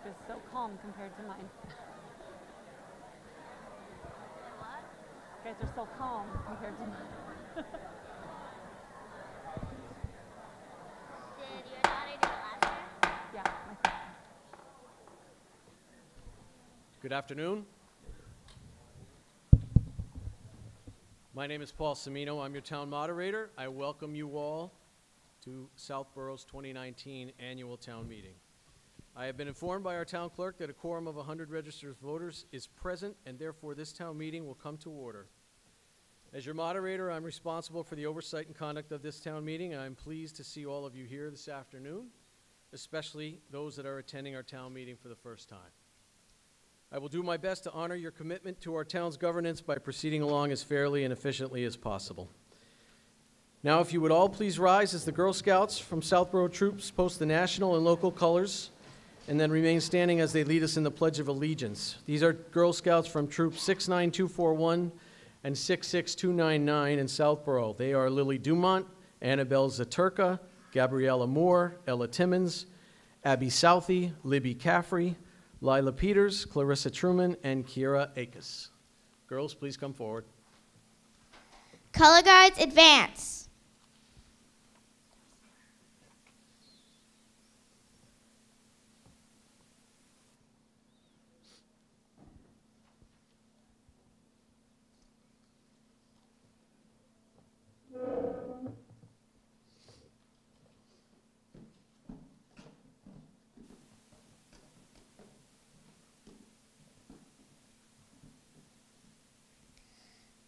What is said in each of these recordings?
just so calm compared to mine. You guys are so calm compared to mine. Did your daughter do it last year? Yeah, my son. Good afternoon. My name is Paul Cimino. I'm your town moderator. I welcome you all to Southborough's 2019 annual town meeting. I have been informed by our town clerk that a quorum of 100 registered voters is present, and therefore this town meeting will come to order. As your moderator, I'm responsible for the oversight and conduct of this town meeting, and I'm pleased to see all of you here this afternoon, especially those that are attending our town meeting for the first time. I will do my best to honor your commitment to our town's governance by proceeding along as fairly and efficiently as possible. Now, if you would all please rise as the Girl Scouts from Southborough troops post the national and local colors, and then remain standing as they lead us in the Pledge of Allegiance. These are Girl Scouts from Troop 69241 and 66299 in Southborough. They are Lily Dumont, Annabelle Zaturka, Gabriella Moore, Ella Timmons, Abby Southey, Libby Caffrey, Lila Peters, Clarissa Truman, and Kiera Akes. Girls, please come forward. Color guards, advance.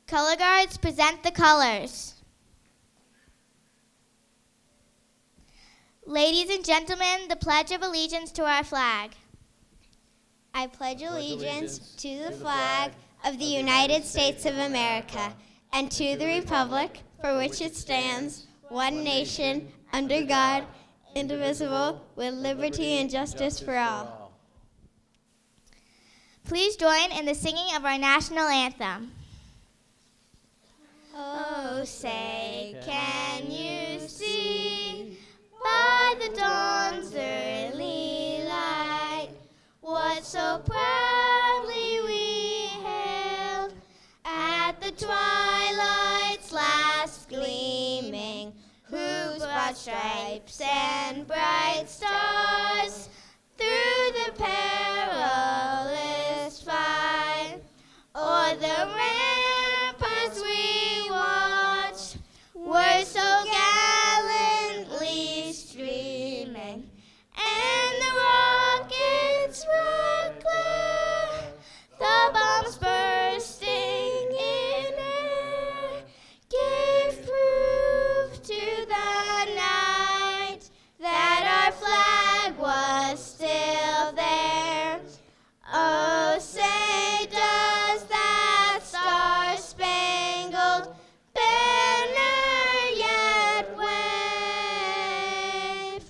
Color guards, present the colors. Ladies and gentlemen, the Pledge of Allegiance to our flag. I pledge allegiance to the flag of the United States of America and to the republic for which it stands, one nation, under God, indivisible, with liberty and justice for all. Please join in the singing of our national anthem. Oh, say, can you see by the dawn's early light what so proudly we hailed at the twilight's last gleaming, whose broad stripes and bright stars through the perilous fight o'er the ramparts we watched were so gallantly streaming, and the rocket's red glare, the bombs bursting in air, gave proof to the night that our flag was still there. Oh, say does that star-spangled banner yet wave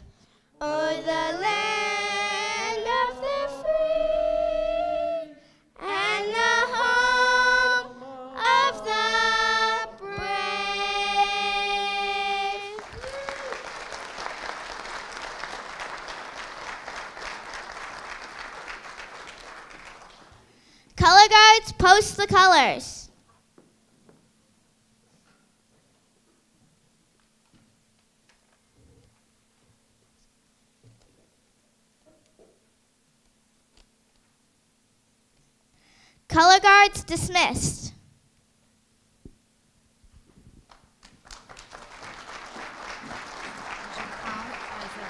o'er the land of the free and the home of the brave? Color guards, post the colors. Color guards dismissed. Count as of a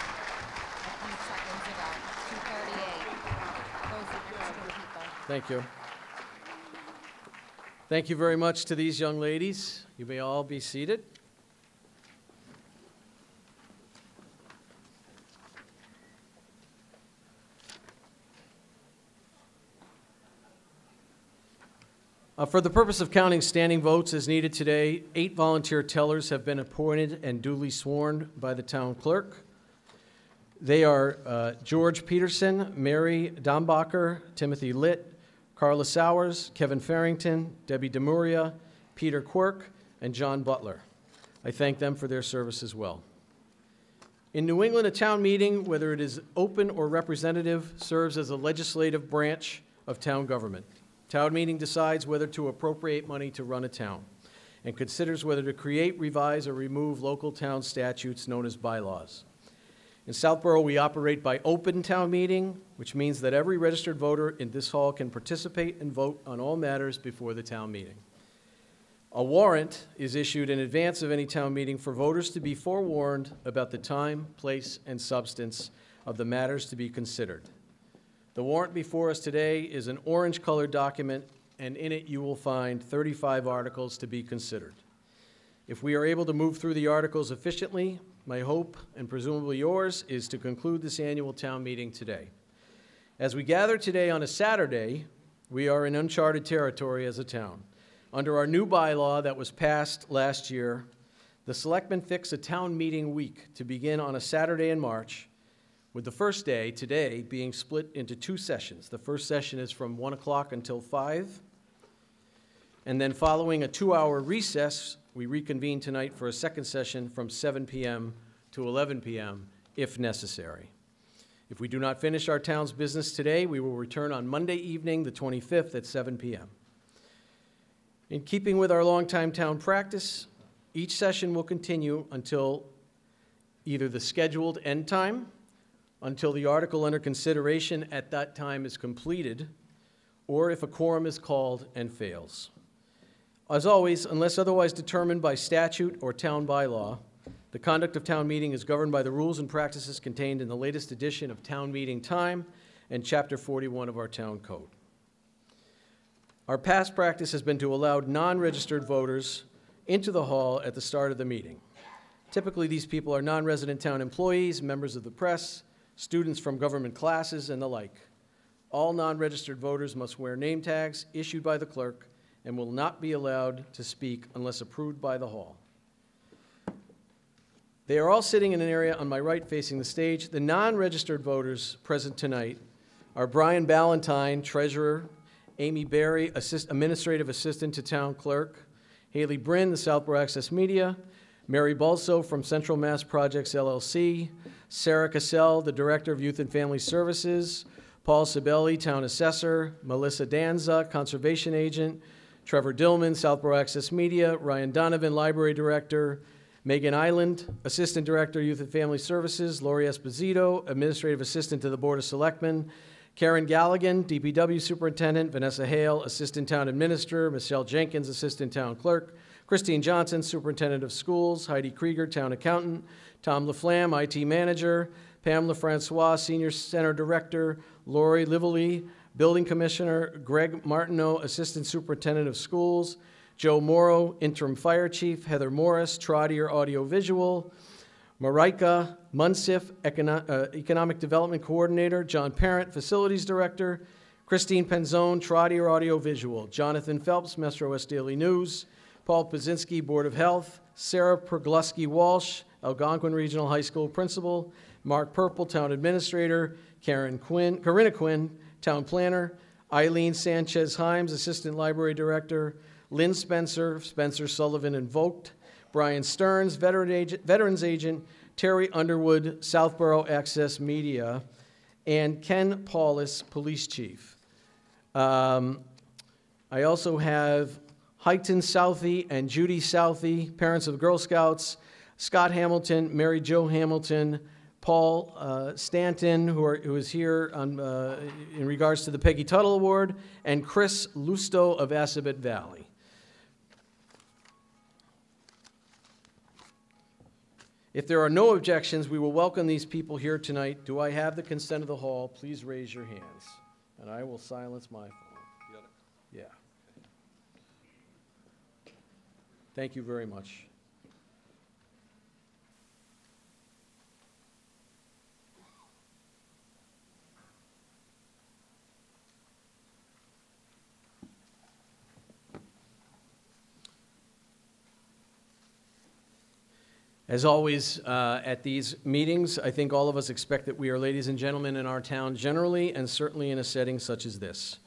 few seconds ago, 2:38. Those are extra people. Thank you. Thank you very much to these young ladies. You may all be seated. For the purpose of counting standing votes as needed today, 8 volunteer tellers have been appointed and duly sworn by the town clerk. They are George Peterson, Mary Dombacher, Timothy Litt, Carla Sowers, Kevin Farrington, Debbie Demuria, Peter Quirk, and John Butler. I thank them for their service as well. In New England, a town meeting, whether it is open or representative, serves as a legislative branch of town government. Town meeting decides whether to appropriate money to run a town and considers whether to create, revise, or remove local town statutes known as bylaws. In Southborough, we operate by open town meeting, which means that every registered voter in this hall can participate and vote on all matters before the town meeting. A warrant is issued in advance of any town meeting for voters to be forewarned about the time, place, and substance of the matters to be considered. The warrant before us today is an orange-colored document, and in it you will find 35 articles to be considered. If we are able to move through the articles efficiently, my hope, and presumably yours, is to conclude this annual town meeting today. As we gather today on a Saturday, we are in uncharted territory as a town. Under our new bylaw that was passed last year, the selectmen fixed a town meeting week to begin on a Saturday in March, with the first day, today, being split into 2 sessions. The first session is from 1 o'clock until 5, and then following a 2-hour recess, we reconvene tonight for a second session from 7 p.m. to 11 p.m. if necessary. If we do not finish our town's business today, we will return on Monday evening, the 25th at 7 p.m. In keeping with our longtime town practice, each session will continue until either the scheduled end time, until the article under consideration at that time is completed, or if a quorum is called and fails. As always, unless otherwise determined by statute or town bylaw, the conduct of town meeting is governed by the rules and practices contained in the latest edition of Town Meeting Time and Chapter 41 of our Town Code. Our past practice has been to allow non-registered voters into the hall at the start of the meeting. Typically, these people are non-resident town employees, members of the press, students from government classes, and the like. All non-registered voters must wear name tags issued by the clerk and will not be allowed to speak unless approved by the hall. They are all sitting in an area on my right facing the stage. The non-registered voters present tonight are Brian Ballantyne, treasurer, Amy Berry, administrative assistant to town clerk, Haley Bryn, the Southborough Access Media, Mary Balso from Central Mass Projects LLC, Sarah Cassell, the director of Youth and Family Services, Paul Sibeli, town assessor, Melissa Danza, conservation agent, Trevor Dillman, Southborough Access Media, Ryan Donovan, library director, Megan Island, assistant director, Youth and Family Services, Lori Esposito, administrative assistant to the Board of Selectmen, Karen Galligan, DPW Superintendent, Vanessa Hale, Assistant Town Administrator, Michelle Jenkins, Assistant Town Clerk, Christine Johnson, Superintendent of Schools, Heidi Krieger, Town Accountant, Tom LaFlamme, IT Manager, Pam LaFrancois, Senior Center Director, Lori Lively, Building Commissioner, Greg Martineau, Assistant Superintendent of Schools, Joe Morrow, Interim Fire Chief, Heather Morris, Trottier Audio Visual, Marika Munsif, Economic Development Coordinator, John Parent, Facilities Director, Christine Penzone, Trottier Audio Visual, Jonathan Phelps, Metro West Daily News, Paul Pazinski, Board of Health, Sarah Pergluski Walsh, Algonquin Regional High School Principal, Mark Purple, Town Administrator, Corinna Quinn, Town Planner, Eileen Sanchez-Himes, Assistant Library Director, Lynn Spencer, Spencer Sullivan Invoked, Brian Stearns, Veterans Agent, Terry Underwood, Southborough Access Media, and Ken Paulus, Police Chief. I also have Highton Southey and Judy Southey, parents of Girl Scouts, Scott Hamilton, Mary Jo Hamilton, Paul Stanton, who is here in regards to the Peggy Tuttle Award, and Chris Lusto of Assabet Valley. If there are no objections, we will welcome these people here tonight. Do I have the consent of the hall? Please raise your hands, and I will silence my phone. You got it? Yeah. Thank you very much. As always, at these meetings, I think all of us expect that we are ladies and gentlemen in our town generally, and certainly in a setting such as this.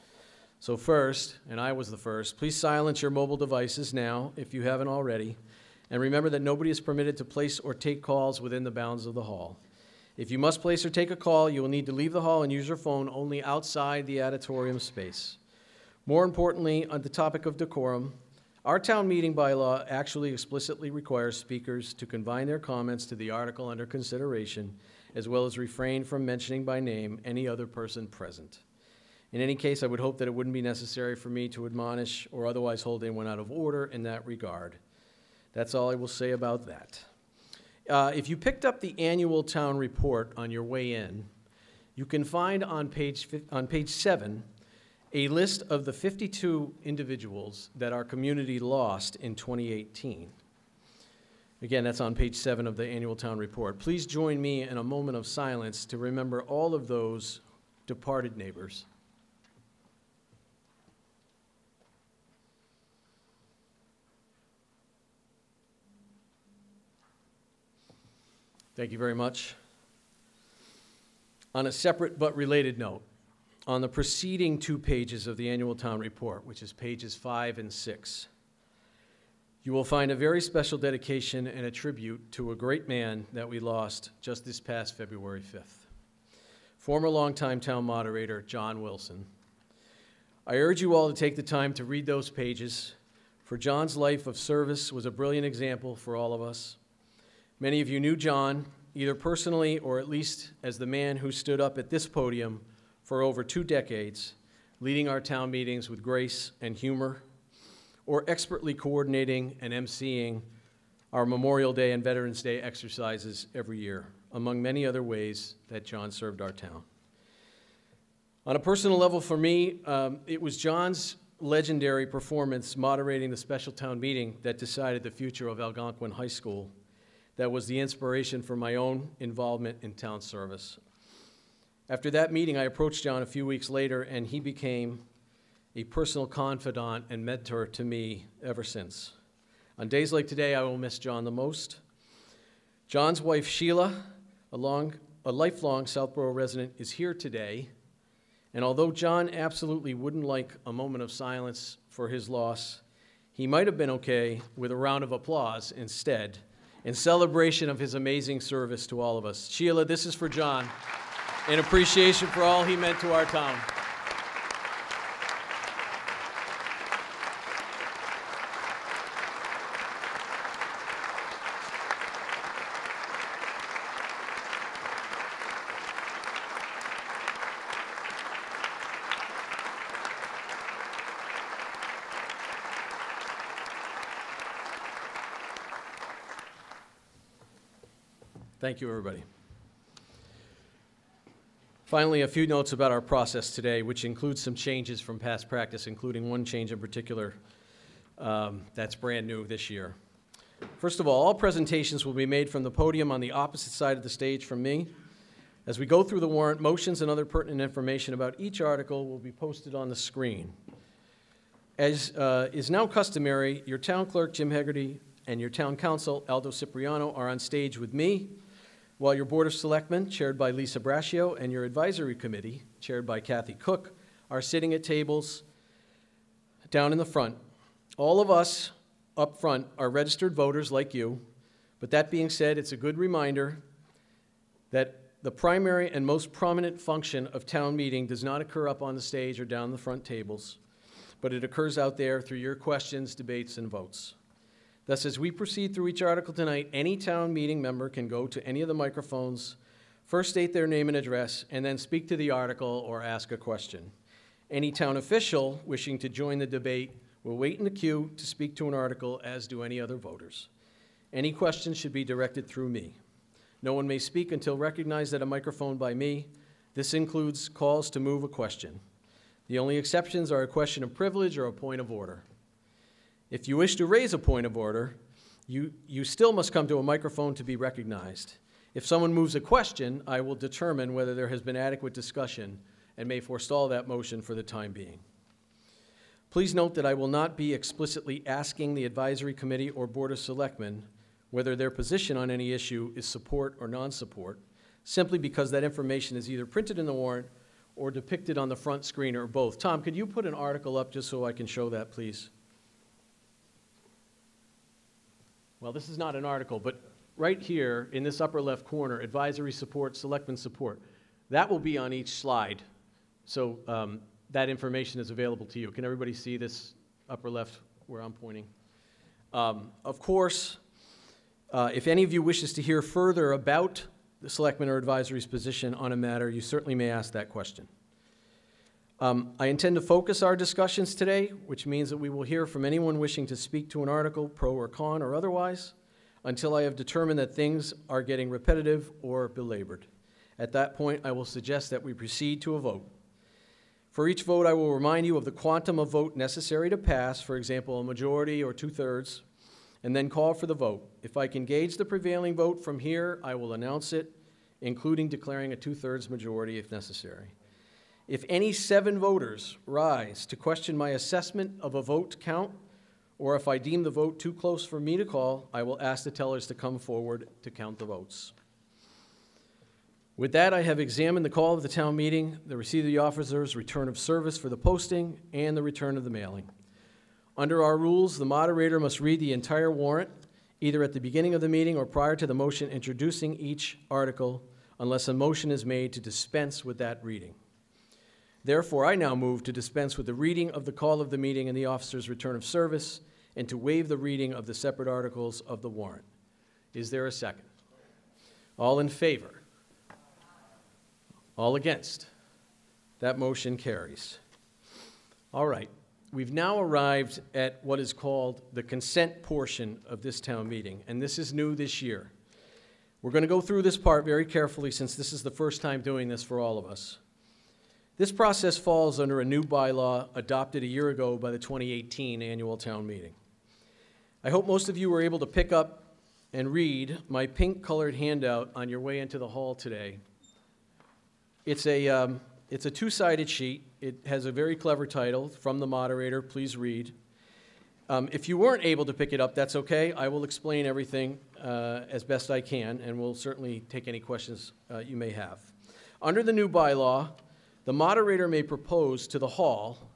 So first, and I was the first, please silence your mobile devices now, if you haven't already, And remember that nobody is permitted to place or take calls within the bounds of the hall. If you must place or take a call, you will need to leave the hall and use your phone only outside the auditorium space. More importantly, on the topic of decorum, our town meeting bylaw actually explicitly requires speakers to confine their comments to the article under consideration, as well as refrain from mentioning by name any other person present. In any case, I would hope that it wouldn't be necessary for me to admonish or otherwise hold anyone out of order in that regard. That's all I will say about that. If you picked up the annual town report on your way in, you can find on page 7 a list of the 52 individuals that our community lost in 2018. Again, that's on page 7 of the annual town report. Please join me in a moment of silence to remember all of those departed neighbors. Thank you very much. On a separate but related note, on the preceding 2 pages of the annual town report, which is pages 5 and 6, you will find a very special dedication and a tribute to a great man that we lost just this past February 5th. Former longtime town moderator, John Wilson. I urge you all to take the time to read those pages, for John's life of service was a brilliant example for all of us. Many of you knew John, either personally or at least as the man who stood up at this podium for over 2 decades, leading our town meetings with grace and humor, or expertly coordinating and emceeing our Memorial Day and Veterans Day exercises every year, among many other ways that John served our town. On a personal level for me, it was John's legendary performance moderating the special town meeting that decided the future of Algonquin High School that was the inspiration for my own involvement in town service. After that meeting, I approached John a few weeks later, and he became a personal confidant and mentor to me ever since. On days like today, I will miss John the most. John's wife, Sheila, a lifelong Southborough resident, is here today. And although John absolutely wouldn't like a moment of silence for his loss, he might have been okay with a round of applause instead, in celebration of his amazing service to all of us. Sheila, this is for John, in appreciation for all he meant to our town. Thank you, everybody. Finally, a few notes about our process today, which includes some changes from past practice, including one change in particular that's brand new this year. First of all presentations will be made from the podium on the opposite side of the stage from me. As we go through the warrant, motions and other pertinent information about each article will be posted on the screen. As is now customary, your town clerk, Jim Hegarty, and your town council, Aldo Cipriano, are on stage with me, while your Board of Selectmen, chaired by Lisa Braccio, and your Advisory Committee, chaired by Kathy Cook, are sitting at tables down in the front. All of us up front are registered voters like you, but that being said, it's a good reminder that the primary and most prominent function of town meeting does not occur up on the stage or down the front tables, but it occurs out there through your questions, debates, and votes. Thus, as we proceed through each article tonight, any town meeting member can go to any of the microphones, first state their name and address, and then speak to the article or ask a question. Any town official wishing to join the debate will wait in the queue to speak to an article, as do any other voters. Any questions should be directed through me. No one may speak until recognized at a microphone by me. This includes calls to move a question. The only exceptions are a question of privilege or a point of order. If you wish to raise a point of order, you still must come to a microphone to be recognized. If someone moves a question, I will determine whether there has been adequate discussion and may forestall that motion for the time being. Please note that I will not be explicitly asking the Advisory Committee or Board of Selectmen whether their position on any issue is support or non-support, simply because that information is either printed in the warrant or depicted on the front screen or both. Tom, could you put an article up just so I can show that, please? well, this is not an article, but right here in this upper left corner, advisory support, selectmen support, that will be on each slide. So that information is available to you. Can everybody see this upper left where I'm pointing? Of course, if any of you wishes to hear further about the selectman or advisory's position on a matter, you certainly may ask that question. I intend to focus our discussions today, which means that we will hear from anyone wishing to speak to an article, pro or con or otherwise, until I have determined that things are getting repetitive or belabored. At that point, I will suggest that we proceed to a vote. For each vote, I will remind you of the quantum of vote necessary to pass, for example, a majority or 2/3, and then call for the vote. If I can gauge the prevailing vote from here, I will announce it, including declaring a 2/3 majority if necessary. If any 7 voters rise to question my assessment of a vote count, or if I deem the vote too close for me to call, I will ask the tellers to come forward to count the votes. With that, I have examined the call of the town meeting, the receipt of the officer's return of service for the posting, and the return of the mailing. Under our rules, the moderator must read the entire warrant, either at the beginning of the meeting or prior to the motion introducing each article, unless a motion is made to dispense with that reading. Therefore, I now move to dispense with the reading of the call of the meeting and the officer's return of service, and to waive the reading of the separate articles of the warrant. Is there a second? All in favor? All against? That motion carries. All right. We've now arrived at what is called the consent portion of this town meeting, and this is new this year. We're going to go through this part very carefully since this is the first time doing this for all of us. This process falls under a new bylaw adopted a year ago by the 2018 annual town meeting. I hope most of you were able to pick up and read my pink-colored handout on your way into the hall today. It's a two-sided sheet. It has a very clever title from the moderator. Please read. If you weren't able to pick it up, that's okay. I will explain everything as best I can, and we'll certainly take any questions you may have. Under the new bylaw, the moderator may propose to the hall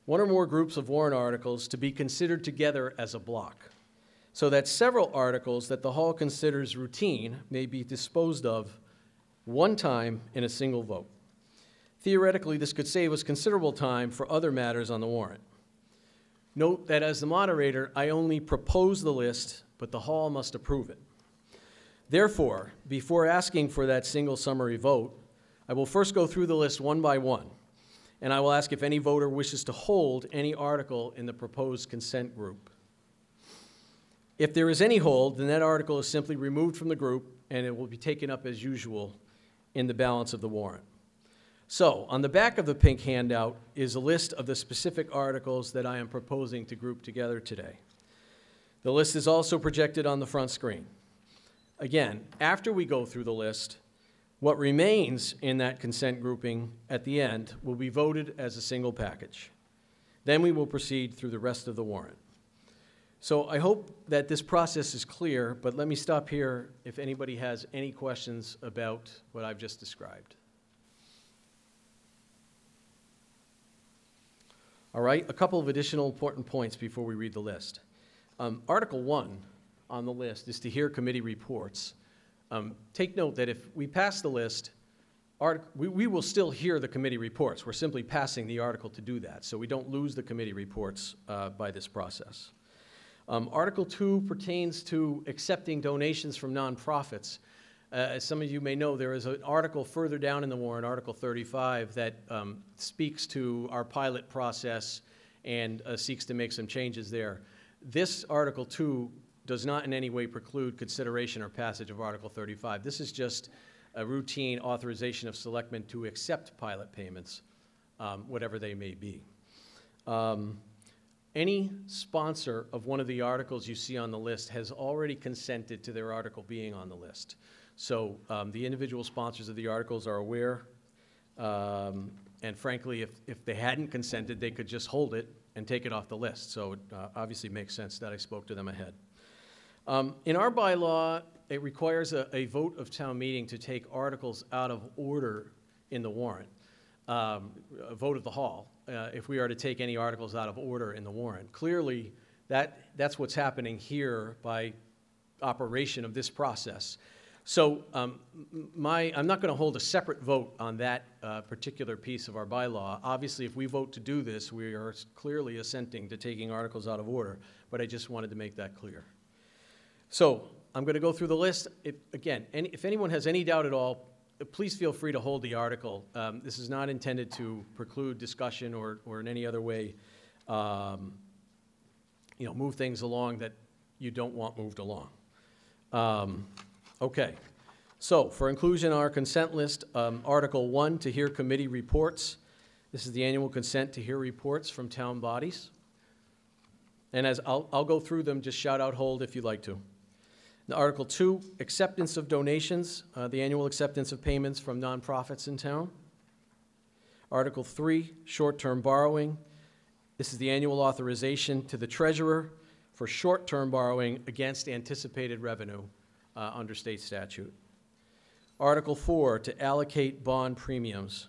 one or more groups of warrant articles to be considered together as a block, so that several articles that the hall considers routine may be disposed of one time in a single vote. Theoretically, this could save us considerable time for other matters on the warrant. Note that as the moderator, I only propose the list, but the hall must approve it. Therefore, before asking for that single summary vote, I will first go through the list one by one, and I will ask if any voter wishes to hold any article in the proposed consent group. If there is any hold, then that article is simply removed from the group, and it will be taken up as usual in the balance of the warrant. So, on the back of the pink handout is a list of the specific articles that I am proposing to group together today. The list is also projected on the front screen. Again, after we go through the list, what remains in that consent grouping at the end will be voted as a single package. Then we will proceed through the rest of the warrant. So I hope that this process is clear, but let me stop here if anybody has any questions about what I've just described. All right, a couple of additional important points before we read the list. Article 1 on the list is to hear committee reports. Take note that if we pass the list, we will still hear the committee reports. We're simply passing the article to do that, so we don't lose the committee reports by this process. Article 2 pertains to accepting donations from nonprofits. As some of you may know, there is an article further down in the warrant, Article 35, that speaks to our pilot process and seeks to make some changes there. This Article 2 does not in any way preclude consideration or passage of Article 35. This is just a routine authorization of selectmen to accept pilot payments, whatever they may be. Any sponsor of one of the articles you see on the list has already consented to their article being on the list. So the individual sponsors of the articles are aware, and frankly, if they hadn't consented, they could just hold it and take it off the list. So it obviously makes sense that I spoke to them ahead. In our bylaw, it requires a vote of town meeting to take articles out of order in the warrant, a vote of the hall, if we are to take any articles out of order in the warrant. Clearly, that's what's happening here by operation of this process. So I'm not going to hold a separate vote on that particular piece of our bylaw. Obviously, if we vote to do this, we are clearly assenting to taking articles out of order, but I just wanted to make that clear. So I'm going to go through the list. If anyone has any doubt at all, please feel free to hold the article. This is not intended to preclude discussion or in any other way, move things along that you don't want moved along. Okay. So for inclusion on our consent list, Article 1, to hear committee reports. This is the annual consent to hear reports from town bodies. And as I'll go through them, just shout out hold if you'd like to. Now, Article 2, acceptance of donations, the annual acceptance of payments from nonprofits in town. Article 3, short-term borrowing. This is the annual authorization to the treasurer for short-term borrowing against anticipated revenue under state statute. Article 4, to allocate bond premiums.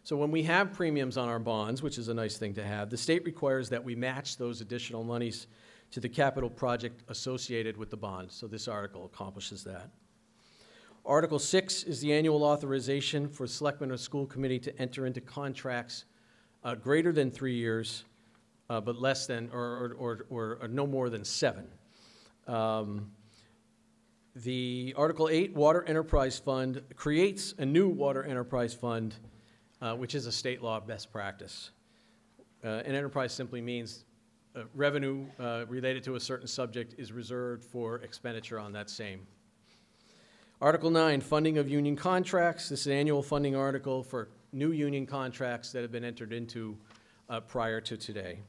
So when we have premiums on our bonds, which is a nice thing to have, the state requires that we match those additional monies to the capital project associated with the bond. So this article accomplishes that. Article 6 is the annual authorization for selectmen or school committee to enter into contracts greater than 3 years, but less than or no more than 7. The Article 8, Water Enterprise Fund, creates a new Water Enterprise Fund, which is a state law best practice. An enterprise simply means revenue related to a certain subject is reserved for expenditure on that same. Article 9, funding of union contracts. This is an annual funding article for new union contracts that have been entered into prior to today.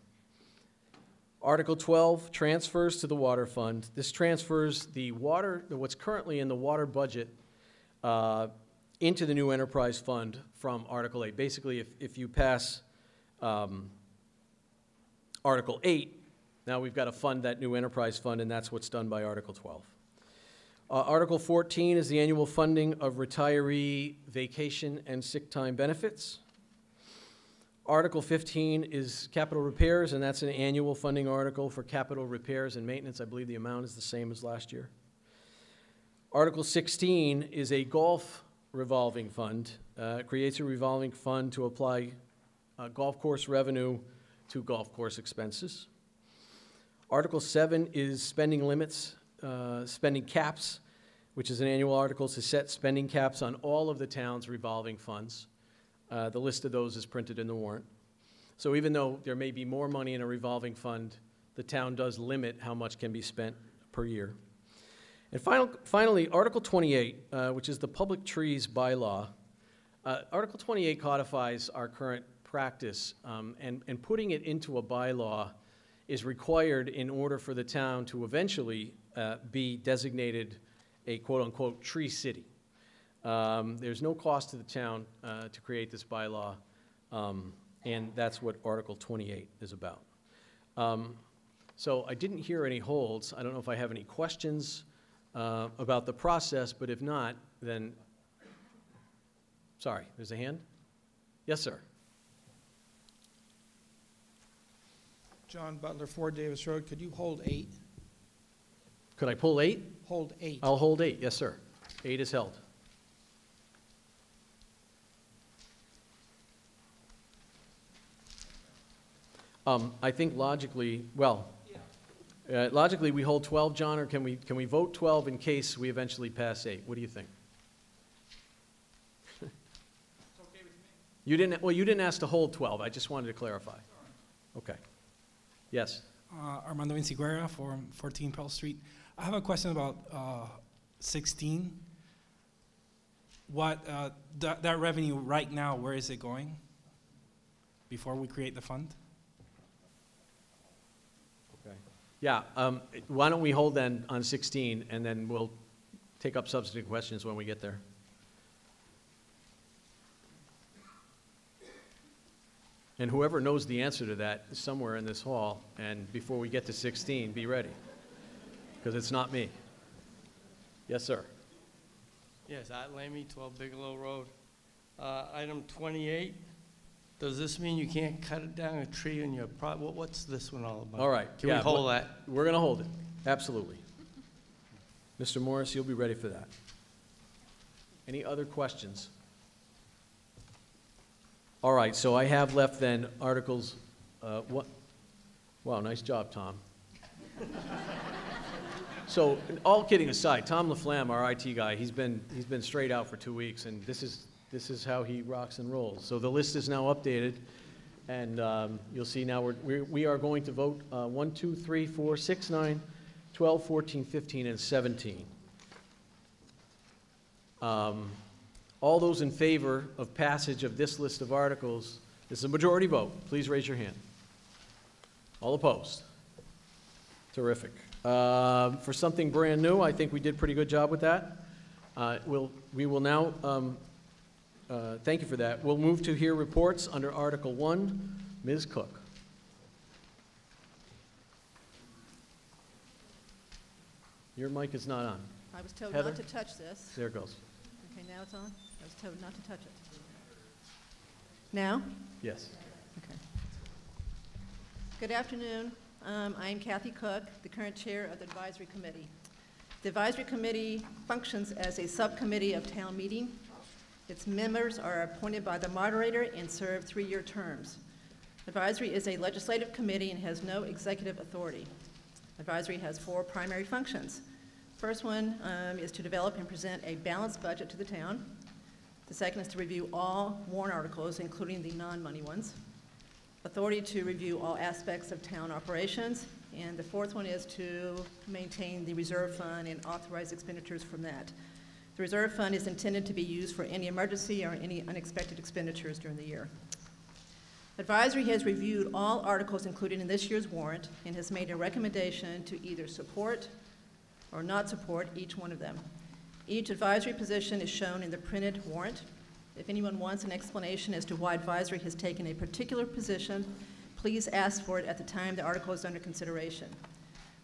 Article 12, transfers to the water fund. This transfers the water, what's currently in the water budget into the new enterprise fund from Article 8. Basically, if you pass Article 8, now we've got to fund that new enterprise fund, and that's what's done by Article 12. Article 14 is the annual funding of retiree vacation and sick time benefits. Article 15 is capital repairs, and that's an annual funding article for capital repairs and maintenance. I believe the amount is the same as last year. Article 16 is a golf revolving fund. It creates a revolving fund to apply golf course revenue to golf course expenses. Article 7 is spending limits, spending caps, which is an annual article to set spending caps on all of the town's revolving funds. The list of those is printed in the warrant. So even though there may be more money in a revolving fund, the town does limit how much can be spent per year. And finally, Article 28, which is the public trees bylaw. Article 28 codifies our current practice, and putting it into a bylaw is required in order for the town to eventually be designated a quote-unquote tree city. There's no cost to the town to create this bylaw, and that's what Article 28 is about. So I didn't hear any holds. I don't know if I have any questions about the process, but if not, then, sorry, there's a hand? Yes, sir. John Butler, 4 Davis Road. Could you hold 8? Could I pull 8? Hold 8. I'll hold 8, yes, sir. 8 is held. I think logically, logically we hold 12, John, or can we vote 12 in case we eventually pass 8? What do you think? It's okay with me. You didn't ask to hold 12. I just wanted to clarify. Okay. Yes. Armando Vinciguerra from 14 Pearl Street. I have a question about 16. What that revenue right now, where is it going before we create the fund? Okay. Yeah. Why don't we hold then on 16, and then we'll take up substantive questions when we get there. And whoever knows the answer to that is somewhere in this hall, and before we get to 16, be ready, because it's not me. Yes, sir. Yes, Art Lamy, 12 Bigelow Road. Item 28, does this mean you can't cut down a tree in your what's this one all about? All right. Can we hold that? We're going to hold it. Absolutely. Mr. Morris, you'll be ready for that. Any other questions? All right, so I have left then articles, what? Wow, nice job, Tom. So, all kidding aside, Tom LaFlamme, our IT guy, he's been straight out for 2 weeks, and this is how he rocks and rolls. So the list is now updated, and you'll see now we are going to vote 1, 2, 3, 4, 6, 9, 12, 14, 15, and 17. All those in favor of passage of this list of articles, this is a majority vote. Please raise your hand. All opposed? Terrific. For something brand new, I think we did a pretty good job with that. We will now, thank you for that. We'll move to hear reports under Article 1. Ms. Cook. Your mic is not on. I was told Heather? not to touch this. There it goes. Okay, now it's on? I was told not to touch it. Now? Yes. Okay. Good afternoon. I am Kathy Cook, the current chair of the Advisory Committee. The Advisory Committee functions as a subcommittee of town meeting. Its members are appointed by the moderator and serve 3-year terms. Advisory is a legislative committee and has no executive authority. Advisory has 4 primary functions. First one is to develop and present a balanced budget to the town. The second is to review all warrant articles, including the non-money ones. Authority to review all aspects of town operations. And the fourth one is to maintain the reserve fund and authorize expenditures from that. The reserve fund is intended to be used for any emergency or any unexpected expenditures during the year. Advisory has reviewed all articles included in this year's warrant and has made a recommendation to either support or not support each one of them. Each advisory position is shown in the printed warrant. If anyone wants an explanation as to why advisory has taken a particular position, please ask for it at the time the article is under consideration.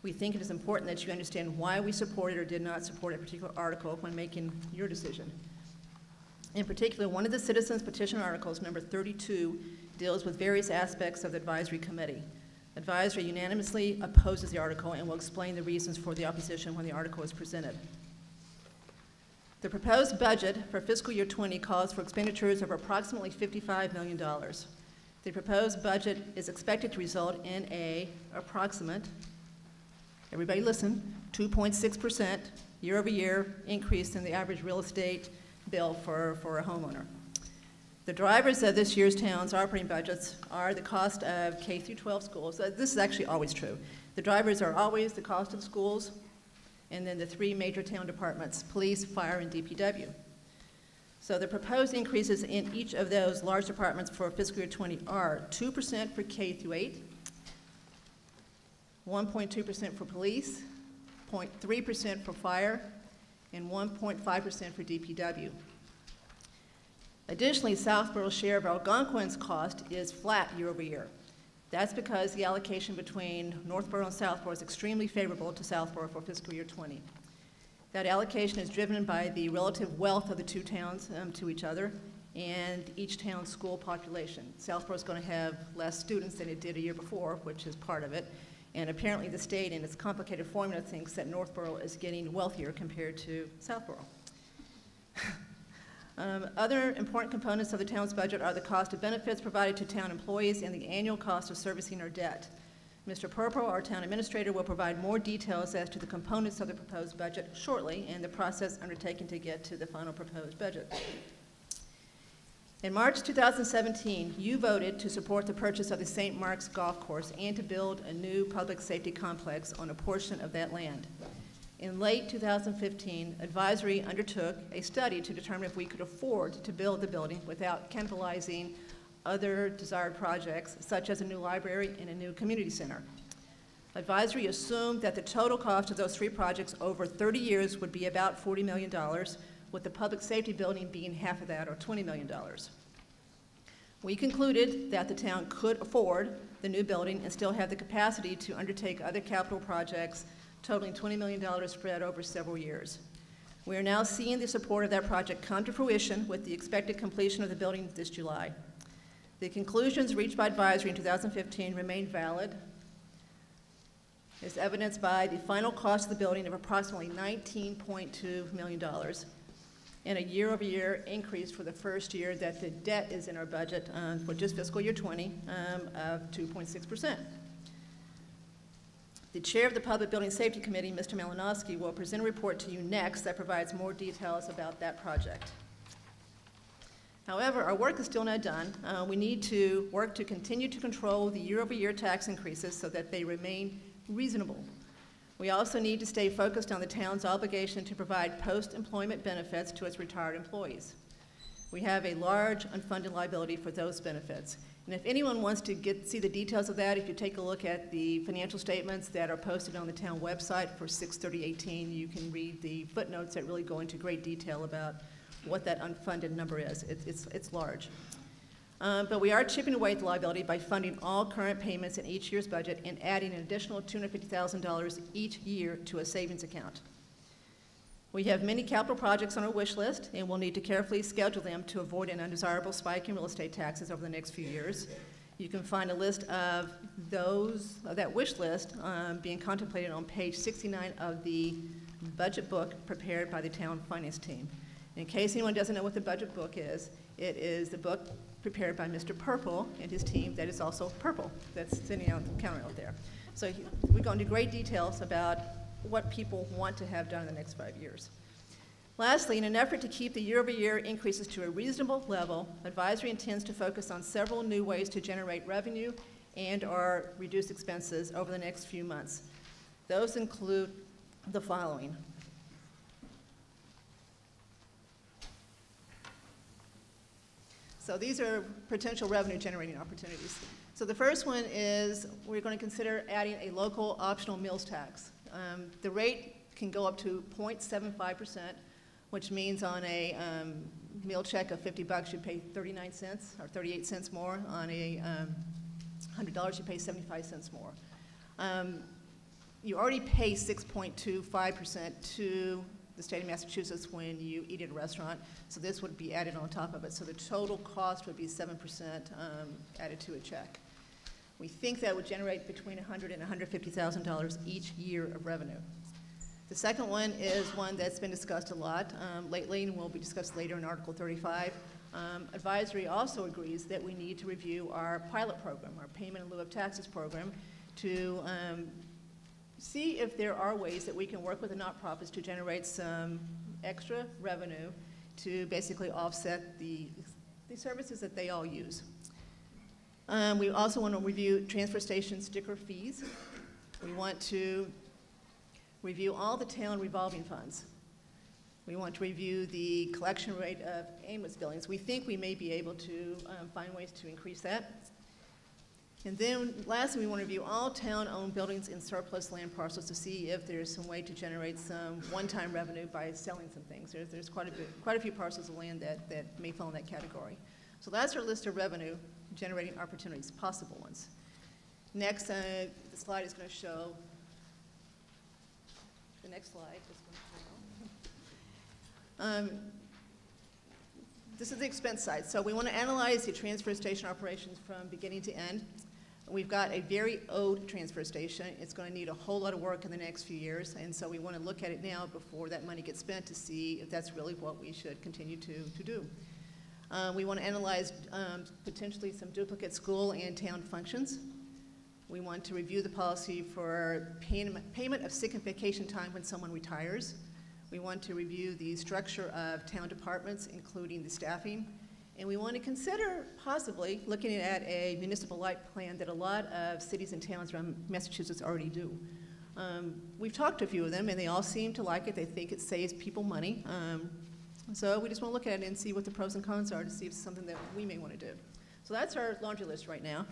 We think it is important that you understand why we supported or did not support a particular article when making your decision. In particular, one of the citizens petition articles, number 32, deals with various aspects of the advisory committee. Advisory unanimously opposes the article and will explain the reasons for the opposition when the article is presented. The proposed budget for fiscal year 20 calls for expenditures of approximately $55 million. The proposed budget is expected to result in a approximate, everybody listen, 2.6% year-over-year increase in the average real estate bill for a homeowner. The drivers of this year's town's operating budgets are the cost of K through 12 schools. This is actually always true. The drivers are always the cost of schools, and then the 3 major town departments, police, fire, and DPW. So the proposed increases in each of those large departments for fiscal year 20 are 2% for K through 8, 1.2% for police, 0.3% for fire, and 1.5% for DPW. Additionally, Southborough's share of Algonquin's cost is flat year over year. That's because the allocation between Northborough and Southborough is extremely favorable to Southborough for fiscal year 20. That allocation is driven by the relative wealth of the 2 towns to each other and each town's school population. Southborough is going to have less students than it did a year before, which is part of it. And apparently the state, in its complicated formula, thinks that Northborough is getting wealthier compared to Southborough. Other important components of the town's budget are the cost of benefits provided to town employees and the annual cost of servicing our debt. Mr. Purple, our town administrator, will provide more details as to the components of the proposed budget shortly and the process undertaken to get to the final proposed budget. In March 2017, you voted to support the purchase of the St. Mark's Golf Course and to build a new public safety complex on a portion of that land. In late 2015, Advisory undertook a study to determine if we could afford to build the building without cannibalizing other desired projects, such as a new library and a new community center. Advisory assumed that the total cost of those 3 projects over 30 years would be about $40 million, with the public safety building being half of that, or $20 million. We concluded that the town could afford the new building and still have the capacity to undertake other capital projects totaling $20 million spread over several years. We are now seeing the support of that project come to fruition with the expected completion of the building this July. The conclusions reached by Advisory in 2015 remain valid. is evidenced by the final cost of the building of approximately $19.2 million and a year-over-year increase for the first year that the debt is in our budget for just fiscal year 20 of 2.6%. The chair of the Public Building Safety Committee, Mr. Malinowski, will present a report to you next that provides more details about that project. However, our work is still not done. We need to work to continue to control the year-over-year tax increases so that they remain reasonable. We also need to stay focused on the town's obligation to provide post-employment benefits to its retired employees. We have a large unfunded liability for those benefits. And if anyone wants to see the details of that, if you take a look at the financial statements that are posted on the town website for 6/30/18, you can read the footnotes that really go into great detail about what that unfunded number is. It's large. But we are chipping away at the liability by funding all current payments in each year's budget and adding an additional $250,000 each year to a savings account. We have many capital projects on our wish list, and we'll need to carefully schedule them to avoid an undesirable spike in real estate taxes over the next few years. You can find a list of that wish list being contemplated on page 69 of the budget book prepared by the town finance team. In case anyone doesn't know what the budget book is, it is the book prepared by Mr. Purple and his team that is also purple, that's sitting on the counter out there. So we go into great details about what people want to have done in the next 5 years. Lastly, in an effort to keep the year-over-year increases to a reasonable level, advisory intends to focus on several new ways to generate revenue and/or reduce expenses over the next few months. Those include the following. So these are potential revenue generating opportunities. So the first one is we're going to consider adding a local optional meals tax. The rate can go up to 0.75%, which means on a meal check of $50 you pay 39 cents or 38 cents more. On a $100 you pay 75 cents more. You already pay 6.25% to the state of Massachusetts when you eat at a restaurant, so this would be added on top of it. So the total cost would be 7% added to a check. We think that would generate between $100,000 and $150,000 each year of revenue. The second one is one that's been discussed a lot lately and will be discussed later in Article 35. Advisory also agrees that we need to review our pilot program, our payment in lieu of taxes program, to see if there are ways that we can work with the not-profits to generate some extra revenue to basically offset the services that they all use. We also want to review transfer station sticker fees. We want to review all the town revolving funds. We want to review the collection rate of ambulance billings. We think we may be able to find ways to increase that. And then lastly, we want to review all town-owned buildings and surplus land parcels to see if there's some way to generate some one-time revenue by selling some things. There's quite a few parcels of land that may fall in that category. So that's our list of revenue generating opportunities, possible ones. Next, the slide is going to show, the next slide is going to show. This is the expense side. So we want to analyze the transfer station operations from beginning to end. We've got a very old transfer station. It's going to need a whole lot of work in the next few years, and so we want to look at it now before that money gets spent to see if that's really what we should continue to do. We want to analyze potentially some duplicate school and town functions. We want to review the policy for payment of sick and vacation time when someone retires. We want to review the structure of town departments, including the staffing. And we want to consider possibly looking at a municipal light plan that a lot of cities and towns around Massachusetts already do. We've talked to a few of them, and they all seem to like it. They think it saves people money. So we just want to look at it and see what the pros and cons are to see if it's something that we may want to do. So that's our laundry list right now.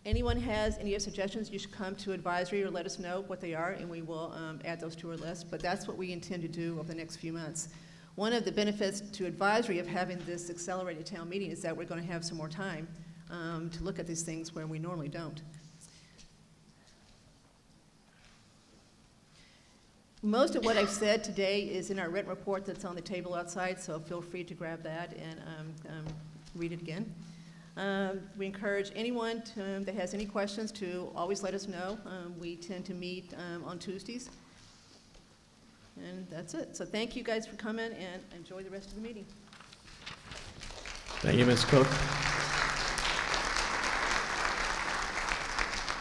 Anyone has any suggestions, you should come to advisory or let us know what they are, and we will add those to our list. But that's what we intend to do over the next few months. One of the benefits to advisory of having this accelerated town meeting is that we're going to have some more time to look at these things where we normally don't. Most of what I've said today is in our written report that's on the table outside, so feel free to grab that and read it again. We encourage anyone that has any questions to always let us know. We tend to meet on Tuesdays. And that's it. So thank you guys for coming, and enjoy the rest of the meeting. Thank you, Ms. Cook.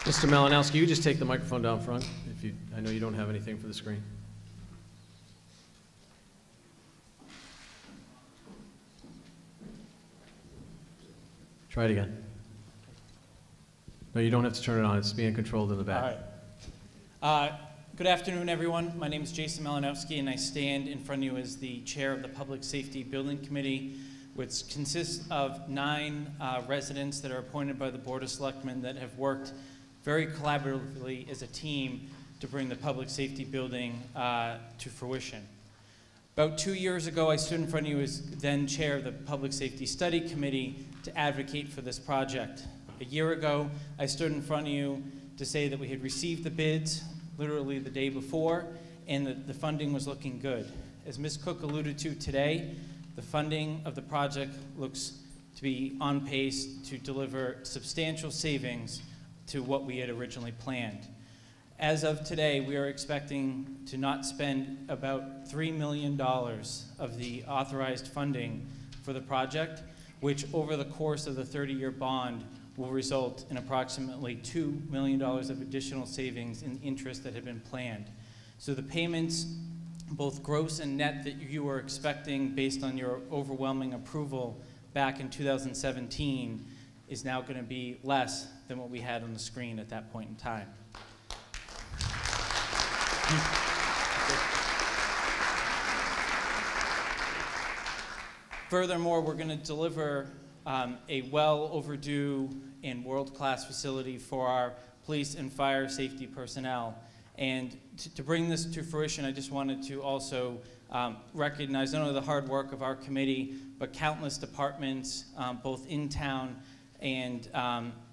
Mr. Malinowski, you just take the microphone down front. I know you don't have anything for the screen. Try it again. No, you don't have to turn it on. It's being controlled in the back. All right. Good afternoon, everyone. My name is Jason Malinowski, and I stand in front of you as the chair of the Public Safety Building Committee, which consists of 9 residents that are appointed by the Board of Selectmen that have worked very collaboratively as a team to bring the public safety building to fruition. About 2 years ago, I stood in front of you as then chair of the Public Safety Study Committee to advocate for this project. A year ago, I stood in front of you to say that we had received the bids literally the day before, and that the funding was looking good. As Ms. Cook alluded to today, the funding of the project looks to be on pace to deliver substantial savings to what we had originally planned. As of today, we are expecting to not spend about $3 million of the authorized funding for the project, which over the course of the 30-year bond will result in approximately $2 million of additional savings in interest that had been planned. So the payments, both gross and net, that you were expecting based on your overwhelming approval back in 2017 is now going to be less than what we had on the screen at that point in time. Furthermore, we're going to deliver a well overdue and world-class facility for our police and fire safety personnel. And to bring this to fruition, I just wanted to also recognize not only the hard work of our committee, but countless departments, both in town and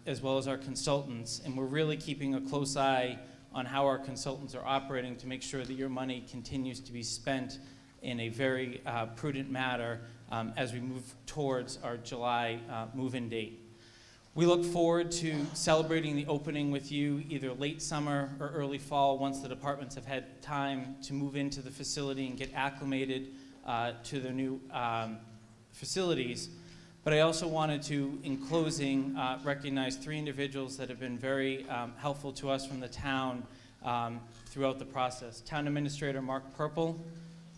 as well as our consultants. And we're really keeping a close eye on how our consultants are operating to make sure that your money continues to be spent in a very prudent manner as we move towards our July move-in date. We look forward to celebrating the opening with you either late summer or early fall once the departments have had time to move into the facility and get acclimated to their new facilities. But I also wanted to, in closing, recognize 3 individuals that have been very helpful to us from the town throughout the process. Town Administrator Mark Purple,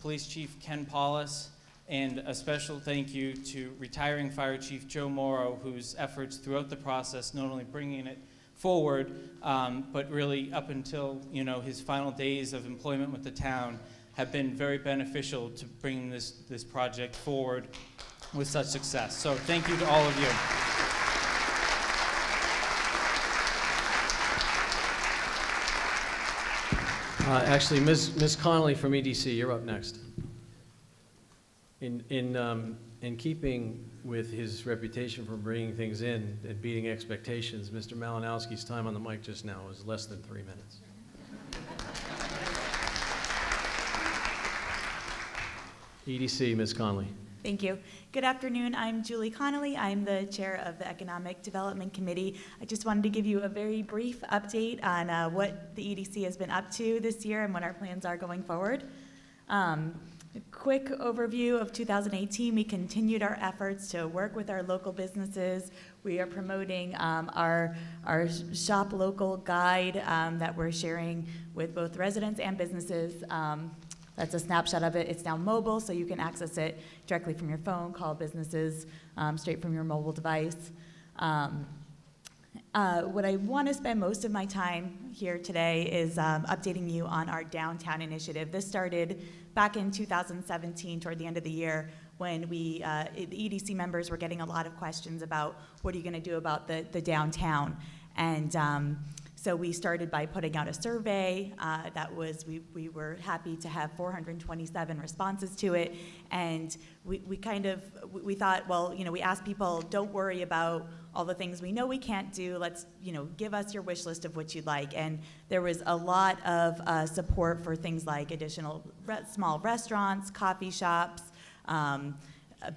Police Chief Ken Paulus, and a special thank you to retiring Fire Chief Joe Morrow, whose efforts throughout the process, not only bringing it forward, but really up until his final days of employment with the town, have been very beneficial to bringing this project forward with such success. So thank you to all of you. Actually, Ms. Connolly from EDC, you're up next. In keeping with his reputation for bringing things in and beating expectations, Mr. Malinowski's time on the mic just now was less than 3 minutes. EDC, Ms. Connolly. Thank you. Good afternoon. I'm Julie Connolly. I'm the chair of the Economic Development Committee. I just wanted to give you a very brief update on what the EDC has been up to this year and what our plans are going forward. A quick overview of 2018, we continued our efforts to work with our local businesses. We are promoting our Shop Local guide that we're sharing with both residents and businesses. That's a snapshot of it. It's now mobile, so you can access it directly from your phone, call businesses straight from your mobile device. What I want to spend most of my time here today is updating you on our downtown initiative. This started back in 2017, toward the end of the year, when the EDC members were getting a lot of questions about what are you going to do about the downtown. And so we started by putting out a survey we were happy to have 427 responses to it. And we thought, well, we asked people, don't worry about all the things we know we can't do. Let's, give us your wish list of what you'd like. And there was a lot of support for things like additional small restaurants, coffee shops,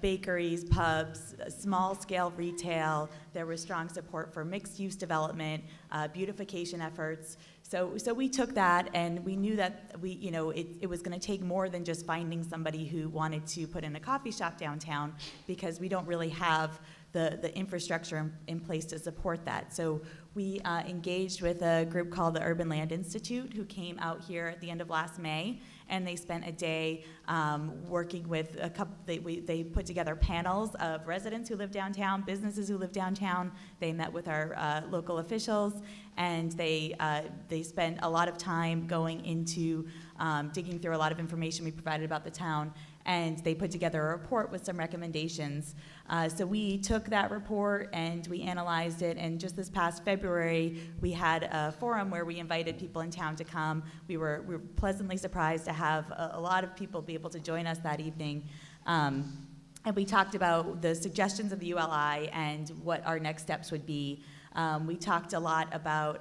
bakeries, pubs, small-scale retail. There was strong support for mixed-use development, beautification efforts. So we took that, and we knew that it was going to take more than just finding somebody who wanted to put in a coffee shop downtown, because we don't really have the infrastructure in place to support that. So we engaged with a group called the Urban Land Institute, who came out here at the end of last May, and they spent a day working with a couple. They put together panels of residents who live downtown, businesses who live downtown. They met with our local officials, and they spent a lot of time going into digging through a lot of information we provided about the town, and they put together a report with some recommendations. So we took that report and we analyzed it, and just this past February, we had a forum where we invited people in town to come. We were pleasantly surprised to have a lot of people be able to join us that evening. And we talked about the suggestions of the ULI and what our next steps would be. We talked a lot about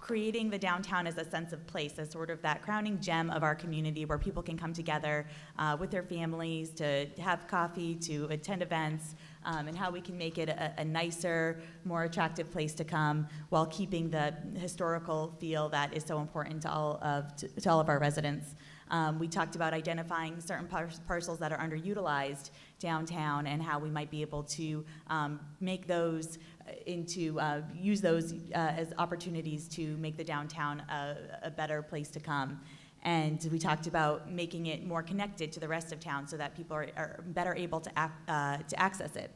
creating the downtown as a sense of place, as sort of that crowning gem of our community where people can come together with their families to have coffee, to attend events, and how we can make it a nicer, more attractive place to come while keeping the historical feel that is so important to all of our residents. We talked about identifying certain parcels that are underutilized downtown and how we might be able to make those use those as opportunities to make the downtown a better place to come. And we talked about making it more connected to the rest of town so that people are better able to access it.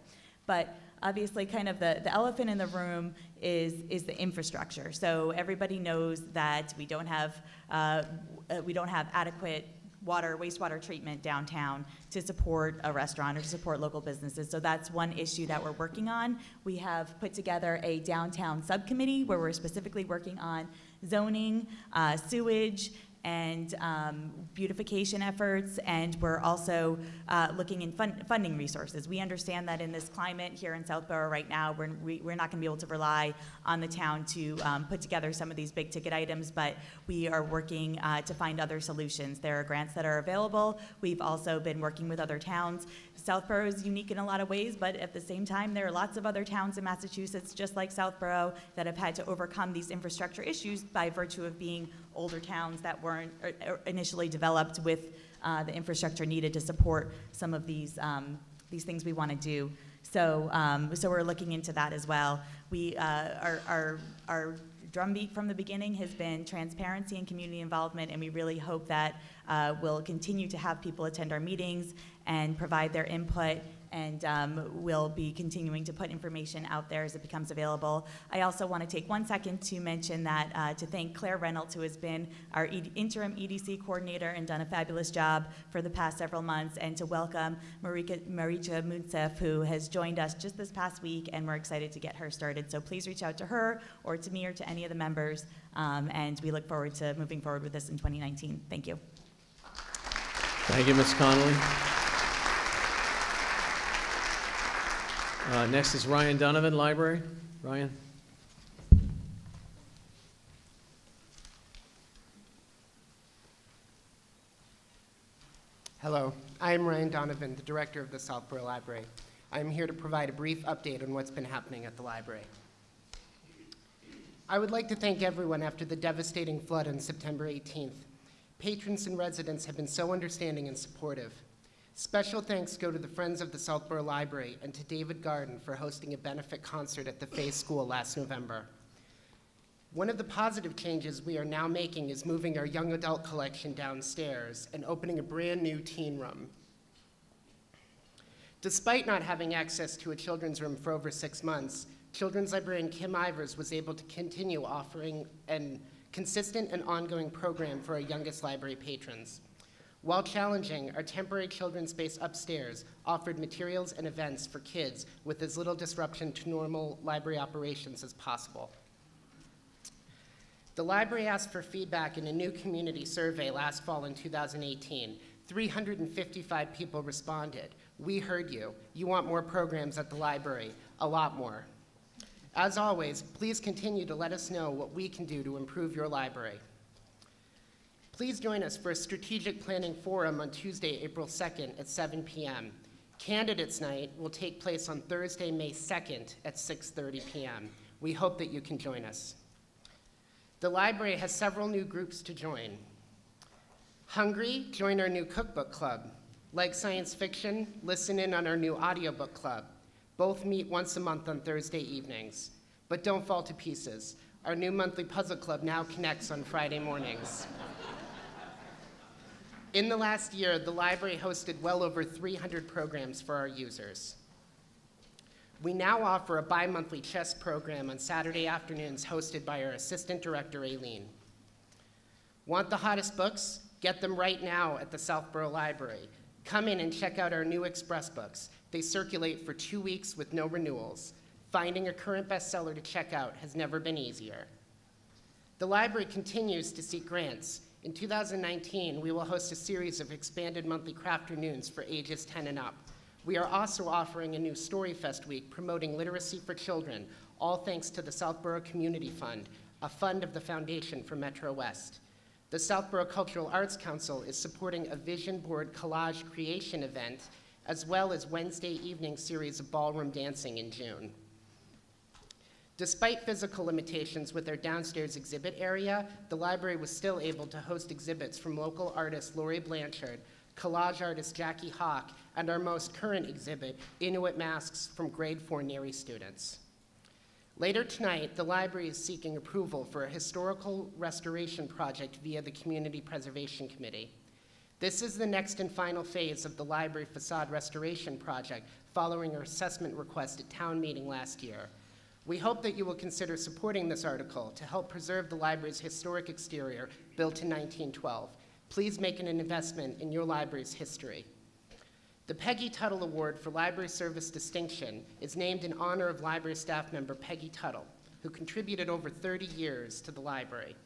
But obviously, kind of the elephant in the room is the infrastructure. So everybody knows that we don't have adequate wastewater treatment downtown to support a restaurant or to support local businesses. So that's one issue that we're working on. We have put together a downtown subcommittee where we're specifically working on zoning, sewage, and beautification efforts, and we're also looking in funding resources. We understand that in this climate here in Southborough right now, we're not going to be able to rely on the town to put together some of these big ticket items, but we are working to find other solutions. There are grants that are available. We've also been working with other towns. Southborough is unique in a lot of ways, but at the same time, there are lots of other towns in Massachusetts, just like Southborough, that have had to overcome these infrastructure issues by virtue of being older towns that weren't initially developed with the infrastructure needed to support some of these things we want to do. So we're looking into that as well. Our drumbeat from the beginning has been transparency and community involvement, and we really hope that we'll continue to have people attend our meetings and provide their input, and we'll be continuing to put information out there as it becomes available. I also want to take 1 second to mention that, to thank Claire Reynolds, who has been our interim EDC coordinator and done a fabulous job for the past several months, and to welcome Marika Munsef, who has joined us just this past week, and we're excited to get her started. So please reach out to her or to me or to any of the members, and we look forward to moving forward with this in 2019. Thank you. Thank you, Ms. Connolly. Next is Ryan Donovan, Library. Ryan. Hello, I am Ryan Donovan, the director of the Southborough Library. I am here to provide a brief update on what's been happening at the library. I would like to thank everyone after the devastating flood on September 18th. Patrons and residents have been so understanding and supportive. Special thanks go to the Friends of the Southborough Library and to David Garden for hosting a benefit concert at the Fay School last November. One of the positive changes we are now making is moving our young adult collection downstairs and opening a brand new teen room. Despite not having access to a children's room for over 6 months, children's librarian Kim Ivers was able to continue offering a consistent and ongoing program for our youngest library patrons. While challenging, our temporary children's space upstairs offered materials and events for kids with as little disruption to normal library operations as possible. The library asked for feedback in a new community survey last fall in 2018. 355 people responded. We heard you. You want more programs at the library, a lot more. As always, please continue to let us know what we can do to improve your library. Please join us for a strategic planning forum on Tuesday, April 2nd at 7 p.m. Candidates Night will take place on Thursday, May 2nd at 6:30 p.m. We hope that you can join us. The library has several new groups to join. Hungry? Join our new cookbook club. Like science fiction? Listen in on our new audiobook club. Both meet once a month on Thursday evenings. But don't fall to pieces. Our new monthly puzzle club now connects on Friday mornings. In the last year, the library hosted well over 300 programs for our users. We now offer a bi-monthly chess program on Saturday afternoons hosted by our assistant director, Aileen. Want the hottest books? Get them right now at the Southborough Library. Come in and check out our new Express books. They circulate for 2 weeks with no renewals. Finding a current bestseller to check out has never been easier. The library continues to seek grants. In 2019, we will host a series of expanded monthly crafternoons for ages 10 and up. We are also offering a new Story Fest week promoting literacy for children, all thanks to the Southborough Community Fund, a fund of the Foundation for Metro West. The Southborough Cultural Arts Council is supporting a vision board collage creation event, as well as Wednesday evening series of ballroom dancing in June. Despite physical limitations with our downstairs exhibit area, the library was still able to host exhibits from local artist Laurie Blanchard, collage artist Jackie Hawk, and our most current exhibit, Inuit masks from grade 4 NARI students. Later tonight, the library is seeking approval for a historical restoration project via the Community Preservation Committee. This is the next and final phase of the library facade restoration project following our assessment request at town meeting last year. We hope that you will consider supporting this article to help preserve the library's historic exterior built in 1912. Please make an investment in your library's history. The Peggy Tuttle Award for Library Service Distinction is named in honor of library staff member Peggy Tuttle, who contributed over 30 years to the library.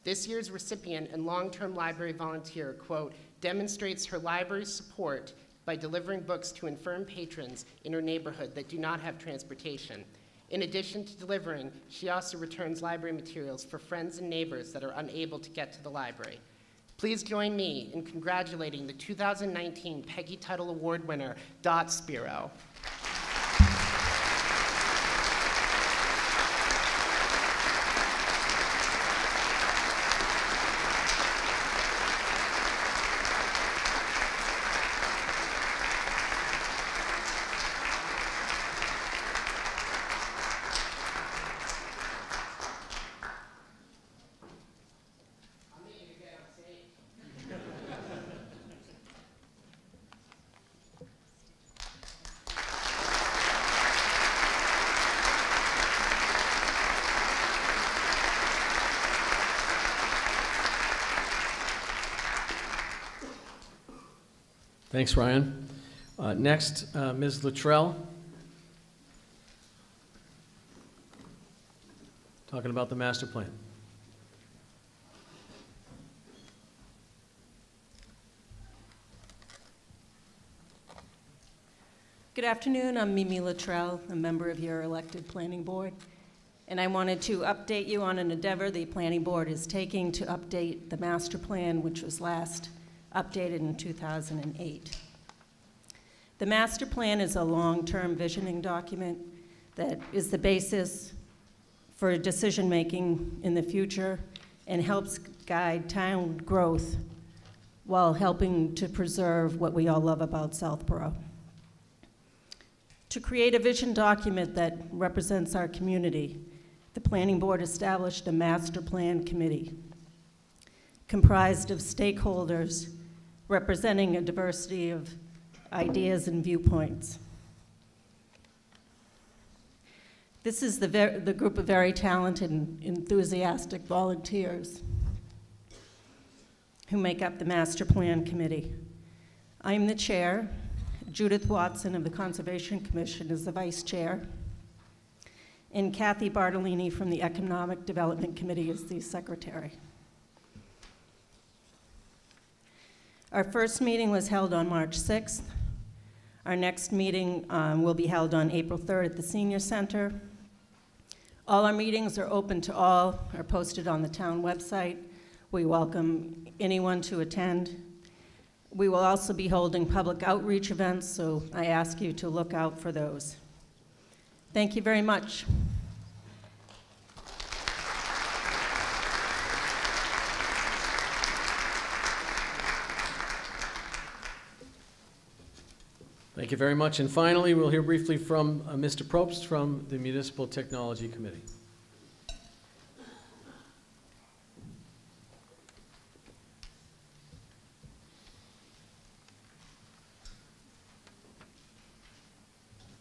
This year's recipient and long-term library volunteer, quote, demonstrates her library's support by delivering books to infirm patrons in her neighborhood that do not have transportation. In addition to delivering, she also returns library materials for friends and neighbors that are unable to get to the library. Please join me in congratulating the 2019 Peggy Tuttle Award winner, Dot Spiro. Thanks, Ryan. Next, Ms. Luttrell. Talking about the master plan. Good afternoon, I'm Mimi Luttrell, a member of your elected planning board. And I wanted to update you on an endeavor the planning board is taking to update the master plan, which was last updated in 2008. The master plan is a long-term visioning document that is the basis for decision-making in the future and helps guide town growth while helping to preserve what we all love about Southborough. To create a vision document that represents our community, the planning board established a master plan committee comprised of stakeholders representing a diversity of ideas and viewpoints. This is the group of very talented and enthusiastic volunteers who make up the Master Plan Committee. I'm the chair. Judith Watson of the Conservation Commission is the vice chair. And Kathy Bartolini from the Economic Development Committee is the secretary. Our first meeting was held on March 6th. Our next meeting will be held on April 3rd at the Senior Center. All our meetings are open to all, are posted on the town website. We welcome anyone to attend. We will also be holding public outreach events, so I ask you to look out for those. Thank you very much. Thank you very much. And finally, we'll hear briefly from Mr. Probst from the Municipal Technology Committee.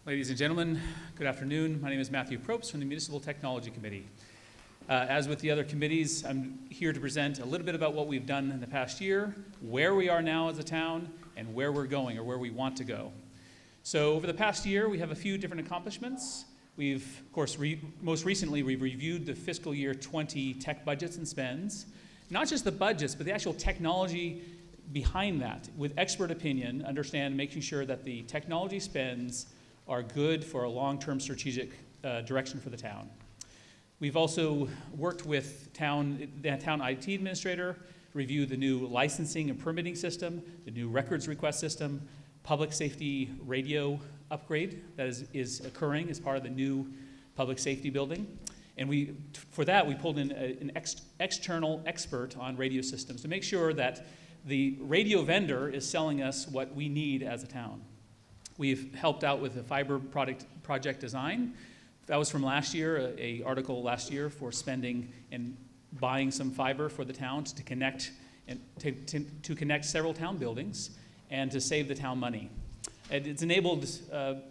Ladies and gentlemen, good afternoon. My name is Matthew Probst from the Municipal Technology Committee. As with the other committees, I'm here to present a little bit about what we've done in the past year, where we are now as a town, and where we're going or where we want to go. So over the past year, we have a few different accomplishments. We've, of course, most recently, we've reviewed the fiscal year 20 tech budgets and spends. Not just the budgets, but the actual technology behind that, with expert opinion, making sure that the technology spends are good for a long-term strategic direction for the town. We've also worked with the town IT administrator, review the new licensing and permitting system, the new records request system, public safety radio upgrade that is occurring as part of the new public safety building. And for that, we pulled in an external expert on radio systems to make sure that the radio vendor is selling us what we need as a town. We've helped out with the fiber project design. That was from last year, an article last year for spending and buying some fiber for the town to connect and to connect several town buildings and to save the town money. And it's enabled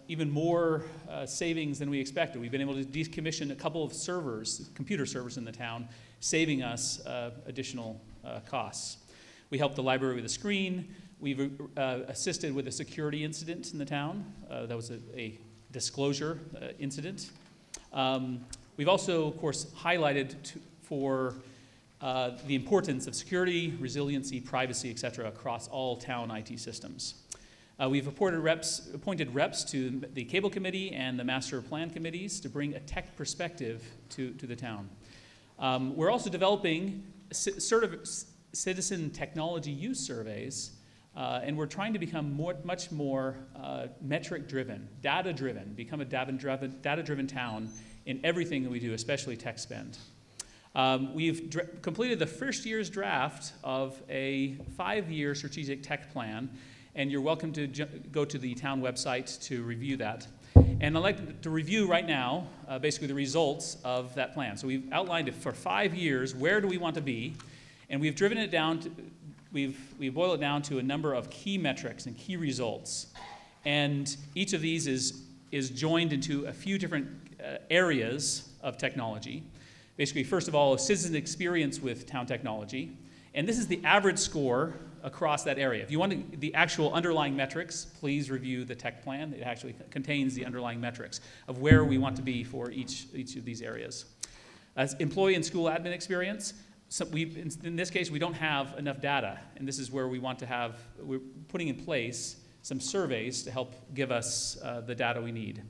even more savings than we expected. We've been able to decommission a couple of servers, computer servers in the town, saving us additional costs. We helped the library with a screen. We've assisted with a security incident in the town. That was a disclosure incident. We've also, of course, highlighted for the importance of security, resiliency, privacy, et cetera, across all town IT systems. We've appointed reps to the cable committee and the master plan committees to bring a tech perspective to the town. We're also developing citizen technology use surveys, and we're trying to become much more metric-driven, data-driven, become a data-driven town in everything that we do, especially tech spend. We've completed the first year's draft of a 5-year strategic tech plan, and you're welcome to go to the town website to review that. And I'd like to review right now basically the results of that plan. So we've outlined it for 5 years, where do we want to be, and we've driven it down to, we've boiled it down to a number of key metrics and key results. And each of these is joined into a few different areas of technology. Basically, first of all, citizen experience with town technology. And this is the average score across that area. If you want the actual underlying metrics, please review the tech plan. It actually contains the underlying metrics of where we want to be for each of these areas. As employee and school admin experience, so in this case, we don't have enough data, and this is where we want to have, we're putting in place some surveys to help give us the data we need.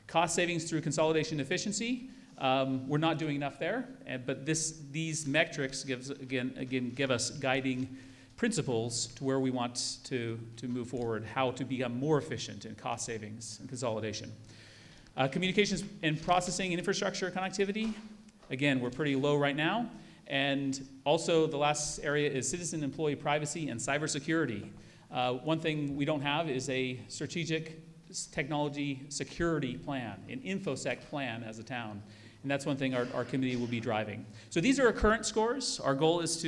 Cost savings through consolidation efficiency, we're not doing enough there, but these metrics give us guiding principles to where we want to move forward, how to become more efficient in cost savings and consolidation. Communications and processing and infrastructure connectivity, again, we're pretty low right now. And also the last area is citizen employee privacy and cybersecurity. One thing we don't have is a strategic technology security plan, an InfoSec plan as a town. And that's one thing our committee will be driving. So these are our current scores. Our goal is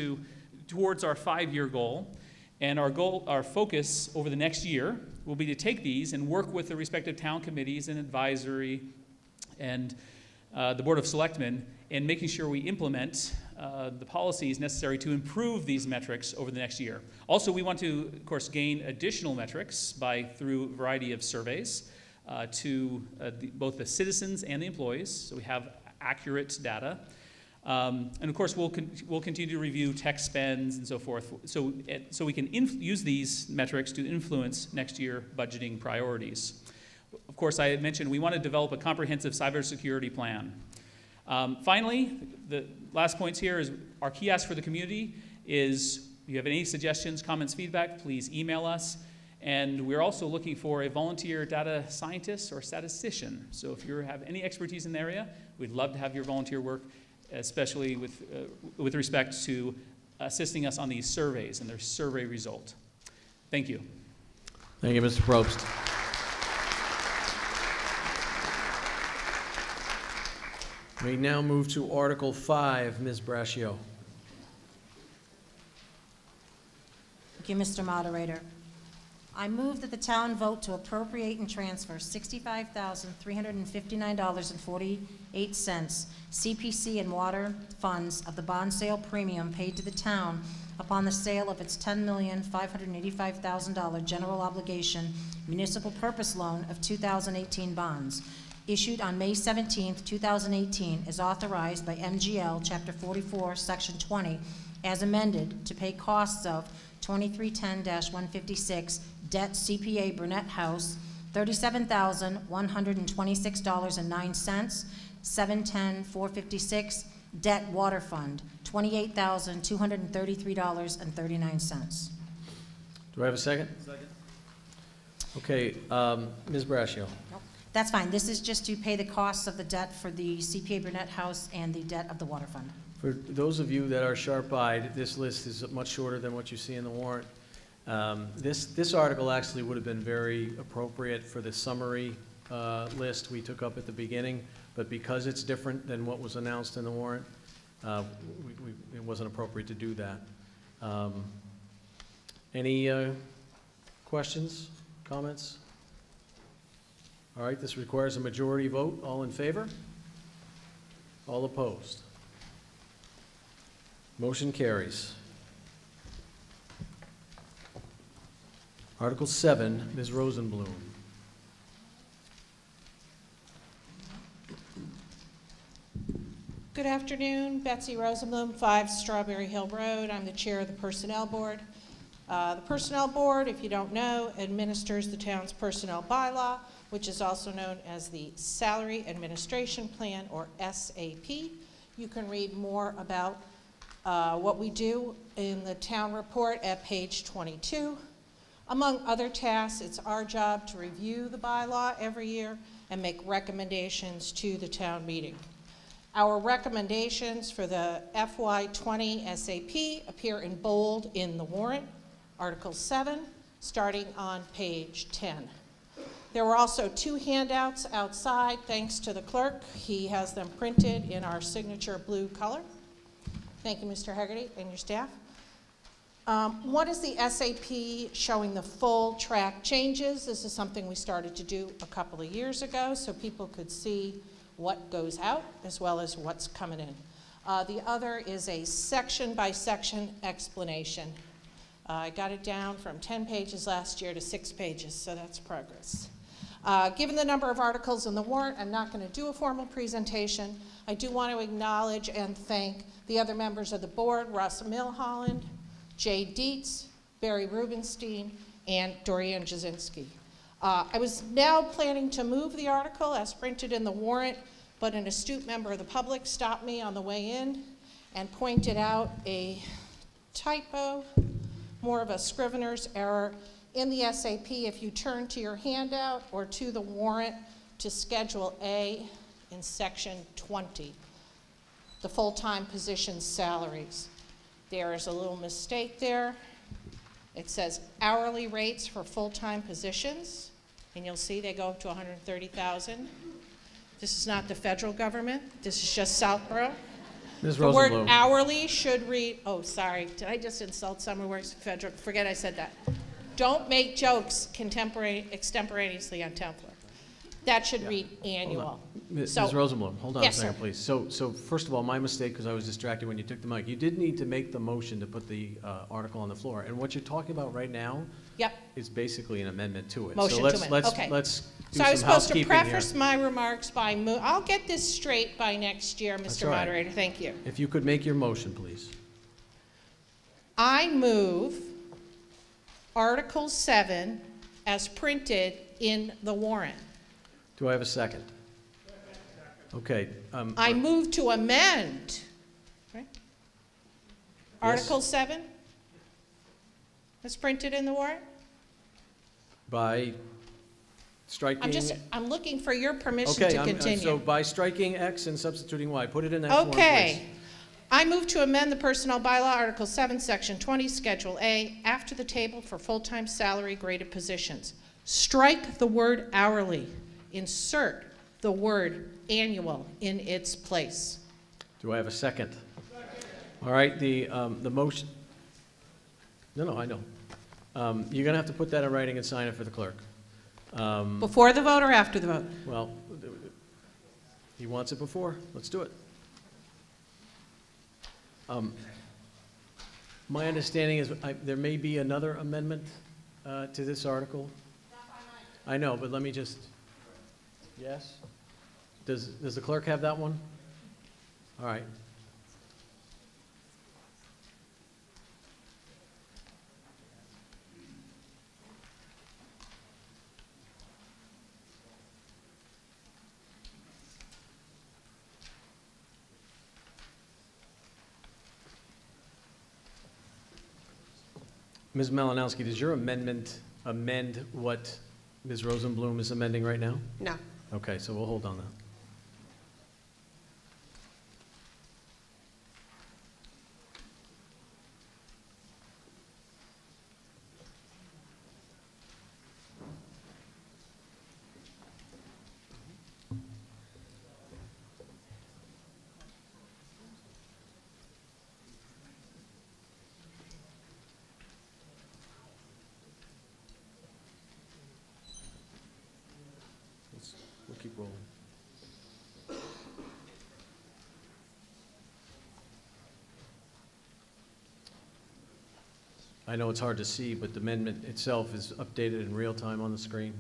towards our 5-year goal. And our focus over the next year will be to take these and work with the respective town committees and advisory and the Board of Selectmen in making sure we implement the policies necessary to improve these metrics over the next year. Also, we want to, of course, gain additional metrics through a variety of surveys to both the citizens and the employees, so we have accurate data. And of course, we'll continue to review tech spends and so forth, so we can use these metrics to influence next year budgeting priorities. Of course, I had mentioned we want to develop a comprehensive cybersecurity plan. Finally, the last points here is our key ask for the community is you have any suggestions, comments, feedback, please email us. And we're also looking for a volunteer data scientist or statistician. So if you have any expertise in the area, we'd love to have your volunteer work, especially with respect to assisting us on these surveys and their survey result. Thank you. Thank you, Mr. Probst. We now move to Article 5, Ms. Braccio. Thank you, Mr. Moderator. I move that the town vote to appropriate and transfer $65,359.48 CPC and water funds of the bond sale premium paid to the town upon the sale of its $10,585,000 general obligation municipal purpose loan of 2018 bonds, issued on May 17, 2018, as authorized by MGL Chapter 44, Section 20, as amended, to pay costs of 2310-156 debt CPA Burnett House, $37,126.09, 710-456 debt water fund, $28,233.39. Do I have a second? Second. Okay, Ms. Braccio. That's fine. This is just to pay the costs of the debt for the CPA Burnett House and the debt of the water fund. For those of you that are sharp-eyed, this list is much shorter than what you see in the warrant. This article actually would have been very appropriate for the summary list we took up at the beginning, but because it's different than what was announced in the warrant, it wasn't appropriate to do that. Any questions, comments? All right, this requires a majority vote. All in favor? All opposed? Motion carries. Article 7, Ms. Rosenblum. Good afternoon, Betsy Rosenblum, 5 Strawberry Hill Road. I'm the chair of the Personnel Board. The Personnel Board, if you don't know, administers the town's personnel bylaw, which is also known as the Salary Administration Plan, or SAP. You can read more about what we do in the town report at page 22. Among other tasks, it's our job to review the bylaw every year and make recommendations to the town meeting. Our recommendations for the FY20 SAP appear in bold in the warrant, Article 7, starting on page 10. There were also 2 handouts outside, thanks to the clerk. He has them printed in our signature blue color. Thank you, Mr. Hegarty, and your staff. One is the SAP showing the full track changes. This is something we started to do a couple of years ago so people could see what goes out as well as what's coming in. The other is a section-by-section explanation. I got it down from 10 pages last year to 6 pages, so that's progress. Given the number of articles in the warrant, I'm not going to do a formal presentation. I do want to acknowledge and thank the other members of the board, Russ Milholland, Jay Dietz, Barry Rubenstein, and Dorian Jasinski. I was now planning to move the article as printed in the warrant, but an astute member of the public stopped me on the way in and pointed out a typo, more of a scrivener's error in the SAP. If you turn to your handout or to the warrant to Schedule A in Section 20, the full-time position salaries. There is a little mistake there. It says hourly rates for full-time positions, and you'll see they go up to $130,000. This is not the federal government. This is just Southborough. Ms. The word Rosenblum. hourly should read, oh, sorry, did I just insult someone who works for federal? Forget I said that. Don't make jokes extemporaneously on town floor. That should read annual. Ms. Rosenblum, hold on Yes, a second, sir. please. So first of all, my mistake, because I was distracted when you took the mic. You did need to make the motion to put the article on the floor. And what you're talking about right now is basically an amendment to it. Motion so let's, to amend. let's, Okay. let's do So I was some supposed to housekeeping here. preface my remarks by, I'll get this straight by next year, That's Mr. all right. Moderator. Thank you. If you could make your motion, please. I move Article 7 as printed in the warrant. Do I have a second? Okay. I move to amend, right? Article 7? It's printed in the warrant? By striking. I'm looking for your permission Okay, to continue. so by striking X and substituting Y, put it in that form, Okay. please. I move to amend the Personnel Bylaw, Article 7, Section 20, Schedule A, after the table for full-time salary graded positions. Strike the word hourly. Insert the word annual in its place. Do I have a second? All right, the motion. No, I know. You're going to have to put that in writing and sign it for the clerk. Before the vote or after the vote? Well, he wants it before. Let's do it. My understanding is there may be another amendment to this article. I know, but let me just, yes? Does the clerk have that one? All right. Ms. Malinowski, does your amendment amend what Ms. Rosenblum is amending right now? No. Okay, so we'll hold on that. We'll keep rolling. I know it's hard to see, but the amendment itself is updated in real time on the screen.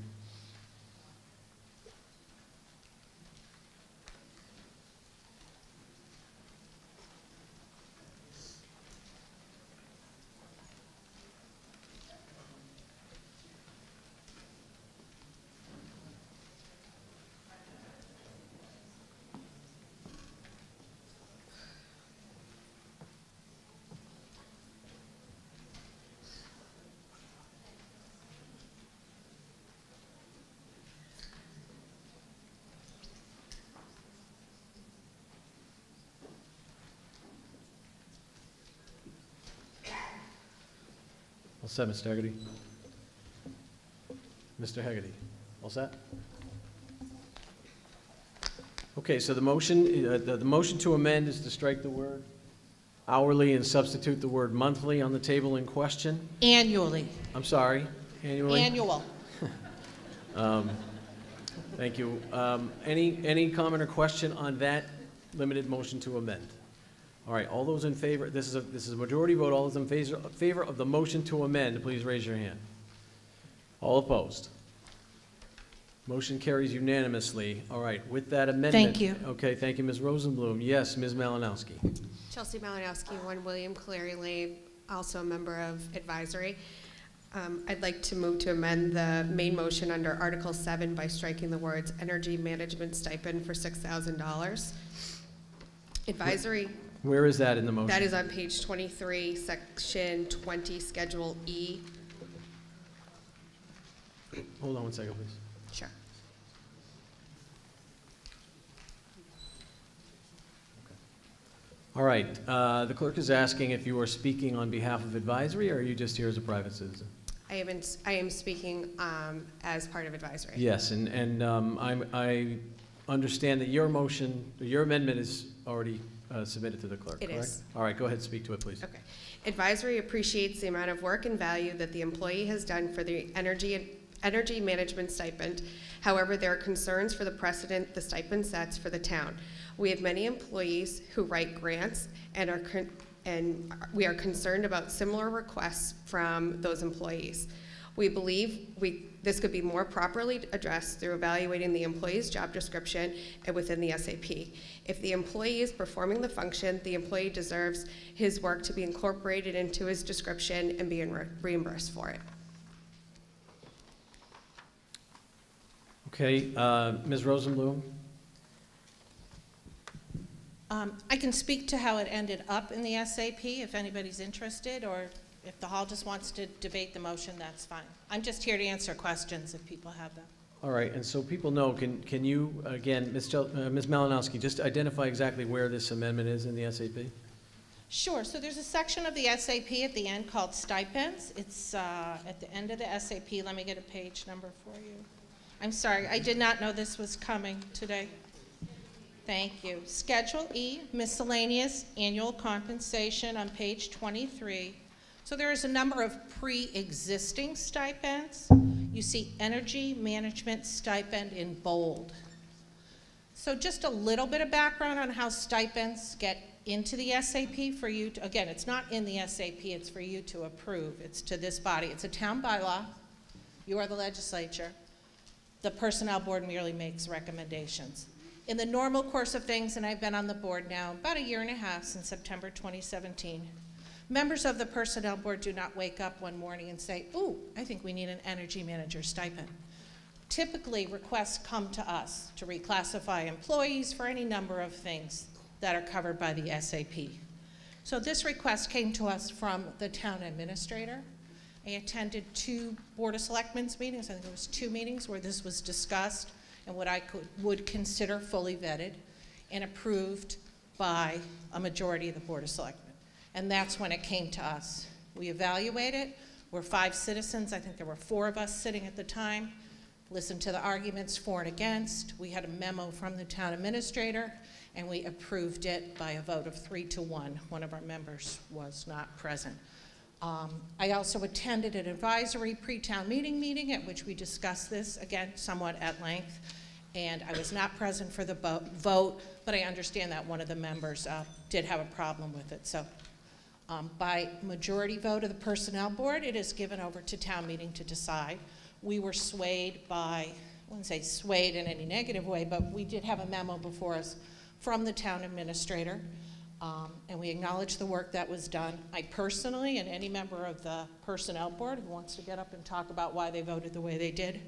All set, Mr. Hegarty? Mr. Hegarty, all set? Okay, so the motion to amend is to strike the word hourly and substitute the word monthly on the table in question. Annually. I'm sorry, annually? Annual. Thank you. Any comment or question on that limited motion to amend? All right, all those in favor, this is a majority vote, all those in favor of the motion to amend, please raise your hand. All opposed? Motion carries unanimously. All right, with that amendment. Thank you. Okay, thank you, Ms. Rosenblum. Yes, Ms. Malinowski. Chelsea Malinowski, 1 William Clary Lane, also a member of advisory. I'd like to move to amend the main motion under Article 7 by striking the words energy management stipend for $6,000. Advisory. Where is that in the motion? That is on page 23, section 20, Schedule E. Hold on one second, please. Sure. All right, the clerk is asking if you are speaking on behalf of advisory, or are you just here as a private citizen? I am speaking as part of advisory. Yes, and I understand that your motion, your amendment is already submitted to the clerk, It correct? is. All right, go ahead, speak to it, please. Okay. Advisory appreciates the amount of work and value that the employee has done for the energy management stipend. However, there are concerns for the precedent the stipend sets for the town. We have many employees who write grants and we are concerned about similar requests from those employees. We believe this could be more properly addressed through evaluating the employee's job description and within the SAP. If the employee is performing the function, the employee deserves his work to be incorporated into his description and be reimbursed for it. Okay, Ms. Rosenblum? I can speak to how it ended up in the SAP if anybody's interested, or if the hall just wants to debate the motion, that's fine. I'm just here to answer questions if people have them. All right, and so people know, can you, again, Ms. Malinowski, just identify exactly where this amendment is in the SAP? Sure, so there's a section of the SAP at the end called stipends. It's at the end of the SAP. Let me get a page number for you. I'm sorry, I did not know this was coming today. Thank you. Schedule E, miscellaneous annual compensation on page 23. So there is a number of pre-existing stipends. You see energy management stipend in bold. So just a little bit of background on how stipends get into the SAP for you to, again, it's not in the SAP, it's for you to approve. It's to this body. It's a town bylaw. You are the legislature. The personnel board merely makes recommendations. In the normal course of things, and I've been on the board now about 1.5 years since September 2017, members of the personnel board do not wake up one morning and say, ooh, I think we need an energy manager stipend. Typically, requests come to us to reclassify employees for any number of things that are covered by the SAP. So this request came to us from the town administrator. I attended 2 Board of Selectmen's meetings. I think it was 2 meetings where this was discussed and what I would consider fully vetted and approved by a majority of the Board of Selectmen. And that's when it came to us. We evaluated. We're 5 citizens. I think there were 4 of us sitting at the time. Listened to the arguments for and against. We had a memo from the town administrator, and we approved it by a vote of 3-1. One of our members was not present. I also attended an advisory pre-town meeting at which we discussed this, again, somewhat at length, and I was not present for the vote, but I understand that one of the members did have a problem with it. So by majority vote of the personnel board, it is given over to town meeting to decide. We were swayed by, I wouldn't say swayed in any negative way, but we did have a memo before us from the town administrator, and we acknowledge the work that was done. I personally, and any member of the personnel board who wants to get up and talk about why they voted the way they did,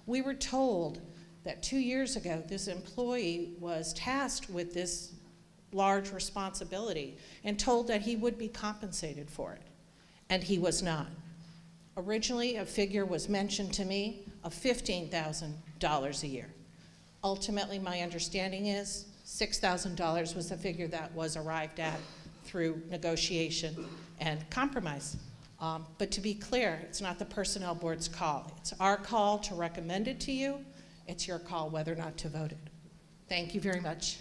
we were told that 2 years ago, this employee was tasked with this large responsibility and told that he would be compensated for it, and he was not. Originally, a figure was mentioned to me of $15,000 a year. Ultimately, my understanding is $6,000 was the figure that was arrived at through negotiation and compromise. But to be clear, it's not the personnel board's call. It's our call to recommend it to you. It's your call whether or not to vote it. Thank you very much.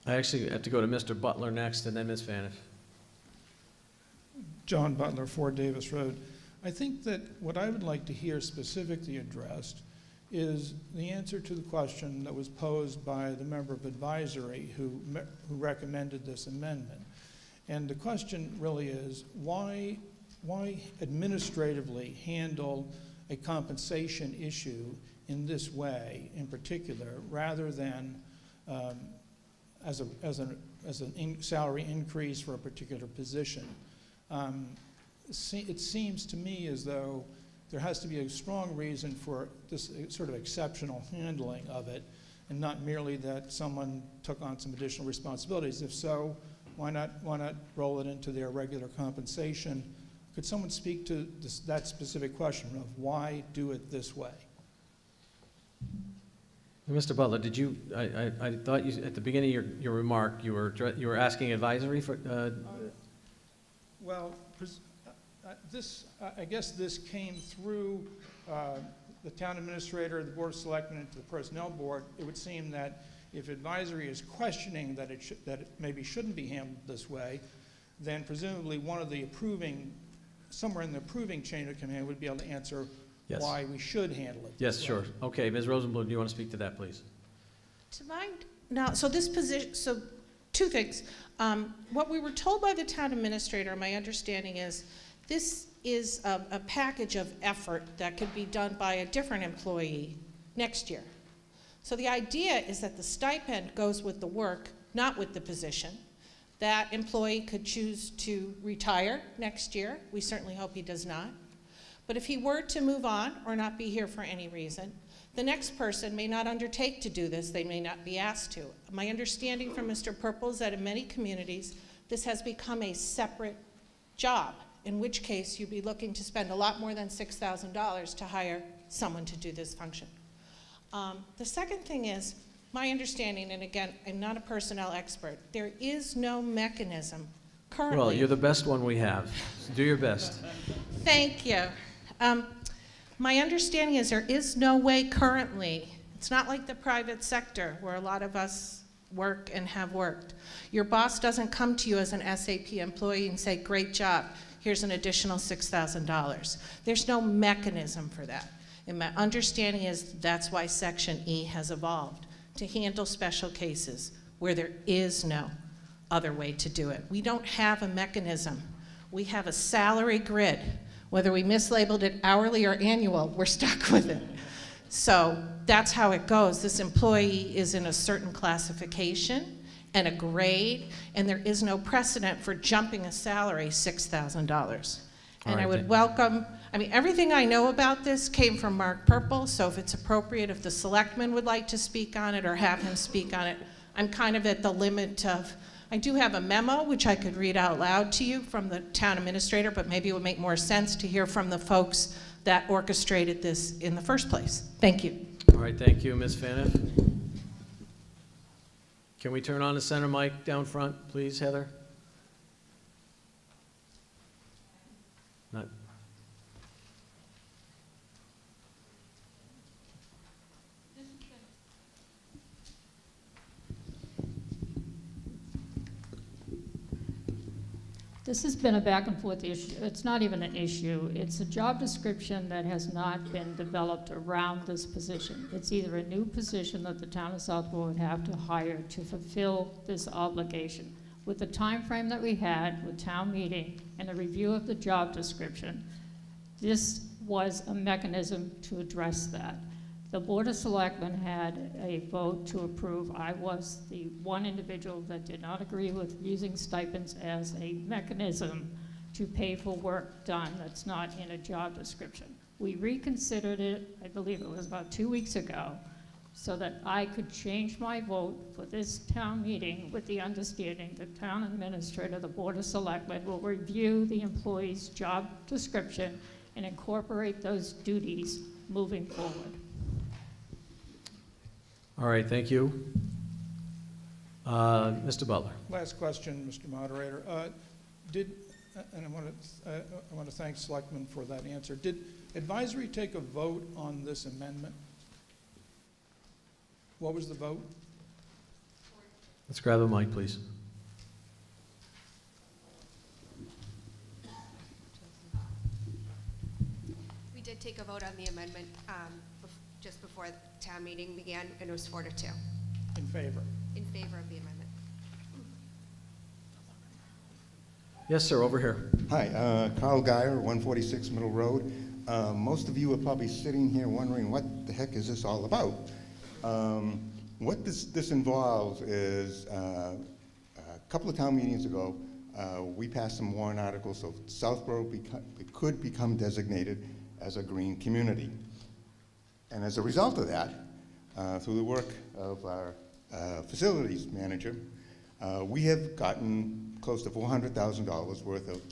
I actually have to go to Mr. Butler next, and then Ms. Faniff. John Butler, 4 Davis Road. I think that what I would like to hear specifically addressed is the answer to the question that was posed by the member of advisory who recommended this amendment. And the question really is, why administratively handle a compensation issue in this way in particular, rather than as a salary increase for a particular position? It seems to me as though there has to be a strong reason for this sort of exceptional handling of it, and not merely that someone took on some additional responsibilities. If so, why not roll it into their regular compensation? Could someone speak to that specific question of why do it this way? Mr. Butler, did you? I thought you at the beginning of your remark you were asking advisory for. Well, I guess this came through the town administrator, the board of selectmen, and to the personnel board. It would seem that if advisory is questioning that it maybe shouldn't be handled this way, then presumably somewhere in the approving chain of command would be able to answer why we should handle it. Yes, sure. Okay, Ms. Rosenblum, do you want to speak to that, please? To mind now, so this position, so 2 things. What we were told by the town administrator, my understanding is, this is a package of effort that could be done by a different employee next year. So the idea is that the stipend goes with the work, not with the position. That employee could choose to retire next year. We certainly hope he does not. But if he were to move on or not be here for any reason, the next person may not undertake to do this. They may not be asked to. My understanding from Mr. Purple is that in many communities, this has become a separate job. in which case you'd be looking to spend a lot more than $6,000 to hire someone to do this function. The second thing is, my understanding, and again, I'm not a personnel expert, there is no mechanism currently. Well, you're the best one we have. So do your best. Thank you. My understanding is there is no way currently, it's not like the private sector where a lot of us work and have worked. Your boss doesn't come to you as an SAP employee and say, great job, here's an additional $6,000. There's no mechanism for that. And my understanding is that's why Section E has evolved, to handle special cases where there is no other way to do it. We don't have a mechanism. We have a salary grid. Whether we mislabeled it hourly or annual, we're stuck with it. So that's how it goes. This employee is in a certain classification and a grade, and there is no precedent for jumping a salary $6,000. And I would welcome, I mean, everything I know about this came from Mark Purple, so if it's appropriate, if the selectman would like to speak on it or have him speak on it, I'm kind of at the limit of, I do have a memo which I could read out loud to you from the town administrator, but maybe it would make more sense to hear from the folks that orchestrated this in the first place. Thank you. All right, thank you, Ms. Faniff. Can we turn on the center mic down front, please, Heather? Not. This has been a back and forth issue. It's not even an issue. It's a job description that has not been developed around this position. It's either a new position that the town of Southborough would have to hire to fulfill this obligation. With the time frame that we had with town meeting and the review of the job description, this was a mechanism to address that. The Board of Selectmen had a vote to approve. I was the one individual that did not agree with using stipends as a mechanism to pay for work done that's not in a job description. We reconsidered it, I believe it was about 2 weeks ago, so that I could change my vote for this town meeting with the understanding the town administrator, the Board of Selectmen, will review the employee's job description and incorporate those duties moving forward. All right, thank you. Mr. Butler. Last question, Mr. Moderator. And I want to thank Selectman for that answer. Did advisory take a vote on this amendment? What was the vote? Let's grab the mic, please. We did take a vote on the amendment just before the town meeting began, and it was 4-2. In favor? In favor of the amendment. Yes, sir, over here. Hi, Carl Geyer, 146 Middle Road. Most of you are probably sitting here wondering what the heck is this all about? What this involves is a couple of town meetings ago, we passed some warrant articles so Southborough could become designated as a green community. And as a result of that, through the work of our facilities manager, we have gotten close to $400,000 worth of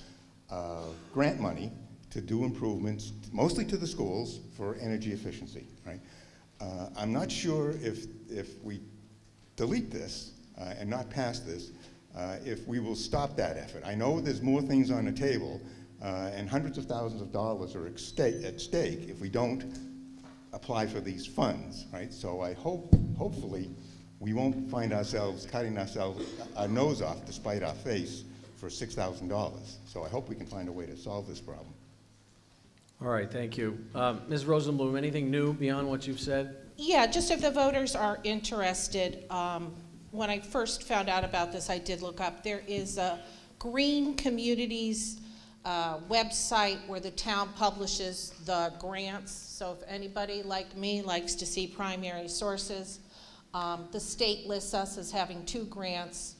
grant money to do improvements, mostly to the schools, for energy efficiency, right? I'm not sure if we delete this and not pass this, if we will stop that effort. I know there's more things on the table, and hundreds of thousands of dollars are at stake if we don't apply for these funds, right? So I hopefully, we won't find ourselves cutting our nose off despite our face for $6,000. So I hope we can find a way to solve this problem. All right, thank you. Ms. Rosenblum, anything new beyond what you've said? Yeah, just if the voters are interested, when I first found out about this, I did look up. There is a Green Communities website where the town publishes the grants. So if anybody like me likes to see primary sources, the state lists us as having 2 grants,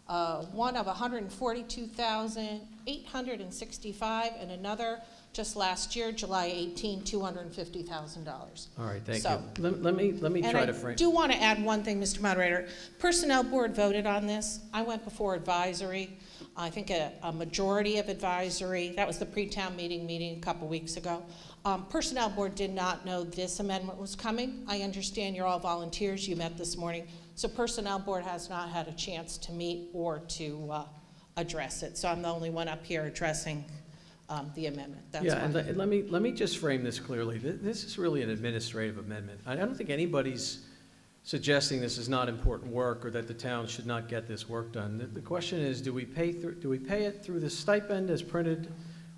one of $142,865 and another just last year, July 18, $250,000. All right, thank you. Let me try to frame. I do want to add one thing, Mr. Moderator. Personnel Board voted on this. I went before advisory. I think a majority of advisory, that was the pre-town meeting a couple weeks ago. Personnel board did not know this amendment was coming. I understand you're all volunteers, you met this morning. So personnel board has not had a chance to meet or to address it. So I'm the only one up here addressing the amendment. That's yeah, and let me just frame this clearly. This is really an administrative amendment. I don't think anybody's suggesting this is not important work or that the town should not get this work done. The question is, do we pay it through the stipend as printed,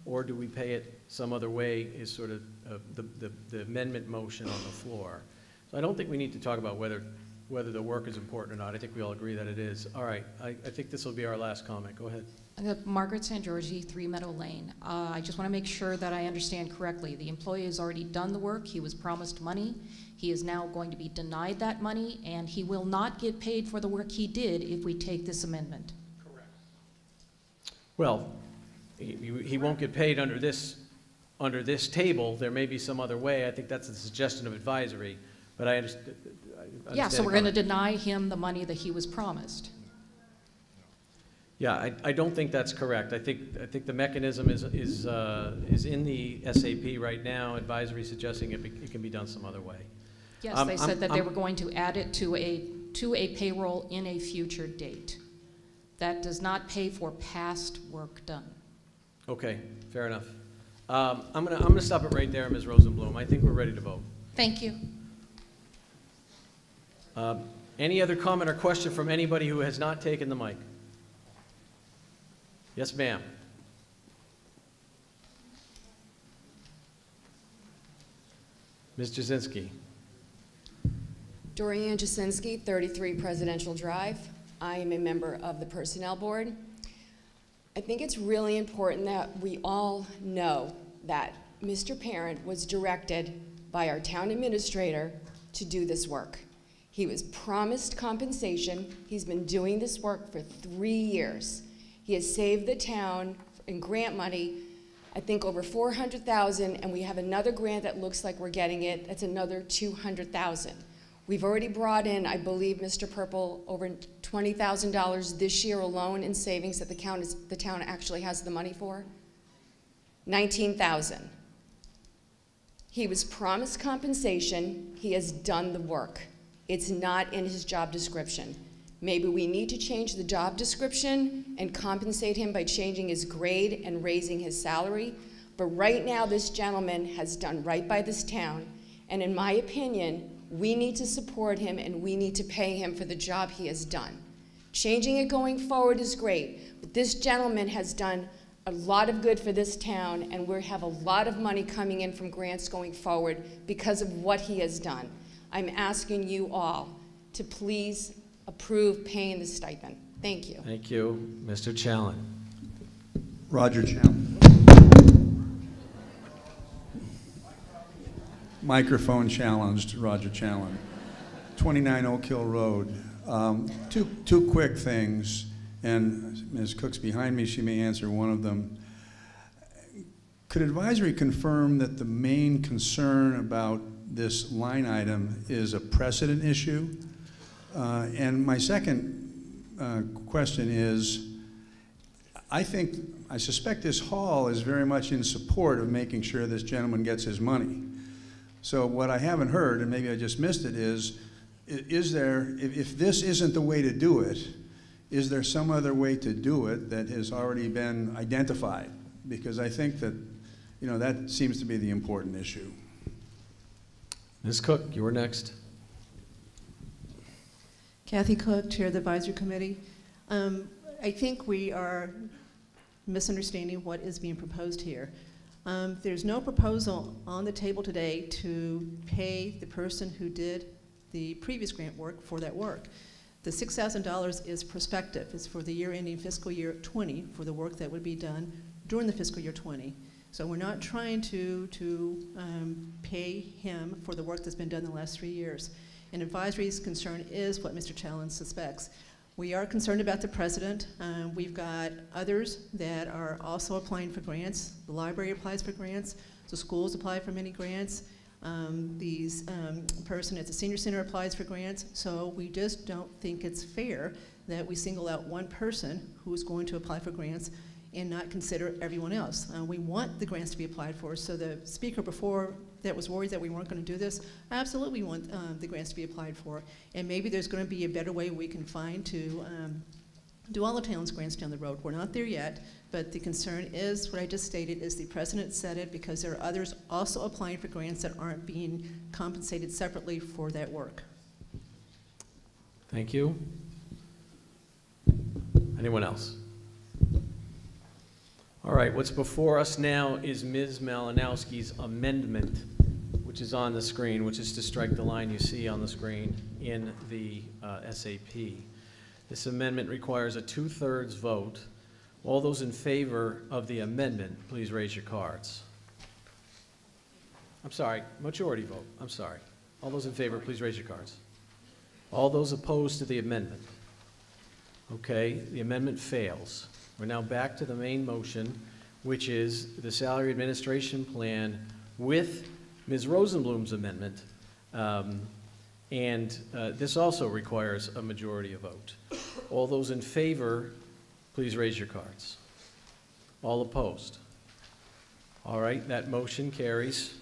or do we pay it some other way? Is sort of the amendment motion on the floor. So I don't think we need to talk about whether the work is important or not. I think we all agree that it is. All right, I think this will be our last comment. Go ahead. Margaret San Giorgi, 3 Meadow Lane. I just want to make sure that I understand correctly. The employee has already done the work. He was promised money. He is now going to be denied that money, and he will not get paid for the work he did if we take this amendment. Correct. Well, he won't get paid under this table. There may be some other way. I think that's the suggestion of advisory, but I understand. Yeah, so we're going to deny him the money that he was promised. Yeah, I don't think that's correct. I think the mechanism is in the SAP right now. Advisory suggesting it can be done some other way. Yes, they said that they were going to add it to a payroll in a future date. That does not pay for past work done. Okay, fair enough. I'm gonna stop it right there, Ms. Rosenblum. I think we're ready to vote. Thank you. Any other comment or question from anybody who has not taken the mic? Yes, ma'am. Ms. Jasinski. Dorian Jasinski, 33 Presidential Drive. I am a member of the Personnel Board. I think it's really important that we all know that Mr. Parent was directed by our town administrator to do this work. He was promised compensation. He's been doing this work for 3 years. He has saved the town in grant money, I think over $400,000, and we have another grant that looks like we're getting it. That's another $200,000. We've already brought in, I believe, Mr. Purple, over $20,000 this year alone in savings that the town actually has the money for. $19,000. He was promised compensation. He has done the work. It's not in his job description. Maybe we need to change the job description and compensate him by changing his grade and raising his salary. But right now, this gentleman has done right by this town. And in my opinion, we need to support him and we need to pay him for the job he has done. Changing it going forward is great, but this gentleman has done a lot of good for this town, and we have a lot of money coming in from grants going forward because of what he has done. I'm asking you all to please approve paying the stipend. Thank you. Thank you. Mr. Challen. Roger Challen. Microphone challenged, Roger Challen. 29 Oak Hill Road. Two quick things, and Ms. Cook's behind me, she may answer one of them. Could advisory confirm that the main concern about this line item is a precedent issue? And my second question is, I suspect this hall is very much in support of making sure this gentleman gets his money. So what I haven't heard, and maybe I just missed it, is there, if this isn't the way to do it, is there some other way to do it that has already been identified? Because I think that, that seems to be the important issue. Ms. Cook, you were next. Kathy Cook, Chair of the Advisory Committee. I think we are misunderstanding what is being proposed here. There's no proposal on the table today to pay the person who did the previous grant work for that work. The $6,000 is prospective. It's for the year ending fiscal year 20 for the work that would be done during the fiscal year 20. So we're not trying to pay him for the work that's been done in the last 3 years. And advisory's concern is what Mr. Challen suspects. We are concerned about the president. We've got others that are also applying for grants. The library applies for grants. The schools apply for many grants. Person at the senior center applies for grants, so we just don't think it's fair that we single out one person who is going to apply for grants and not consider everyone else. We want the grants to be applied for, so the speaker before that was worried that we weren't going to do this, I absolutely want the grants to be applied for. And maybe there's going to be a better way we can find to do all the town's grants down the road. We're not there yet, but the concern is what I just stated, is the president said it because there are others also applying for grants that aren't being compensated separately for that work. Thank you. Anyone else? All right, what's before us now is Ms. Malinowski's amendment, which is on the screen, which is to strike the line you see on the screen in the SAP. This amendment requires a 2/3 vote. All those in favor of the amendment, please raise your cards. I'm sorry, majority vote, I'm sorry. All those in favor, please raise your cards. All those opposed to the amendment? Okay, the amendment fails. We're now back to the main motion, which is the salary administration plan with Ms. Rosenblum's amendment. This also requires a majority of vote. All those in favor, please raise your cards. All opposed? All right, that motion carries.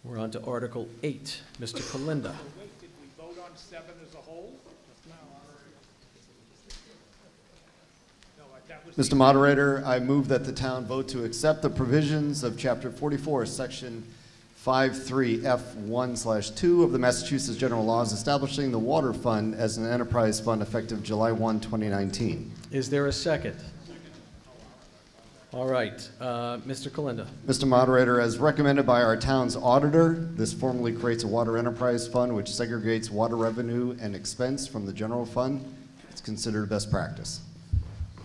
We're on to Article 8. Mr. Kalinda. Did we vote on 7 as a whole? Mr. Moderator, I move that the town vote to accept the provisions of Chapter 44, Section 53F1/2 of the Massachusetts General Laws establishing the Water Fund as an enterprise fund effective July 1, 2019. Is there a second? All right, Mr. Kalinda. Mr. Moderator, as recommended by our town's auditor, this formally creates a water enterprise fund which segregates water revenue and expense from the general fund. It's considered best practice.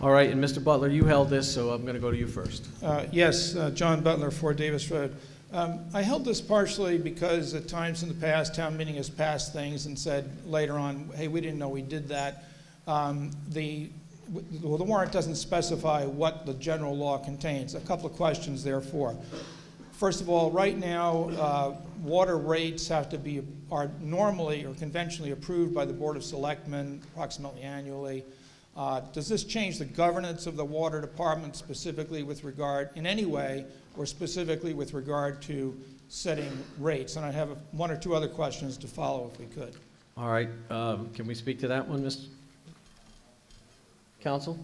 All right, and Mr. Butler, you held this, so I'm going to go to you first. Yes, John Butler, 4 Davis Road. I held this partially because at times in the past, town meeting has passed things and said later on, hey, we didn't know we did that. The warrant doesn't specify what the general law contains. A couple of questions, therefore. First of all, right now, water rates are normally or conventionally approved by the Board of Selectmen approximately annually. Does this change the governance of the water department specifically with regard, in any way, or specifically with regard to setting rates? And I have 1 or 2 other questions to follow if we could. All right, can we speak to that one, Mr. Counsel?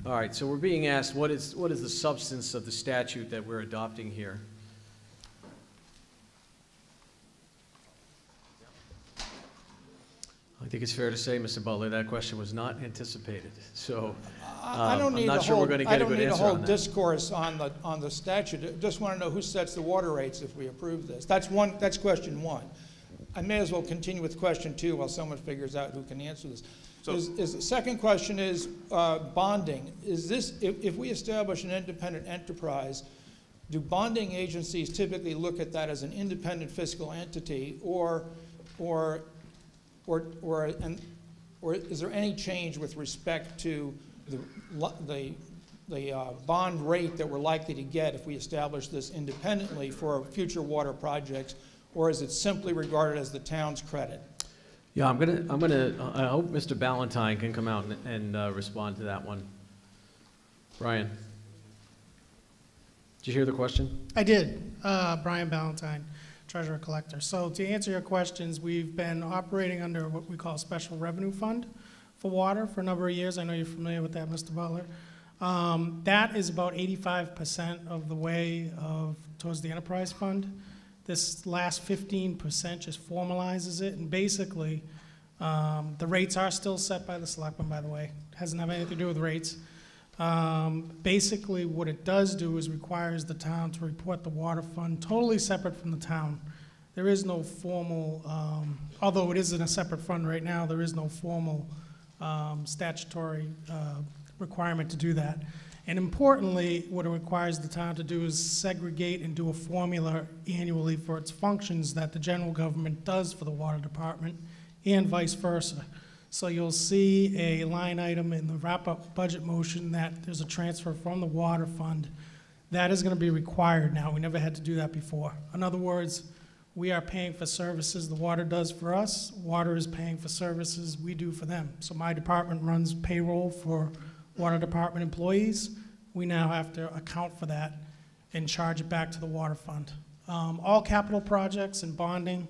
All right, so we're being asked what is the substance of the statute that we're adopting here? I think it's fair to say, Mr. Butler, that question was not anticipated. So I'm not sure we're going to get a good answer on that. I don't need a whole discourse on the statute. I just want to know who sets the water rates if we approve this. That's question 1. I may as well continue with question 2 while someone figures out who can answer this. So the second question is bonding. Is this, if we establish an independent enterprise, do bonding agencies typically look at that as an independent fiscal entity, or is there any change with respect to the bond rate that we're likely to get if we establish this independently for future water projects, or is it simply regarded as the town's credit? Yeah, I hope Mr. Ballantyne can come out and respond to that one. Brian, did you hear the question? I did. Brian Ballantyne, Treasurer Collector. So to answer your questions, we've been operating under what we call a special revenue fund for water for a number of years. I know you're familiar with that, Mr. Butler. That is about 85% of the way towards the enterprise fund. This last 15% just formalizes it, and basically the rates are still set by the selectmen, by the way. It hasn't have anything to do with rates. Basically what it does do is requires the town to report the water fund totally separate from the town. There is no formal, although it is in a separate fund right now, there is no formal statutory requirement to do that. And importantly, what it requires the town to do is segregate and do a formula annually for its functions that the general government does for the water department, and vice versa. So you'll see a line item in the wrap-up budget motion that there's a transfer from the water fund That is going to be required now. We never had to do that before. In other words, we are paying for services the water does for us. Water is paying for services we do for them. So my department runs payroll for water department employees. We now have to account for that and charge it back to the water fund. All capital projects and bonding,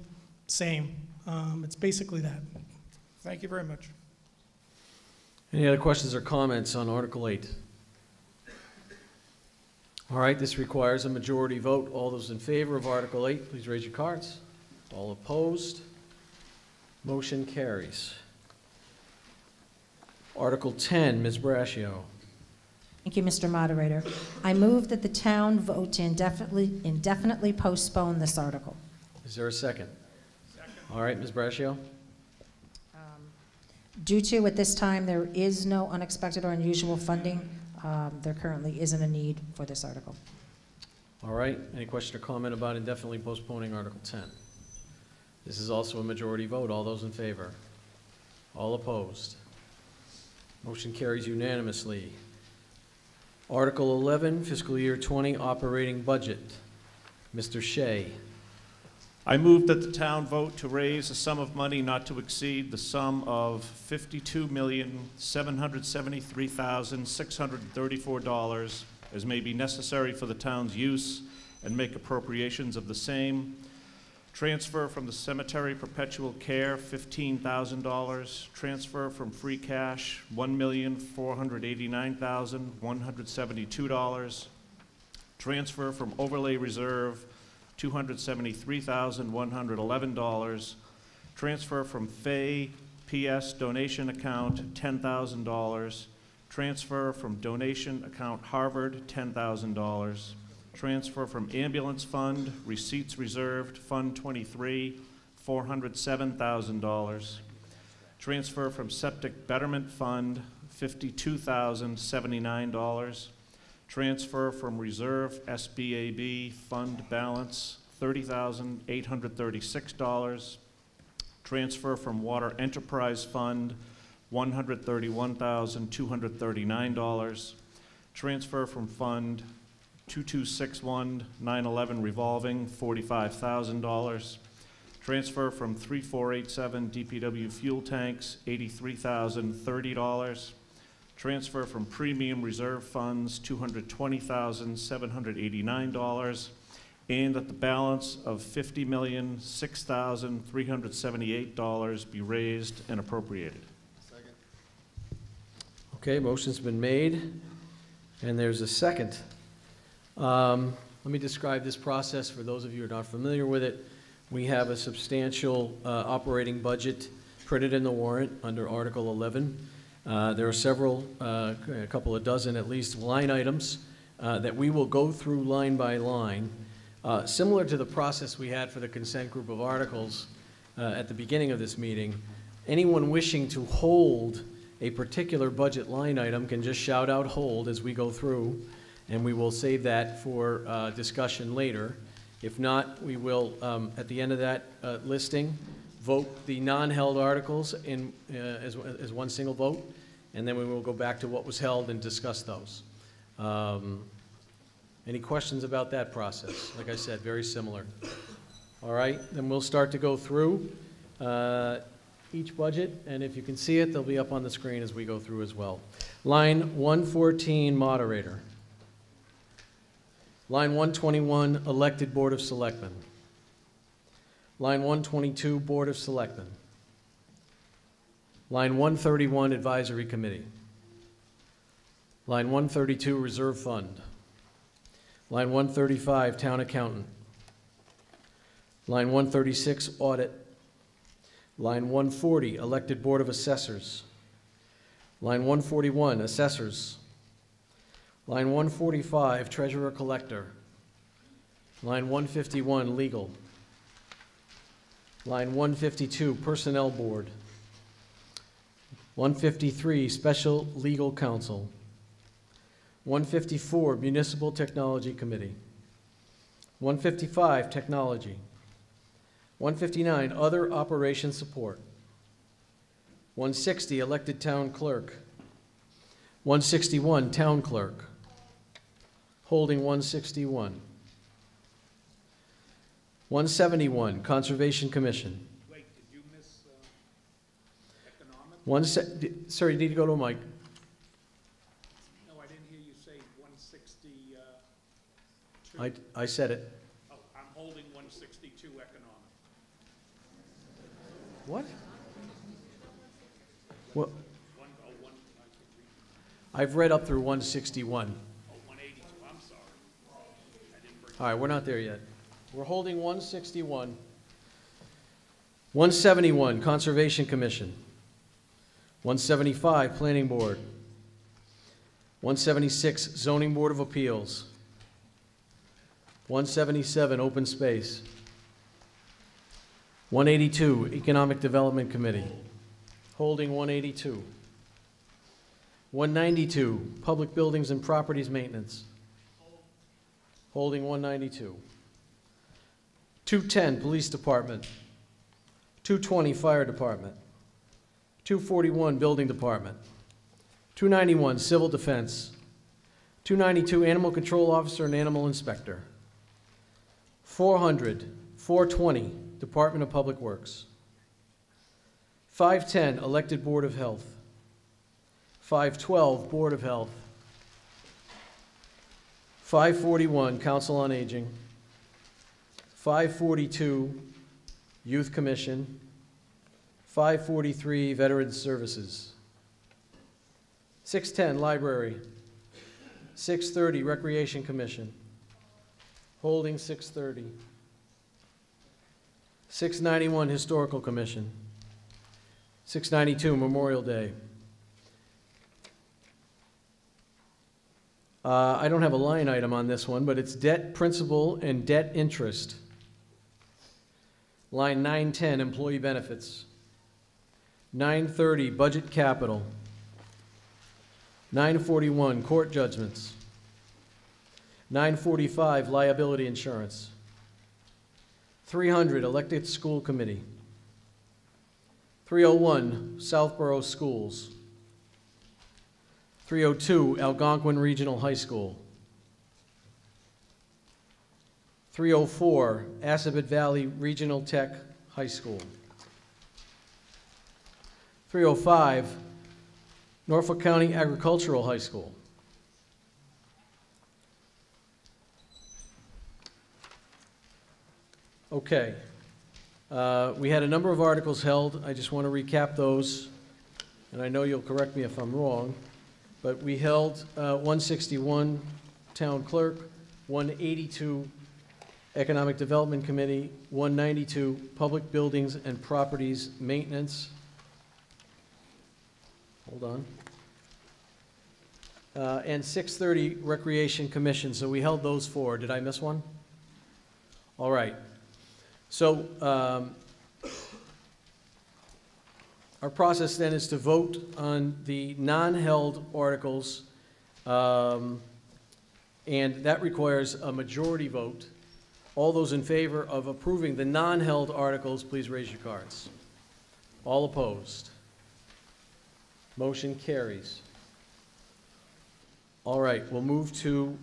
same. It's basically that. Thank you very much. Any other questions or comments on Article 8? All right, this requires a majority vote. All those in favor of Article 8, please raise your cards. All opposed? Motion carries. Article 10, Ms. Brascio. Thank you, Mr. Moderator. I move that the town vote to indefinitely postpone this article. Is there a second? Second. All right, Ms. Brascio. Due to, at this time, there is no unexpected or unusual funding, there currently isn't a need for this article. All right, any question or comment about indefinitely postponing Article 10? This is also a majority vote. All those in favor? All opposed? Motion carries unanimously. Article 11, fiscal year 20 operating budget. Mr. Shea. I move that the town vote to raise a sum of money not to exceed the sum of $52,773,634 as may be necessary for the town's use and make appropriations of the same. Transfer from the cemetery perpetual care, $15,000. Transfer from free cash, $1,489,172. Transfer from overlay reserve, $273,111. Transfer from Fay PS donation account, $10,000. Transfer from donation account Harvard, $10,000. Transfer from ambulance fund, receipts reserved, Fund 23, $407,000. Transfer from septic betterment fund, $52,079. Transfer from reserve SBAB fund balance, $30,836. Transfer from water enterprise fund, $131,239. Transfer from fund 2261-911 revolving, $45,000. Transfer from 3487 DPW fuel tanks, $83,030. Transfer from premium reserve funds, $220,789. And that the balance of $50,006,378 be raised and appropriated. Second. Okay, motion's been made, and there's a second. Let me describe this process for those of you who are not familiar with it. We have a substantial operating budget printed in the warrant under Article 11. There are several, a couple of dozen at least, line items that we will go through line by line. Similar to the process we had for the consent group of articles at the beginning of this meeting, anyone wishing to hold a particular budget line item can just shout out hold as we go through, and we will save that for discussion later. If not, we will, at the end of that listing, vote the non-held articles in, as one single vote, and then we will go back to what was held and discuss those. Any questions about that process? Like I said, very similar. All right, then we'll start to go through each budget, and if you can see it, they'll be up on the screen as we go through as well. Line 114, moderator. Line 121, elected Board of Selectmen. Line 122, Board of Selectmen. Line 131, Advisory Committee. Line 132, Reserve Fund. Line 135, Town Accountant. Line 136, Audit. Line 140, Elected Board of Assessors. Line 141, Assessors. Line 145, Treasurer Collector. Line 151, Legal. Line 152, Personnel Board. 153, Special Legal Counsel. 154, Municipal Technology Committee. 155, Technology. 159, Other Operation Support. 160, Elected Town Clerk. 161, Town Clerk. Holding 161. 171, Conservation Commission. Wait, did you miss economic? Sir, you need to go to a mic. No, I didn't hear you say 162. I said it. Oh, I'm holding 162 economic. What? Well, I've read up through 161. Oh, 182, I'm sorry. All right, we're not there yet. We're holding 161. 171, Conservation Commission. 175, Planning Board. 176, Zoning Board of Appeals. 177, Open Space. 182, Economic Development Committee. Holding 182. 192, Public Buildings and Properties Maintenance. Holding 192. 210, Police Department. 220, Fire Department. 241, Building Department. 291, Civil Defense. 292, Animal Control Officer and Animal Inspector. 400, 420, Department of Public Works. 510, Elected Board of Health. 512, Board of Health. 541, Council on Aging. 542, Youth Commission. 543, Veterans Services. 610, Library. 630, Recreation Commission. Holding 630. 691, Historical Commission. 692, Memorial Day. I don't have a line item on this one, but it's debt principal and debt interest. Line 910, Employee Benefits. 930, Budget Capital. 941, Court Judgments. 945, Liability Insurance. 300, Elected School Committee. 301, Southborough Schools. 302, Algonquin Regional High School. 304, Assabet Valley Regional Tech High School. 305, Norfolk County Agricultural High School. Okay. We had a number of articles held. I just want to recap those, and I know you'll correct me if I'm wrong, but we held 161, Town Clerk, 182, Economic Development Committee, 192, Public Buildings and Properties Maintenance. Hold on. And 630, Recreation Commission. So we held those four. Did I miss one? All right. So our process then is to vote on the non-held articles, and that requires a majority vote. All those in favor of approving the non-held articles, please raise your cards. All opposed? Motion carries. All right, we'll move to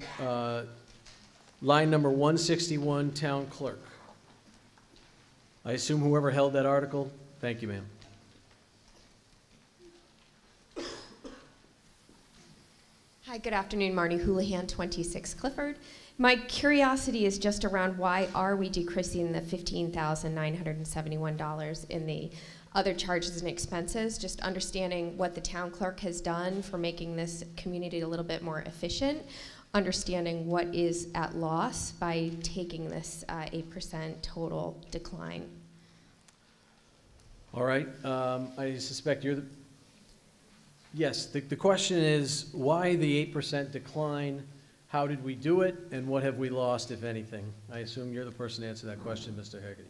line number 161, Town Clerk. I assume whoever held that article? Thank you, ma'am. Hi, good afternoon. Marnie Houlihan, 26 Clifford. My curiosity is just around why are we decreasing the $15,971 in the other charges and expenses, just understanding what the town clerk has done for making this community a little bit more efficient, understanding what is at loss by taking this 8% total decline. All right, I suspect you're the, yes, the question is why the 8% decline, how did we do it, and what have we lost, if anything? I assume you're the person to answer that question, Mr. Hegarty.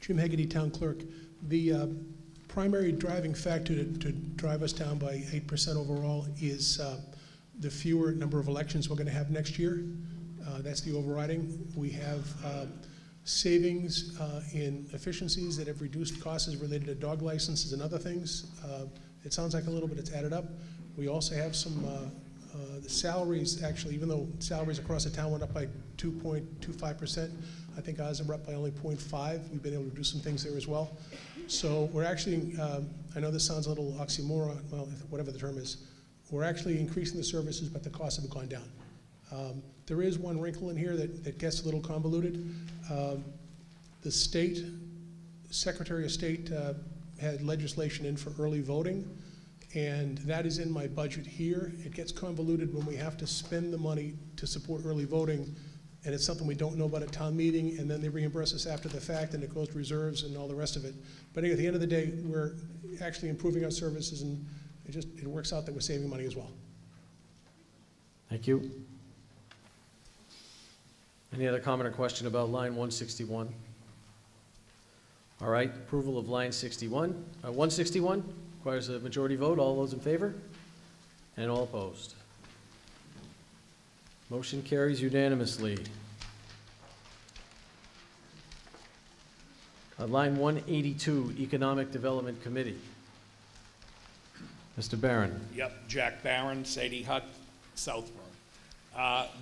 Jim Hegarty, Town Clerk. The primary driving factor to drive us down by 8% overall is the fewer number of elections we're going to have next year. That's the overriding. We have savings in efficiencies that have reduced costs related to dog licenses and other things. It sounds like a little bit, it's added up. We also have some the salaries, actually, even though salaries across the town went up by 2.25%, I think ours are up by only 0.5. We've been able to do some things there as well. So we're actually, I know this sounds a little oxymoron, well, whatever the term is, we're actually increasing the services, but the costs have gone down. There is one wrinkle in here that gets a little convoluted. The state, Secretary of State had legislation in for early voting, and that is in my budget here. It gets convoluted when we have to spend the money to support early voting, and it's something we don't know about at town meeting, and then they reimburse us after the fact, and it goes to reserves and all the rest of it. But anyway, at the end of the day, we're actually improving our services, and it works out that we're saving money as well. Thank you. Any other comment or question about line 161? All right, approval of line 161 requires a majority vote. All those in favor? And all opposed? Motion carries unanimously. Line 182, Economic Development Committee. Mr. Barron. Yep, Jack Barron, Sadie Hutt, Southborough.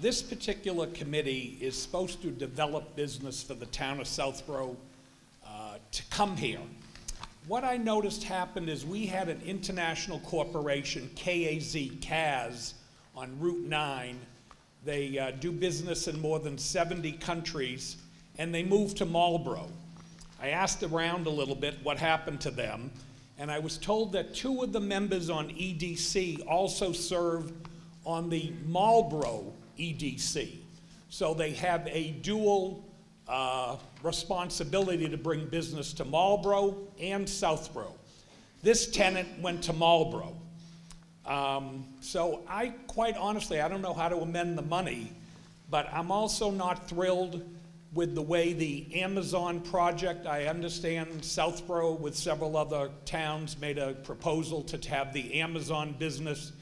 This particular committee is supposed to develop business for the town of Southborough to come here. What I noticed happened is we had an international corporation, CAZ, on Route 9. They do business in more than 70 countries, and they moved to Marlborough. I asked around a little bit what happened to them, and I was told that 2 of the members on EDC also served on the Marlborough EDC. So they have a dual responsibility to bring business to Marlborough and Southborough. This tenant went to Marlborough. So I, quite honestly, I don't know how to amend the money, but I'm also not thrilled with the way the Amazon project, I understand Southborough with several other towns made a proposal to have the Amazon business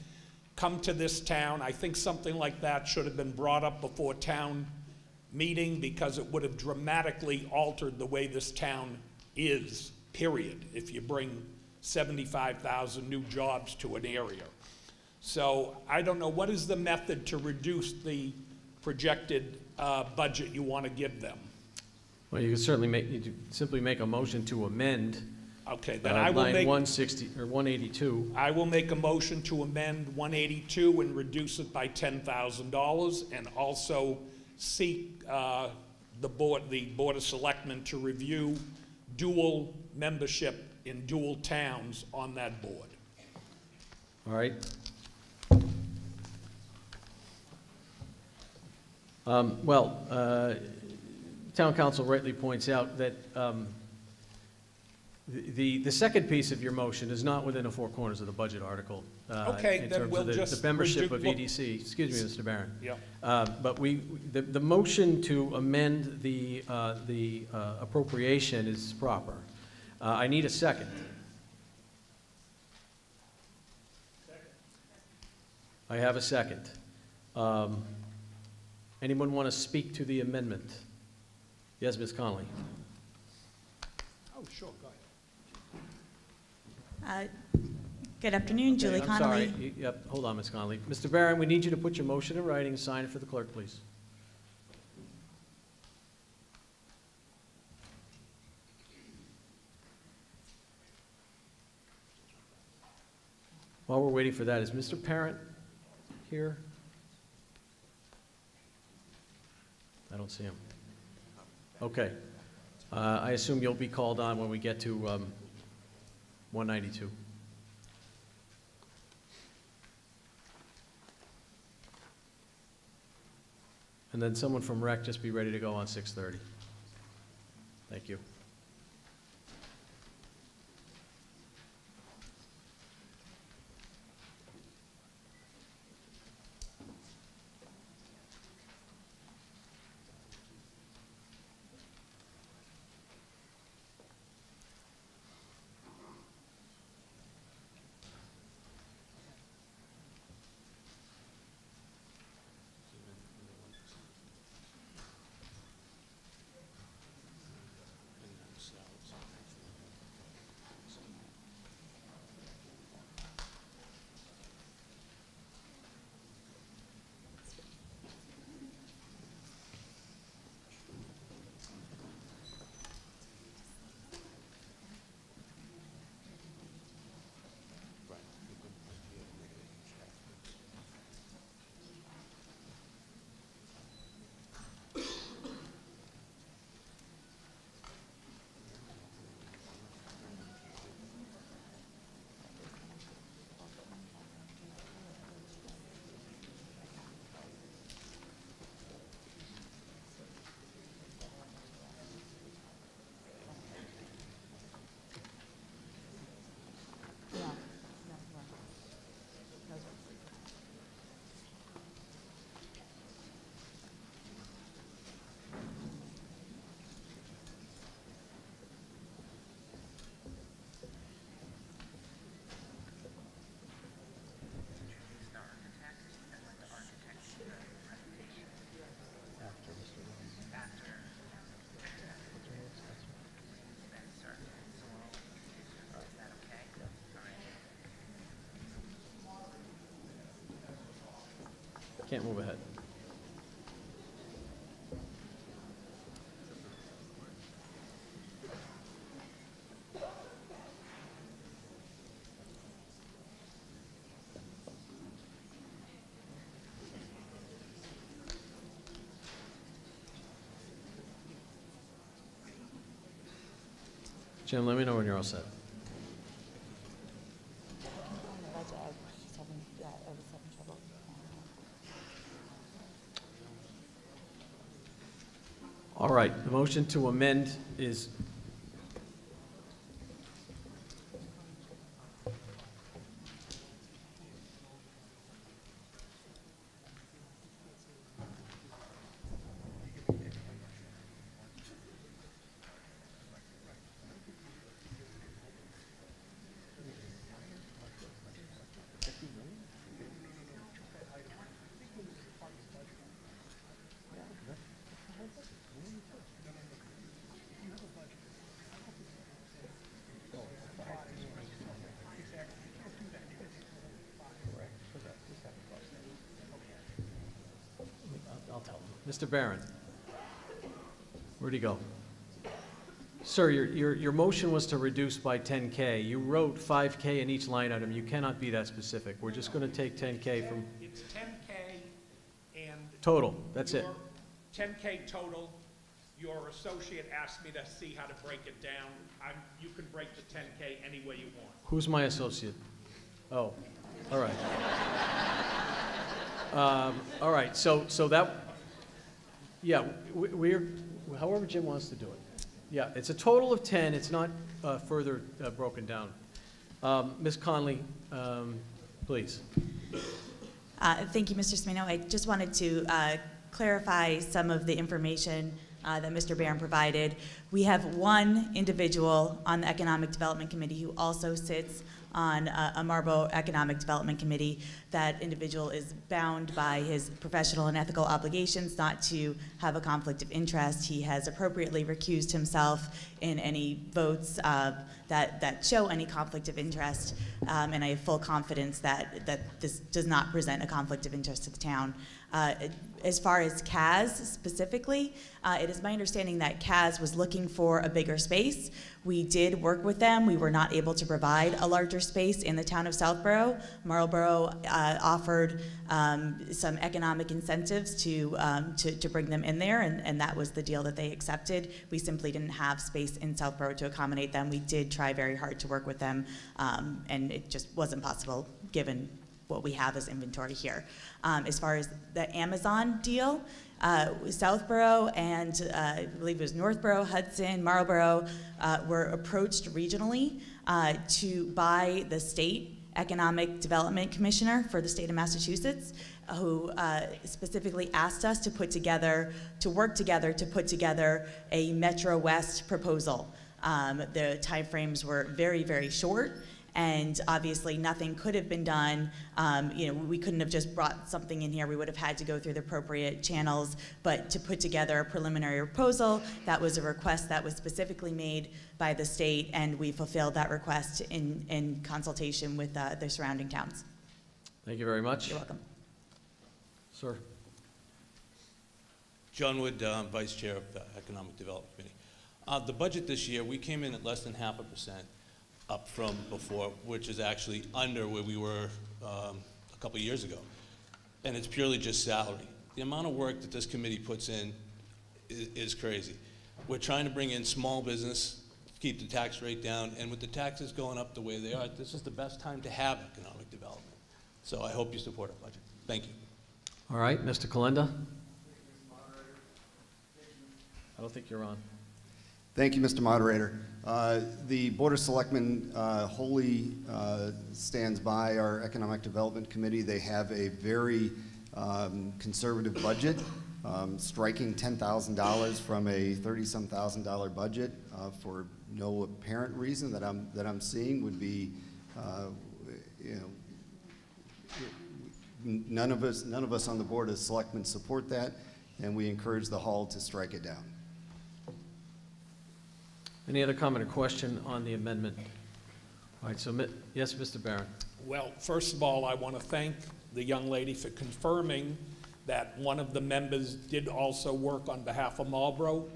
come to this town. I think something like that should have been brought up before town meeting because it would have dramatically altered the way this town is, period, if you bring 75,000 new jobs to an area. So I don't know, what is the method to reduce the projected budget you want to give them? Well, you can certainly simply make a motion to amend. Okay, then I will make 160 or 182. I will make a motion to amend 182 and reduce it by $10,000, and also seek the Board of Selectmen to review dual membership in dual towns on that board. All right. Town council rightly points out that the second piece of your motion is not within the 4 corners of the budget article. Okay, then we'll just the membership of EDC. Excuse me, Mr. Barron. Yeah. But the motion to amend the appropriation is proper. I need a second. I have a second. Anyone want to speak to the amendment? Yes, Ms. Conley. Oh, sure, go ahead. Good afternoon, Okay, Julie I'm Connolly. sorry. Yep, hold on, Ms. Conley. Mr. Barron, we need you to put your motion in writing and sign it for the clerk, please. While we're waiting for that, is Mr. Parent here? I don't see him. Okay. I assume you'll be called on when we get to 192. And then someone from Rec just be ready to go on 6:30. Thank you. Can't move ahead. Jim, let me know when you're all set. All right, the motion to amend is Mr. Barron, where'd he go? Sir, your motion was to reduce by 10K. You wrote 5K in each line item. You cannot be that specific. We're just going to take 10K from... It's 10K and... Total, that's it. 10K total. Your associate asked me to see how to break it down. You can break the 10K any way you want. Who's my associate? Oh, all right. All right, so that... Yeah, we're, however Jim wants to do it. Yeah, it's a total of 10. It's not further broken down. Ms. Conley, please. Thank you, Mr. Cimino. I just wanted to clarify some of the information that Mr. Barron provided. We have one individual on the Economic Development Committee who also sits on a Marlborough Economic Development Committee. That individual is bound by his professional and ethical obligations not to have a conflict of interest. He has appropriately recused himself in any votes that show any conflict of interest, and I have full confidence that this does not present a conflict of interest to the town. As far as CAS specifically, it is my understanding that CAS was looking for a bigger space. We did work with them. We were not able to provide a larger space in the town of Southborough. Marlborough offered some economic incentives to bring them in there, and that was the deal that they accepted. We simply didn't have space in Southborough to accommodate them. We did try very hard to work with them, and it just wasn't possible given what we have as inventory here. As far as the Amazon deal, Southborough and I believe it was Northborough, Hudson, Marlborough were approached regionally by the state economic development commissioner for the state of Massachusetts, who specifically asked us to work together to put together a Metro West proposal. The timeframes were very, very short, and obviously nothing could have been done. We couldn't have just brought something in here. We would have had to go through the appropriate channels, but to put together a preliminary proposal, that was a request that was specifically made by the state, and we fulfilled that request in consultation with the surrounding towns. Thank you very much. You're welcome. Sir. John Wood, Vice Chair of the Economic Development Committee. The budget this year, we came in at less than 0.5% up from before, which is actually under where we were a couple of years ago. And it's purely just salary. The amount of work that this committee puts in is crazy. We're trying to bring in small business, keep the tax rate down, and with the taxes going up the way they are, this is the best time to have economic development. So I hope you support our budget. Thank you. All right, Mr. Kalenda. I don't think you're on. Thank you, Mr. Moderator. The Board of Selectmen wholly stands by our Economic Development Committee. They have a very conservative budget, striking $10,000 from a $30-some thousand budget for no apparent reason that I'm seeing would be, none of us on the Board of Selectmen support that, and we encourage the Hall to strike it down. Any other comment or question on the amendment? All right, so yes, Mr. Barron. Well, first of all, I want to thank the young lady for confirming that one of the members did also work on behalf of Marlborough.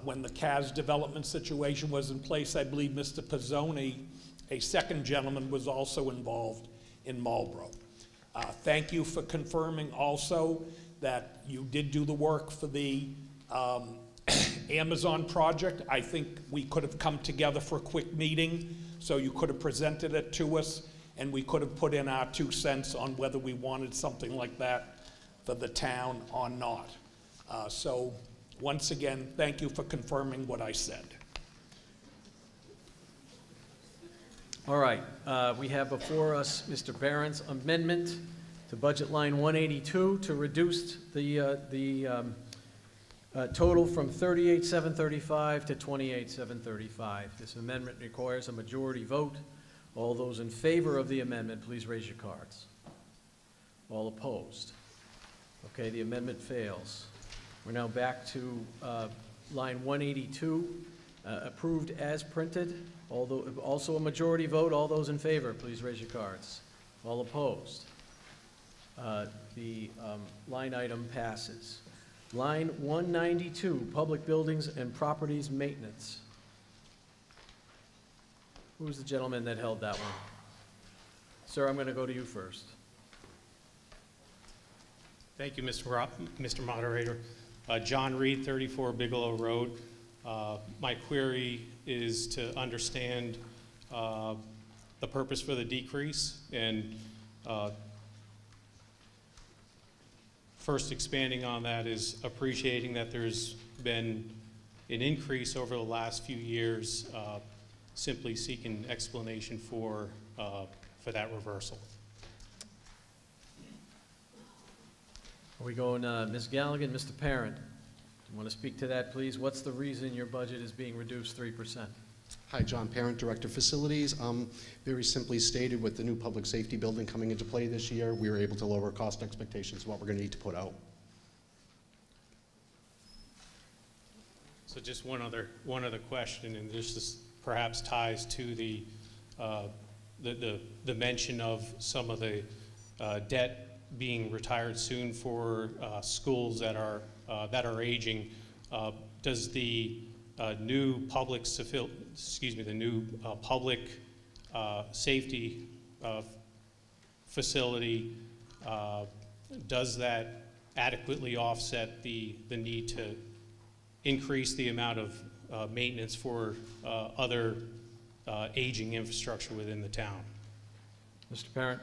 When the CAS development situation was in place, I believe Mr. Pizzoni, a second gentleman, was also involved in Marlborough. Thank you for confirming also that you did do the work for the Amazon project. I think we could have come together for a quick meeting, so you could have presented it to us, and we could have put in our 2 cents on whether we wanted something like that for the town or not. So once again, thank you for confirming what I said. All right, we have before us Mr. Barron's amendment to budget line 182 to reduce the total from 38,735 to 28,735. This amendment requires a majority vote. All those in favor of the amendment, please raise your cards. All opposed? Okay, the amendment fails. We're now back to line 182, approved as printed. Although also a majority vote. All those in favor, please raise your cards. All opposed? The line item passes. Line 192, public buildings and properties maintenance. Who was the gentleman that held that one? Sir, I'm going to go to you first. Thank you, Mr. Moderator. John Reed, 34 Bigelow Road. My query is to understand the purpose for the decrease, and first expanding on that is appreciating that there's been an increase over the last few years, simply seeking explanation for that reversal. Are we going Ms. Galligan, Mr. Parent? You want to speak to that, please? What's the reason your budget is being reduced 3%? Hi, John Parent, Director of Facilities. Very simply stated, with the new public safety building coming into play this year, we were able to lower cost expectations of what we're going to need to put out. So just one other question, and this perhaps ties to the mention of some of the debt being retired soon for schools that are aging. Does the new public safety facility, does that adequately offset the need to increase the amount of maintenance for other aging infrastructure within the town? Mr. Parent?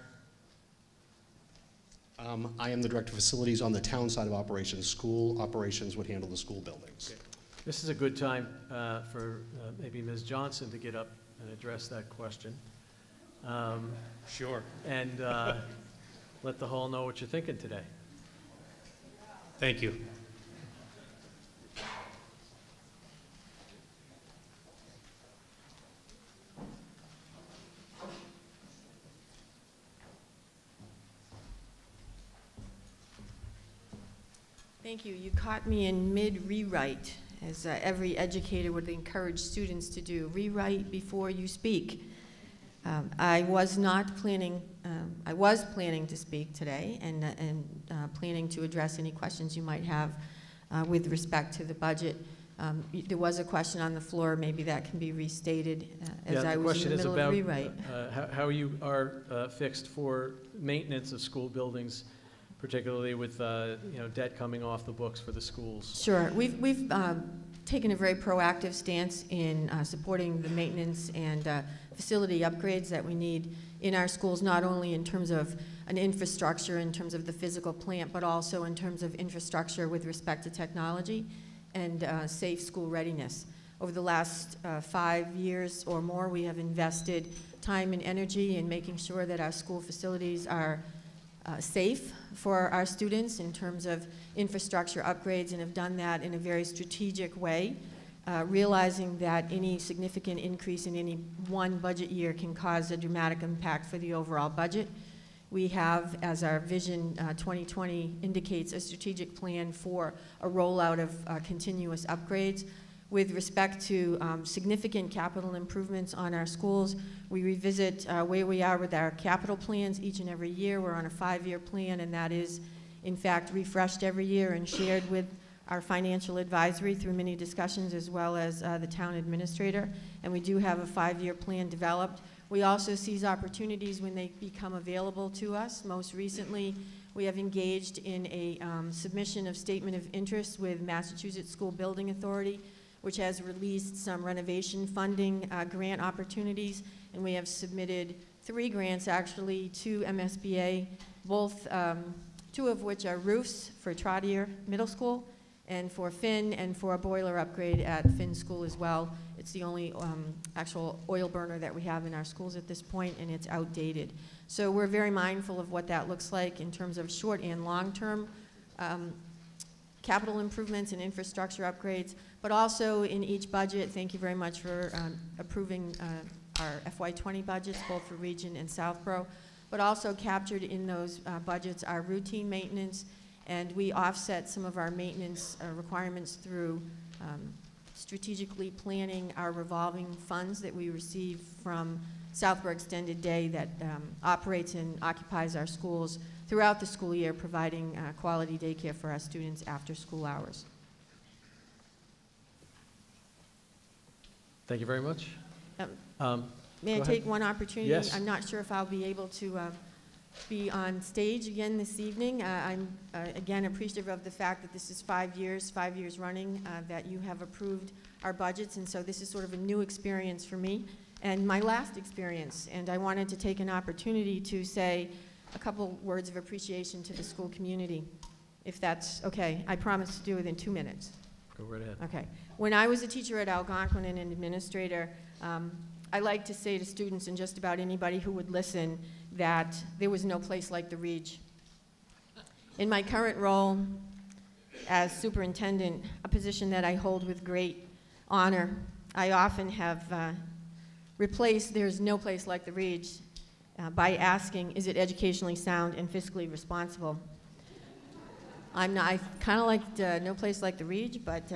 I am the Director of Facilities on the town side of operations. School operations would handle the school buildings. Okay. This is a good time for maybe Ms. Johnson to get up and address that question. Sure. And let the hall know what you're thinking today. Thank you. Thank you. You caught me in mid-rewrite, as every educator would encourage students to do. Rewrite before you speak. I was planning to speak today and planning to address any questions you might have with respect to the budget. There was a question on the floor. Maybe that can be restated as I was in the middle of rewrite. How you are fixed for maintenance of school buildings, particularly with debt coming off the books for the schools. Sure. We've taken a very proactive stance in supporting the maintenance and facility upgrades that we need in our schools, not only in terms of an infrastructure, in terms of the physical plant, but also in terms of infrastructure with respect to technology and safe school readiness. Over the last 5 years or more, we have invested time and energy in making sure that our school facilities are safe for our students in terms of infrastructure upgrades, and have done that in a very strategic way, realizing that any significant increase in any one budget year can cause a dramatic impact for the overall budget. We have, as our Vision 2020 indicates, a strategic plan for a rollout of continuous upgrades. With respect to significant capital improvements on our schools, we revisit where we are with our capital plans each and every year. We're on a 5-year plan, and that is in fact, refreshed every year and shared with our financial advisory through many discussions, as well as the town administrator. And we do have a 5-year plan developed. We also seize opportunities when they become available to us. Most recently, we have engaged in a submission of statement of interest with Massachusetts School Building Authority, which has released some renovation funding grant opportunities, and we have submitted 3 grants actually to MSBA, both 2 of which are roofs for Trotter Middle School and for Finn, and for a boiler upgrade at Finn School as well. It's the only actual oil burner that we have in our schools at this point, and it's outdated. So we're very mindful of what that looks like in terms of short and long-term capital improvements and infrastructure upgrades, but also in each budget. Thank you very much for approving our FY20 budgets, both for Region and Southborough, but also captured in those budgets are routine maintenance, and we offset some of our maintenance requirements through strategically planning our revolving funds that we receive from Southborough Extended Day that operates and occupies our schools throughout the school year, providing quality daycare for our students after school hours. Thank you very much. May I take one opportunity? Yes. I'm not sure if I'll be able to be on stage again this evening. I'm again appreciative of the fact that this is 5 years running, that you have approved our budgets, and so this is sort of a new experience for me and my last experience, and I wanted to take an opportunity to say a couple words of appreciation to the school community, if that's okay. I promise to do it in 2 minutes. Go right ahead. Okay. When I was a teacher at Algonquin and an administrator, I like to say to students and just about anybody who would listen that there was no place like the Reach. In my current role as superintendent, a position that I hold with great honor, I often have replaced "there's no place like the Reach" by asking, is it educationally sound and fiscally responsible? I kind of liked "no place like the Reach," but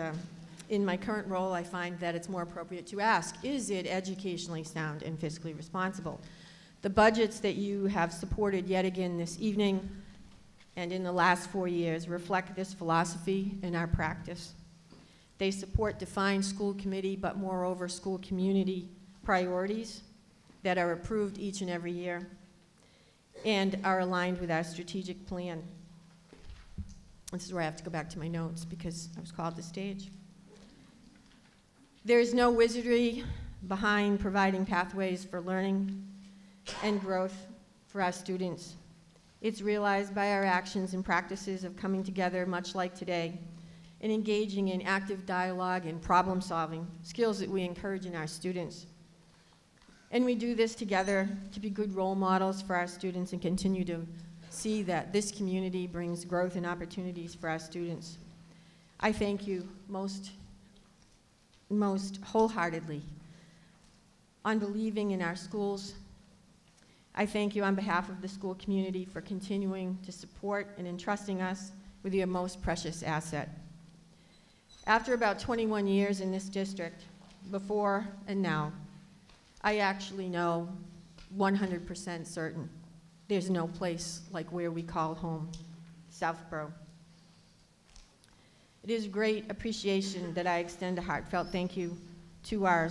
in my current role, I find that it's more appropriate to ask, is it educationally sound and fiscally responsible? The budgets that you have supported yet again this evening and in the last 4 years reflect this philosophy in our practice. They support defined school committee, but moreover school community priorities that are approved each and every year and are aligned with our strategic plan. This is where I have to go back to my notes because I was called to stage. There is no wizardry behind providing pathways for learning and growth for our students. It's realized by our actions and practices of coming together, much like today, and engaging in active dialogue and problem solving, skills that we encourage in our students. And we do this together to be good role models for our students and continue to see that this community brings growth and opportunities for our students. I thank you most wholeheartedly on believing in our schools. I thank you on behalf of the school community for continuing to support and entrusting us with your most precious asset. After about 21 years in this district, before and now, I actually know 100% certain there's no place like where we call home, Southborough. It is great appreciation that I extend a heartfelt thank you to our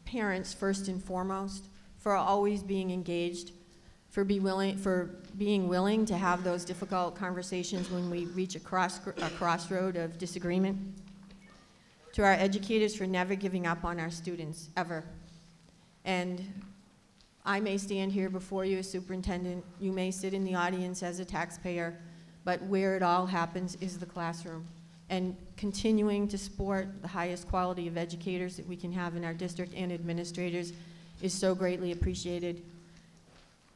parents first and foremost for always being engaged, for being willing to have those difficult conversations when we reach a crossroad of disagreement. To our educators for never giving up on our students, ever. And I may stand here before you as superintendent, you may sit in the audience as a taxpayer, but where it all happens is the classroom. And continuing to support the highest quality of educators that we can have in our district and administrators is so greatly appreciated.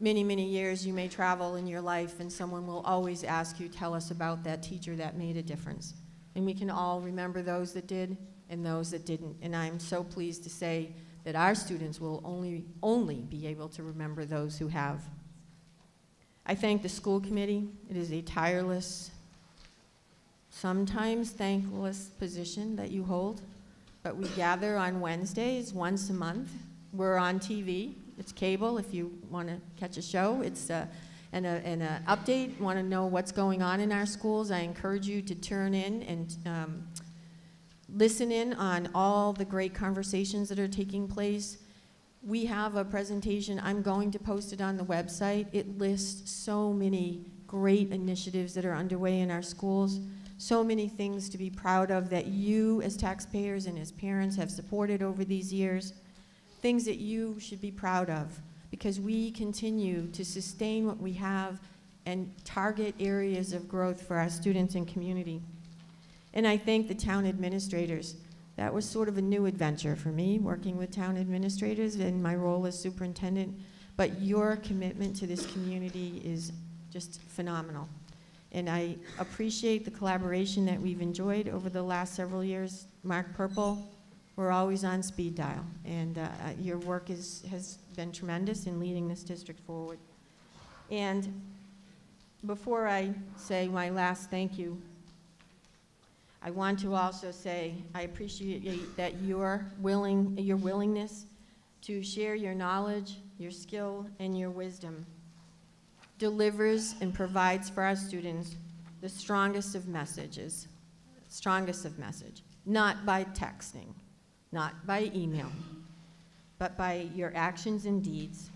Many, many years you may travel in your life and someone will always ask you, tell us about that teacher that made a difference. And we can all remember those that did and those that didn't. And I'm so pleased to say that our students will only be able to remember those who have. I thank the school committee. It is a tireless, sometimes thankless position that you hold, but we gather on Wednesdays once a month. We're on TV. It's cable if you want to catch a show. and a update, want to know what's going on in our schools, I encourage you to turn in and listen in on all the great conversations that are taking place. We have a presentation, I'm going to post it on the website. It lists so many great initiatives that are underway in our schools, so many things to be proud of that you as taxpayers and as parents have supported over these years, things that you should be proud of, because we continue to sustain what we have and target areas of growth for our students and community. And I thank the town administrators. That was sort of a new adventure for me, working with town administrators in my role as superintendent, but your commitment to this community is just phenomenal. And I appreciate the collaboration that we've enjoyed over the last several years. Mark Purple, we're always on speed dial, and your work has been tremendous in leading this district forward. And before I say my last thank you, I want to also say I appreciate that your willingness to share your knowledge, your skill, and your wisdom delivers and provides for our students the strongest of messages, not by texting, not by email, but by your actions and deeds.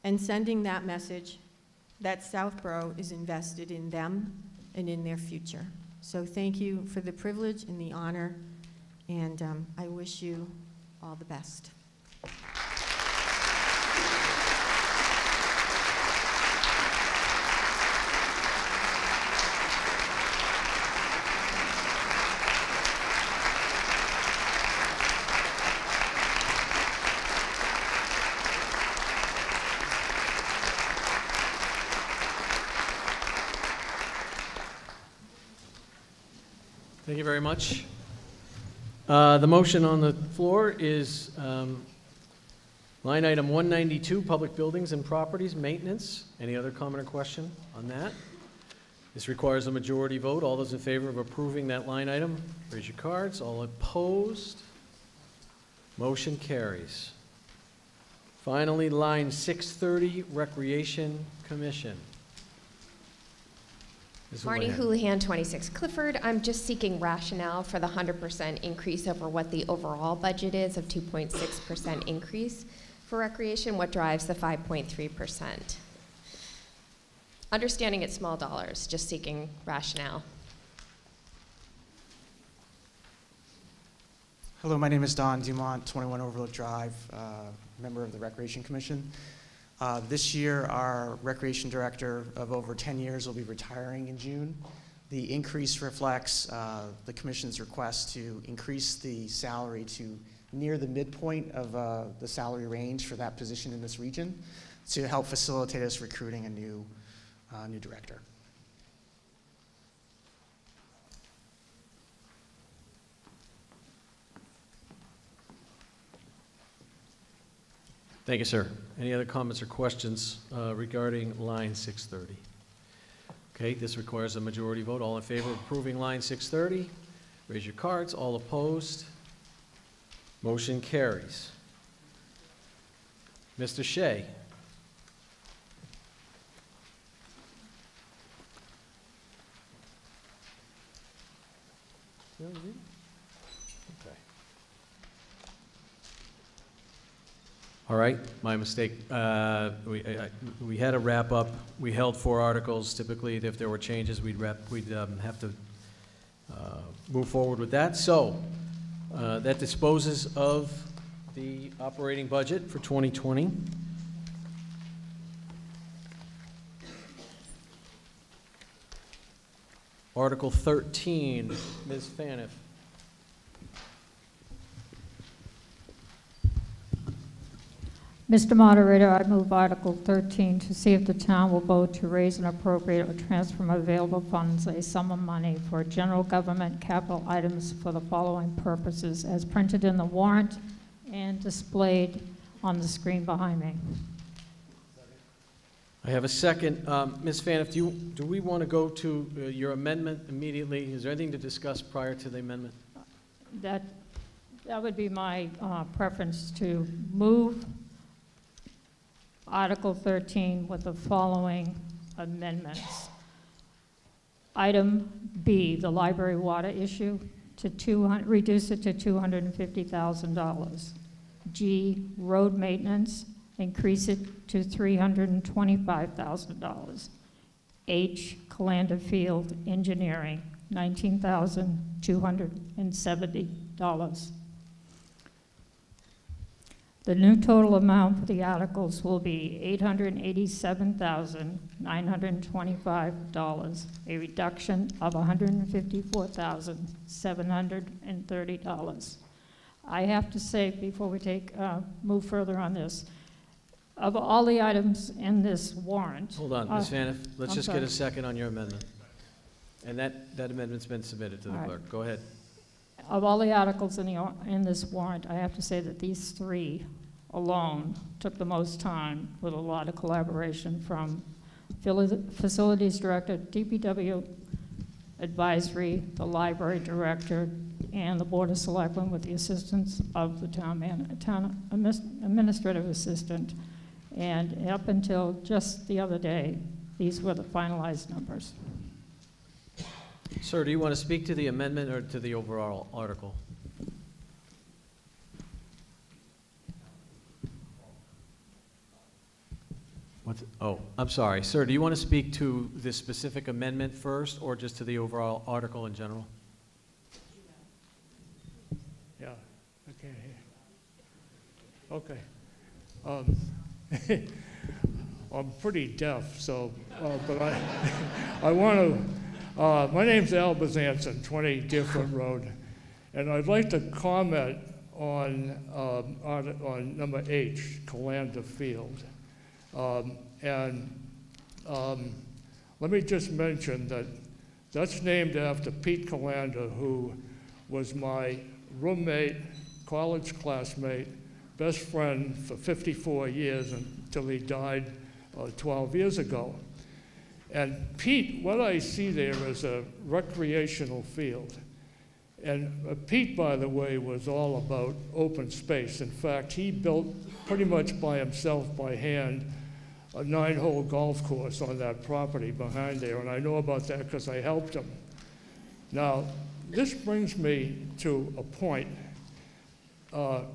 And sending that message that Southborough is invested in them and in their future. So thank you for the privilege and the honor, and I wish you all the best. Thank you very much. The motion on the floor is line item 192, Public Buildings and Properties Maintenance. Any other comment or question on that? This requires a majority vote. All those in favor of approving that line item, raise your cards. All opposed? Motion carries. Finally, line 630, Recreation Commission. Marnie Houlihan, 26 Clifford. I'm just seeking rationale for the 100% increase over what the overall budget is of 2.6% increase for recreation. What drives the 5.3%? Understanding it's small dollars, just seeking rationale. Hello, my name is Don Dumont, 21 Overlook Drive, member of the Recreation Commission. This year, our recreation director of over 10 years will be retiring in June. The increase reflects the commission's request to increase the salary to near the midpoint of the salary range for that position in this region to help facilitate us recruiting a new director. Thank you, sir. Any other comments or questions regarding line 630? Okay, this requires a majority vote. All in favor of approving line 630? Raise your cards. All opposed? Motion carries. Mr. Shea. Okay. All right, my mistake. We had a wrap up. We held 4 articles. Typically, if there were changes, we'd have to move forward with that. So that disposes of the operating budget for 2020. Article 13, Ms. Faniff. Mr. Moderator, I move Article 13 to see if the town will vote to raise and appropriate or transfer from available funds a sum of money for general government capital items for the following purposes as printed in the warrant and displayed on the screen behind me. I have a second. Ms. Faniff, do we want to go to your amendment immediately? Is there anything to discuss prior to the amendment? That would be my preference, to move Article 13 with the following amendments. Item B, the library water issue, to reduce it to $250,000. G, road maintenance, increase it to $325,000. H, Calander Field Engineering, $19,270. The new total amount for the articles will be $887,925, a reduction of $154,730. I have to say, before we move further on this, of all the items in this warrant... Hold on, Ms. Faniff, let's I'm just sorry. get a second on your amendment. And that amendment's been submitted to the clerk. Go ahead. Of all the articles in this warrant, I have to say that these three alone took the most time with a lot of collaboration from Facilities Director, DPW Advisory, the Library Director, and the Board of Selectmen with the assistance of the town administrative assistant. And up until just the other day, these were the finalized numbers. Sir, do you want to speak to the amendment or to the overall article? Oh, I'm sorry. Sir, do you want to speak to this specific amendment first or just to the overall article in general? Yeah, I can't hear. Okay. I'm pretty deaf, so, but I want to, my name's Al Bezanson, 20 Deerfoot Road, and I'd like to comment on number H, Calander Field. Let me just mention that that's named after Pete Calander, who was my roommate, college classmate, best friend for 54 years until he died 12 years ago. And Pete, what I see there is a recreational field. And Pete, by the way, was all about open space. In fact, he built pretty much by himself, by hand, a 9-hole golf course on that property behind there. And I know about that because I helped him. Now, this brings me to a point.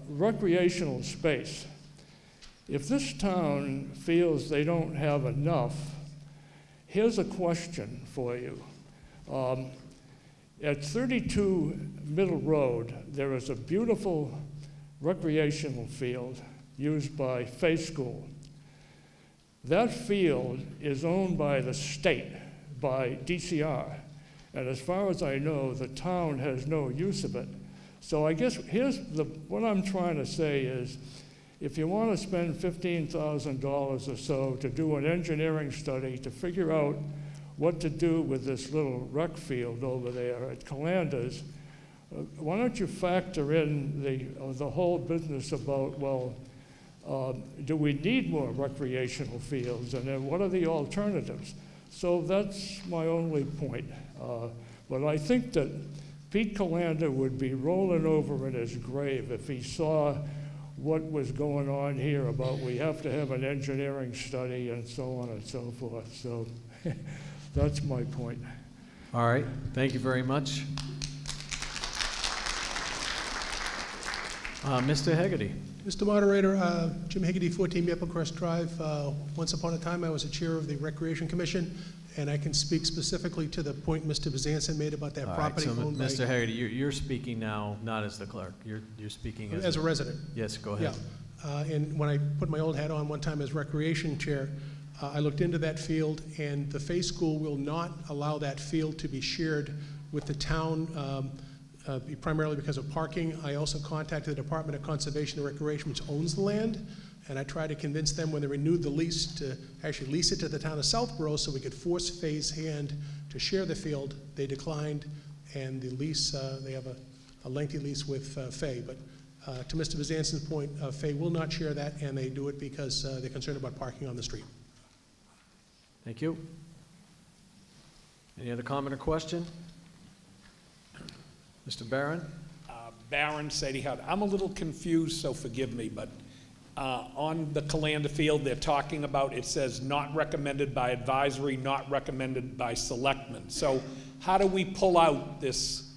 Recreational space. If this town feels they don't have enough, here's a question for you. At 32 Middle Road, there is a beautiful recreational field used by Faith School. That field is owned by the state, by DCR. And as far as I know, the town has no use of it. So I guess what I'm trying to say is, if you want to spend $15,000 or so to do an engineering study to figure out what to do with this little rec field over there at Calander's, why don't you factor in the whole business about, well, do we need more recreational fields, and then what are the alternatives? So that's my only point. But I think that Pete Calander would be rolling over in his grave if he saw what was going on here about we have to have an engineering study and so on and so forth. So that's my point. All right, thank you very much. Mr. Hegarty. Mr. Moderator, Jim Higgity, 14 Maple Crest Drive. Once upon a time, I was a chair of the Recreation Commission, and I can speak specifically to the point Mr. Bezanson made about that property owned by... Mr. Hegarty, you're speaking now not as the clerk. You're speaking as a resident. Yes, go ahead. Yeah. And when I put my old hat on one time as Recreation Chair, I looked into that field, and the Faith School will not allow that field to be shared with the town, primarily because of parking. I also contacted the Department of Conservation and Recreation, which owns the land, and I tried to convince them when they renewed the lease to actually lease it to the town of Southborough so we could force Faye's hand to share the field. They declined, and the lease, they have a lengthy lease with Faye. But to Mr. Bezanson's point, Faye will not share that, and they do it because they're concerned about parking on the street. Thank you. Any other comment or question? Mr. Barron? Barron, Sadie Howard. I'm a little confused, so forgive me, but On the Calanda Field, they're talking about, it says not recommended by advisory, not recommended by selectmen. So how do we pull out this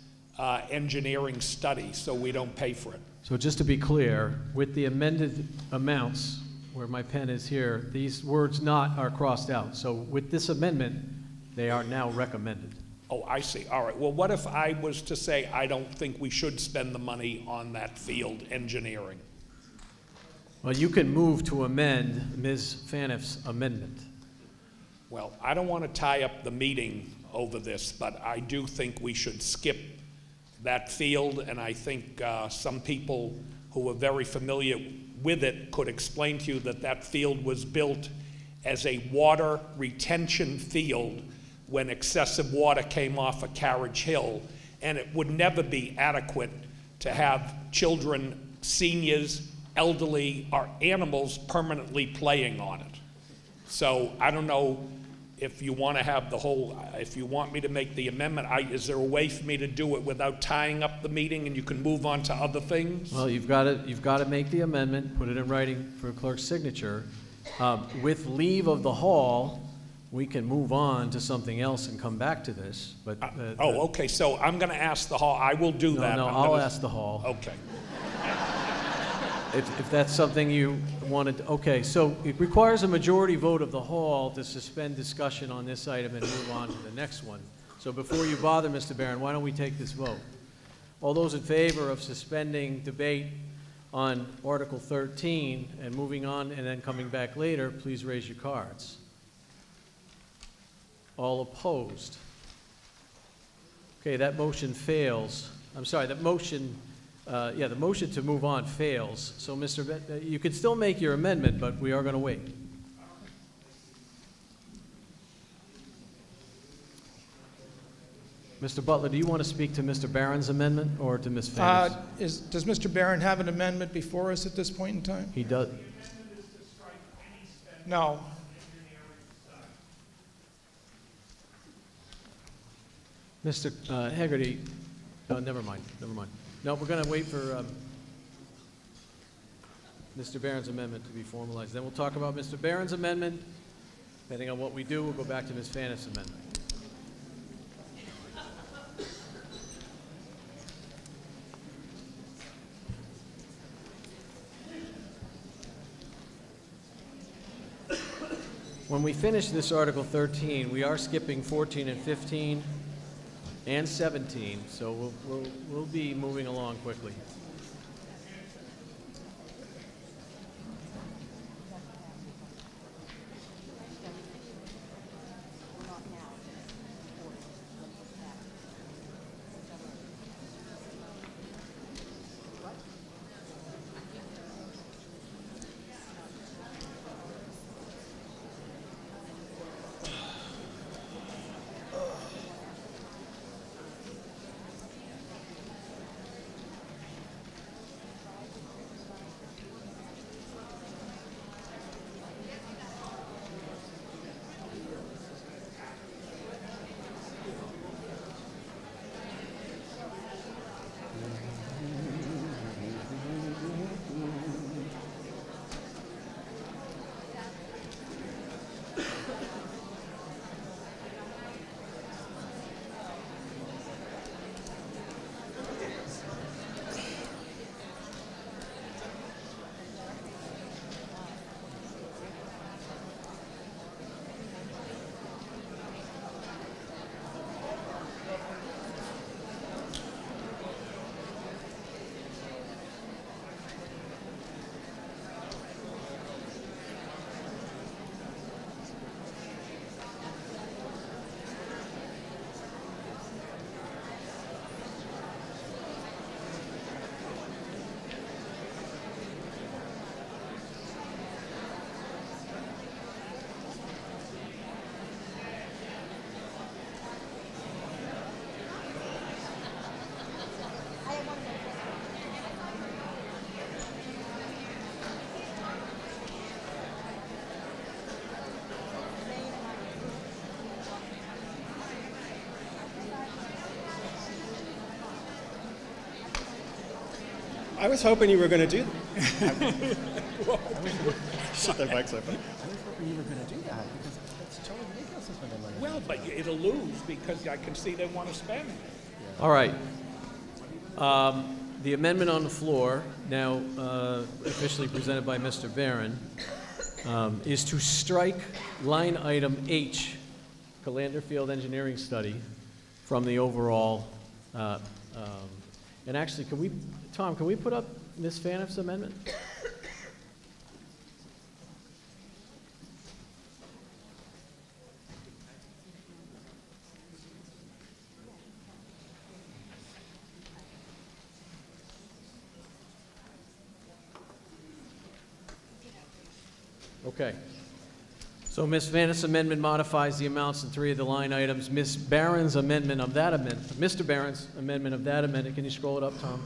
engineering study so we don't pay for it? So just to be clear, with the amended amounts, where my pen is here, these words "not" are crossed out. So with this amendment, they are now recommended. Oh, I see. All right. Well, what if I was to say I don't think we should spend the money on that field engineering? Well, you can move to amend Ms. Faniff's amendment. Well, I don't want to tie up the meeting over this, but I do think we should skip that field, and I think some people who are very familiar with it could explain to you that that field was built as a water retention field when excessive water came off of Carriage Hill, and it would never be adequate to have children, seniors, elderly, or animals permanently playing on it. So I don't know if you want to have the whole, if you want me to make the amendment, is there a way for me to do it without tying up the meeting and you can move on to other things? Well, you've got to make the amendment, put it in writing for a clerk's signature. With leave of the hall, we can move on to something else and come back to this. But okay. So I'm going to ask the hall. I will do that. No, I'll ask the hall. Okay. If that's something you wanted, okay, so it requires a majority vote of the hall to suspend discussion on this item and move on to the next one. So before you bother, Mr. Barron, why don't we take this vote? All those in favor of suspending debate on Article 13 and moving on and then coming back later, please raise your cards. All opposed? Okay, that motion fails. I'm sorry, that motion... the motion to move on fails. So, you could still make your amendment, but we are going to wait. Mr. Butler, do you want to speak to Mr. Barron's amendment or to Ms. Faniff's? Does Mr. Barron have an amendment before us at this point in time? He does. No. Mr. Hegarty, never mind. No, we're going to wait for Mr. Barron's amendment to be formalized. Then we'll talk about Mr. Barron's amendment. Depending on what we do, we'll go back to Ms. Faniff's amendment. When we finish this Article 13, we are skipping 14 and 15. And 17, so we'll be moving along quickly. I was hoping you were going to do that. Shut their bikes open. I was hoping you were going to do that because that's totally ridiculous to spend that money. Well, but it'll lose because I can see they want to spend. All right. The amendment on the floor, now officially presented by Mr. Barron, is to strike line item H, Calander Field Engineering Study, from the overall. And actually, Tom, can we put up Ms. Faniff's amendment? Okay. So Ms. Vannis' amendment modifies the amounts in 3 of the line items. Ms. Barron's amendment of that amendment, Mr. Barron's amendment of that amendment, can you scroll it up, Tom?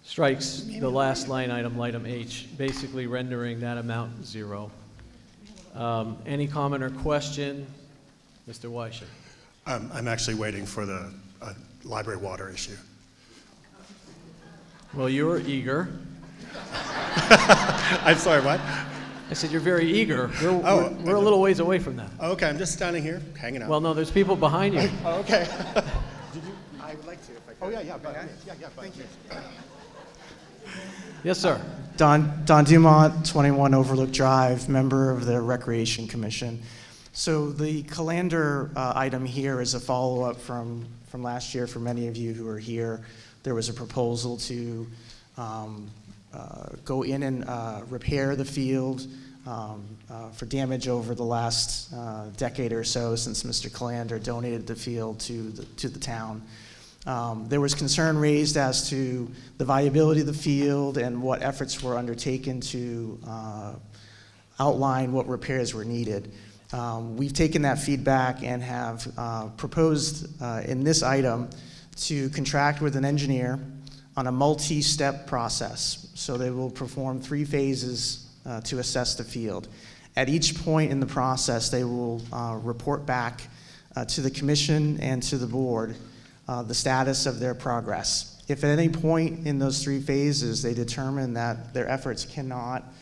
Strikes the last line item H, basically rendering that amount 0. Any comment or question? Mr. Weischer. I'm actually waiting for the library water issue. Well, you're eager. I'm sorry, what? I said you're very eager. We're a little ways away from that. Okay, I'm just standing here, hanging out. Well, no, there's people behind you. Oh, okay. I would like to if I could. Oh, yeah, thank you. Yes, sir. Don Dumont, 21 Overlook Drive, member of the Recreation Commission. So the Calander item here is a follow-up from last year. For many of you who are here, there was a proposal to go in and repair the field for damage over the last decade or so since Mr. Calander donated the field to the town. There was concern raised as to the viability of the field and what efforts were undertaken to outline what repairs were needed. We've taken that feedback and have proposed in this item to contract with an engineer on a multi-step process. So they will perform 3 phases to assess the field. At each point in the process, they will report back to the commission and to the board the status of their progress. If at any point in those 3 phases they determine that their efforts cannot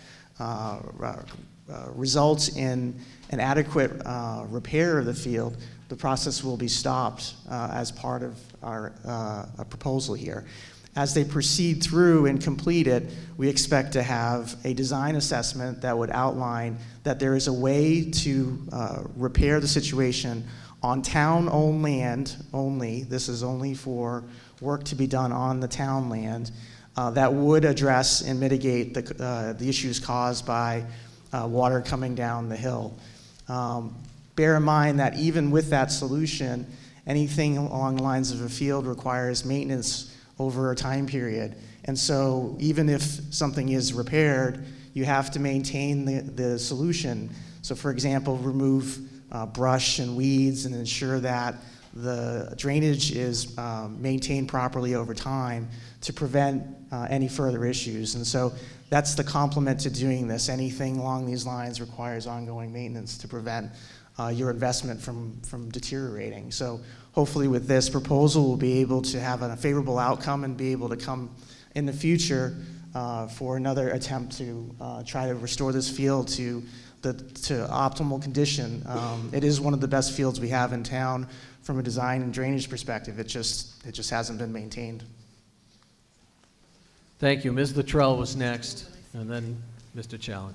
result in an adequate repair of the field, the process will be stopped as part of our proposal here. As they proceed through and complete it, we expect to have a design assessment that would outline that there is a way to repair the situation on town-owned land only. This is only for work to be done on the town land that would address and mitigate the issues caused by water coming down the hill. Bear in mind that even with that solution, anything along the lines of a field requires maintenance over a time period. And so even if something is repaired, you have to maintain the solution. So for example, remove brush and weeds and ensure that the drainage is maintained properly over time to prevent any further issues. And so that's the complement to doing this. Anything along these lines requires ongoing maintenance to prevent your investment from deteriorating. So hopefully with this proposal, we'll be able to have a favorable outcome and be able to come in the future for another attempt to try to restore this field to optimal condition. It is one of the best fields we have in town from a design and drainage perspective. It just hasn't been maintained. Thank you. Ms. Luttrell was next, and then Mr. Challen.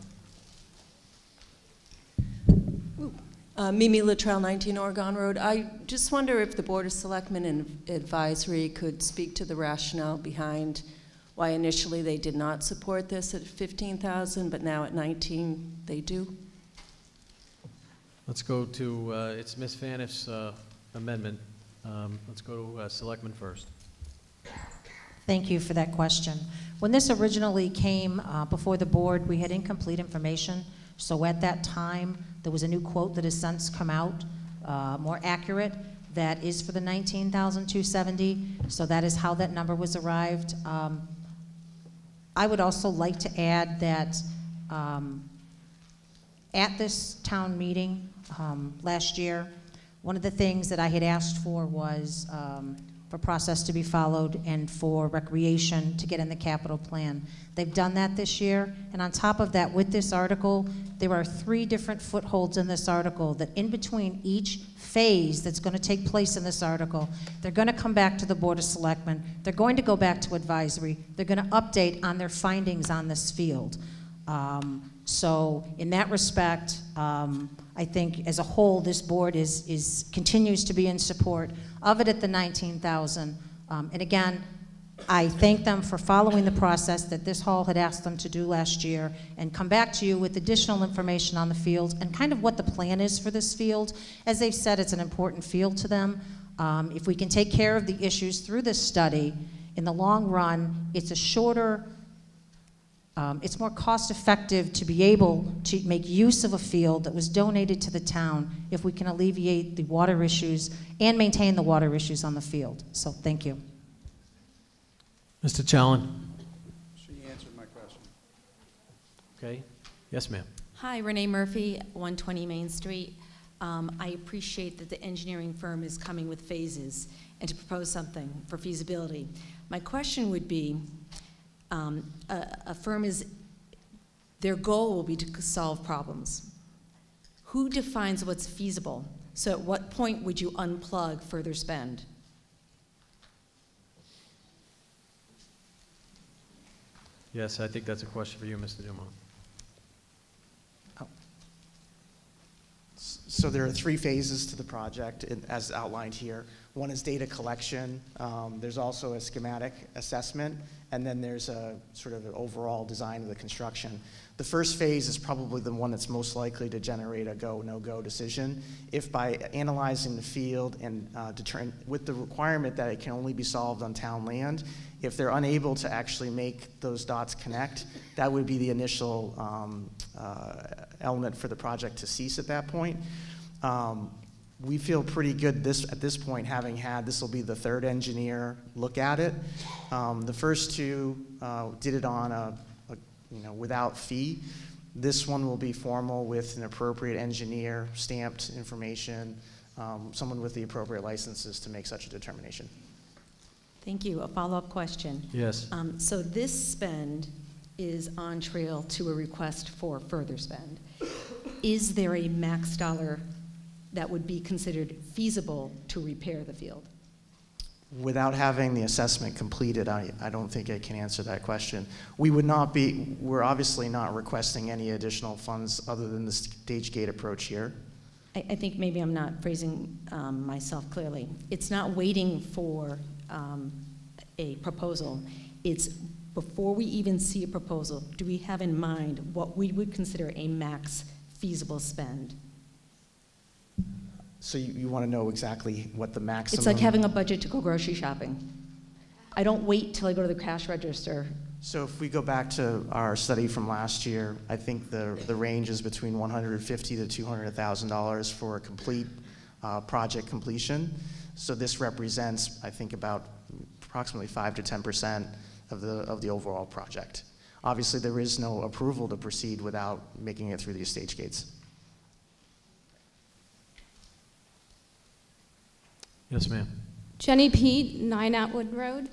Mimi Luttrell, 19 Oregon Road. I just wonder if the Board of Selectmen and Advisory could speak to the rationale behind why initially they did not support this at $15,000, but now at $19,000 they do. Let's go to, it's Ms. Faniff's amendment. Let's go to Selectmen first. Thank you for that question. When this originally came before the board, we had incomplete information. So at that time, there was a new quote that has since come out, more accurate, that is for the $19,270. So that is how that number was arrived. I would also like to add that at this town meeting last year, One of the things that I had asked for was for process to be followed and for recreation to get in the capital plan. They've done that this year, and on top of that, with this article, there are 3 different footholds in this article that in between each phase that's going to take place in this article, they're going to come back to the Board of Selectmen, they're going to go back to advisory, they're going to update on their findings on this field. So in that respect, I think as a whole, this board continues to be in support of it at the $19,000. And again, I thank them for following the process that this hall had asked them to do last year and come back to you with additional information on the field and kind of what the plan is for this field. As they've said, it's an important field to them. If we can take care of the issues through this study, in the long run, it's a shorter, it's more cost-effective to be able to make use of a field that was donated to the town if we can alleviate the water issues and maintain the water issues on the field. So thank you. Mr. Challen. She answered my question. Okay. Yes, ma'am. Hi, Renee Murphy, 120 Main Street. I appreciate that the engineering firm is coming with phases and to propose something for feasibility. My question would be, a firm their goal will be to solve problems. Who defines what's feasible? So at what point would you unplug further spend? Yes, I think that's a question for you, Mr. Dumont. So there are 3 phases to the project as outlined here. One is data collection. There's also a schematic assessment, and then there's a sort of an overall design of the construction. The first phase is probably the one that's most likely to generate a go, no-go decision. If by analyzing the field and with the requirement that it can only be solved on town land, if they're unable to actually make those dots connect, that would be the initial element for the project to cease at that point. We feel pretty good at this point, having had, this will be the 3rd engineer look at it. The first 2 did it on without fee. This one will be formal with an appropriate engineer, stamped information, someone with the appropriate licenses to make such a determination. Thank you. A follow-up question. Yes. So this spend is on trail to a request for further spend. Is there a max dollar that would be considered feasible to repair the field? Without having the assessment completed, I don't think I can answer that question. We're obviously not requesting any additional funds other than the stage gate approach here. I think maybe I'm not phrasing myself clearly. It's not waiting for a proposal. It's before we even see a proposal, do we have in mind what we would consider a max feasible spend? So you want to know exactly what the maximum... It's like having a budget to go grocery shopping. I don't wait till I go to the cash register. So if we go back to our study from last year, I think the range is between $150,000 to $200,000 for a complete project completion. So this represents, I think, about approximately 5 to 10% of the overall project. Obviously, there is no approval to proceed without making it through these stage gates. Yes, ma'am. Jenny Pete, 9 Atwood Road.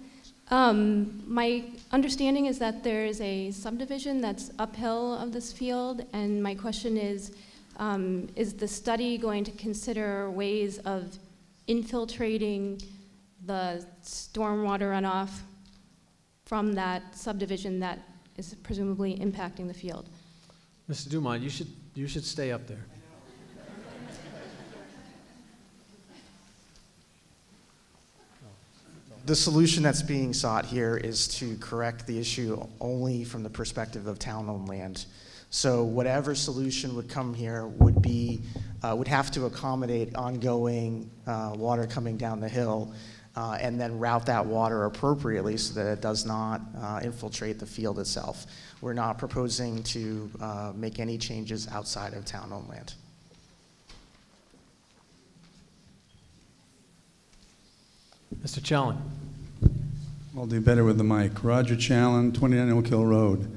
My understanding is that there is a subdivision that's uphill of this field, and my question is the study going to consider ways of infiltrating the stormwater runoff from that subdivision that is presumably impacting the field? Mr. Dumont, you should stay up there. The solution that's being sought here is to correct the issue only from the perspective of town-owned land. So whatever solution would come here would have to accommodate ongoing water coming down the hill and then route that water appropriately so that it does not infiltrate the field itself. We're not proposing to make any changes outside of town-owned land. Mr. Challen. I'll do better with the mic. Roger Challen, 29 Oak Hill Road.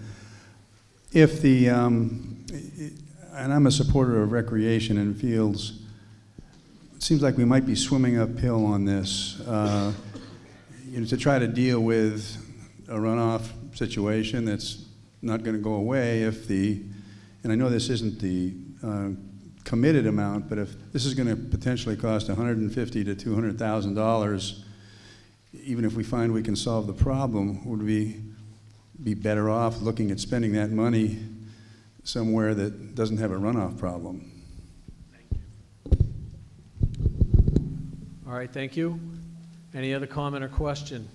If the, and I'm a supporter of recreation and fields, it seems like we might be swimming uphill on this. To try to deal with a runoff situation that's not going to go away if and I know this isn't the committed amount, but if this is going to potentially cost $150,000 to $200,000, even if we find we can solve the problem, would we be better off looking at spending that money somewhere that doesn't have a runoff problem? All right, thank you. Any other comment or question?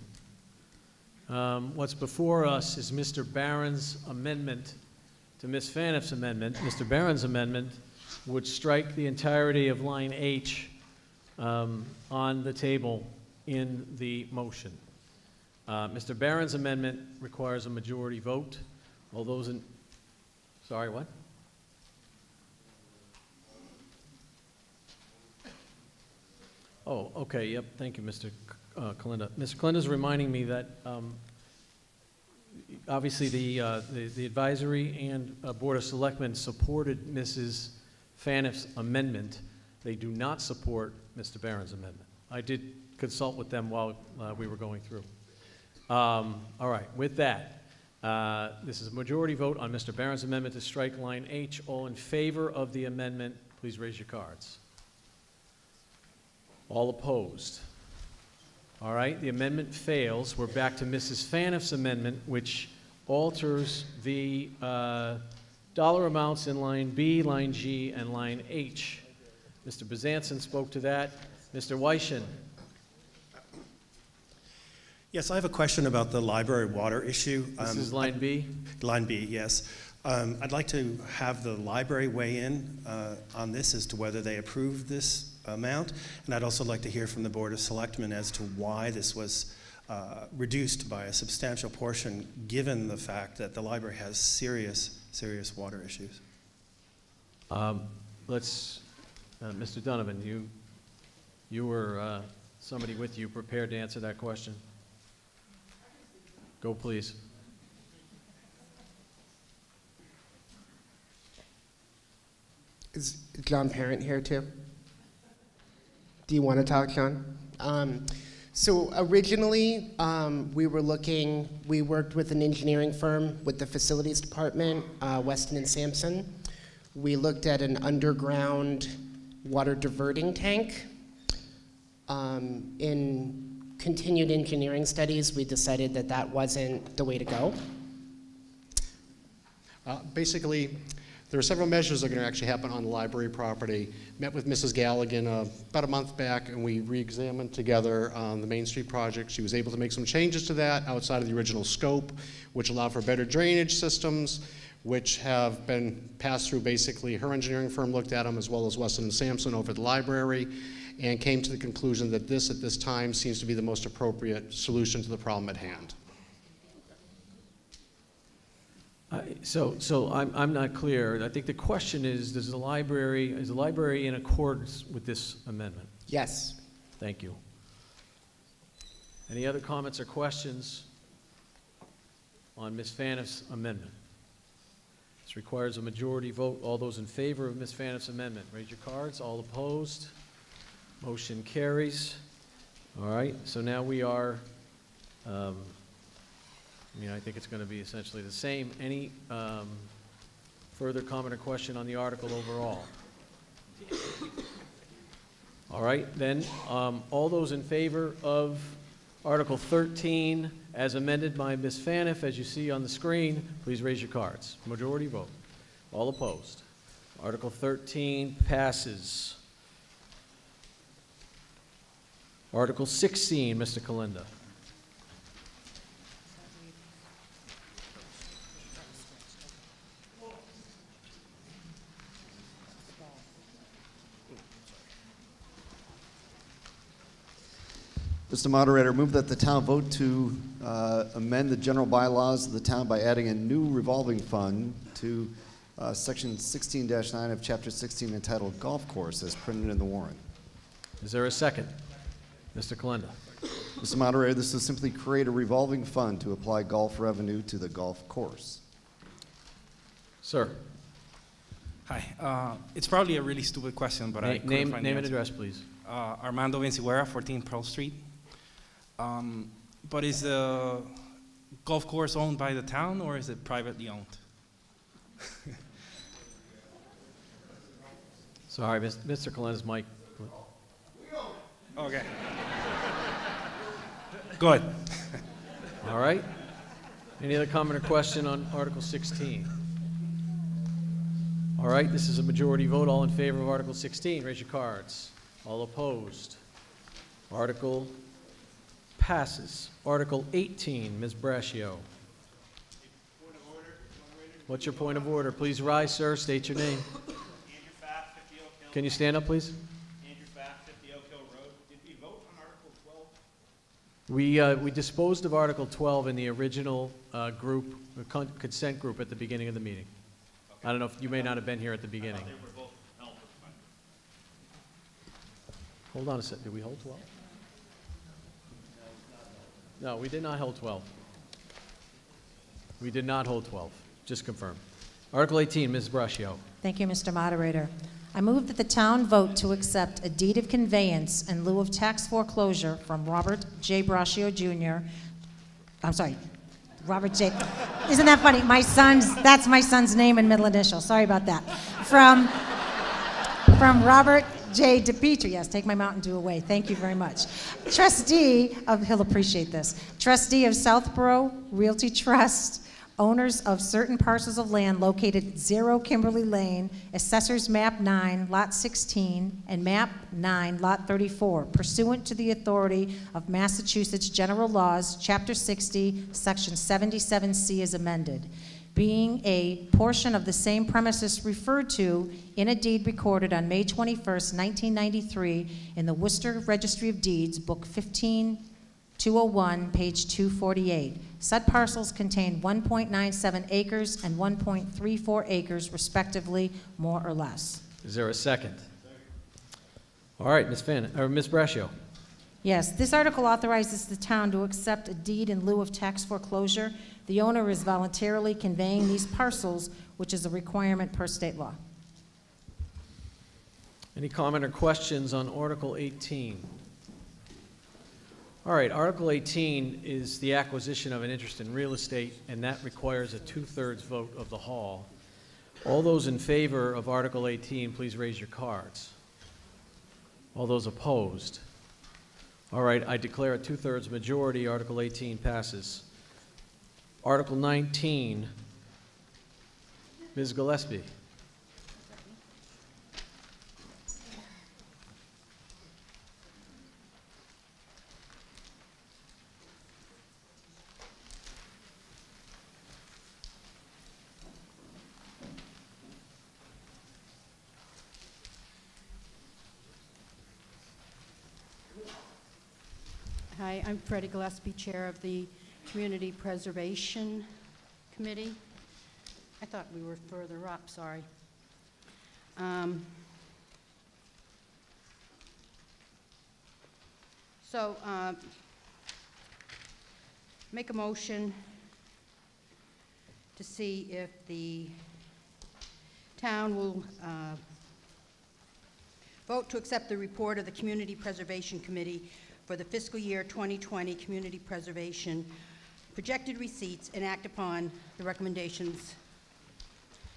What's before us is Mr. Barron's amendment to Ms. Faniff's amendment. Mr. Barron's amendment would strike the entirety of line H on the table in the motion. Mr. Barron's amendment requires a majority vote. All those in, sorry, what? Oh, okay, yep, thank you, Mr. Kalinda. Mr. Kalinda is reminding me that obviously the advisory and Board of Selectmen supported Mrs. Faniff's amendment. They do not support Mr. Barron's amendment. I did consult with them while we were going through. All right, with that, this is a majority vote on Mr. Barron's amendment to strike line H. All in favor of the amendment, please raise your cards. All opposed? All right, the amendment fails. We're back to Mrs. Faniff's amendment, which alters the dollar amounts in line B, line G, and line H. Mr. Bezanson spoke to that. Mr. Weishen. Yes, I have a question about the library water issue. This is line B? Line B, yes. I'd like to have the library weigh in on this as to whether they approve this amount, and I'd also like to hear from the Board of Selectmen as to why this was reduced by a substantial portion, given the fact that the library has serious water issues. Mr. Donovan, you were somebody with you prepared to answer that question. Go, please. Is John Parent here too? Do you want to talk, John? So originally, we worked with an engineering firm with the facilities department, Weston and Sampson. We looked at an underground water diverting tank. In continued engineering studies, we decided that that wasn't the way to go. Basically, there are several measures that are going to actually happen on the library property. Met with Mrs. Galligan about a month back, and we re-examined together the Main Street project. She was able to make some changes to that outside of the original scope, which allow for better drainage systems, which have been passed through. Basically, her engineering firm looked at them, as well as Weston and Sampson over at the library, and came to the conclusion that this, at this time, seems to be the most appropriate solution to the problem at hand. So I'm not clear. I think the question is, is the library in accordance with this amendment? Yes. Thank you. Any other comments or questions on Ms. Faniff's amendment? This requires a majority vote. All those in favor of Ms. Faniff's amendment, raise your cards. All opposed? Motion carries. All right, so now we are, I think it's going to be essentially the same. Any further comment or question on the article overall? All right, then, all those in favor of Article 13 as amended by Ms. Faniff, as you see on the screen, please raise your cards. Majority vote. All opposed. Article 13 passes. Article 16, Mr. Kalinda. Mr. Moderator, move that the town vote to amend the general bylaws of the town by adding a new revolving fund to Section 16-9 of Chapter 16 entitled Golf Course as printed in the warrant. Is there a second? Mr. Kalinda. Mr. Moderator, this will simply create a revolving fund to apply golf revenue to the golf course. Sir. Hi. It's probably a really stupid question, but I couldn't find the Name and answer. address, please. Armando Vincihuera, 14 Pearl Street. But is the golf course owned by the town or is it privately owned? Sorry, Mr. Colen's mic. Okay. Good. All right. Any other comment or question on Article 16? All right, this is a majority vote. All in favor of Article 16, raise your cards. All opposed. Article passes. Article 18, Ms. Braccio. What's your point of order? Please rise, sir. State your name. Can you stand up, please? Andrew Pfaff, 50 Oak Hill Road. Did we vote on Article 12? We disposed of Article 12 in the original group, consent group at the beginning of the meeting. Okay. I don't know if you may not have been here at the beginning. I thought they were both held. Hold on a second. Did we hold 12? No, we did not hold 12. We did not hold 12. Just confirm. Article 18, Ms. Braccio. Thank you, Mr. Moderator. I move that the town vote to accept a deed of conveyance in lieu of tax foreclosure from Robert J. Braccio Jr. I'm sorry, Robert J. Isn't that funny? That's my son's name and middle initial. Sorry about that. From Robert J. DePietri. Yes, take my Mountain Dew away. Thank you very much. Trustee of, he'll appreciate this. Trustee of Southborough Realty Trust, owners of certain parcels of land located at 0 Kimberly Lane, Assessors Map 9, Lot 16, and Map 9, Lot 34, pursuant to the authority of Massachusetts General Laws, Chapter 60, Section 77C as amended, being a portion of the same premises referred to in a deed recorded on May 21st, 1993 in the Worcester Registry of Deeds, Book 15-201, page 248. Said parcels contain 1.97 acres and 1.34 acres, respectively, more or less. Is there a second? All right, Ms. Braccio. Yes, this article authorizes the town to accept a deed in lieu of tax foreclosure. The owner is voluntarily conveying these parcels, which is a requirement per state law. Any comment or questions on Article 18? All right, Article 18 is the acquisition of an interest in real estate, and that requires a 2/3 vote of the hall. All those in favor of Article 18, please raise your cards. All those opposed? All right, I declare a 2/3 majority. Article 18 passes. Article 19, Ms. Gillespie. Hi, I'm Freddie Gillespie, Chair of the Community Preservation Committee. I thought we were further up, sorry. Make a motion to see if the town will vote to accept the report of the Community Preservation Committee for the fiscal year 2020 community preservation projected receipts and act upon the recommendations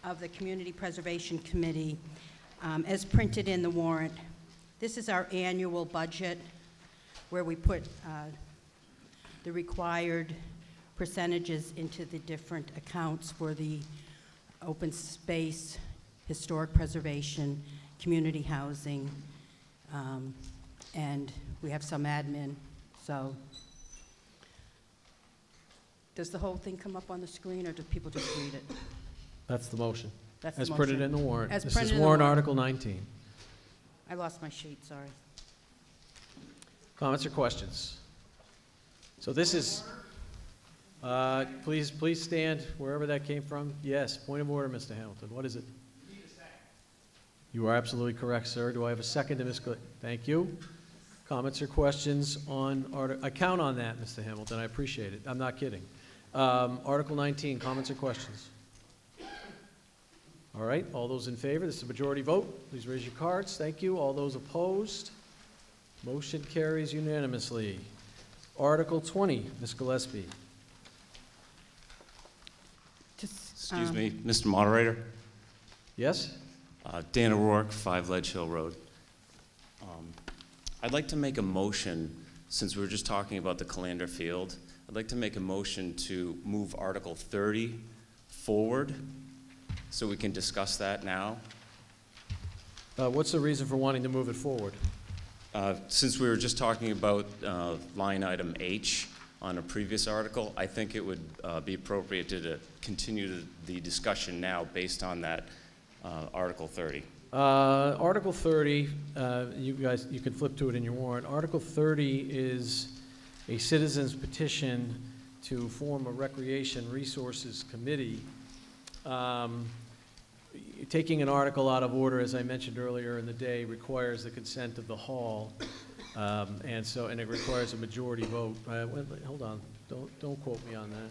of the Community Preservation Committee as printed in the warrant. This is our annual budget where we put the required percentages into the different accounts for the open space, historic preservation, community housing, and we have some admin. So does the whole thing come up on the screen, or do people just read it? That's the motion. That's as the printed motion. in the warrant. As This printed is in the warrant warrant. Article 19. I lost my sheet, sorry. Comments or questions? So this is, please stand wherever that came from. Yes, point of order, Mr. Hamilton. What is it? You are absolutely correct, sir. Do I have a second to Ms. Thank you. Comments or questions on I count on that, Mr. Hamilton. I appreciate it. I'm not kidding. Article 19, comments or questions? All right, all those in favor, this is a majority vote. Please raise your cards. Thank you. All those opposed? Motion carries unanimously. Article 20, Ms. Gillespie. Excuse me, Mr. Moderator? Yes? Dan O'Rourke, 5 Ledge Hill Road. I'd like to make a motion, since we were just talking about the Calander Field, I'd like to make a motion to move Article 30 forward, so we can discuss that now. What's the reason for wanting to move it forward? Since we were just talking about line item H on a previous article, I think it would be appropriate to continue the discussion now based on that Article 30. Article 30, you guys, you can flip to it in your warrant. Article 30 is a citizen's petition to form a Recreation Resources Committee. Taking an article out of order, as I mentioned earlier in the day, requires the consent of the hall, and it requires a majority vote. Hold on, don't quote me on that.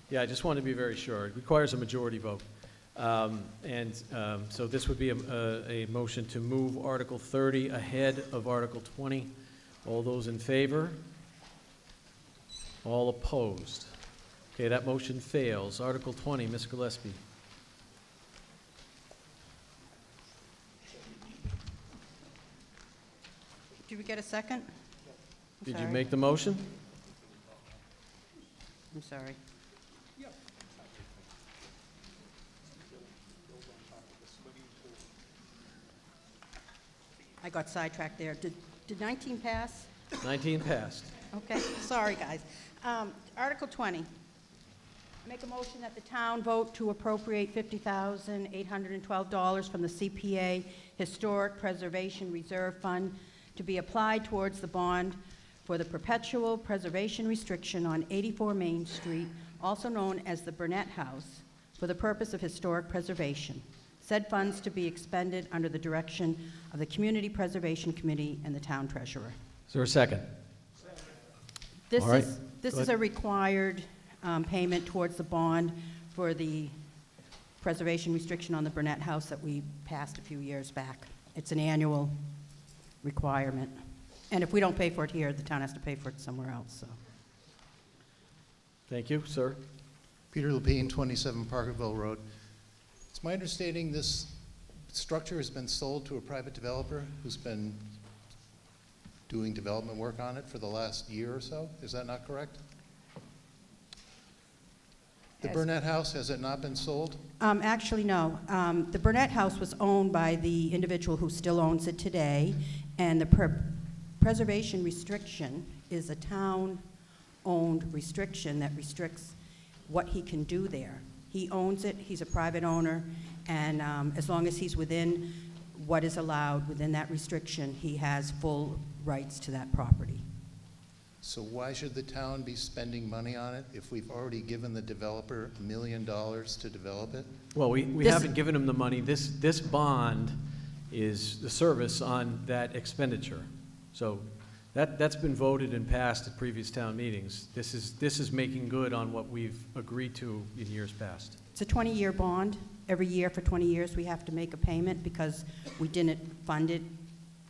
Yeah, I just want to be very sure. It requires a majority vote. So this would be a motion to move Article 30 ahead of Article 20. All those in favor? All opposed? Okay, that motion fails. Article 20, Ms. Gillespie. Did we get a second? Did you make the motion? I'm sorry. I got sidetracked there. Did 19 pass? 19 passed. Okay, sorry, guys. Article 20. Make a motion that the town vote to appropriate $50,812 from the CPA Historic Preservation Reserve Fund to be applied towards the bond for the perpetual preservation restriction on 84 Main Street, also known as the Burnett House, for the purpose of historic preservation. Said funds to be expended under the direction of the Community Preservation Committee and the town treasurer. Is there a second? This All right. is a required payment towards the bond for the preservation restriction on the Burnett House that we passed a few years back. It's an annual requirement. And if we don't pay for it here, the town has to pay for it somewhere else. So. Thank you, sir. Peter Lepine, 27 Parkerville Road. It's my understanding this structure has been sold to a private developer who's been doing development work on it for the last year or so. Is that not correct? The Burnett House, has it not been sold? Actually, no. The Burnett House was owned by the individual who still owns it today, and the preservation restriction is a town-owned restriction that restricts what he can do there. He owns it, he's a private owner, and as long as he's within what is allowed within that restriction, he has full rights to that property. So why should the town be spending money on it if we've already given the developer $1 million to develop it? Well, we haven't given him the money. This bond is the service on that expenditure. So that's been voted and passed at previous town meetings. This is making good on what we've agreed to in years past. It's a 20-year bond. Every year for 20 years we have to make a payment because we didn't fund it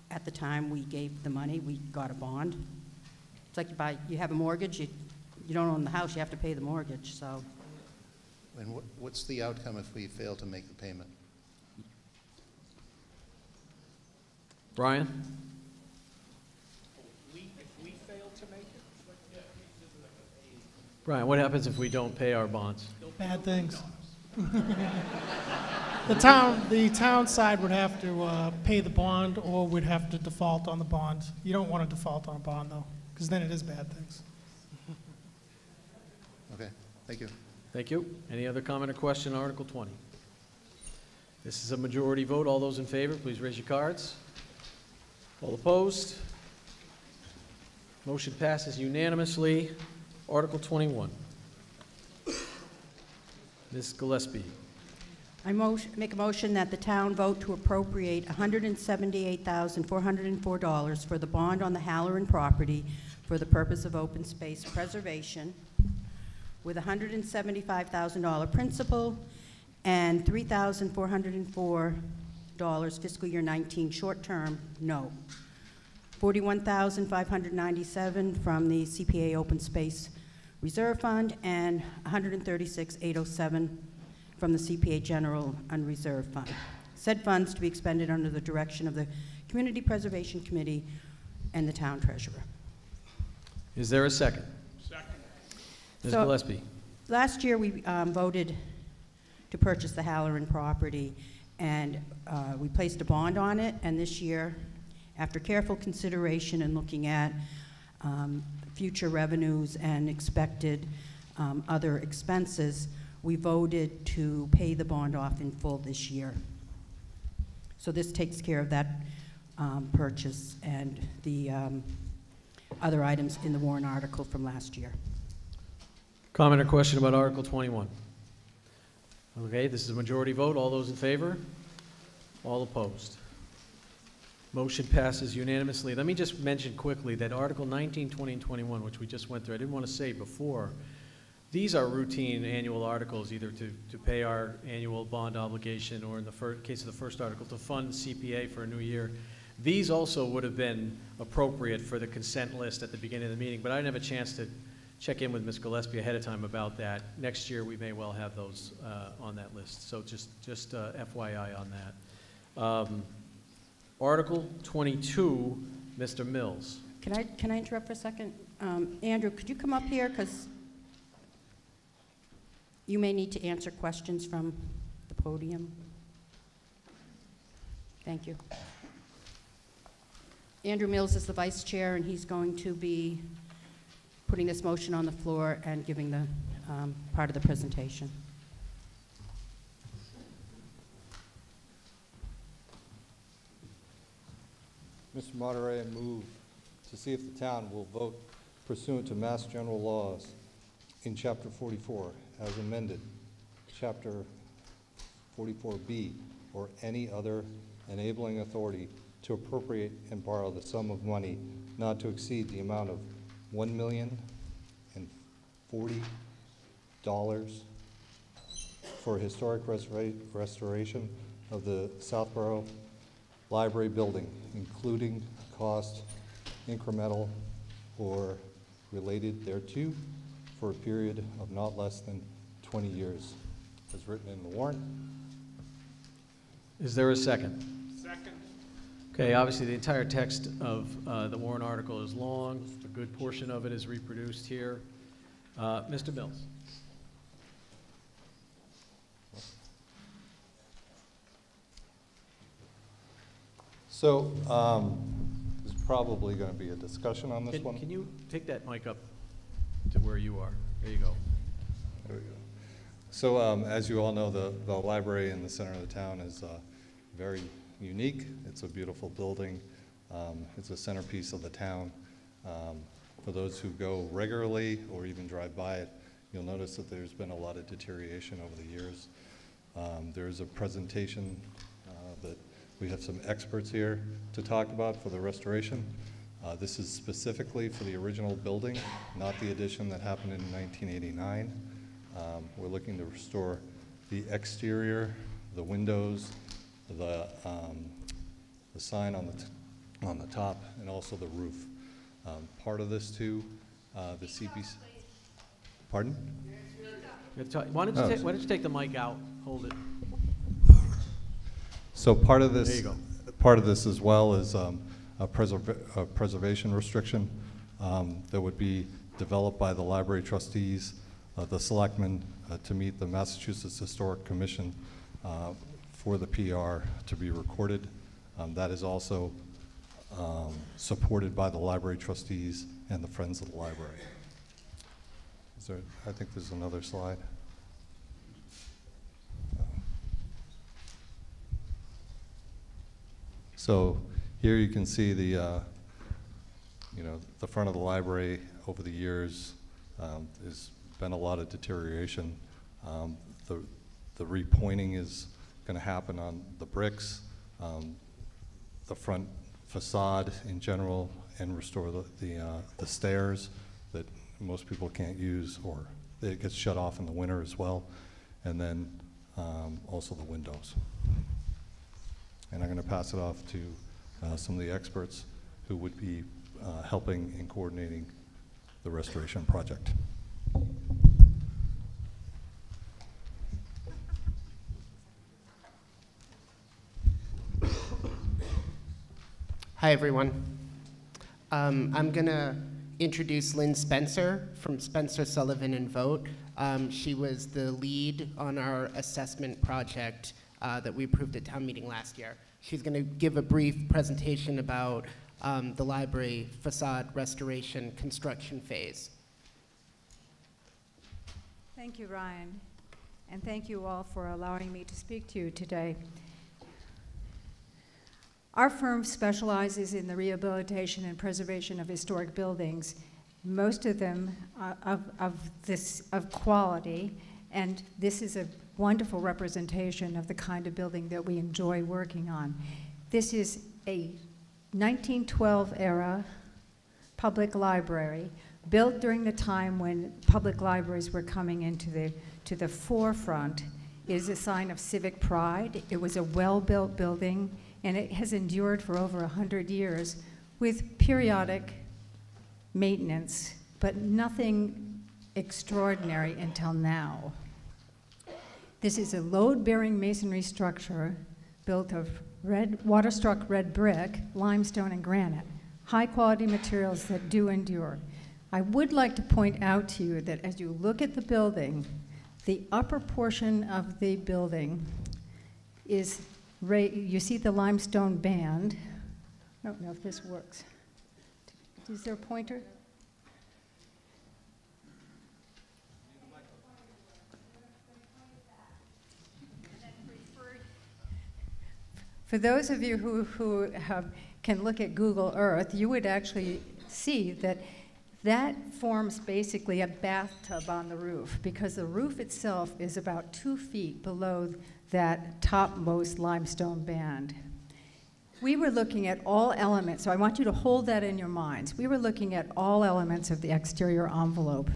at the time we gave the money. We got a bond. It's like you have a mortgage, you don't own the house, you have to pay the mortgage, so. And what's the outcome if we fail to make the payment? Brian? If we fail to make it? Brian, what happens if we don't pay our bonds? Bad things. The town side would have to pay the bond, or would have to default on the bond. You don't want to default on a bond, though, because then it is bad things. Okay, thank you. Thank you. Any other comment or question on Article 20? This is a majority vote. All those in favor, please raise your cards. All opposed? Motion passes unanimously. Article 21. Ms. Gillespie. I make a motion that the town vote to appropriate $178,404 for the bond on the Halloran property for the purpose of open space preservation, with $175,000 principal and $3,404 fiscal year 19 short-term note, $41,597 from the CPA Open Space Reserve Fund, and $136,807 from the CPA General Unreserved Fund. Said funds to be expended under the direction of the Community Preservation Committee and the Town Treasurer. Is there a second? Second. Ms. So, Gillespie. Last year, we voted to purchase the Halloran property, and we placed a bond on it, and this year, after careful consideration and looking at future revenues and expected other expenses, we voted to pay the bond off in full this year. So this takes care of that purchase and the other items in the warrant article from last year. Comment or question about Article 21? Okay, this is a majority vote. All those in favor? All opposed? Motion passes unanimously. Let me just mention quickly that Article 19, 20, and 21, which we just went through, I didn't want to say before, these are routine annual articles, either to pay our annual bond obligation, or in the case of the first article, to fund CPA for a new year. These also would have been appropriate for the consent list at the beginning of the meeting, but I didn't have a chance to check in with Ms. Gillespie ahead of time about that. Next year, we may well have those on that list, so just FYI on that. Article 22, Mr. Mills. Can I interrupt for a second? Andrew, could you come up here, because you may need to answer questions from the podium. Thank you. Andrew Mills is the vice chair, and he's going to be putting this motion on the floor and giving the part of the presentation. Mr. Moderator, I move to see if the town will vote pursuant to Mass General Laws in Chapter 44 as amended, Chapter 44B, or any other enabling authority to appropriate and borrow the sum of money not to exceed the amount of $1,040 for historic restoration of the Southborough Library building, including cost incremental or related thereto, for a period of not less than 20 years, as written in the warrant. Is there a second? Second. Okay, obviously the entire text of the warrant article is long. A good portion of it is reproduced here. Mr. Mills. So there's probably going to be a discussion on this one. Can you take that mic up to where you are? There you go. There we go. So as you all know, the library in the center of the town is very unique. It's a beautiful building. It's a centerpiece of the town. For those who go regularly or even drive by it, you'll notice that there's been a lot of deterioration over the years. There's a presentation that we have some experts here to talk about for the restoration. This is specifically for the original building, not the addition that happened in 1989. We're looking to restore the exterior, the windows, the sign on the top, and also the roof. Part of this too, the CPC. Pardon? Why don't you take the mic out? Hold it. So part of this, there you go. Part of this as well is a preservation restriction that would be developed by the library trustees, the selectmen, to meet the Massachusetts Historic Commission for the PR to be recorded. That is also supported by the library trustees and the Friends of the Library. I think there's another slide. So here you can see the the front of the library over the years. There's been a lot of deterioration. the repointing is going to happen on the bricks, the front facade in general, and restore the stairs that most people can't use, or it gets shut off in the winter as well, and then also the windows. And I'm going to pass it off to some of the experts who would be helping in coordinating the restoration project. Hi, everyone. I'm going to introduce Lynn Spencer from Spencer, Sullivan, and Vogt. She was the lead on our assessment project that we approved at town meeting last year. She's going to give a brief presentation about the library facade restoration construction phase. Thank you, Ryan, and thank you all for allowing me to speak to you today. Our firm specializes in the rehabilitation and preservation of historic buildings, most of them of quality, and this is a wonderful representation of the kind of building that we enjoy working on. This is a 1912 era public library built during the time when public libraries were coming into the forefront. It is a sign of civic pride. It was a well-built building, and it has endured for over 100 years with periodic maintenance, but nothing extraordinary until now. This is a load-bearing masonry structure built of water-struck red brick, limestone, and granite, high-quality materials that do endure. I would like to point out to you that as you look at the building, the upper portion of the building is, you see the limestone band. I don't know if this works. Is there a pointer? For those of you who can look at Google Earth, you would actually see that that forms basically a bathtub on the roof, because the roof itself is about 2 feet below that topmost limestone band. We were looking at all elements, so I want you to hold that in your minds. We were looking at all elements of the exterior envelope.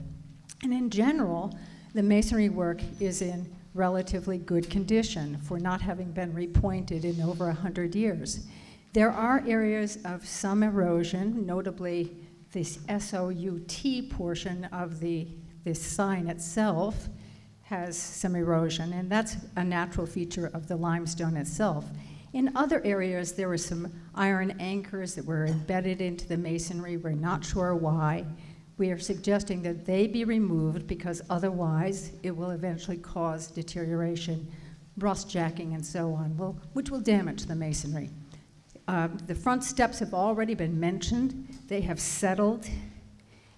And in general, the masonry work is in relatively good condition for not having been repointed in over 100 years. There are areas of some erosion, notably this SOUT portion of this sign itself has some erosion, and that's a natural feature of the limestone itself. In other areas, there were some iron anchors that were embedded into the masonry. We're not sure why. We are suggesting that they be removed because otherwise it will eventually cause deterioration, rust jacking, and so on, which will damage the masonry. The front steps have already been mentioned. They have settled,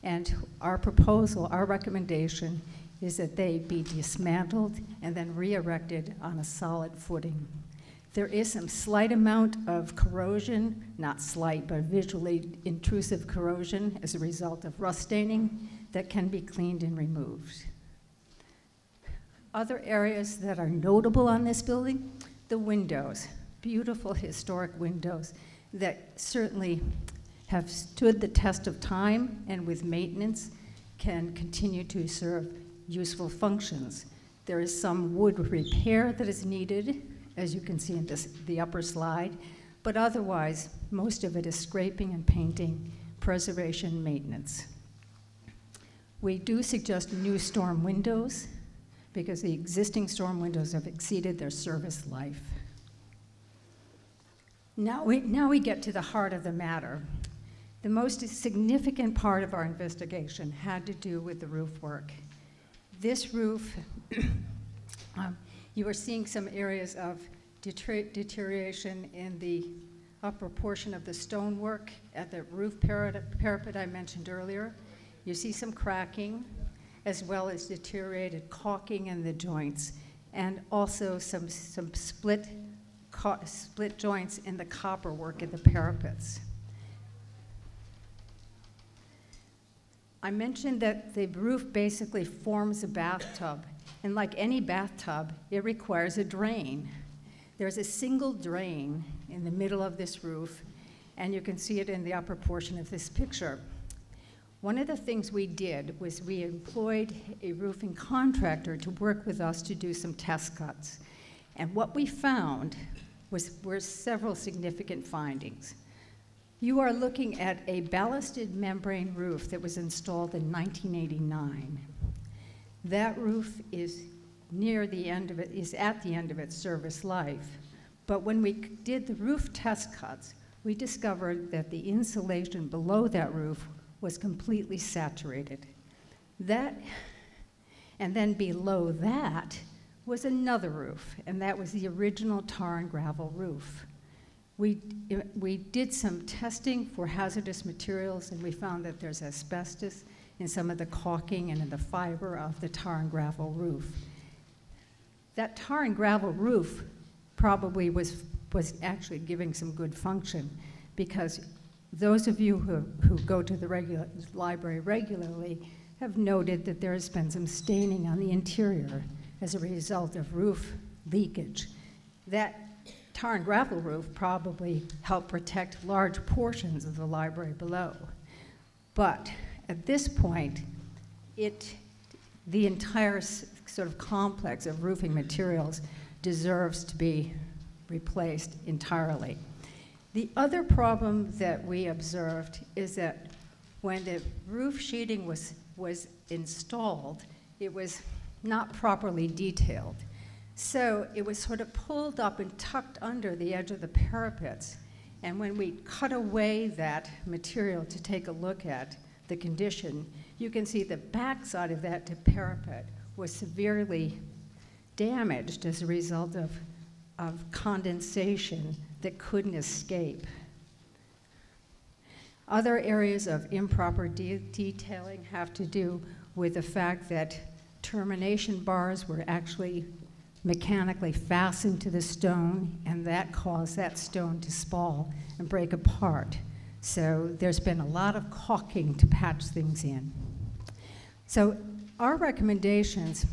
and our proposal, our recommendation, is that they be dismantled and then re-erected on a solid footing. There is some slight amount of corrosion, not slight, but visually intrusive corrosion as a result of rust staining that can be cleaned and removed. Other areas that are notable on this building, the windows, beautiful historic windows that certainly have stood the test of time and with maintenance can continue to serve useful functions. There is some wood repair that is needed, as you can see in the upper slide, but otherwise, most of it is scraping and painting, preservation, maintenance. We do suggest new storm windows because the existing storm windows have exceeded their service life. Now we get to the heart of the matter. The most significant part of our investigation had to do with the roof work. This roof, you are seeing some areas of deterioration in the upper portion of the stonework at the roof parapet I mentioned earlier. You see some cracking, as well as deteriorated caulking in the joints, and also some split joints in the copper work in the parapets. I mentioned that the roof basically forms a bathtub. And like any bathtub, it requires a drain. There's a single drain in the middle of this roof, and you can see it in the upper portion of this picture. One of the things we did was we employed a roofing contractor to work with us to do some test cuts. And what we found were several significant findings. You are looking at a ballasted membrane roof that was installed in 1989. That roof is at the end of its service life. But when we did the roof test cuts, we discovered that the insulation below that roof was completely saturated. And then below that was another roof, and that was the original tar and gravel roof. We did some testing for hazardous materials, and we found that there's asbestos in some of the caulking and in the fiber of the tar and gravel roof. That tar and gravel roof probably was actually giving some good function, because those of you who go to the library regularly have noted that there has been some staining on the interior as a result of roof leakage. That tar and gravel roof probably helped protect large portions of the library below. But at this point, the entire sort of complex of roofing materials deserves to be replaced entirely. The other problem that we observed is that when the roof sheeting was installed, it was not properly detailed. So it was sort of pulled up and tucked under the edge of the parapets. And when we cut away that material to take a look at the condition, you can see the backside of that parapet was severely damaged as a result of condensation that couldn't escape. Other areas of improper detailing have to do with the fact that termination bars were actually mechanically fastened to the stone, and that caused that stone to spall and break apart. So there's been a lot of caulking to patch things in. So our recommendations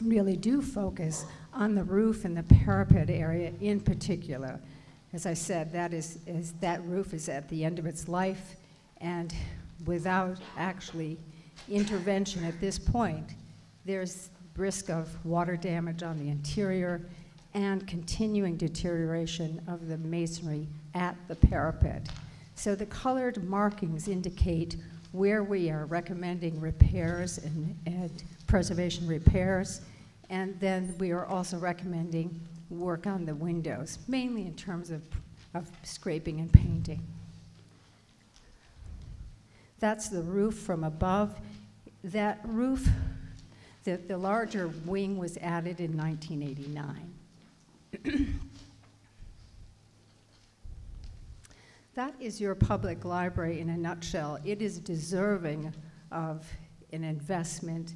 really do focus on the roof and the parapet area in particular. As I said, that roof is at the end of its life, and without actually intervention at this point, there's risk of water damage on the interior and continuing deterioration of the masonry at the parapet. So the colored markings indicate where we are recommending repairs and preservation repairs, and then we are also recommending work on the windows, mainly in terms of scraping and painting. That's the roof from above. That roof, the larger wing was added in 1989. That is your public library in a nutshell. It is deserving of an investment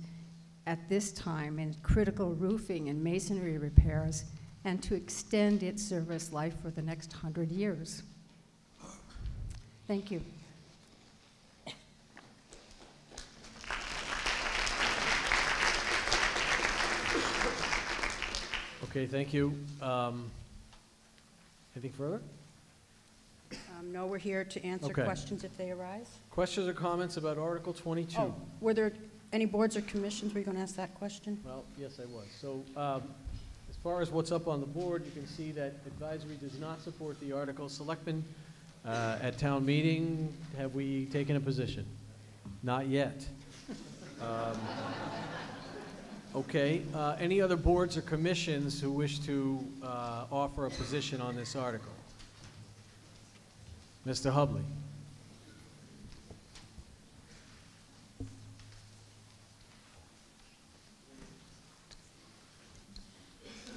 at this time in critical roofing and masonry repairs, and to extend its service life for the next 100 years. Thank you. Okay, thank you. Anything further? No, we're here to answer Okay. questions if they arise. Questions or comments about Article 22? Oh, were there any boards or commissions? Were you going to ask that question? Well, yes, I was. So as far as what's up on the board, you can see that advisory does not support the article. Selectmen, at town meeting, have we taken a position? Not yet. Okay, any other boards or commissions who wish to offer a position on this article? Mr. Hubley.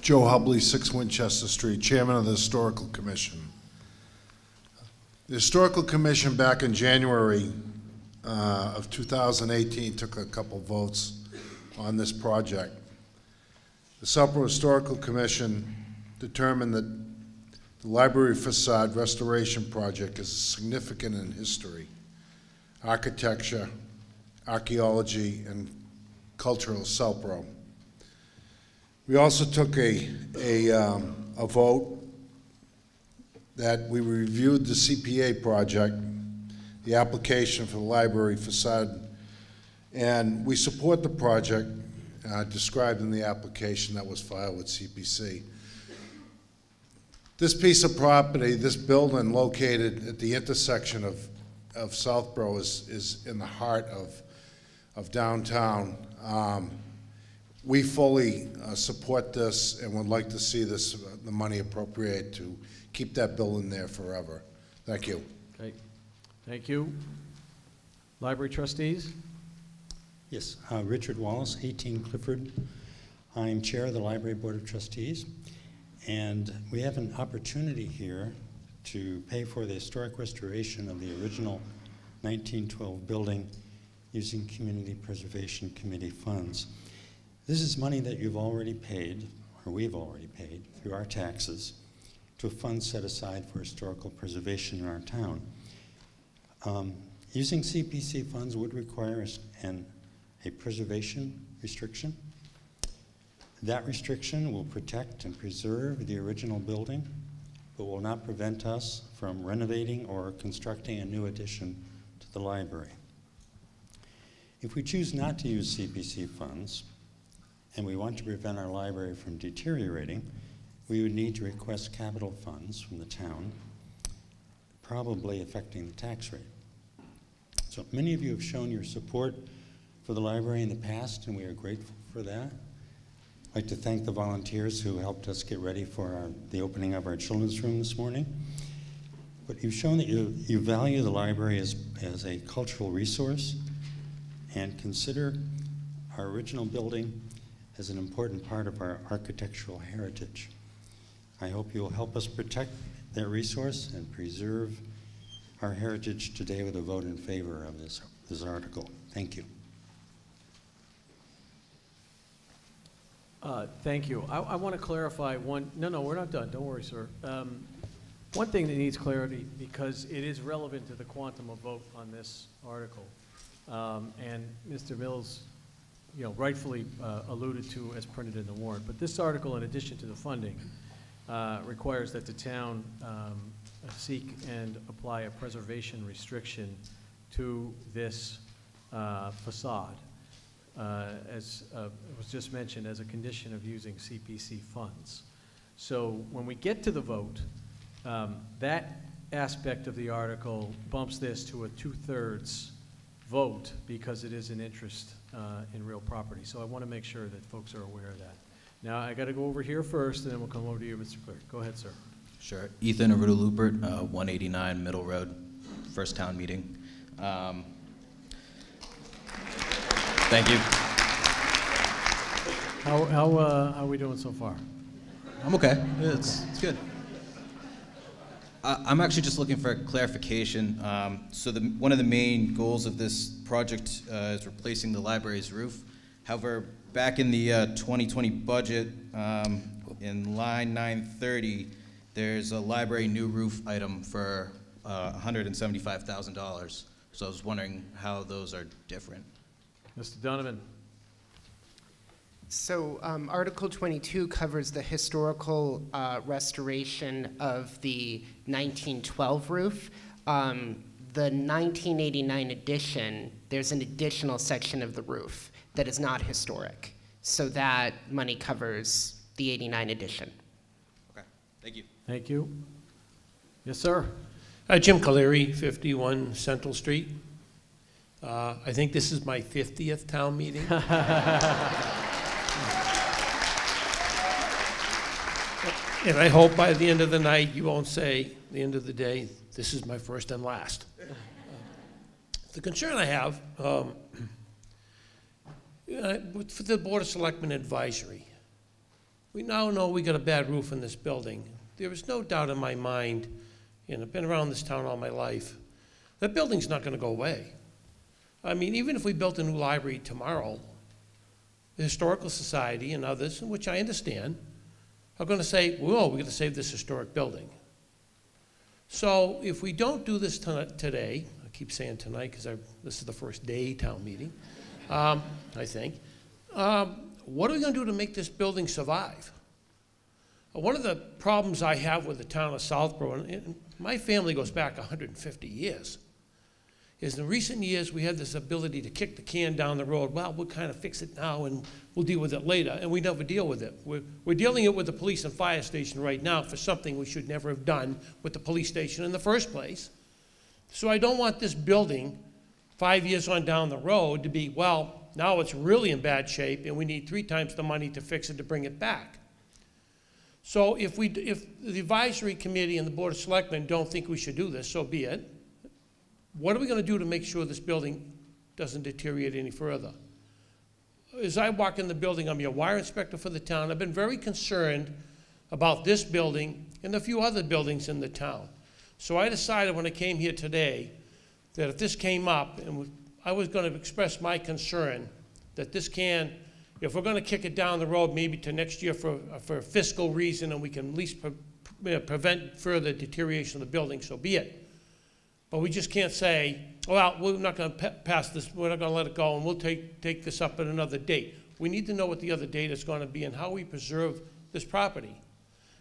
Joe Hubley, 6 Winchester Street, Chairman of the Historical Commission. The Historical Commission back in January of 2018 took a couple votes on this project. The Southborough Historical Commission determined that the library facade restoration project is significant in history, architecture, archaeology, and cultural Southborough. We also took a vote that we reviewed the CPA project, the application for the library facade, and we support the project described in the application that was filed with CPC. This piece of property, this building located at the intersection of Southborough is in the heart of downtown. We fully support this and would like to see this, the money appropriated to keep that building there forever. Thank you. Okay. Thank you. Library trustees? Yes, Richard Wallace, 18 Clifford. I'm chair of the Library Board of Trustees, and we have an opportunity here to pay for the historic restoration of the original 1912 building using Community Preservation Committee funds. This is money that you've already paid, or we've already paid, through our taxes, to a fund set aside for historical preservation in our town. Using CPC funds would require a preservation restriction. That restriction will protect and preserve the original building, but will not prevent us from renovating or constructing a new addition to the library. If we choose not to use CPC funds, and we want to prevent our library from deteriorating, we would need to request capital funds from the town, probably affecting the tax rate. So many of you have shown your support for the library in the past, and we are grateful for that. I'd like to thank the volunteers who helped us get ready for the opening of our children's room this morning. But you've shown that you value the library as a cultural resource and consider our original building as an important part of our architectural heritage. I hope you will help us protect that resource and preserve our heritage today with a vote in favor of this article. Thank you. Thank you. I want to clarify one. No, we're not done. Don't worry, sir. One thing that needs clarity, because it is relevant to the quantum of vote on this article, and Mr. Mills, rightfully alluded to as printed in the warrant. But this article, in addition to the funding, requires that the town seek and apply a preservation restriction to this facade, as was just mentioned, as a condition of using CPC funds. So when we get to the vote, that aspect of the article bumps this to a 2/3 vote because it is an interest in real property. So I want to make sure that folks are aware of that. Now I got to go over here first, and then we'll come over to you, Mr. Clerk. Go ahead, sir. Sure. Ethan Aruda-Lupert, 189 Middle Road, first town meeting. Thank you. How are we doing so far? I'm okay. It's good. I'm actually just looking for clarification. So one of the main goals of this project is replacing the library's roof. However, back in the 2020 budget, in line 930, there's a library new roof item for $175,000. So I was wondering how those are different. Mr. Donovan. So Article 22 covers the historical restoration of the 1912 roof. The 1989 addition, there's an additional section of the roof that is not historic. So that money covers the 89 addition. Okay, thank you. Thank you. Yes, sir. Jim Caleri, 51 Central Street. I think this is my 50th town meeting. And I hope by the end of the night you won't say, at the end of the day, this is my first and last. The concern I have for the Board of Selectmen advisory, we now know we got a bad roof in this building. There is no doubt in my mind, and I've been around this town all my life, that building's not going to go away. I mean, even if we built a new library tomorrow, the Historical Society and others, which I understand, are going to say, whoa, we're going to save this historic building. So if we don't do this today, I keep saying tonight because this is the first day town meeting, I think, what are we going to do to make this building survive? One of the problems I have with the town of Southborough, and my family goes back 150 years, is in recent years we had this ability to kick the can down the road. Well, we'll kind of fix it now and we'll deal with it later, and we never deal with it. We're dealing it with the police and fire station right now for something we should never have done with the police station in the first place. So I don't want this building 5 years on down the road to be, well, now it's really in bad shape and we need 3 times the money to fix it to bring it back. So if the advisory committee and the Board of Selectmen don't think we should do this, so be it. What are we going to do to make sure this building doesn't deteriorate any further? As I walk in the building, I'm your wire inspector for the town. I've been very concerned about this building and a few other buildings in the town. So I decided when I came here today that if this came up, and I was going to express my concern that this can, if we're going to kick it down the road maybe to next year for a fiscal reason and we can at least prevent further deterioration of the building, so be it. But we just can't say, well, we're not going to pass this, we're not going to let it go, and we'll take this up at another date. We need to know what the other date is going to be and how we preserve this property.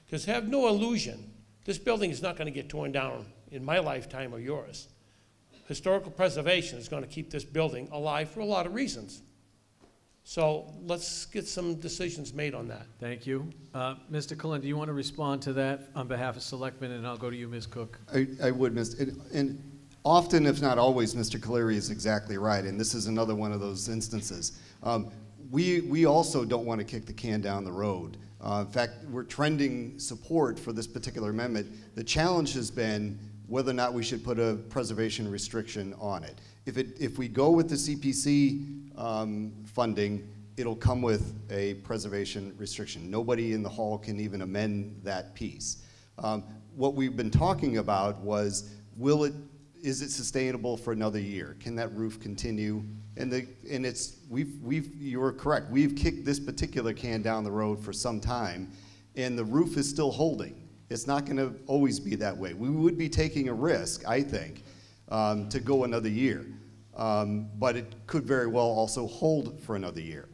Because have no illusion, this building is not going to get torn down in my lifetime or yours. Historical preservation is going to keep this building alive for a lot of reasons. So let's get some decisions made on that. Thank you. Mr. Cullen, do you want to respond to that on behalf of Selectmen? And I'll go to you, Ms. Cook. I would, and often, if not always, Mr. Caleri is exactly right, and this is another one of those instances. We also don't want to kick the can down the road. In fact, we're trending support for this particular amendment. The challenge has been whether or not we should put a preservation restriction on it. If we go with the CPC funding, it'll come with a preservation restriction. Nobody in the hall can even amend that piece. What we've been talking about was, is it sustainable for another year? Can that roof continue? You're correct. We've kicked this particular can down the road for some time, and the roof is still holding. It's not going to always be that way. We would be taking a risk, I think, to go another year. But it could very well also hold for another year.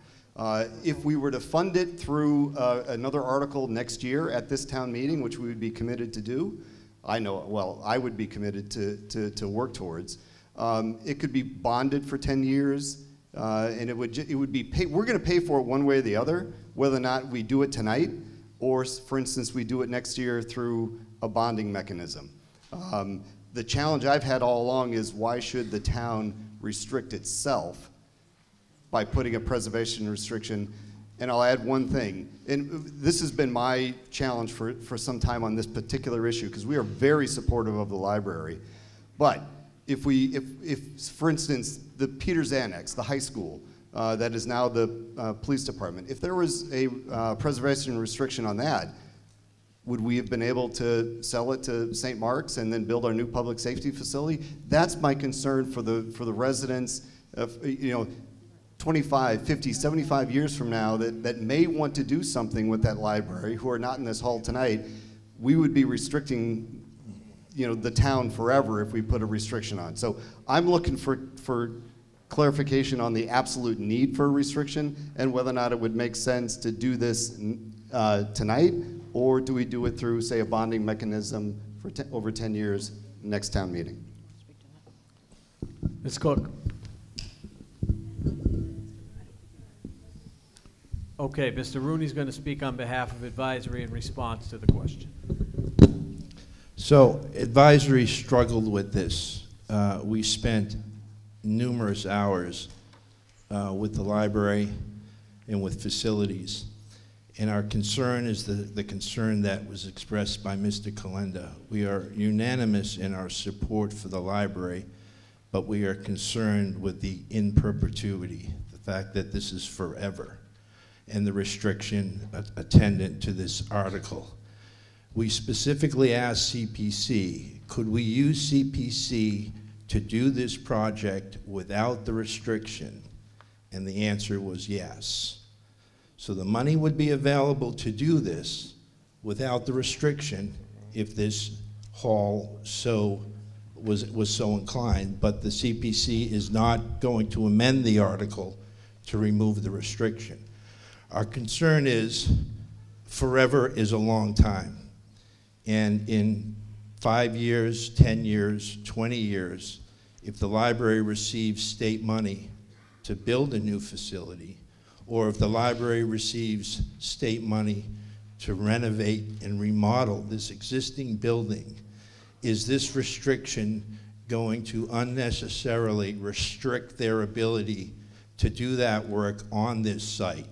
If we were to fund it through another article next year at this town meeting, which we would be committed to do, I would be committed to work towards. It could be bonded for 10 years, and it would be paid. We're going to pay for it one way or the other, whether or not we do it tonight, or, for instance, we do it next year through a bonding mechanism. The challenge I've had all along is, why should the town restrict itself by putting a preservation restriction? And I'll add one thing, and this has been my challenge for some time on this particular issue, because we are very supportive of the library. But if for instance, the Peters Annex, the high school, that is now the police department, if there was a preservation restriction on that, would we have been able to sell it to St. Mark's and then build our new public safety facility? That's my concern for the residents of, 25, 50, 75 years from now that may want to do something with that library, who are not in this hall tonight. We would be restricting the town forever if we put a restriction on. So I'm looking for clarification on the absolute need for a restriction and whether or not it would make sense to do this tonight, or do we do it through, say, a bonding mechanism for over 10 years next town meeting? Ms. Cook. Okay, Mr. Rooney's going to speak on behalf of advisory in response to the question. So advisory struggled with this. We spent numerous hours with the library and with facilities. And our concern is the concern that was expressed by Mr. Calenda. We are unanimous in our support for the library, but we are concerned with the in perpetuity, the fact that this is forever, and the restriction attendant to this article. We specifically asked CPC, could we use CPC to do this project without the restriction? And the answer was yes. So the money would be available to do this without the restriction if this hall was so inclined, but the CPC is not going to amend the article to remove the restriction. Our concern is forever is a long time. And in 5 years, 10 years, 20 years, if the library receives state money to build a new facility, or if the library receives state money to renovate and remodel this existing building, is this restriction going to unnecessarily restrict their ability to do that work on this site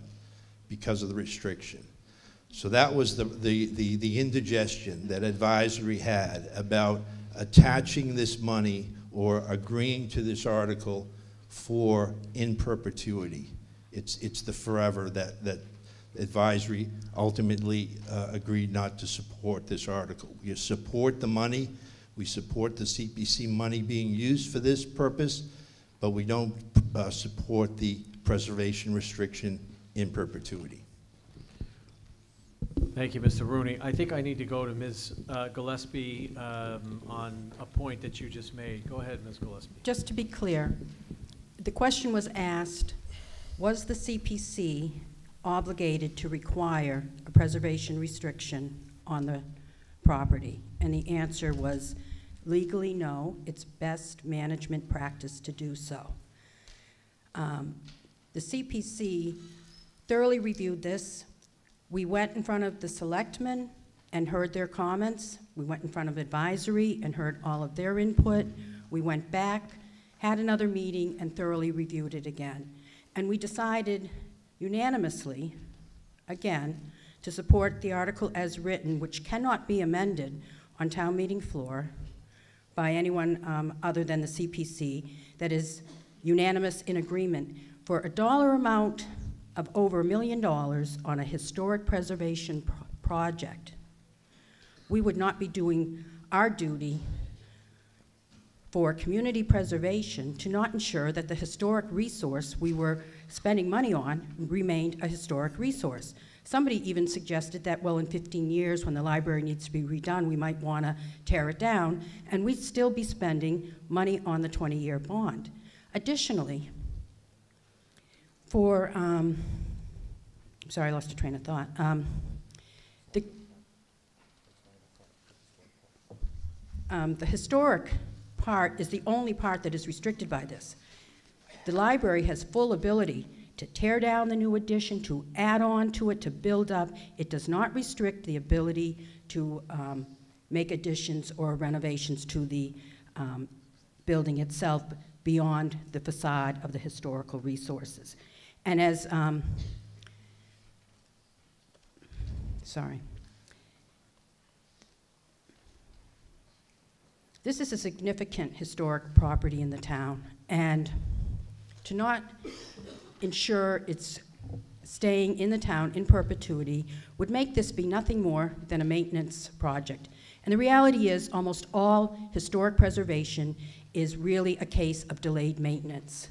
because of the restriction? So that was the indigestion that advisory had about attaching this money or agreeing to this article for in perpetuity. It's the forever that advisory ultimately agreed not to support this article. We support the money, we support the CPC money being used for this purpose, but we don't support the preservation restriction in perpetuity. Thank you, Mr. Rooney. I think I need to go to Ms. Gillespie on a point that you just made. Go ahead, Ms. Gillespie. Just to be clear, the question was asked, was the CPC obligated to require a preservation restriction on the property? And the answer was legally no. It's best management practice to do so. The CPC thoroughly reviewed this. We went in front of the selectmen and heard their comments. We went in front of advisory and heard all of their input. We went back, had another meeting, and thoroughly reviewed it again. And we decided unanimously, again, to support the article as written, which cannot be amended on town meeting floor by anyone other than the CPC, that is unanimous in agreement for a dollar amount of over $1 million on a historic preservation project. We would not be doing our duty for community preservation to not ensure that the historic resource we were spending money on remained a historic resource. Somebody even suggested that, well, in 15 years when the library needs to be redone, we might want to tear it down, and we'd still be spending money on the 20-year bond. Additionally, for, sorry, I lost a train of thought. The historic part is the only part that is restricted by this. The library has full ability to tear down the new addition, to add on to it, to build up. It does not restrict the ability to make additions or renovations to the building itself beyond the facade of the historical resources. And as, sorry. This is a significant historic property in the town, and to not ensure it's staying in the town in perpetuity would make this be nothing more than a maintenance project. And the reality is almost all historic preservation is really a case of delayed maintenance.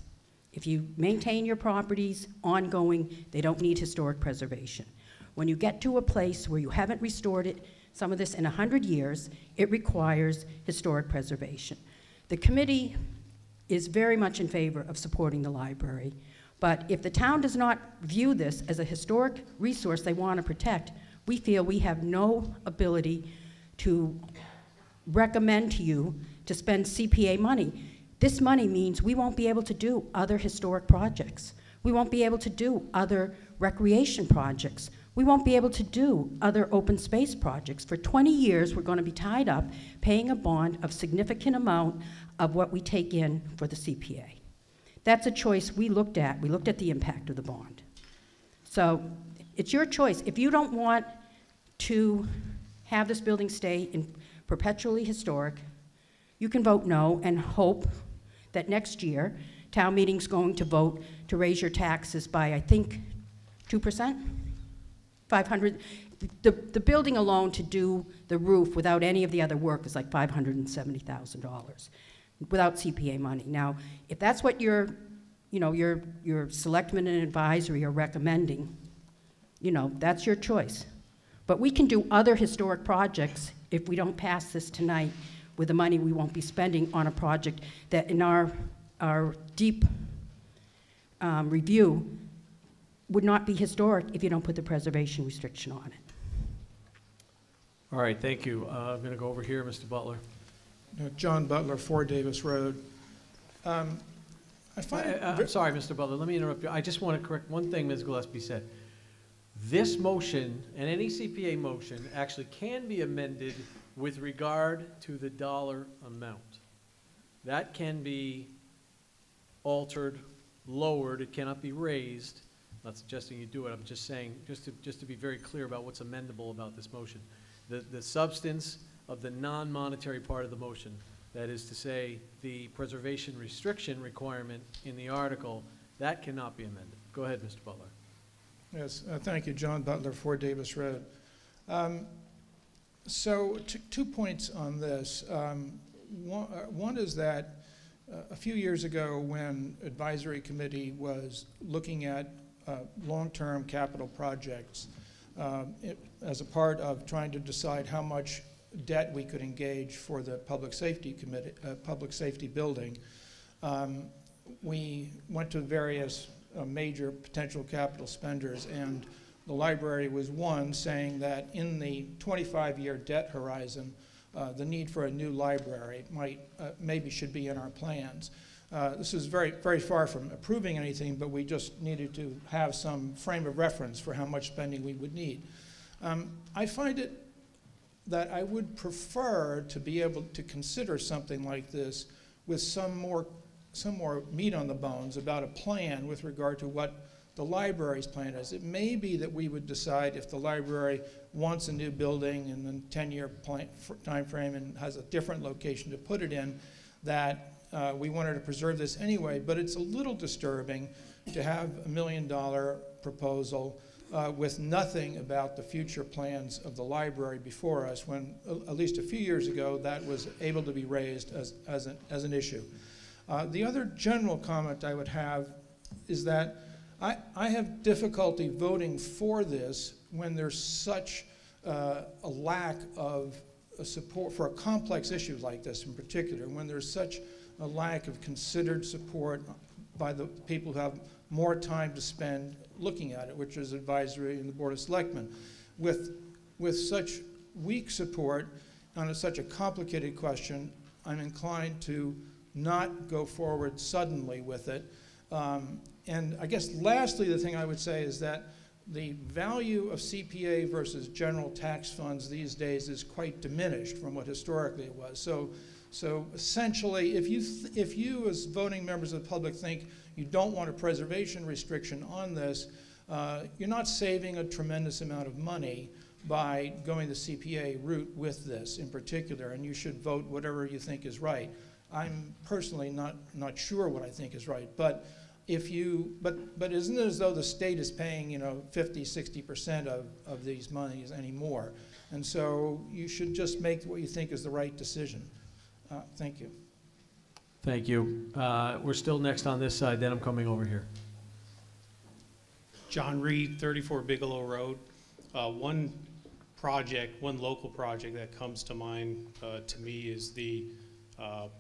If you maintain your properties ongoing, they don't need historic preservation. When you get to a place where you haven't restored it, some of this in 100 years, it requires historic preservation. The committee is very much in favor of supporting the library, but if the town does not view this as a historic resource they want to protect, we feel we have no ability to recommend to you to spend CPA money. This money means we won't be able to do other historic projects. We won't be able to do other recreation projects. We won't be able to do other open space projects. For 20 years, we're going to be tied up paying a bond of significant amount of what we take in for the CPA. That's a choice we looked at. We looked at the impact of the bond. So it's your choice. If you don't want to have this building stay in perpetually historic, you can vote no and hope that next year town meeting's going to vote to raise your taxes by, I think, 2%? 500, the building alone to do the roof without any of the other work is like $570,000 without CPA money. Now, if that's what your selectmen and advisory are recommending, that's your choice. But we can do other historic projects if we don't pass this tonight with the money we won't be spending on a project that in our deep review would not be historic if you don't put the preservation restriction on it. All right, thank you. I'm going to go over here, Mr. Butler. John Butler, 4 Davis Road. I find I'm sorry, Mr. Butler, let me interrupt you. I just want to correct one thing Ms. Gillespie said. This motion and any CPA motion actually can be amended with regard to the dollar amount. That can be altered, lowered. It cannot be raised. I'm not suggesting you do it. I'm just saying, just to be very clear about what's amendable about this motion. The substance of the non-monetary part of the motion, that is to say the preservation restriction requirement in the article, that cannot be amended. Go ahead, Mr. Butler. Yes, thank you, John Butler, 4 Davis Road. So 2 points on this. One is that a few years ago when advisory committee was looking at long-term capital projects as a part of trying to decide how much debt we could engage for the public safety committee, public safety building, we went to various major potential capital spenders, and the library was one, saying that in the 25-year debt horizon, the need for a new library maybe should be in our plans. This is very, very far from approving anything, but we just needed to have some frame of reference for how much spending we would need. I find it that I would prefer to be able to consider something like this with some more meat on the bones about a plan with regard to what the library's plan is. It may be that we would decide if the library wants a new building in the 10-year time frame and has a different location to put it in, that we wanted to preserve this anyway, but it's a little disturbing to have $1 million proposal with nothing about the future plans of the library before us, when at least a few years ago that was able to be raised as an issue. The other general comment I would have is that I have difficulty voting for this when there's such a lack of support for a complex issue like this in particular, when there's such a lack of considered support by the people who have more time to spend looking at it, which is advisory and the Board of Selectmen. With such weak support on such a complicated question, I'm inclined to not go forward suddenly with it. And I guess lastly, the thing I would say is that the value of CPA versus general tax funds these days is quite diminished from what historically it was. So essentially, if you as voting members of the public think you don't want a preservation restriction on this, you're not saving a tremendous amount of money by going the CPA route with this in particular, and you should vote whatever you think is right. I'm personally not sure what I think is right, but but isn't it as though the state is paying 50–60% of these monies anymore, and so you should just make what you think is the right decision. Thank you. Thank you. We're still next on this side, then I'm coming over here. John Reed, 34 Bigelow Road. One local project that comes to mind to me is the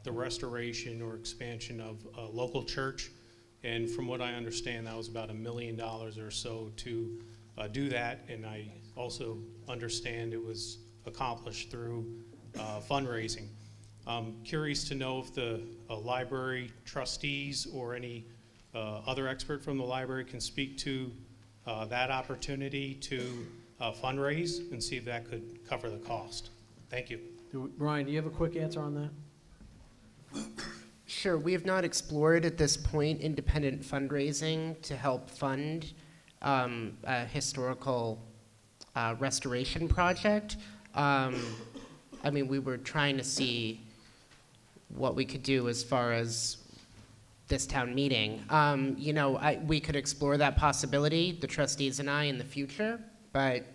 restoration or expansion of a local church. And from what I understand, that was about $1 million or so to do that. And I also understand it was accomplished through fundraising. I'm curious to know if the library trustees or any other expert from the library can speak to that opportunity to fundraise and see if that could cover the cost. Thank you. Brian, do you have a quick answer on that? Sure. We have not explored at this point independent fundraising to help fund a historical restoration project. I mean, we were trying to see what we could do as far as this town meeting. We could explore that possibility, the trustees and I, in the future, but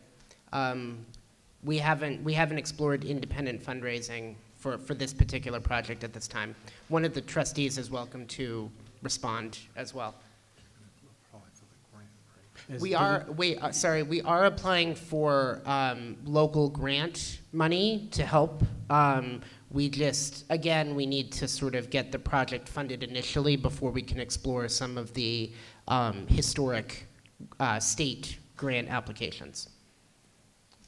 we haven't explored independent fundraising for this particular project at this time. One of the trustees is welcome to respond as well. We are applying for local grant money to help. We need to sort of get the project funded initially before we can explore some of the historic state grant applications.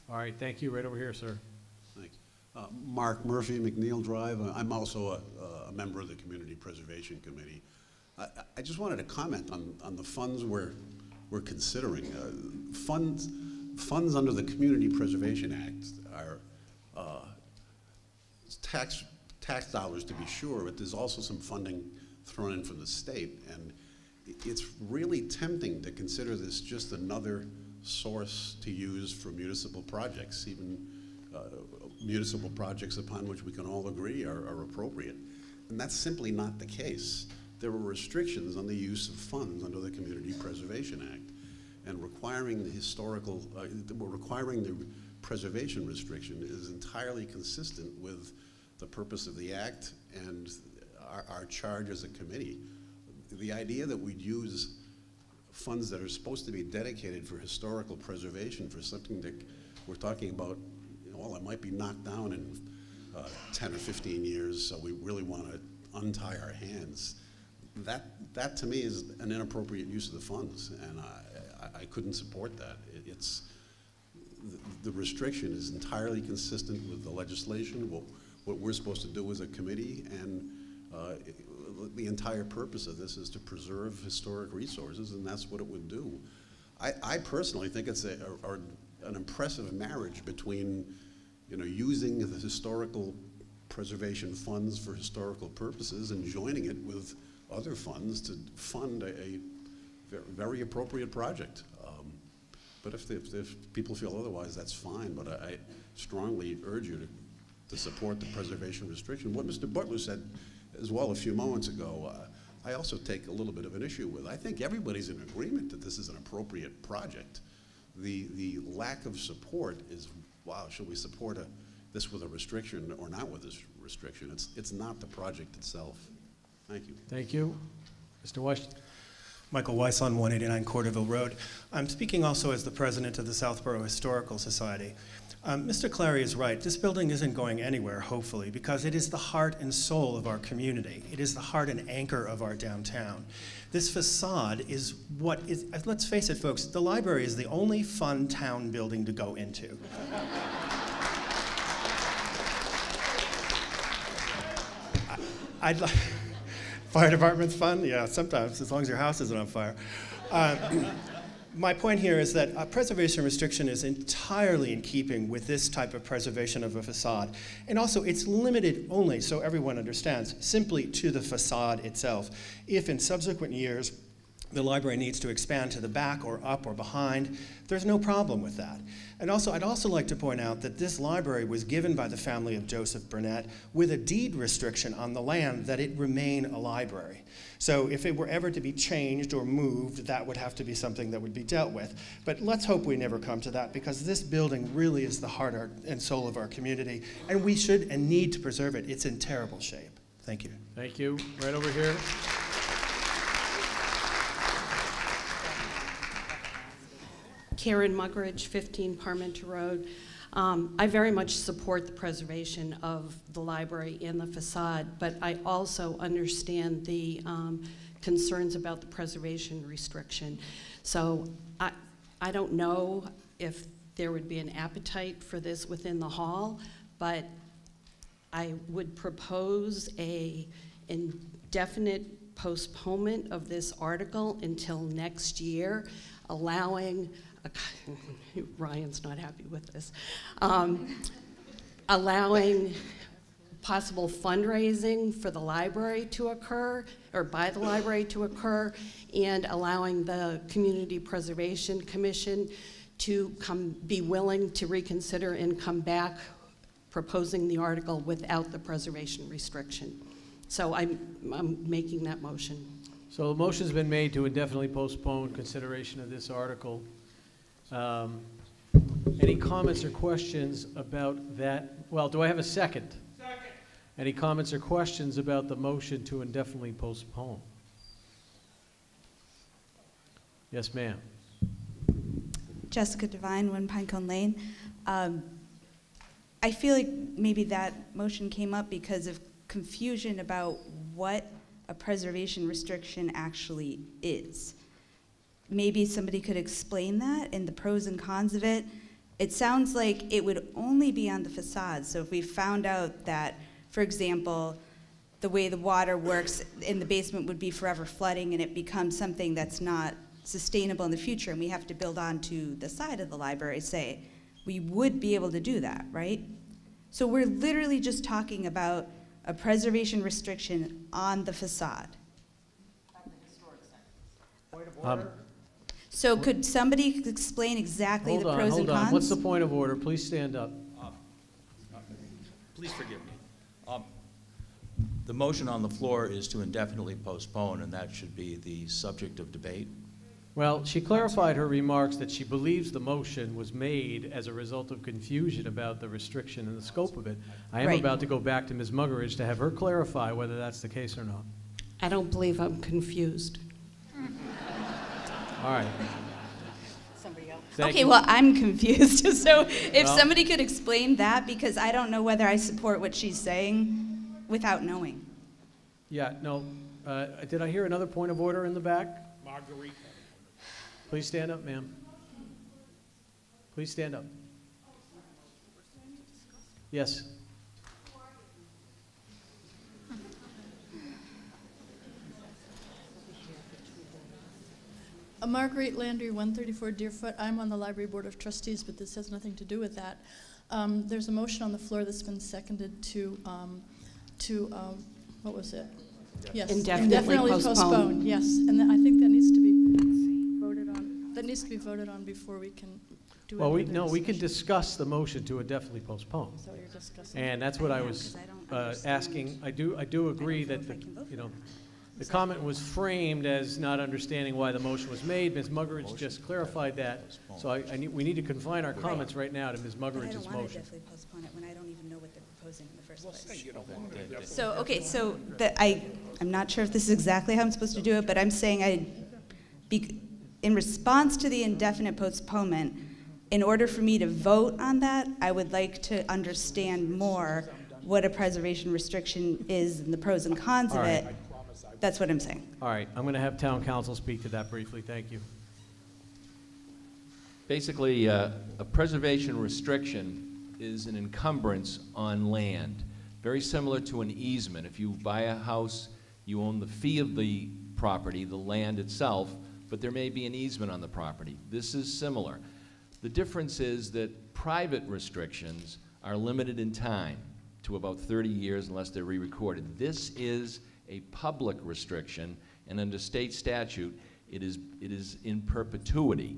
All right, thank you. Right over here, sir. Thanks. Mark Murphy, McNeil Drive. I'm also a member of the Community Preservation Committee. I just wanted to comment on the funds we're considering. Funds under the Community Preservation Act are tax dollars, to be sure, but there's also some funding thrown in from the state, and it's really tempting to consider this just another source to use for municipal projects, even municipal projects upon which we can all agree are appropriate. And that's simply not the case. There are restrictions on the use of funds under the Community Preservation Act, and requiring the preservation restriction is entirely consistent with the purpose of the act and our charge as a committee. The idea that we'd use funds that are supposed to be dedicated for historical preservation for something that we're talking about, well, it might be knocked down in 10 or 15 years, so we really want to untie our hands. That to me is an inappropriate use of the funds, and I couldn't support that. The restriction is entirely consistent with the legislation, what we're supposed to do as a committee, and the entire purpose of this is to preserve historic resources, and that's what it would do. I personally think it's an impressive marriage between, using the historical preservation funds for historical purposes and joining it with other funds to fund a very appropriate project. But if people feel otherwise, that's fine, but I strongly urge you to support the preservation restriction. What Mr. Butler said as well a few moments ago, I also take a little bit of an issue with. I think everybody's in agreement that this is an appropriate project. The lack of support is, wow, should we support this with a restriction or not with this restriction? It's not the project itself. Thank you. Thank you. Mr. Washington. Michael Weiss on 189 Corderville Road. I'm speaking also as the president of the Southborough Historical Society. Mr. Clary is right. This building isn't going anywhere, hopefully, because it is the heart and soul of our community. It is the heart and anchor of our downtown. This facade is what is, let's face it, folks, the library is the only fun town building to go into. I'd like, fire department's fun? Yeah, sometimes, as long as your house isn't on fire. My point here is that a preservation restriction is entirely in keeping with this type of preservation of a facade. And also, it's limited only, so everyone understands, simply to the facade itself. If in subsequent years, the library needs to expand to the back or up or behind, there's no problem with that. And also, I'd also like to point out that this library was given by the family of Joseph Burnett with a deed restriction on the land that it remain a library. So if it were ever to be changed or moved, that would have to be something that would be dealt with. But let's hope we never come to that, because this building really is the heart and soul of our community, and we should and need to preserve it. It's in terrible shape. Thank you. Thank you. Right over here. Karen Muggeridge, 15 Parmenter Road. I very much support the preservation of the library and the facade, but I also understand the concerns about the preservation restriction. So I don't know if there would be an appetite for this within the hall, but I would propose an indefinite postponement of this article until next year, allowing Ryan's not happy with this. Allowing possible fundraising for the library to occur, or by the library to occur, and allowing the Community Preservation Commission to be willing to reconsider and come back proposing the article without the preservation restriction. So I'm making that motion. So a motion's been made to indefinitely postpone consideration of this article. Any comments or questions about that? Well, do I have a second? Second. Any comments or questions about the motion to indefinitely postpone? Yes, ma'am. Jessica Devine, 1 Pinecone Lane. I feel like maybe that motion came up because of confusion about what a preservation restriction actually is. maybe somebody could explain that and the pros and cons of it. It sounds like it would only be on the facade. So if we found out that, for example, the way the water works in the basement would be forever flooding and it becomes something that's not sustainable in the future and we have to build onto the side of the library, say, we would be able to do that, right? So we're literally just talking about a preservation restriction on the facade. So could somebody explain exactly the pros and cons? Hold on. What's the point of order? Please stand up. Please forgive me. The motion on the floor is to indefinitely postpone, and that should be the subject of debate. Well, she clarified her remarks that she believes the motion was made as a result of confusion about the restriction and the scope of it. I am about to go back to Ms. Muggeridge to have her clarify whether that's the case or not. I don't believe I'm confused. All right. Somebody else. Thank Okay, you. well, I'm confused. So if Well- somebody could explain that, because I don't know whether I support what she's saying without knowing. Yeah, no. Did I hear another point of order in the back? Marguerite. Please stand up, ma'am. Please stand up. Yes. Marguerite Landry, 134 Deerfoot. I'm on the Library Board of Trustees, but this has nothing to do with that. There's a motion on the floor that's been seconded to what was it? Yes, Indefinitely postpone. Yes, and I think that needs to be voted on. That needs to be voted on before we can do it. Well, we can discuss the motion to indefinitely postpone. So you're discussing. And that's what I was asking. I do agree that the comment was framed as not understanding why the motion was made. Ms. Muggeridge just clarified that. So we need to confine our comments right now to Ms. Muggeridge's I don't want to motion. definitely postpone it when I don't even know what they're proposing in the first place. You don't want to definitely- So, okay, so I'm not sure if this is exactly how I'm supposed to do it, but I'm saying in response to the indefinite postponement, in order for me to vote on that, I would like to understand more what a preservation restriction is and the pros and cons of it. That's what I'm saying. All right, I'm going to have town council speak to that briefly. Thank you. Basically, a preservation restriction is an encumbrance on land, very similar to an easement. If you buy a house, you own the fee of the property, the land itself, but there may be an easement on the property. This is similar. The difference is that private restrictions are limited in time to about 30 years unless they're re-recorded. This is a public restriction, and under state statute, it is in perpetuity.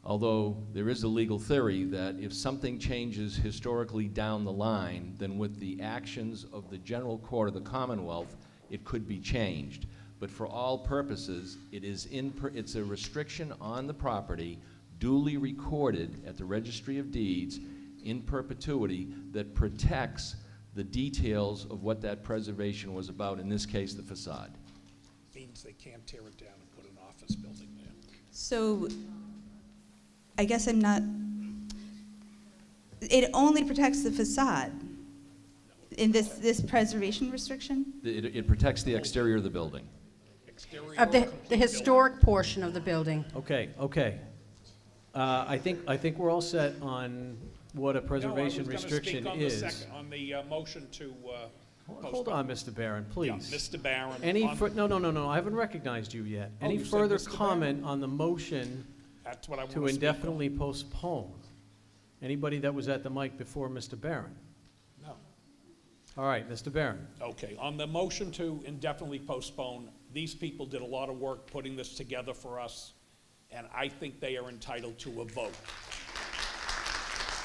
Although there is a legal theory that if something changes historically down the line, then with the actions of the General Court of the Commonwealth, it could be changed. But for all purposes, it's a restriction on the property duly recorded at the Registry of Deeds in perpetuity that protects the details of what that preservation was about, in this case, the facade. Means they can't tear it down and put an office building there. So I guess I'm not, it only protects the facade in this preservation restriction? It protects the exterior of the building. Of the historic portion of the building. Okay. I think we're all set on what a preservation restriction is. On the motion to Hold on, Mr. Barron, please. Yeah, Mr. Barron. No, I haven't recognized you yet. Any you said further Mr. comment on the motion That's what I want to indefinitely postpone? Anybody that was at the mic before Mr. Barron? No. All right, Mr. Barron. Okay, on the motion to indefinitely postpone, these people did a lot of work putting this together for us, and I think they are entitled to a vote.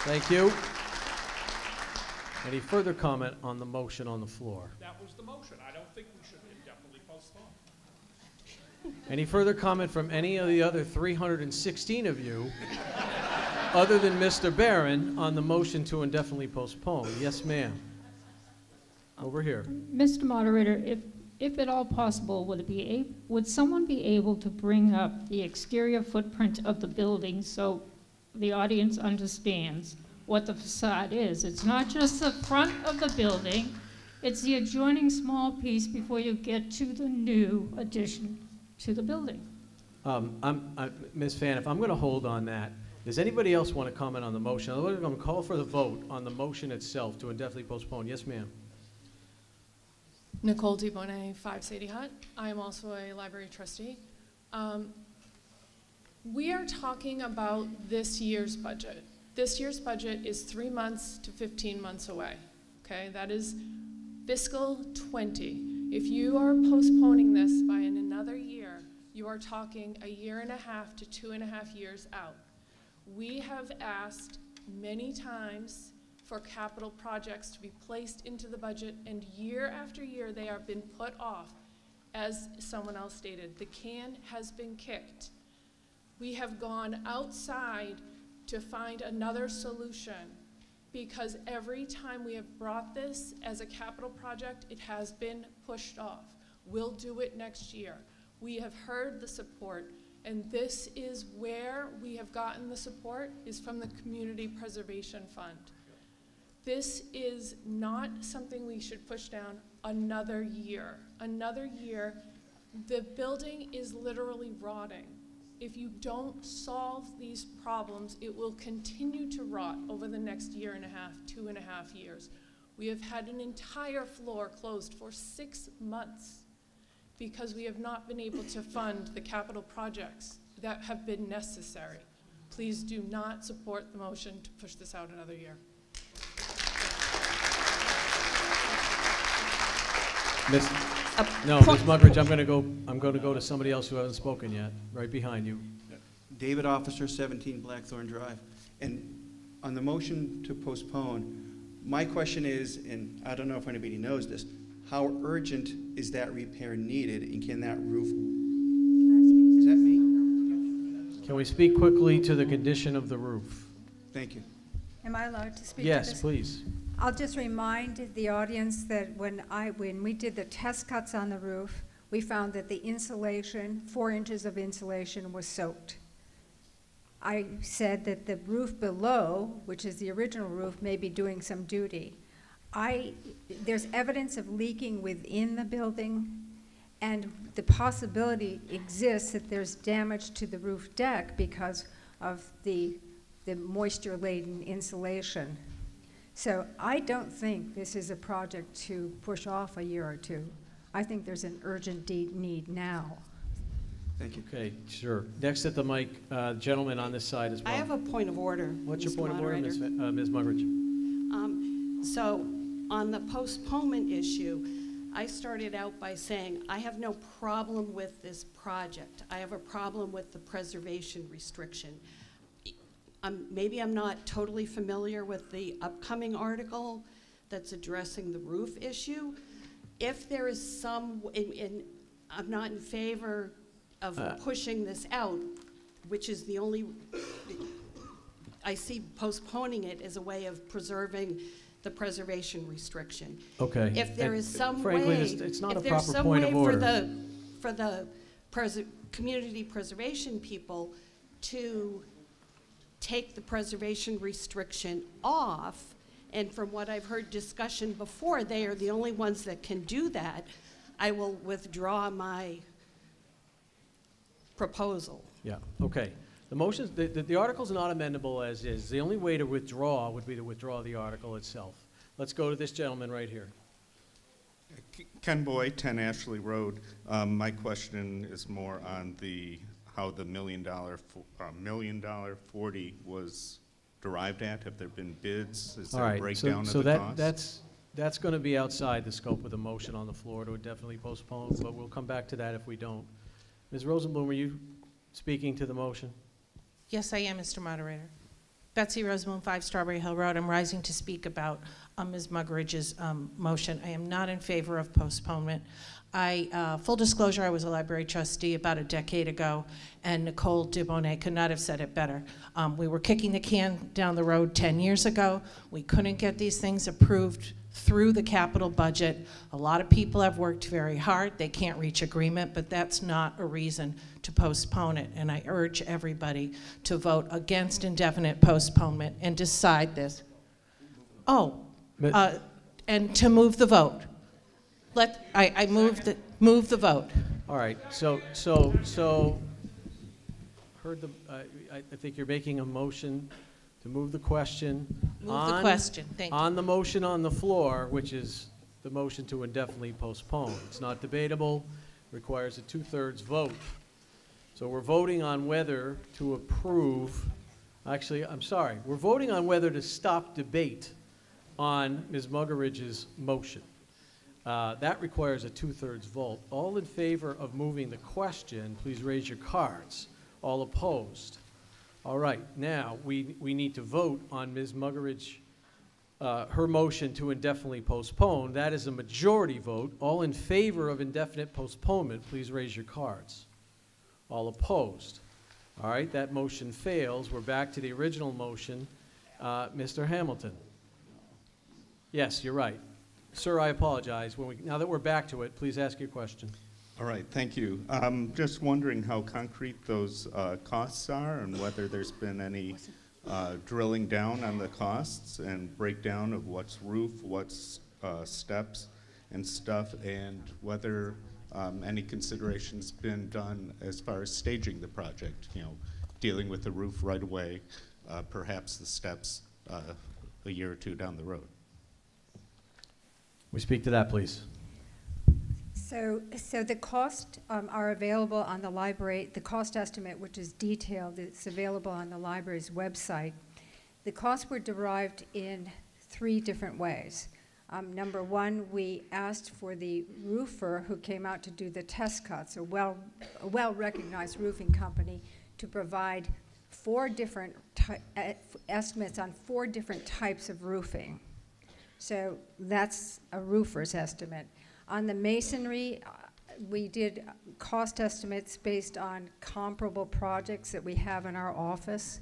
Thank you. Any further comment on the motion on the floor? That was the motion. I don't think we should indefinitely postpone. Any further comment from any of the other 316 of you, other than Mr. Barron, on the motion to indefinitely postpone? Yes, ma'am. Over here. Mr. Moderator, if at all possible, would someone be able to bring up the exterior footprint of the building so the audience understands what the facade is? It's not just the front of the building, it's the adjoining small piece before you get to the new addition to the building. Ms. Phan, I'm going to hold on that. Does anybody else want to comment on the motion? Otherwise, I'm going to call for the vote on the motion itself to indefinitely postpone. Yes, ma'am. Nicole DuBonnet, 5 Sadie Hut. I am also a library trustee. We are talking about this year's budget. This year's budget is 3 months to 15 months away. Okay, that is fiscal 20. If you are postponing this by another year, you are talking 1.5 years to 2.5 years out. We have asked many times for capital projects to be placed into the budget, and year after year they have been put off. As someone else stated, the can has been kicked. We have gone outside to find another solution because every time we have brought this as a capital project, it has been pushed off. We'll do it next year. We have heard the support, and this is where we have gotten the support, is from the Community Preservation Fund. This is not something we should push down another year. Another year, the building is literally rotting. If you don't solve these problems, it will continue to rot over the next 1.5 years, 2.5 years. We have had an entire floor closed for 6 months because we have not been able to fund the capital projects that have been necessary. Please do not support the motion to push this out another year. Ms. Muggeridge, I'm going to go to somebody else who hasn't spoken yet, right behind you. David Officer, 17 Blackthorn Drive. And on the motion to postpone, my question is, and I don't know if anybody knows this, how urgent is that repair needed, and can that roof, is that me? Can we speak quickly to the condition of the roof? Thank you. Am I allowed to speak to Yes, this? please. I'll just remind the audience that when we did the test cuts on the roof, we found that the insulation, 4 inches of insulation, was soaked. I said that the roof below, which is the original roof, may be doing some duty. There's evidence of leaking within the building, and the possibility exists that there's damage to the roof deck because of the moisture-laden insulation. So I don't think this is a project to push off 1 year or 2. I think there's an urgent need now. Thank you. Okay, sure. Next at the mic, gentleman on this side as well. I have a point of order. What's your Mr. point of order, Moderator. Ms. Muggeridge? So on the postponement issue, I started out by saying I have no problem with this project. I have a problem with the preservation restriction. Maybe I'm not totally familiar with the upcoming article that's addressing the roof issue. If there is some, and I'm not in favor of pushing this out, which is the only, I see postponing it as a way of preserving the preservation restriction. Okay. If there And is some frankly, way, it's not if a there's proper some point way of order. for the community preservation people to take the preservation restriction off, and from what I've heard discussion before, they are the only ones that can do that, I will withdraw my proposal. Yeah, okay. The motion, the article's not amendable as is. The only way to withdraw would be to withdraw the article itself. Let's go to this gentleman right here. Ken Boyd, 10 Ashley Road. My question is more on how the $1 million 40 was derived at. Have there been bids? Is there a breakdown of the cost? That's going to be outside the scope of the motion on the floor to definitely postpone, but we'll come back to that if we don't. Ms. Rosenblum, were you speaking to the motion? Yes, I am, Mr. Moderator. Betsy Rosenblum, 5 Strawberry Hill Road. I'm rising to speak about Ms. Muggeridge's motion. I am not in favor of postponement. Full disclosure, I was a library trustee about a decade ago, and Nicole DuBonnet could not have said it better. We were kicking the can down the road 10 years ago. We couldn't get these things approved through the capital budget. A lot of people have worked very hard. They can't reach agreement, but that's not a reason to postpone it. And I urge everybody to vote against indefinite postponement and decide this. And to move the vote. I move the vote. All right, so heard the, I think you're making a motion to move the question. Move the question, thank you. On the motion on the floor, which is the motion to indefinitely postpone. It's not debatable, requires a 2/3 vote. So we're voting on whether to approve, actually, I'm sorry, we're voting on whether to stop debate on Ms. Muggeridge's motion. That requires a 2/3 vote. All in favor of moving the question, please raise your cards. All opposed? All right, now we need to vote on Ms. Muggeridge, her motion to indefinitely postpone. That is a majority vote. All in favor of indefinite postponement, please raise your cards. All opposed? All right, that motion fails. We're back to the original motion. Mr. Hamilton. Yes, you're right. Sir, I apologize. Now that we're back to it, please ask your question. All right, thank you. Just wondering how concrete those costs are and whether there's been any drilling down on the costs and breakdown of what's roof, what's steps and stuff, and whether any consideration's been done as far as staging the project, you know, dealing with the roof right away, perhaps the steps a year or two down the road. We speak to that, please. So the costs are available on the library, the cost estimate, which is detailed, it's available on the library's website. The costs were derived in 3 different ways. Number one, we asked for the roofer who came out to do the test cuts, a well-recognized roofing company, to provide 4 different estimates on 4 different types of roofing. So that's a roofer's estimate. On the masonry, we did cost estimates based on comparable projects that we have in our office,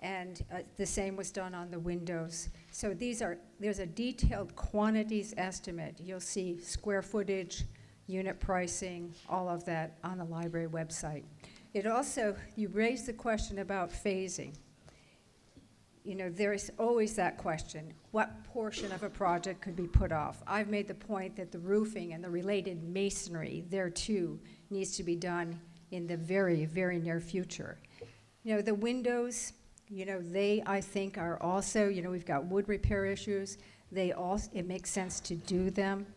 and the same was done on the windows. So there's a detailed quantities estimate. You'll see square footage, unit pricing, all of that on the library website. It also, you raised the question about phasing. You know, there is always that question, what portion of a project could be put off? I've made the point that the roofing and the related masonry, there too, needs to be done in the very, very near future. You know, the windows, you know, they, I think, are also, you know, we've got wood repair issues. It makes sense to do them.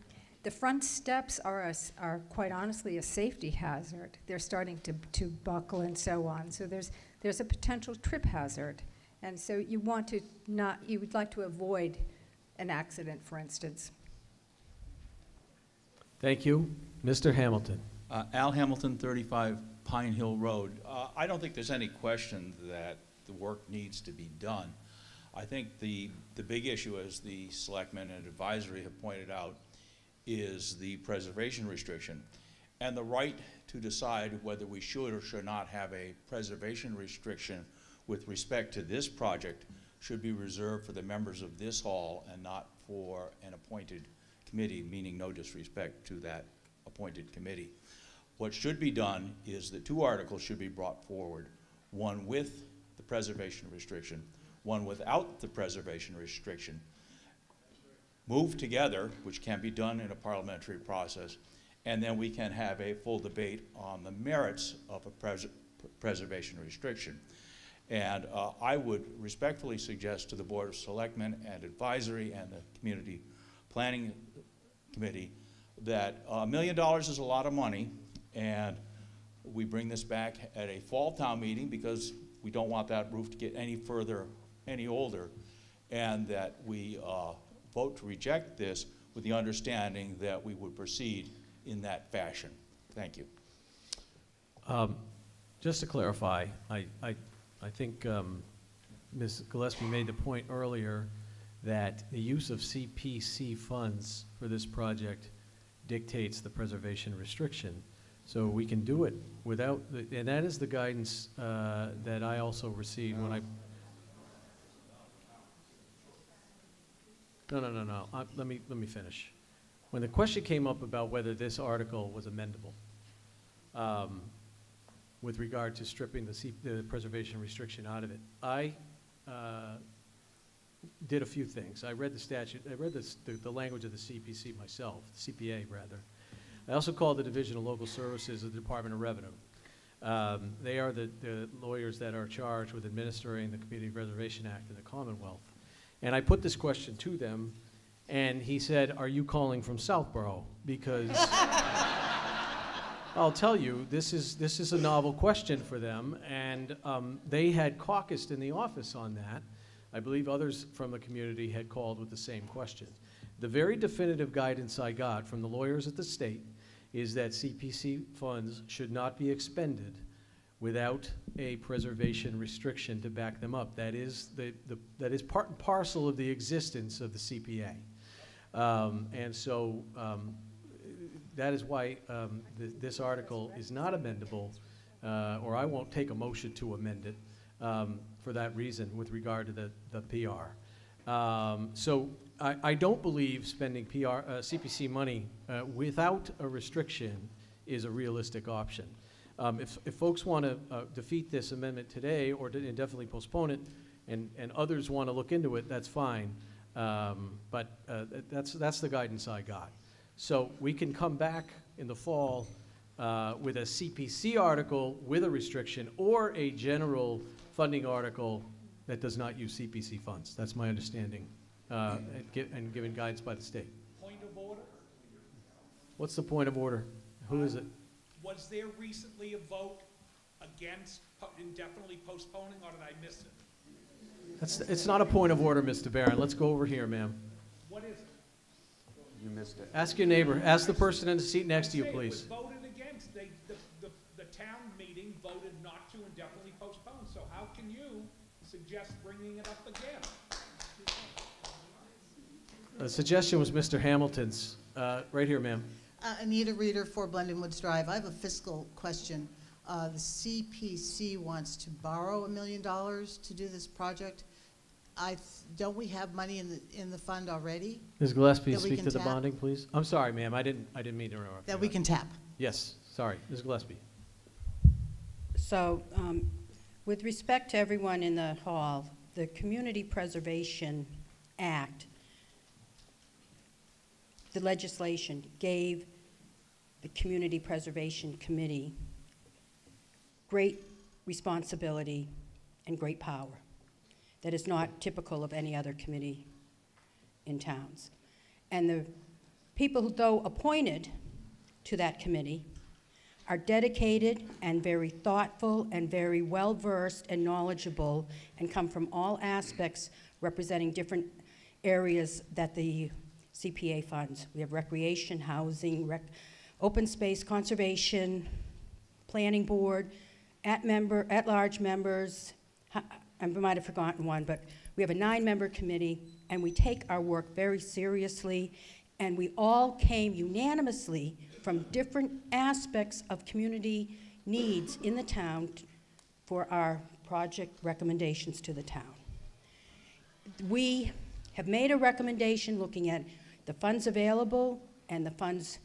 The front steps are quite honestly a safety hazard. They're starting to buckle and so on. So there's a potential trip hazard. And so you would like to avoid an accident, for instance. Thank you. Mr. Hamilton. Al Hamilton, 35 Pine Hill Road. I don't think there's any question that the work needs to be done. I think the big issue, as the selectmen and advisory have pointed out, is the preservation restriction and the right to decide whether we should or should not have a preservation restriction with respect to this project should be reserved for the members of this hall and not for an appointed committee, meaning no disrespect to that appointed committee. What should be done is that 2 articles should be brought forward, one with the preservation restriction, one without the preservation restriction, move together, which can be done in a parliamentary process, and then we can have a full debate on the merits of a preservation restriction. And I would respectfully suggest to the Board of Selectmen and Advisory and the Community Planning Committee that $1 million is a lot of money, and we bring this back at a fall town meeting because we don't want that roof to get any older, and that we vote to reject this with the understanding that we would proceed in that fashion. Thank you. Just to clarify, I think Ms. Gillespie made the point earlier that the use of CPC funds for this project dictates the preservation restriction. So we can do it without, and that is the guidance that I also received when I... No. Let me finish. When the question came up about whether this article was amendable, with regard to stripping the preservation restriction out of it, I did a few things. I read the statute, I read the language of the CPC myself, the CPA rather. I also called the Division of Local Services of the Department of Revenue. They are the lawyers that are charged with administering the Community Preservation Act in the Commonwealth. And I put this question to them, and he said, "Are you calling from Southborough?" Because I'll tell you, this is a novel question for them, and they had caucused in the office on that. I believe others from the community had called with the same question. The very definitive guidance I got from the lawyers at the state is that CPC funds should not be expended without a preservation restriction to back them up. That is that is part and parcel of the existence of the CPA. And so that is why this article is not amendable, or I won't take a motion to amend it for that reason with regard to the PR. So I don't believe spending CPC money without a restriction is a realistic option. If folks want to defeat this amendment today or indefinitely postpone it, and others want to look into it, that's fine. But that's the guidance I got. So we can come back in the fall with a CPC article with a restriction or a general funding article that does not use CPC funds. That's my understanding, and given guidance by the state. Point of order? What's the point of order? Who is it? Was there recently a vote against indefinitely postponing, or did I miss it? It's not a point of order, Mr. Barron. Let's go over here, ma'am. What is it? You missed it. Ask your neighbor. Ask the person in the seat next to you, please. It was voted against. The town meeting voted not to indefinitely postpone. So how can you suggest bringing it up again? The suggestion was Mr. Hamilton's. Right here, ma'am. Anita Reeder, 4 Blendon Woods Drive. I have a fiscal question. The CPC wants to borrow $1 million to do this project. Don't we have money in the fund already? Ms. Gillespie, speak to the bonding, please. I'm sorry, ma'am. I didn't mean to interrupt. That we can tap. Yes. Sorry, Ms. Gillespie. So, with respect to everyone in the hall, the Community Preservation Act, the legislation gave the Community Preservation Committee great responsibility and great power that is not typical of any other committee in towns. And the people who, though appointed to that committee, are dedicated and very thoughtful and very well-versed and knowledgeable and come from all aspects representing different areas that the CPA funds. We have recreation, housing, open space, conservation, planning board, at-large members. I might have forgotten one, but we have a 9-member committee, and we take our work very seriously, and we all came unanimously from different aspects of community needs in the town for our project recommendations to the town. We have made a recommendation looking at the funds available and the funds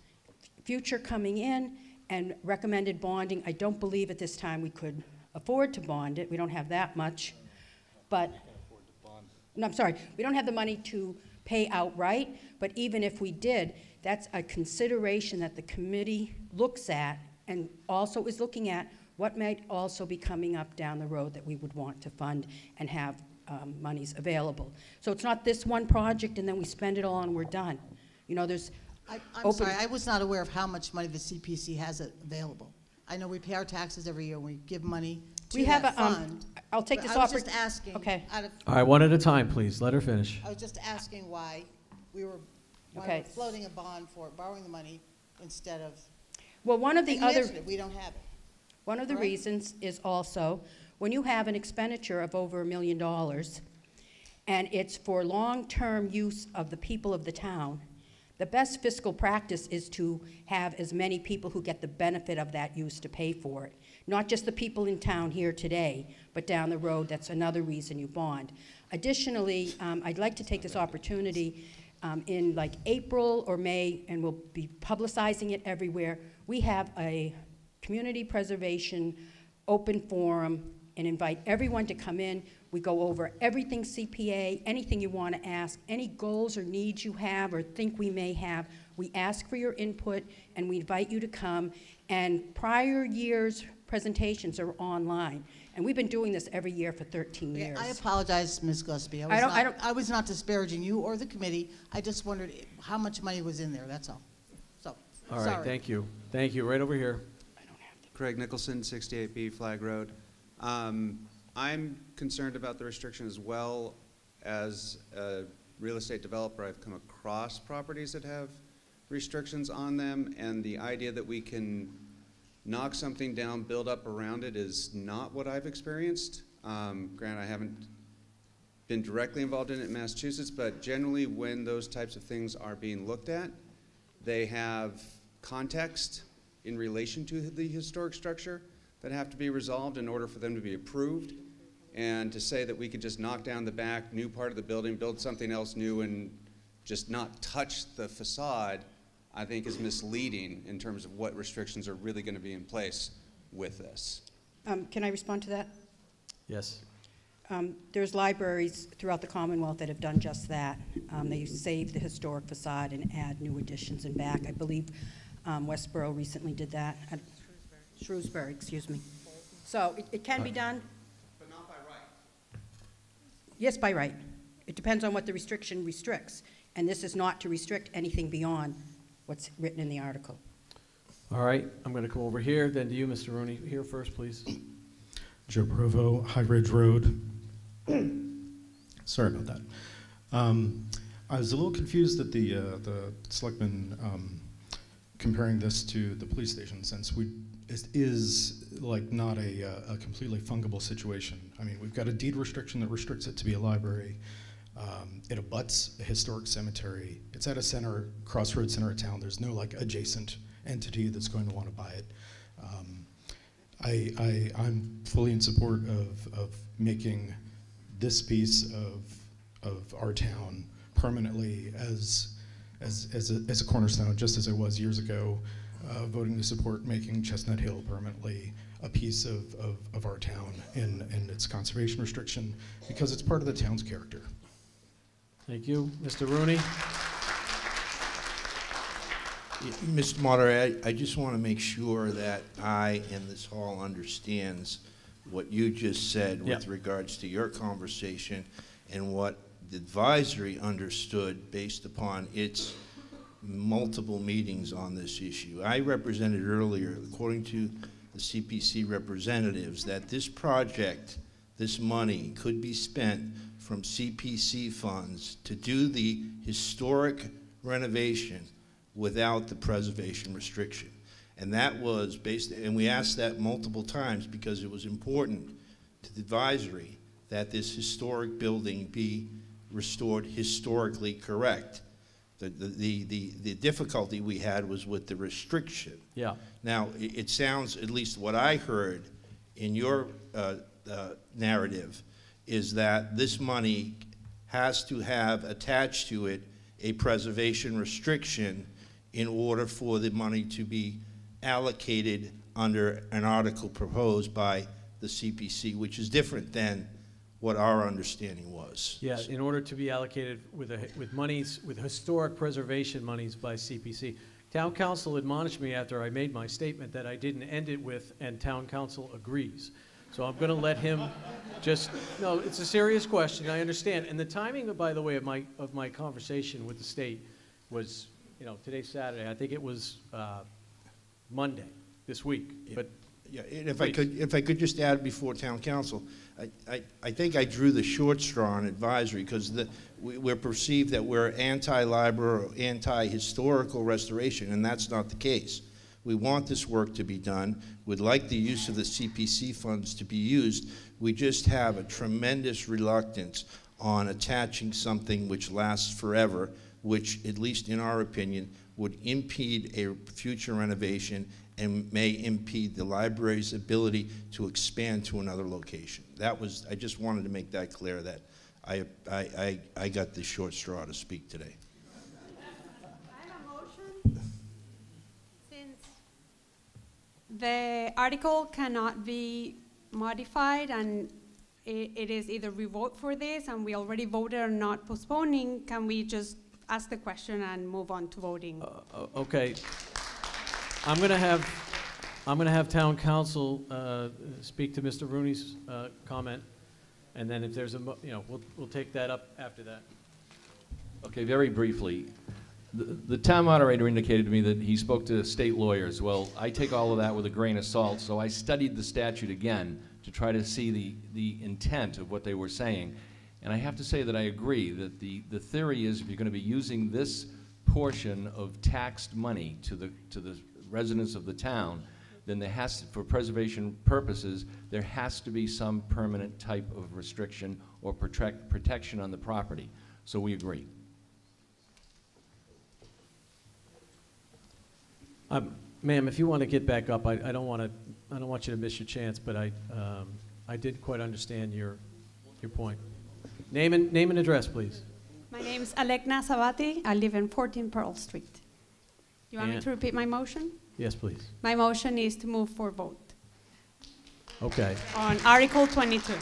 future coming in and recommended bonding. I don't believe at this time we could afford to bond it. We don't have that much. But, no, I'm sorry, we don't have the money to pay outright, but even if we did, that's a consideration that the committee looks at and also is looking at what might also be coming up down the road that we would want to fund and have monies available. So it's not this one project and then we spend it all and we're done. You know, there's I'm sorry, I was not aware of how much money the CPC has available. I know we pay our taxes every year and we give money to that fund. I'll take this I was just asking. Okay. All right, one at a time, please. Let her finish. I was just asking why we were floating a bond for borrowing the money instead of. Well, one of the other. We don't have it. One of the reasons is also when you have an expenditure of over $1 million and it's for long-term use of the people of the town, the best fiscal practice is to have as many people who get the benefit of that use to pay for it. Not just the people in town here today, but down the road. That's another reason you bond. Additionally, I'd like to take this opportunity in like April or May, and we'll be publicizing it everywhere. We have a community preservation open forum and invite everyone to come in. We go over everything CPA, anything you want to ask, any goals or needs you have or think we may have. We ask for your input, and we invite you to come, and prior years' presentations are online. And we've been doing this every year for 13 years. I apologize, Ms. Gillespie. I was not disparaging you or the committee. I just wondered how much money was in there, that's all. So, All right, sorry. thank you. Thank you. Right over here. Craig Nicholson, 68B Flag Road. I'm concerned about the restriction as well. As a real estate developer, I've come across properties that have restrictions on them, and the idea that we can knock something down, build up around it is not what I've experienced. Granted, I haven't been directly involved in it in Massachusetts, but generally when those types of things are being looked at, they have context in relation to the historic structure that have to be resolved in order for them to be approved. And to say that we could just knock down the back, new part of the building, build something else new, and just not touch the facade, I think is misleading in terms of what restrictions are really going to be in place with this. Can I respond to that? Yes. There's libraries throughout the Commonwealth that have done just that. They save the historic facade and add new additions in back. I believe Westborough recently did that. Shrewsbury, excuse me. So it can be done. But not by right. Yes, by right. It depends on what the restriction restricts. And this is not to restrict anything beyond what's written in the article. All right, I'm going to come over here, then to you, Mr. Rooney. Here first, please. Joe Provo, High Ridge Road. Sorry about that. I was a little confused that the selectmen comparing this to the police station, since it is like not a completely fungible situation. I mean, we've got a deed restriction that restricts it to be a library. It abuts a historic cemetery. It's at a crossroads center of town. There's no like adjacent entity that's going to want to buy it. I'm fully in support of making this piece of our town permanently as a cornerstone, just as I was years ago, voting to support making Chestnut Hill permanently a piece of our town and its conservation restriction, because it's part of the town's character. Thank you. Mr. Rooney. Mr. Moderator, I just want to make sure that I and this hall understands what you just said with regards to your conversation and what the advisory understood based upon its multiple meetings on this issue. I represented earlier, according to the CPC representatives, that this project, this money, could be spent from CPC funds to do the historic renovation without the preservation restriction. And that was based, and we asked that multiple times because it was important to the advisory that this historic building be restored historically correct. The difficulty we had was with the restriction. Yeah. Now, it sounds, at least what I heard in your narrative, is that this money has to have attached to it a preservation restriction in order for the money to be allocated under an article proposed by the CPC, which is different than what our understanding was. Yeah, in order to be allocated with monies, with historic preservation monies by CPC. Town council admonished me after I made my statement that I didn't end it with, and town council agrees. So I'm going to let him just, no, it's a serious question, I understand. And the timing, by the way, of my conversation with the state was, today's Saturday. I think it was Monday this week. But yeah, and if I could just add before town council, I think I drew the short straw on advisory because we're perceived that we're anti-library or anti-historical restoration, and that's not the case. We want this work to be done. We'd like the use of the CPC funds to be used. We just have a tremendous reluctance on attaching something which lasts forever, which, at least in our opinion, would impede a future renovation and may impede the library's ability to expand to another location. I just wanted to make that clear that I got the short straw to speak today. I have a motion. Since the article cannot be modified and it is either we vote for this and we already voted on not postponing, can we just ask the question and move on to voting. Okay. I'm going to have town council speak to Mr. Rooney's comment, and then if there's we'll take that up after that. Okay, very briefly. The town moderator indicated to me that he spoke to state lawyers. Well, I take all of that with a grain of salt, so I studied the statute again to try to see the intent of what they were saying. And I have to say that I agree that the theory is if you're going to be using this portion of taxed money to the residents of the town, then there has to, for preservation purposes, there has to be some permanent type of restriction or protection on the property. So we agree. Ma'am, if you want to get back up, I don't want you to miss your chance, but I did quite understand your point. Name and address, please. My name is Alekna Sabati. I live in 14 Pearl Street. You want me to repeat my motion? Yes, please. My motion is to move for vote. Okay. On Article 22.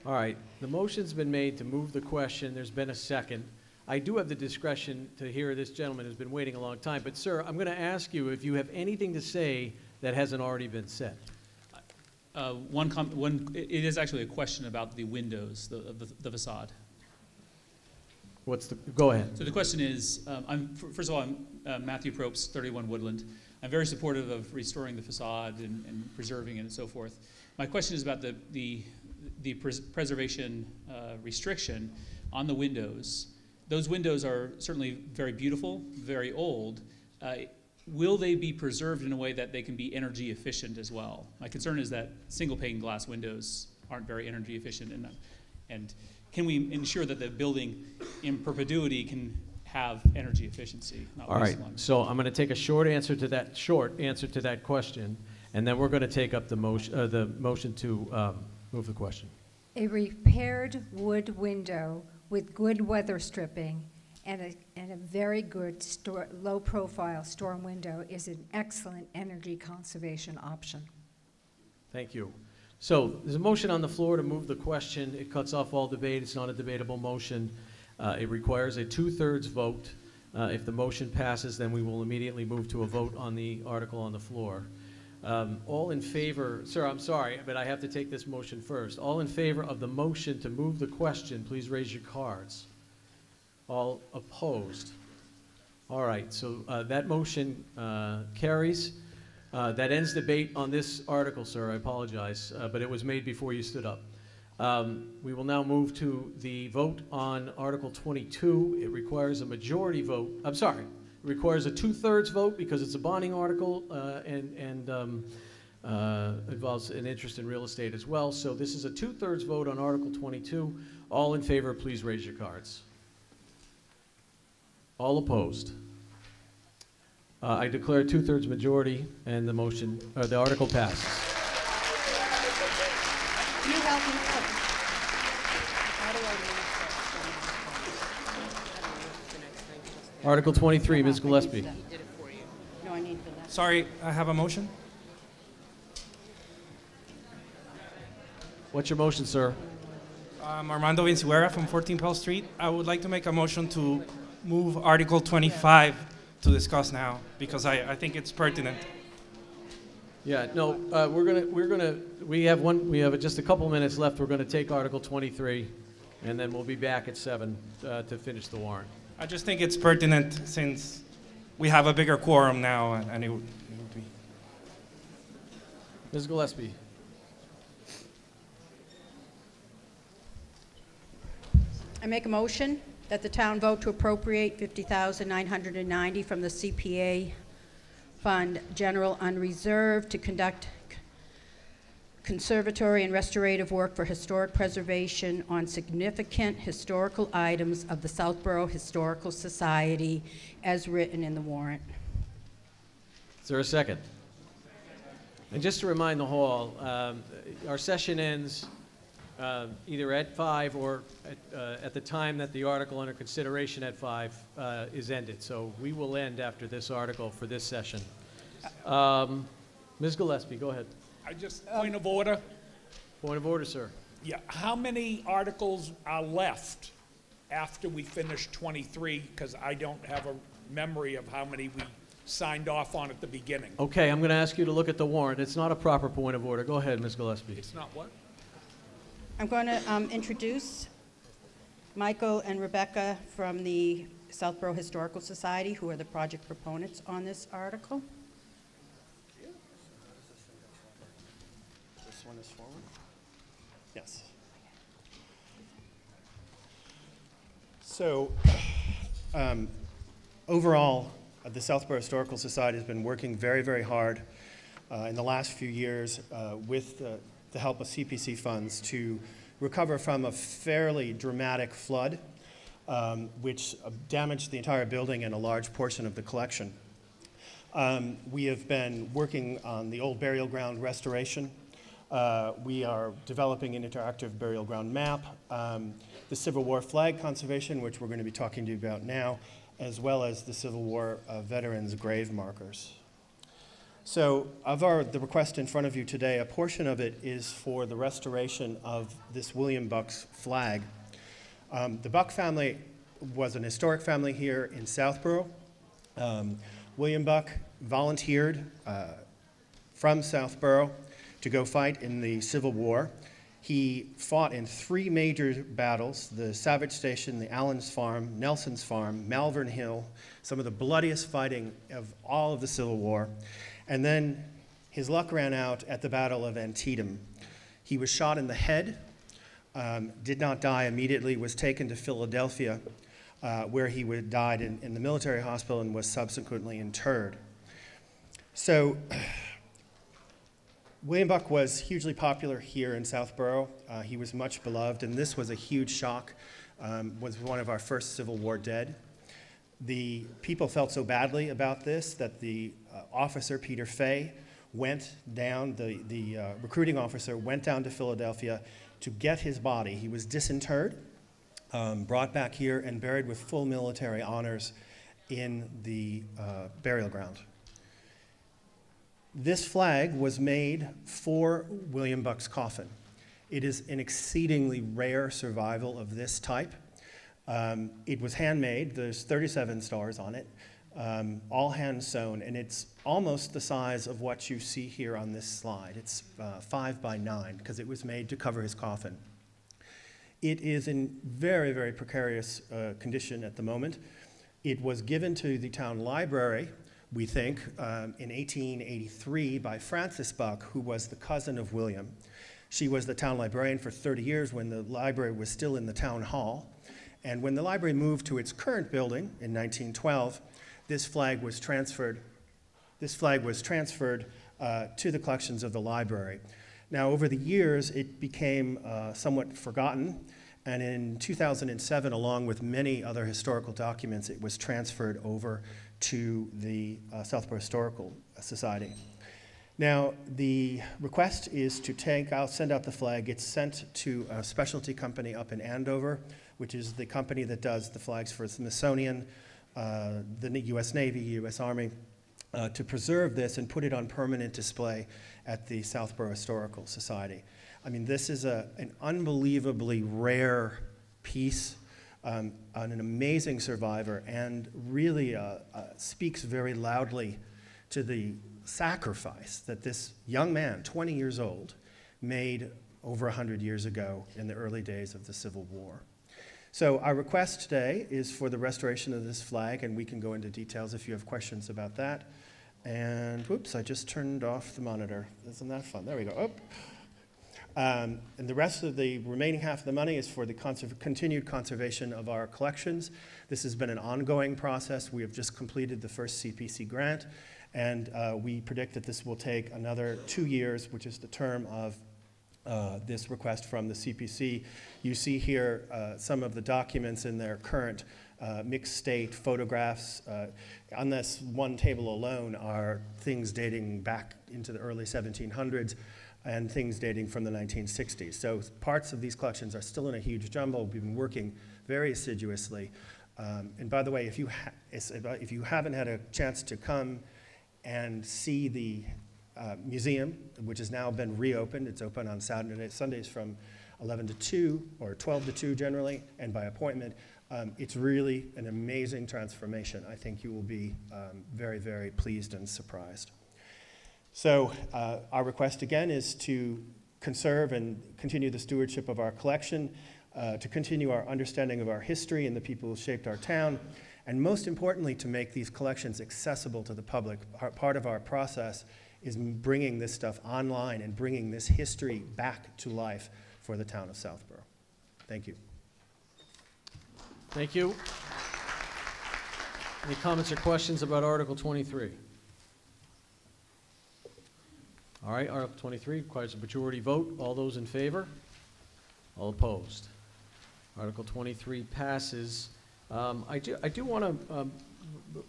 All right. The motion's been made to move the question. There's been a second. I do have the discretion to hear this gentleman who's been waiting a long time. But, sir, I'm going to ask you if you have anything to say that hasn't already been said. It is actually a question about the windows, the facade. Go ahead. So the question is, first of all, I'm Matthew Probst, 31 Woodland. I'm very supportive of restoring the facade and preserving it and so forth. My question is about the preservation restriction on the windows. Those windows are certainly very beautiful, very old. Will they be preserved in a way that they can be energy efficient as well? My concern is that single pane glass windows aren't very energy efficient, and can we ensure that the building in perpetuity can have energy efficiency? All right. So I'm going to take a short answer to that question, and then we're going to take up the motion to move the question. A repaired wood window with good weather stripping and a very good low-profile storm window is an excellent energy conservation option. Thank you. So there's a motion on the floor to move the question. It cuts off all debate. It's not a debatable motion. It requires a 2/3 vote. If the motion passes, then we will immediately move to a vote on the article on the floor. All in favor, sir, I'm sorry, but I have to take this motion first. All in favor of the motion to move the question, please raise your cards. All opposed? All right, so that motion carries. That ends debate on this article, sir. I apologize, but it was made before you stood up. We will now move to the vote on Article 22. It requires a majority vote. I'm sorry. It requires a 2/3 vote because it's a bonding article and involves an interest in real estate as well. So this is a 2/3 vote on Article 22. All in favor, please raise your cards. All opposed? I declare a 2/3 majority, and the motion, the article passes. Can you help me? Article 23, Ms. Gillespie. No, I need the last. Sorry, I have a motion. What's your motion, sir? I'm Armando Vinciuera from 14 Pearl Street. I would like to make a motion to move Article 25 to discuss now because I think it's pertinent. Yeah, no, we have just a couple minutes left. We're going to take Article 23, and then we'll be back at 7 to finish the warrant. I just think it's pertinent since we have a bigger quorum now, and it would be. Ms. Gillespie. I make a motion that the town vote to appropriate $50,990 from the CPA Fund General Unreserved to conduct conservatory and restorative work for historic preservation on significant historical items of the Southborough Historical Society as written in the warrant. Is there a second? And just to remind the hall, our session ends either at 5 or at the time that the article under consideration at 5 is ended. So we will end after this article for this session. Ms. Gillespie, go ahead. I just, point of order. Point of order, sir. Yeah, how many articles are left after we finish 23, because I don't have a memory of how many we signed off on at the beginning. Okay, I'm going to ask you to look at the warrant. It's not a proper point of order. Go ahead, Ms. Gillespie. It's not what? I'm going to introduce Michael and Rebecca from the Southborough Historical Society, who are the project proponents on this article. This one is forward? Yes. So, overall, the Southborough Historical Society has been working very, very hard in the last few years with the help of CPC funds to recover from a fairly dramatic flood, which damaged the entire building and a large portion of the collection. We have been working on the old burial ground restoration. We are developing an interactive burial ground map, the Civil War flag conservation, which we're going to be talking to you about now, as well as the Civil War veterans' grave markers. So of the request in front of you today, a portion of it is for the restoration of this William Buck's flag. The Buck family was an historic family here in Southborough. William Buck volunteered from Southborough to go fight in the Civil War. He fought in 3 major battles: the Savage Station, the Allen's Farm, Nelson's Farm, Malvern Hill, some of the bloodiest fighting of all of the Civil War. And then his luck ran out at the Battle of Antietam. He was shot in the head, did not die immediately, was taken to Philadelphia, where he died in the military hospital and was subsequently interred. So William Buck was hugely popular here in Southborough. He was much beloved, and this was a huge shock. Was one of our first Civil War dead. The people felt so badly about this that the officer, Peter Fay, went down, the recruiting officer went down to Philadelphia to get his body. He was disinterred, brought back here, and buried with full military honors in the burial ground. This flag was made for William Buck's coffin. It is an exceedingly rare survival of this type. It was handmade. There's 37 stars on it, all hand sewn, and it's almost the size of what you see here on this slide. It's 5 by 9 because it was made to cover his coffin. It is in very, very precarious condition at the moment. It was given to the town library, we think, in 1883 by Frances Buck, who was the cousin of William. She was the town librarian for 30 years when the library was still in the town hall. And when the library moved to its current building in 1912, this flag was transferred to the collections of the library. Now, over the years, it became somewhat forgotten, and in 2007, along with many other historical documents, it was transferred over to the Southborough Historical Society. Now, the request is to send out the flag. It's sent to a specialty company up in Andover, which is the company that does the flags for the Smithsonian, the U.S. Navy, U.S. Army, to preserve this and put it on permanent display at the Southborough Historical Society. I mean, this is an unbelievably rare piece, an amazing survivor, and really speaks very loudly to the sacrifice that this young man, 20 years old, made over 100 years ago in the early days of the Civil War. So our request today is for the restoration of this flag, and we can go into details if you have questions about that. And whoops, I just turned off the monitor. Isn't that fun? There we go. Oh. And the rest of the remaining half of the money is for the continued conservation of our collections. This has been an ongoing process. We have just completed the first CPC grant, and we predict that this will take another 2 years, which is the term of this request from the CPC. You see here some of the documents in their current mixed state photographs. On this one table alone are things dating back into the early 1700s and things dating from the 1960s. So parts of these collections are still in a huge jumble. We've been working very assiduously. And by the way, if you haven't had a chance to come and see the museum, which has now been reopened. It's open on Sundays from 11 to 2, or 12 to 2 generally, and by appointment. It's really an amazing transformation. I think you will be very, very pleased and surprised. So our request again is to conserve and continue the stewardship of our collection, to continue our understanding of our history and the people who shaped our town, and most importantly, to make these collections accessible to the public. Part of our process is bringing this stuff online and bringing this history back to life for the town of Southborough. Thank you. Thank you. Any comments or questions about Article 23? All right, Article 23 requires a majority vote. All those in favor? All opposed? Article 23 passes. I do want to,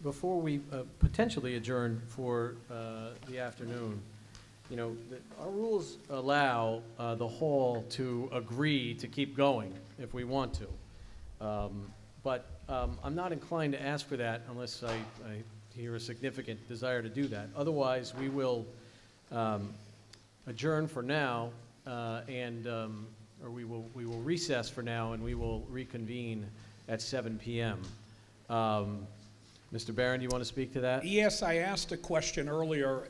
before we potentially adjourn for the afternoon, you know, our rules allow the hall to agree to keep going if we want to. But I'm not inclined to ask for that unless I hear a significant desire to do that. Otherwise, we will adjourn for now, or we will recess for now, and we will reconvene at 7 p.m. Mr. Barron, do you want to speak to that? Yes, I asked a question earlier.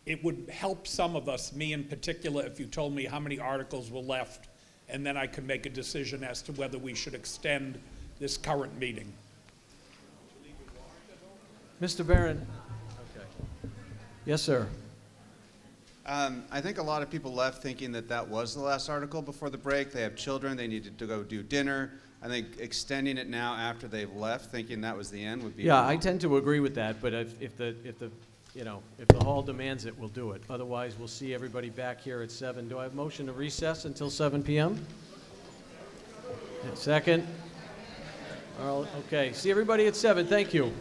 It would help some of us, me in particular, if you told me how many articles were left, and then I could make a decision as to whether we should extend this current meeting. Mr. Barron. Okay. Yes, sir. I think a lot of people left thinking that that was the last article before the break. They have children, they needed to go do dinner. I think extending it now after they've left, thinking that was the end, would be Yeah, wrong. I tend to agree with that, but if the hall demands it, we'll do it. Otherwise, we'll see everybody back here at 7. Do I have a motion to recess until 7 p.m.? Second? Okay, see everybody at 7. Thank you.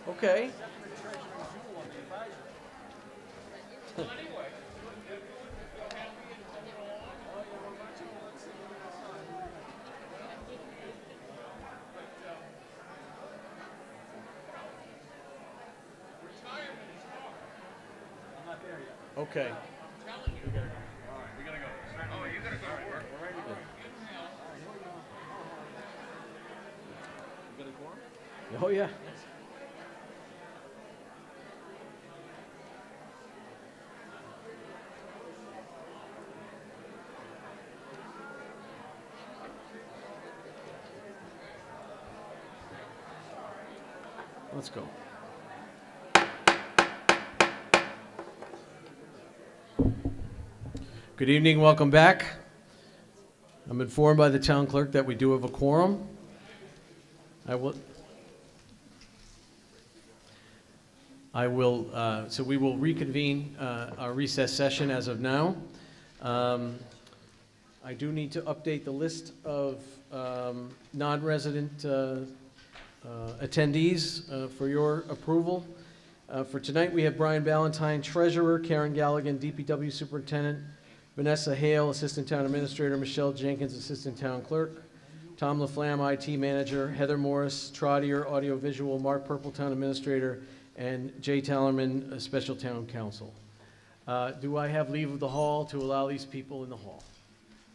Okay. Okay. Oh, yeah. Let's go. Good evening, welcome back. I'm informed by the town clerk that we do have a quorum. So we will reconvene our recess session as of now. I do need to update the list of non-resident attendees for your approval. For tonight, we have Brian Ballantyne, Treasurer, Karen Galligan, DPW Superintendent, Vanessa Hale, Assistant Town Administrator, Michelle Jenkins, Assistant Town Clerk, Tom LaFlamme, IT Manager, Heather Morris, Trottier, Audiovisual, Mark Purple, Town Administrator, and Jay Tallerman, Special Town Council. Do I have leave of the hall to allow these people in the hall?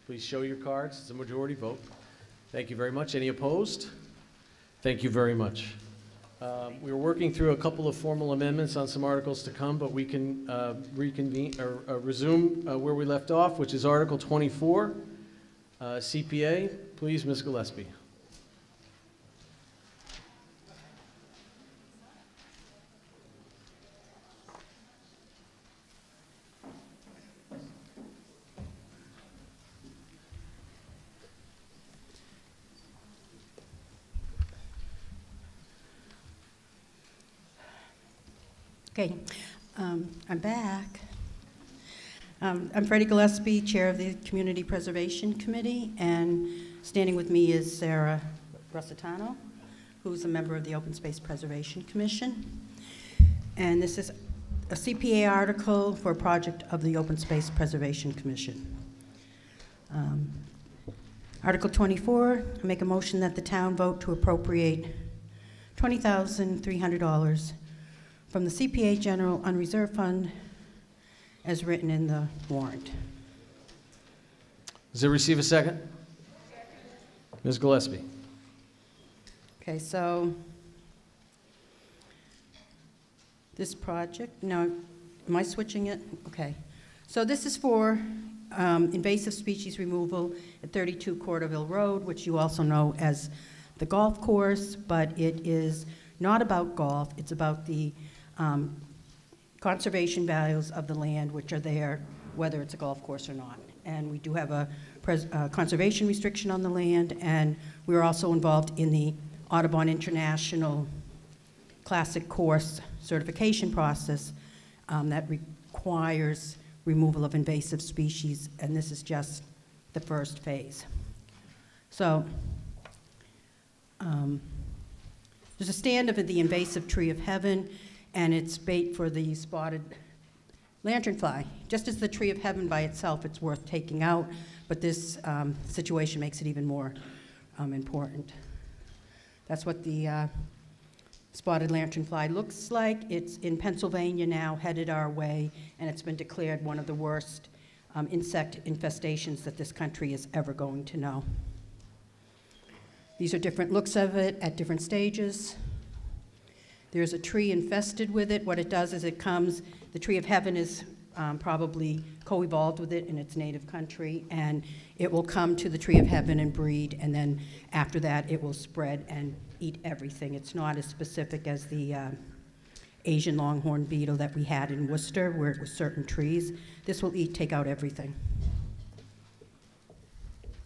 Please show your cards. It's a majority vote. Thank you very much. Any opposed? Thank you very much. We were working through a couple of formal amendments on some articles to come, but we can reconvene or resume where we left off, which is Article 24, CPA. Please, Ms. Gillespie. Okay, I'm back. I'm Freddie Gillespie, Chair of the Community Preservation Committee, and standing with me is Sarah Rossitano, who's a member of the Open Space Preservation Commission. And this is a CPA article for a project of the Open Space Preservation Commission. Article 24, I make a motion that the town vote to appropriate $20,300 from the CPA General Unreserved Fund as written in the warrant. Does it receive a second? Ms. Gillespie. Okay, so this project, no, am I switching it? Okay. So this is for invasive species removal at 32 Corderville Road, which you also know as the golf course, but it is not about golf. It's about the conservation values of the land which are there, whether it's a golf course or not. And we do have a conservation restriction on the land, and we're also involved in the Audubon International Classic Course certification process that requires removal of invasive species, and this is just the first phase. So there's a stand of the invasive tree of heaven, and it's bait for the spotted lanternfly. Just as the tree of heaven by itself, it's worth taking out, but this situation makes it even more important. That's what the spotted lanternfly looks like. It's in Pennsylvania now, headed our way, and it's been declared one of the worst insect infestations that this country is ever going to know. These are different looks of it at different stages. There's a tree infested with it. What it does is it comes, the tree of heaven is probably co-evolved with it in its native country, and it will come to the tree of heaven and breed, and then after that it will spread and eat everything. It's not as specific as the Asian longhorn beetle that we had in Worcester, where it was certain trees. This will take out everything.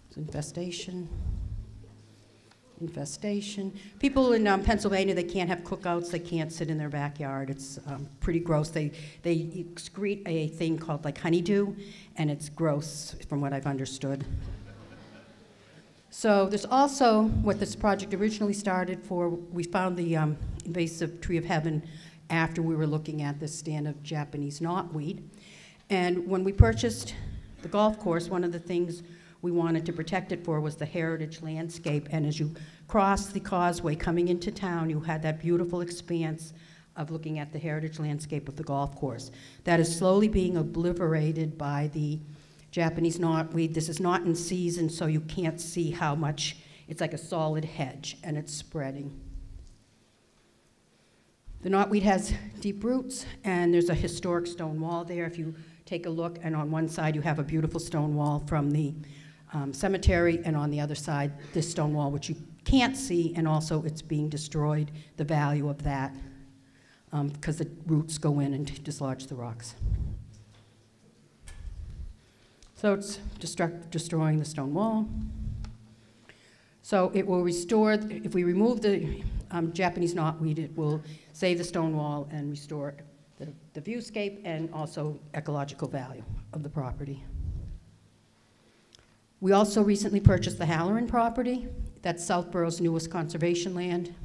It's infestation. Infestation. People in Pennsylvania, they can't have cookouts, they can't sit in their backyard. It's pretty gross. They excrete a thing called like honeydew, and it's gross from what I've understood. So there's also what this project originally started for. We found the invasive tree of heaven after we were looking at this stand of Japanese knotweed. And when we purchased the golf course, one of the things we wanted to protect it for was the heritage landscape. And as you crossed the causeway coming into town, you had that beautiful expanse of looking at the heritage landscape of the golf course. That is slowly being obliterated by the Japanese knotweed. This is not in season, so you can't see how much. It's like a solid hedge, and it's spreading. The knotweed has deep roots, and there's a historic stone wall there. If you take a look, and on one side you have a beautiful stone wall from the cemetery, and on the other side, this stone wall, which you can't see, and also it's being destroyed, the value of that, because the roots go in and dislodge the rocks. So it's destroying the stone wall. So it will restore, if we remove the Japanese knotweed, it will save the stone wall and restore the viewscape and also ecological value of the property. We also recently purchased the Halloran property. That's Southborough's newest conservation land.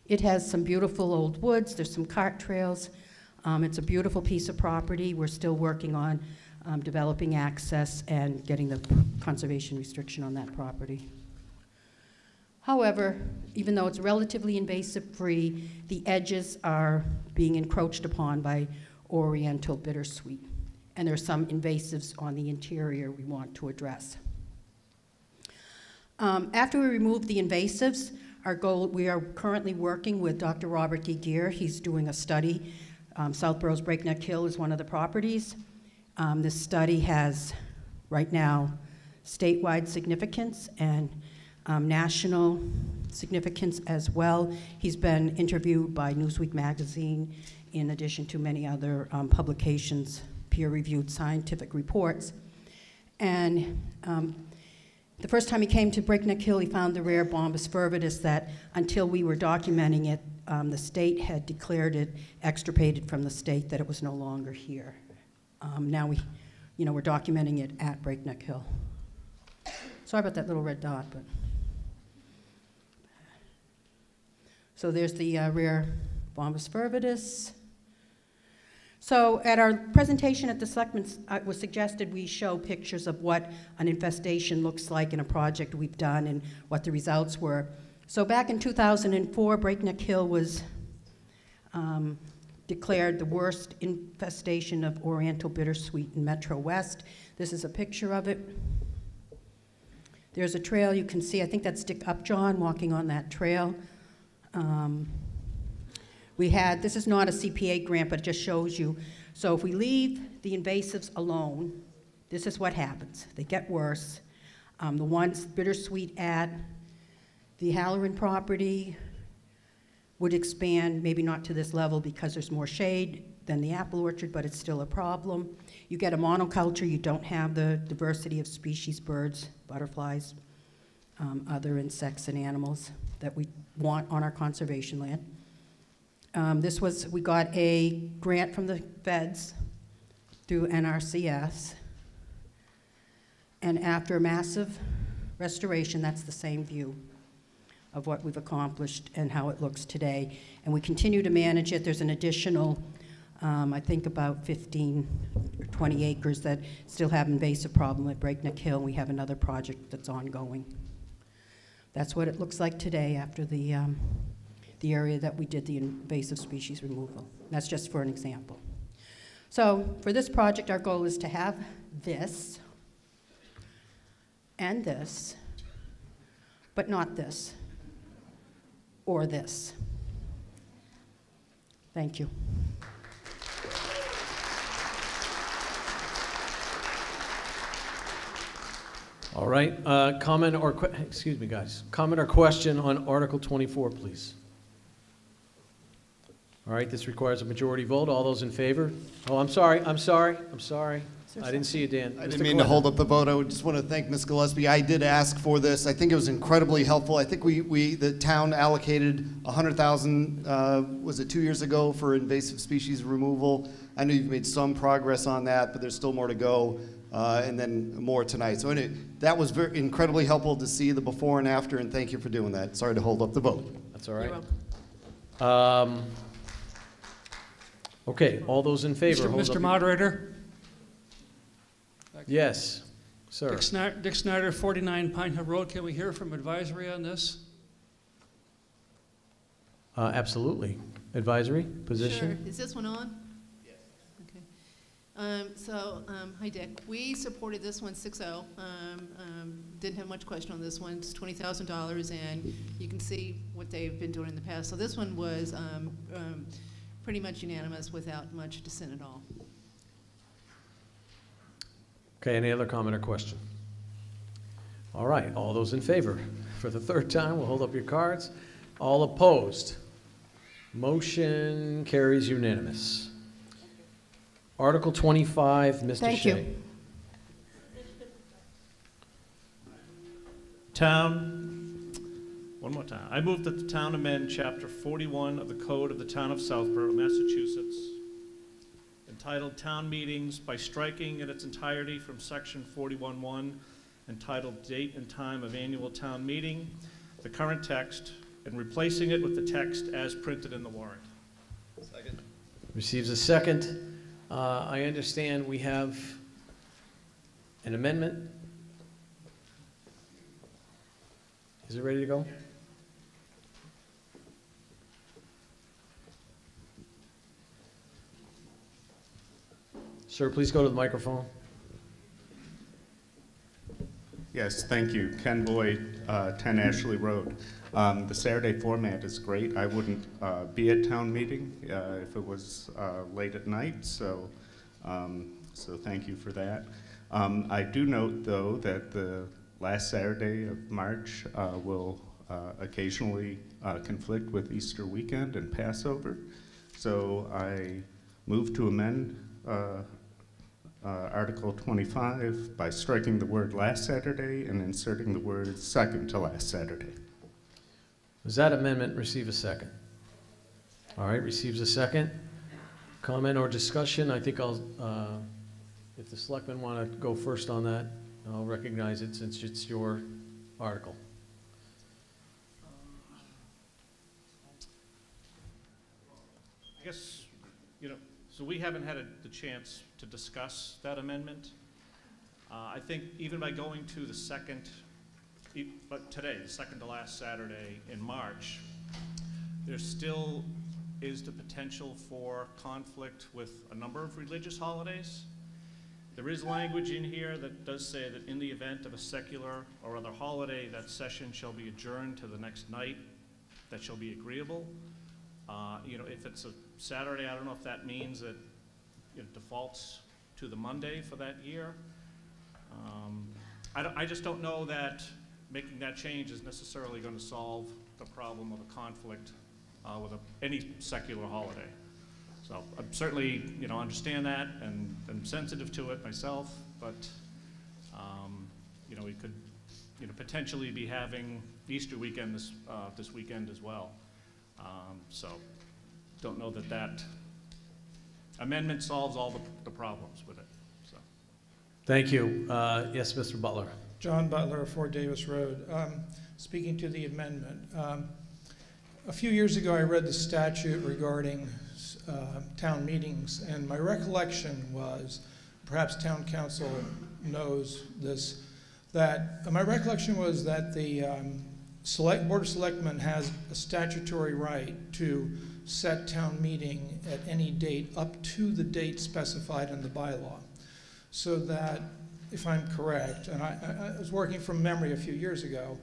It has some beautiful old woods. There's some cart trails. It's a beautiful piece of property. We're still working on developing access and getting the conservation restriction on that property. However, even though it's relatively invasive-free, the edges are being encroached upon by Oriental bittersweet. And there's some invasives on the interior we want to address. After we remove the invasives, our goal, we are currently working with Dr. Robert D. Gear. He's doing a study. Southborough's Breakneck Hill is one of the properties. This study has, right now, statewide significance and national significance as well. He's been interviewed by Newsweek magazine in addition to many other publications, peer-reviewed scientific reports. And the first time he came to Breakneck Hill, he found the rare Bombus fervidus that, until we were documenting it, the state had declared it extirpated from the state, that it was no longer here. Now we're documenting it at Breakneck Hill. Sorry about that little red dot, but. So there's the rare Bombus fervidus. So at our presentation at the Selectmen's, it was suggested we show pictures of what an infestation looks like in a project we've done and what the results were. So back in 2004, Breakneck Hill was declared the worst infestation of Oriental bittersweet in Metro West. This is a picture of it. There's a trail you can see, I think that's Dick Upjohn walking on that trail. This is not a CPA grant, but it just shows you. So if we leave the invasives alone, this is what happens. They get worse. The ones bittersweet at the Halloran property would expand, maybe not to this level because there's more shade than the apple orchard, but it's still a problem. You get a monoculture, you don't have the diversity of species, birds, butterflies, other insects and animals that we want on our conservation land. We got a grant from the feds through NRCS, and after a massive restoration, that's the same view of what we've accomplished and how it looks today. And we continue to manage it. There's an additional, I think about 15 or 20 acres that still have invasive problem at Breakneck Hill. We have another project that's ongoing. That's what it looks like today after the area that we did the invasive species removal. That's just for an example. So for this project, our goal is to have this and this, but not this or this. Thank you. All right, comment or, excuse me guys, comment or question on Article 24, please. All right, this requires a majority vote. All those in favor? Oh, I'm sorry. I didn't see you, Dan. I didn't mean to hold up the vote. I just want to thank Ms. Gillespie. I did ask for this. I think it was incredibly helpful. I think the town allocated $100,000, was it 2 years ago, for invasive species removal. I know you've made some progress on that, but there's still more to go, and then more tonight. So anyway, that was incredibly helpful to see the before and after, and thank you for doing that. Sorry to hold up the vote. That's all right. You're welcome. Okay, all those in favor? Mr. Moderator? Yes, sir. Dick Snyder, 49 Pine Hill Road. Can we hear from advisory on this? Absolutely. Advisory position? Sure. Is this one on? Yes. Okay. Hi Dick. We supported this one 6-0. Didn't have much question on this one. It's $20,000, and you can see what they've been doing in the past. So this one was pretty much unanimous without much dissent at all. Okay, any other comment or question? All right, all those in favor? For the third time, we'll hold up your cards. All opposed? Motion carries unanimous. Article 25, Mr. Thank Shea. you. One more time. I move that the town amend Chapter 41 of the Code of the Town of Southborough, Massachusetts, entitled Town Meetings, by striking in its entirety from Section 41(1), entitled Date and Time of Annual Town Meeting, the current text, and replacing it with the text as printed in the warrant. Second. Receives a second. I understand we have an amendment. Is it ready to go? Sir, please go to the microphone. Yes, thank you. Ken Boyd, 10 Ashley Road. The Saturday format is great. I wouldn't be at town meeting if it was late at night, so thank you for that. I do note, though, that the last Saturday of March will occasionally conflict with Easter weekend and Passover, so I move to amend Article 25 by striking the word last Saturday and inserting the word second to last Saturday. Does that amendment receive a second? All right, receives a second. Comment or discussion? I think I'll, if the selectmen want to go first on that, I'll recognize it since it's your article. I guess, so we haven't had the chance to discuss that amendment. I think even by going to the second, but today, the second to last Saturday in March, there still is the potential for conflict with a number of religious holidays. There is language in here that does say that in the event of a secular or other holiday, that session shall be adjourned to the next night. That shall be agreeable. If it's a Saturday, I don't know if that means that it defaults to the Monday for that year. I just don't know that making that change is necessarily going to solve the problem of a conflict with any secular holiday. So I certainly, understand that and I'm sensitive to it myself, but, we could, potentially be having Easter weekend this weekend as well. So don't know that that amendment solves all the problems with it. So. Thank you. Yes, Mr. Butler. John Butler, 4 Davis Road. Speaking to the amendment, a few years ago I read the statute regarding town meetings, and my recollection was, perhaps town council knows this, that my recollection was that the Board of Selectmen has a statutory right to set town meeting at any date up to the date specified in the bylaw. So that, if I'm correct, and I was working from memory a few years ago,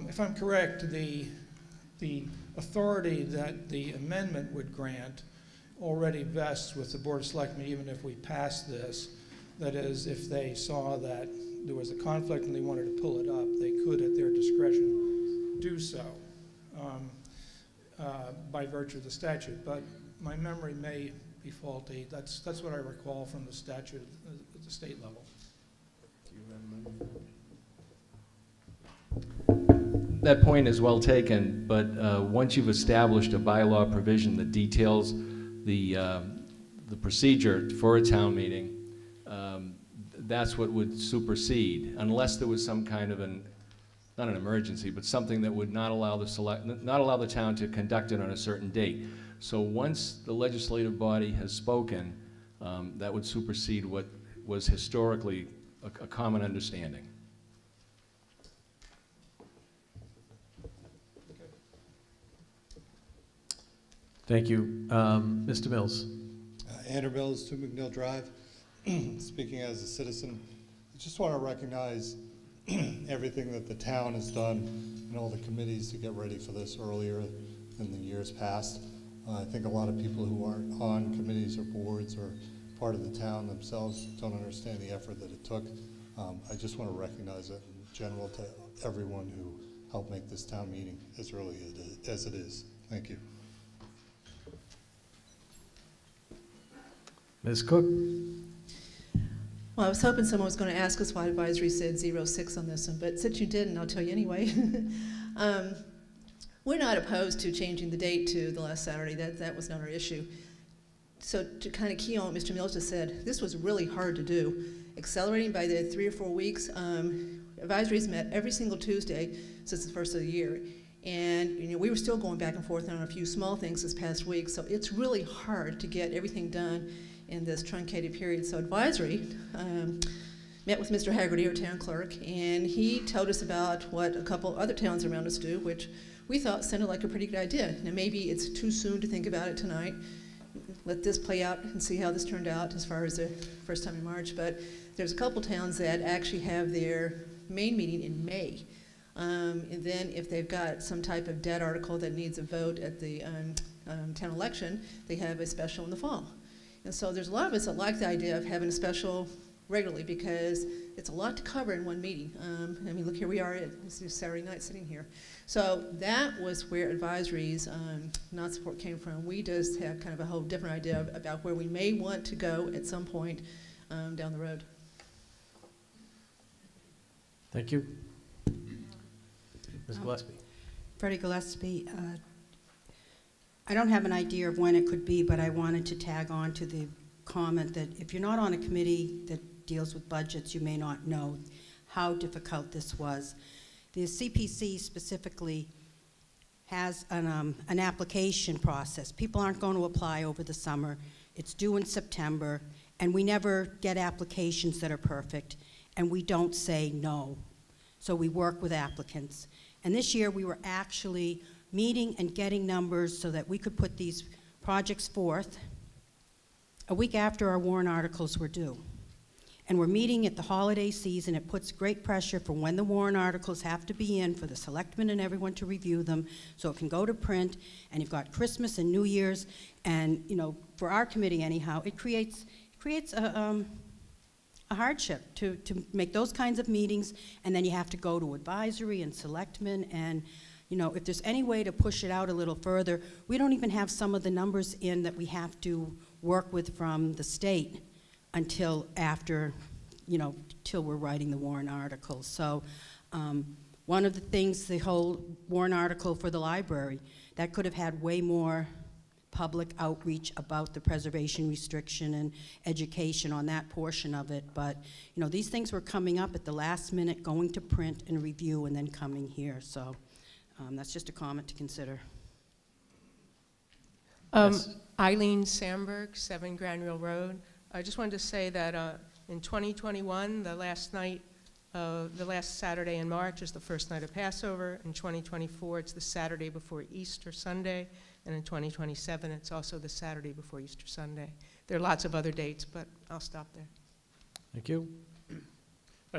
if I'm correct, the authority that the amendment would grant already vests with the Board of Selectmen, even if we pass this. That is, if they saw that there was a conflict and they wanted to pull it up, they could, at their discretion, do so by virtue of the statute. But my memory may be faulty. That's what I recall from the statute at the state level. That point is well taken, but once you've established a bylaw provision that details the procedure for a town meeting, that's what would supersede, unless there was some kind of not an emergency, but something that would not allow the town to conduct it on a certain date. So once the legislative body has spoken, that would supersede what was historically a common understanding. Thank you. Mr. Mills. Andrew Mills, 2 McNeil Drive. Speaking as a citizen, I just want to recognize everything that the town has done and all the committees to get ready for this earlier in the years past. I think a lot of people who aren't on committees or boards or part of the town themselves don't understand the effort that it took. I just want to recognize it in general to everyone who helped make this town meeting as early as it is. Thank you. Ms. Cook. Well, I was hoping someone was going to ask us why advisory said 06 on this one, but since you didn't, I'll tell you anyway. We're not opposed to changing the date to the last Saturday. That was not our issue. So to kind of key on what Mr. Mills just said, this was really hard to do. Accelerating by the 3 or 4 weeks, advisories met every single Tuesday since the first of the year. And we were still going back and forth on a few small things this past week, so it's really hard to get everything done in this truncated period. So advisory met with Mr. Haggerty, our town clerk, and he told us about what a couple other towns around us do, which we thought sounded like a pretty good idea. Now maybe it's too soon to think about it tonight. Let this play out and see how this turned out as far as the first time in March, but there's a couple towns that actually have their main meeting in May. And then if they've got some type of debt article that needs a vote at the town election, they have a special in the fall. And so there's a lot of us that like the idea of having a special regularly because it's a lot to cover in one meeting. I mean, look, here we are, it's Saturday night sitting here. So that was where advisory's not support came from. We just have kind of a whole different idea about where we may want to go at some point down the road. Thank you. Ms. Gillespie. Freddie Gillespie. I don't have an idea of when it could be, but I wanted to tag on to the comment that if you're not on a committee that deals with budgets, you may not know how difficult this was. The CPC specifically has an application process. People aren't going to apply over the summer. It's due in September, and we never get applications that are perfect, and we don't say no. So we work with applicants. And this year we were actually meeting and getting numbers so that we could put these projects forth a week after our warrant articles were due. And we're meeting at the holiday season. It puts great pressure for when the warrant articles have to be in for the selectmen and everyone to review them so it can go to print. And you've got Christmas and New Year's. And, you know, for our committee anyhow, it creates a hardship to make those kinds of meetings. And then you have to go to advisory and selectmen. And, you know, if there's any way to push it out a little further, we don't even have some of the numbers in that we have to work with from the state until after, you know, till we're writing the warrant articles. So one of the things, the whole warrant article for the library, that could have had way more public outreach about the preservation restriction and education on that portion of it. But, you know, these things were coming up at the last minute, going to print and review and then coming here. So that's just a comment to consider. Eileen Sandberg, 7 Granville Road. I just wanted to say that in 2021, the last Saturday in March is the first night of Passover. In 2024, it's the Saturday before Easter Sunday. And in 2027, it's also the Saturday before Easter Sunday. There are lots of other dates, but I'll stop there. Thank you.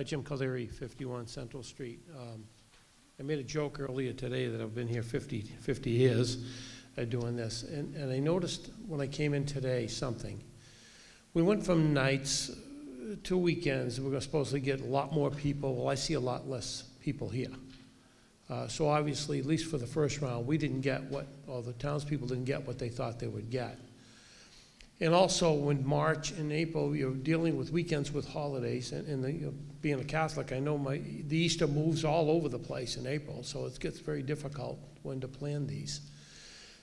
Jim Caleri, 51 Central Street. I made a joke earlier today that I've been here 50 years doing this. And I noticed when I came in today something. We went from nights to weekends. We're supposed to get a lot more people. Well, I see a lot less people here. So obviously, at least for the first round, we didn't get or the townspeople didn't get what they thought they would get. And also, when March and April, you're dealing with weekends with holidays, and being a Catholic, I know the Easter moves all over the place in April, so it gets very difficult when to plan these.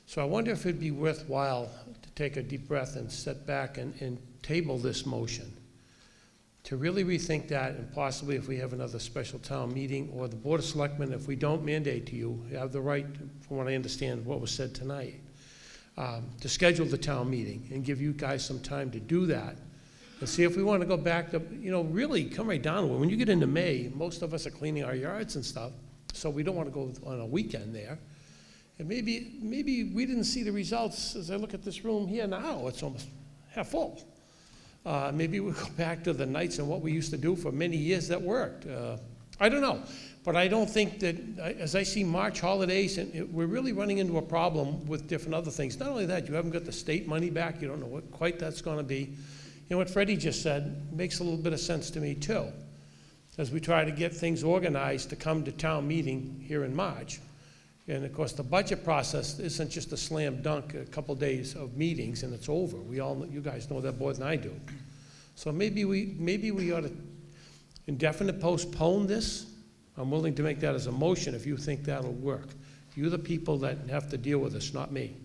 So I wonder if it'd be worthwhile to take a deep breath and sit back and table this motion, to really rethink that, and possibly if we have another special town meeting, or the Board of Selectmen, if we don't mandate to you, you have the right, from what I understand, what was said tonight, to schedule the town meeting and give you guys some time to do that, and see if we want to go back to, you know, really come right down to it. When you get into May, most of us are cleaning our yards and stuff, so we don't want to go on a weekend there. And maybe we didn't see the results. As I look at this room here now, it's almost half full. Maybe we'll go back to the nights and what we used to do for many years that worked. I don't know. But I don't think that, as I see March holidays, we're really running into a problem with different other things. Not only that, you haven't got the state money back. You don't know what quite that's going to be. And what Freddie just said makes a little bit of sense to me, too, as we try to get things organized to come to town meeting here in March. And of course, the budget process isn't just a slam dunk, a couple days of meetings and it's over. We all, you guys know that more than I do. So maybe we ought to indefinite postpone this. I'm willing to make that as a motion if you think that'll work. You're the people that have to deal with this, not me.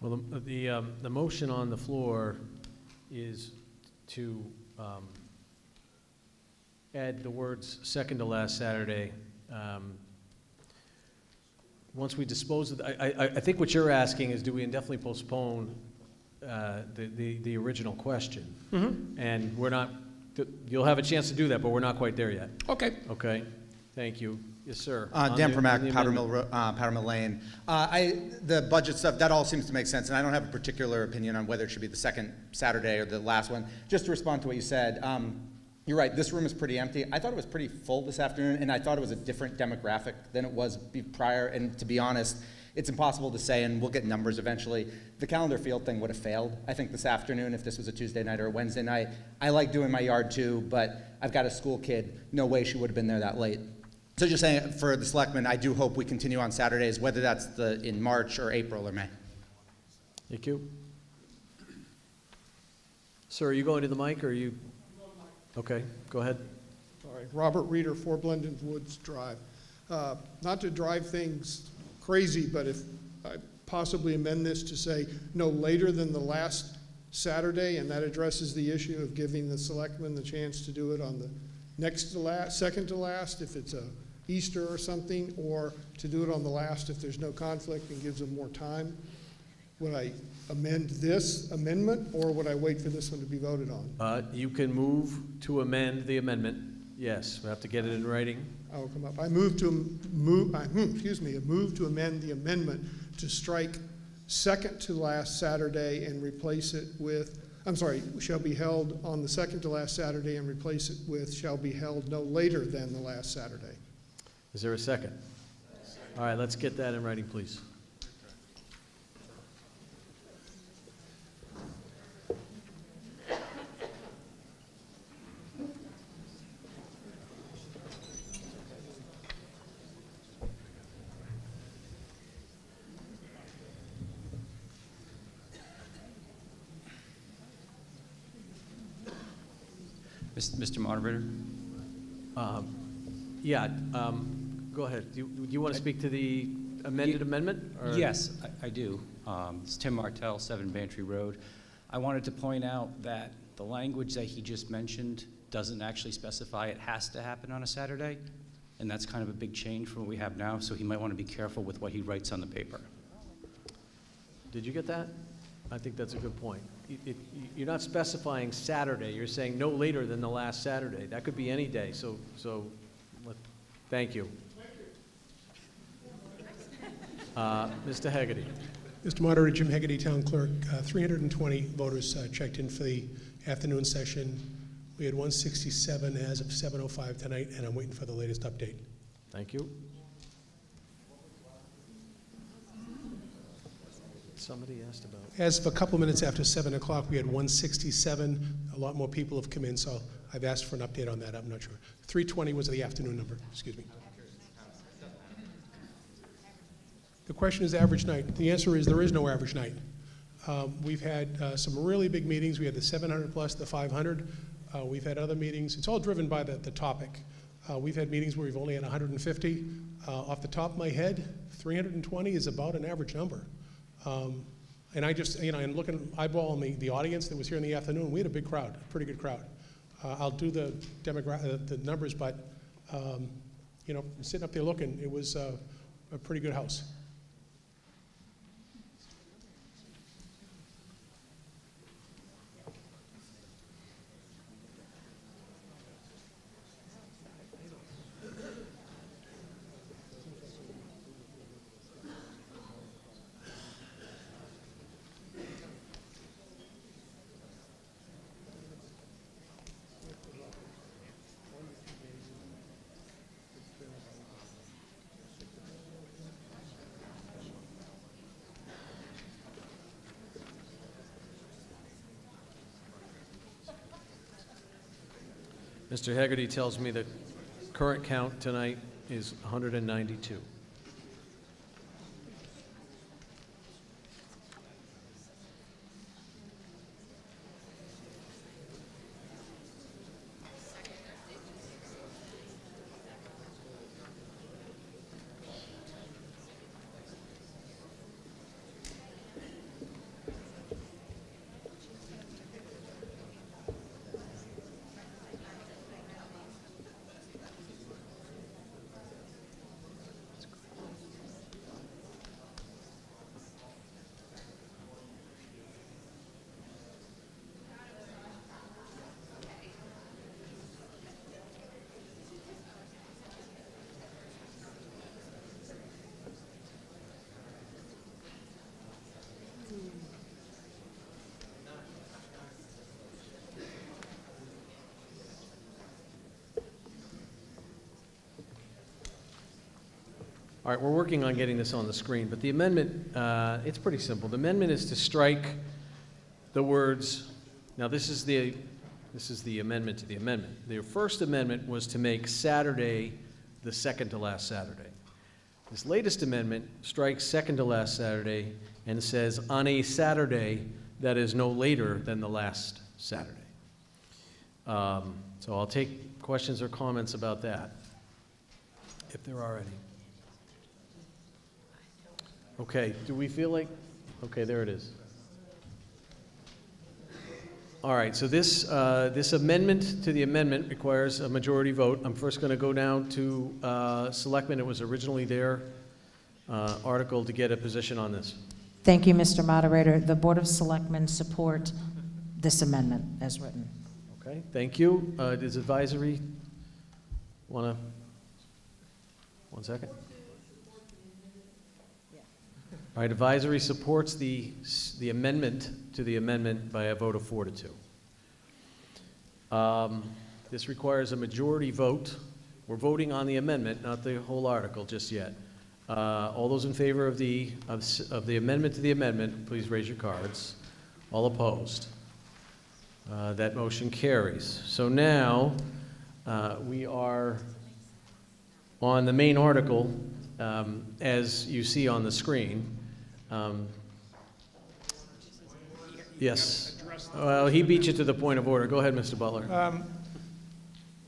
Well, the motion on the floor is to add the words second to last Saturday. Once we dispose of, I think what you're asking is, do we indefinitely postpone the original question? Mm-hmm. And we're not, you'll have a chance to do that, but we're not quite there yet. Okay. Okay, thank you. Yes, sir. Dan Permack, Powder Mill Lane. The budget stuff, that all seems to make sense, and I don't have a particular opinion on whether it should be the second Saturday or the last one. Just to respond to what you said, you're right, this room is pretty empty. I thought it was pretty full this afternoon, and I thought it was a different demographic than it was prior, and to be honest, it's impossible to say, and we'll get numbers eventually. The calendar field thing would have failed, I think, this afternoon if this was a Tuesday night or a Wednesday night. I like doing my yard too, but I've got a school kid. No way she would have been there that late. So just saying, for the selectmen, I do hope we continue on Saturdays, whether that's in March or April or May. Thank you. Sir, are you going to the mic, or are you? Okay, go ahead. All right, Robert Reeder, 4 Blendon Woods Drive. Not to drive things crazy, but if I possibly amend this to say no later than the last Saturday, and that addresses the issue of giving the selectmen the chance to do it on the next to last, second to last, if it's a Easter or something, or to do it on the last if there's no conflict and gives them more time. Would I amend this amendment, or would I wait for this one to be voted on? You can move to amend the amendment. Yes, we have to get it in writing. I will come up. I move to amend the amendment to strike second to last Saturday and replace it with I'm sorry, shall be held on the second to last Saturday, and replace it with shall be held no later than the last Saturday. Is there a second? All right, let's get that in writing, please. Mr. Moderator? Go ahead. Do you want to speak to the amended amendment? Or? Yes, I do. It's Tim Martell, 7 Bantry Road. I wanted to point out that the language that he just mentioned doesn't actually specify it has to happen on a Saturday, and that's kind of a big change from what we have now, so he might want to be careful with what he writes on the paper. Did you get that? I think that's a good point. You're not specifying Saturday. You're saying no later than the last Saturday. That could be any day. Thank you. Mr. Hegarty. Mr. Moderator, Jim Hegarty, Town Clerk. 320 voters checked in for the afternoon session. We had 167 as of 7:05 tonight, and I'm waiting for the latest update. Thank you. Somebody asked about. As of a couple minutes after 7 o'clock, we had 167. A lot more people have come in, so I've asked for an update on that. I'm not sure. 320 was the afternoon number. Excuse me. The question is average night. The answer is there is no average night. We've had some really big meetings. We had the 700 plus, the 500. We've had other meetings. It's all driven by the topic. We've had meetings where we've only had 150. Off the top of my head, 320 is about an average number. And I just, and looking, eyeballing the audience that was here in the afternoon, we had a big crowd, a pretty good crowd. I'll do the numbers, but, sitting up there looking, it was a pretty good house. Mr. Hegarty tells me the current count tonight is 192. All right, we're working on getting this on the screen, but the amendment, it's pretty simple. The amendment is to strike the words, now this is the amendment to the amendment. The first amendment was to make Saturday the second to last Saturday. This latest amendment strikes second to last Saturday and says on a Saturday that is no later than the last Saturday. So I'll take questions or comments about that, if there are any. Okay, do we feel like, okay, there it is. All right, so this amendment to the amendment requires a majority vote. I'm first going to go down to Selectmen. It was originally their article to get a position on this. Thank you, Mr. Moderator. The Board of Selectmen support this amendment as written. Okay, thank you. Does advisory want to, 1 second? All right, advisory supports the amendment to the amendment by a vote of 4 to 2. This requires a majority vote. We're voting on the amendment, not the whole article just yet. All those in favor of the amendment to the amendment, please raise your cards. All opposed? That motion carries. So now we are on the main article, as you see on the screen. Yes. Well, he beat you to the point of order. Go ahead, Mr. Butler.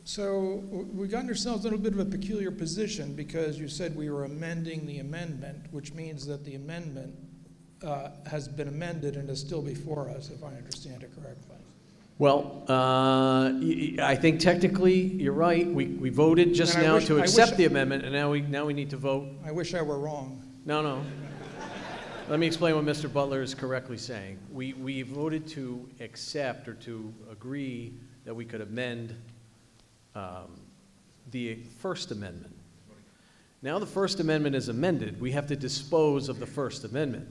So we got ourselves in a little bit of a peculiar position because you said we were amending the amendment, which means that the amendment has been amended and is still before us, if I understand it correctly. Well, I think technically you're right. We voted just now to accept the amendment, and now we need to vote. I wish I were wrong. No. Let me explain what Mr. Butler is correctly saying. We voted to accept or to agree that we could amend the First Amendment. Now the First Amendment is amended. We have to dispose of the First Amendment.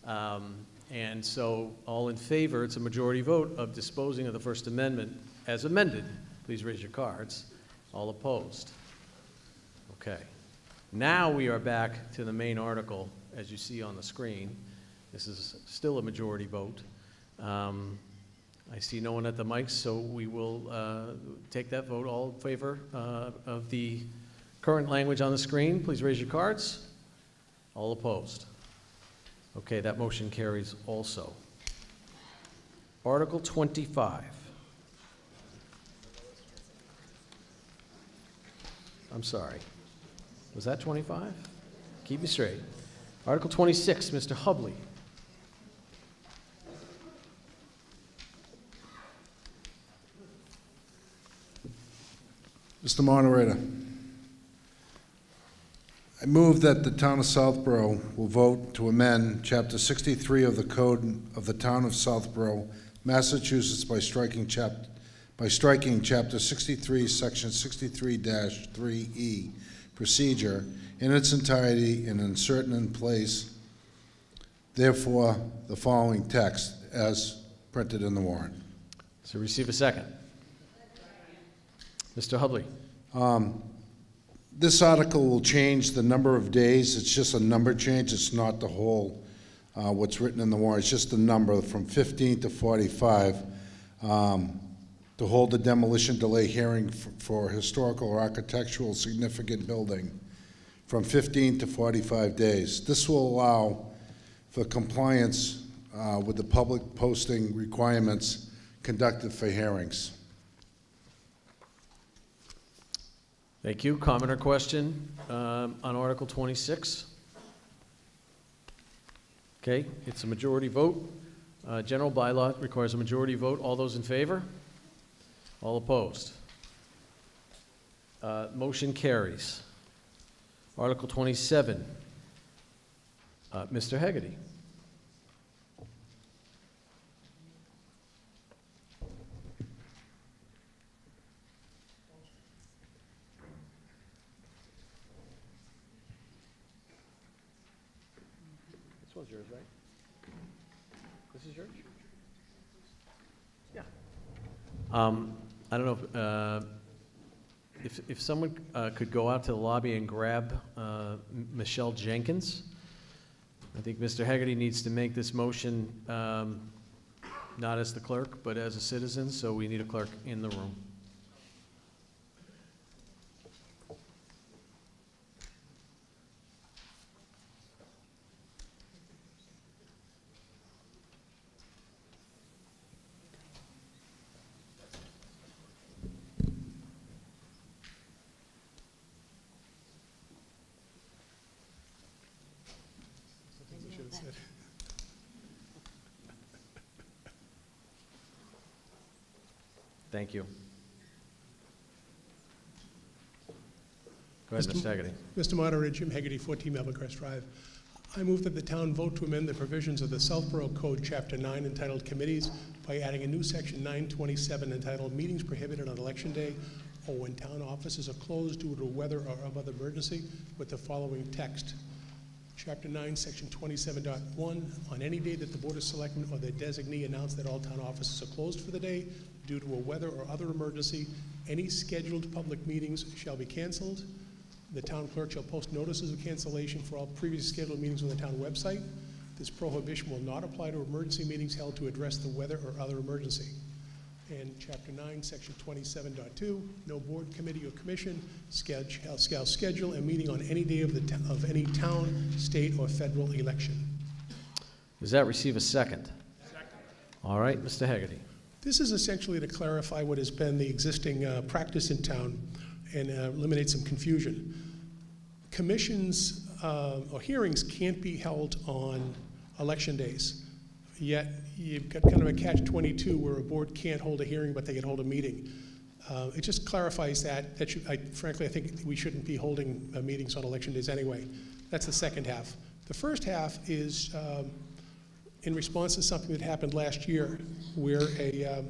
And so all in favor, it's a majority vote of disposing of the First Amendment as amended. Please raise your cards. All opposed? Okay. Now we are back to the main article, as you see on the screen. This is still a majority vote. I see no one at the mics, so we will take that vote. All in favor of the current language on the screen, please raise your cards. All opposed? Okay, that motion carries also. Article 25. I'm sorry. Was that 25? Keep me straight. Article 26, Mr. Hubley. Mr. Moderator, I move that the town of Southborough will vote to amend Chapter 63 of the Code of the Town of Southborough, Massachusetts by striking Chapter 63, Section 63-3E, procedure in its entirety and insert in place, therefore, the following text as printed in the warrant. So receive a second. Mr. Hubley. This article will change the number of days. It's just a number change. It's not the whole, what's written in the warrant. It's just the number from 15 to 45 to hold a demolition delay hearing for historical or architectural significant building from 15 to 45 days. This will allow for compliance with the public posting requirements conducted for hearings. Thank you. Comment or question on Article 26? Okay, it's a majority vote. General bylaw requires a majority vote. All those in favor? All opposed? Motion carries. Article 27. Mr. Hegarty. This one's yours, right? This is yours? Yeah. I don't know if someone could go out to the lobby and grab Michelle Jenkins. I think Mr. Hegarty needs to make this motion not as the clerk, but as a citizen, so we need a clerk in the room. Thank you. Go ahead, Mr. Hegarty. Mr. Moderator, Jim Hegarty, 14 Melbourne-Crest Drive. I move that the town vote to amend the provisions of the Southborough Code, Chapter 9, entitled Committees, by adding a new Section 927 entitled Meetings Prohibited on Election Day or when town offices are closed due to weather or other emergency, with the following text. Chapter 9, Section 27.1, on any day that the Board of Selectmen or their designee announce that all town offices are closed for the day due to a weather or other emergency, any scheduled public meetings shall be canceled. The town clerk shall post notices of cancellation for all previously scheduled meetings on the town website. This prohibition will not apply to emergency meetings held to address the weather or other emergency. And Chapter 9, Section 27.2, no board, committee, or commission shall schedule a meeting on any day of any town, state, or federal election. Does that receive a second? Second. All right, Mr. Hegarty. This is essentially to clarify what has been the existing practice in town and eliminate some confusion. Commissions or hearings can't be held on election days. Yet you've got kind of a catch-22 where a board can't hold a hearing, but they can hold a meeting. It just clarifies that. Frankly, I think we shouldn't be holding meetings on election days anyway. That's the second half. The first half is in response to something that happened last year, where there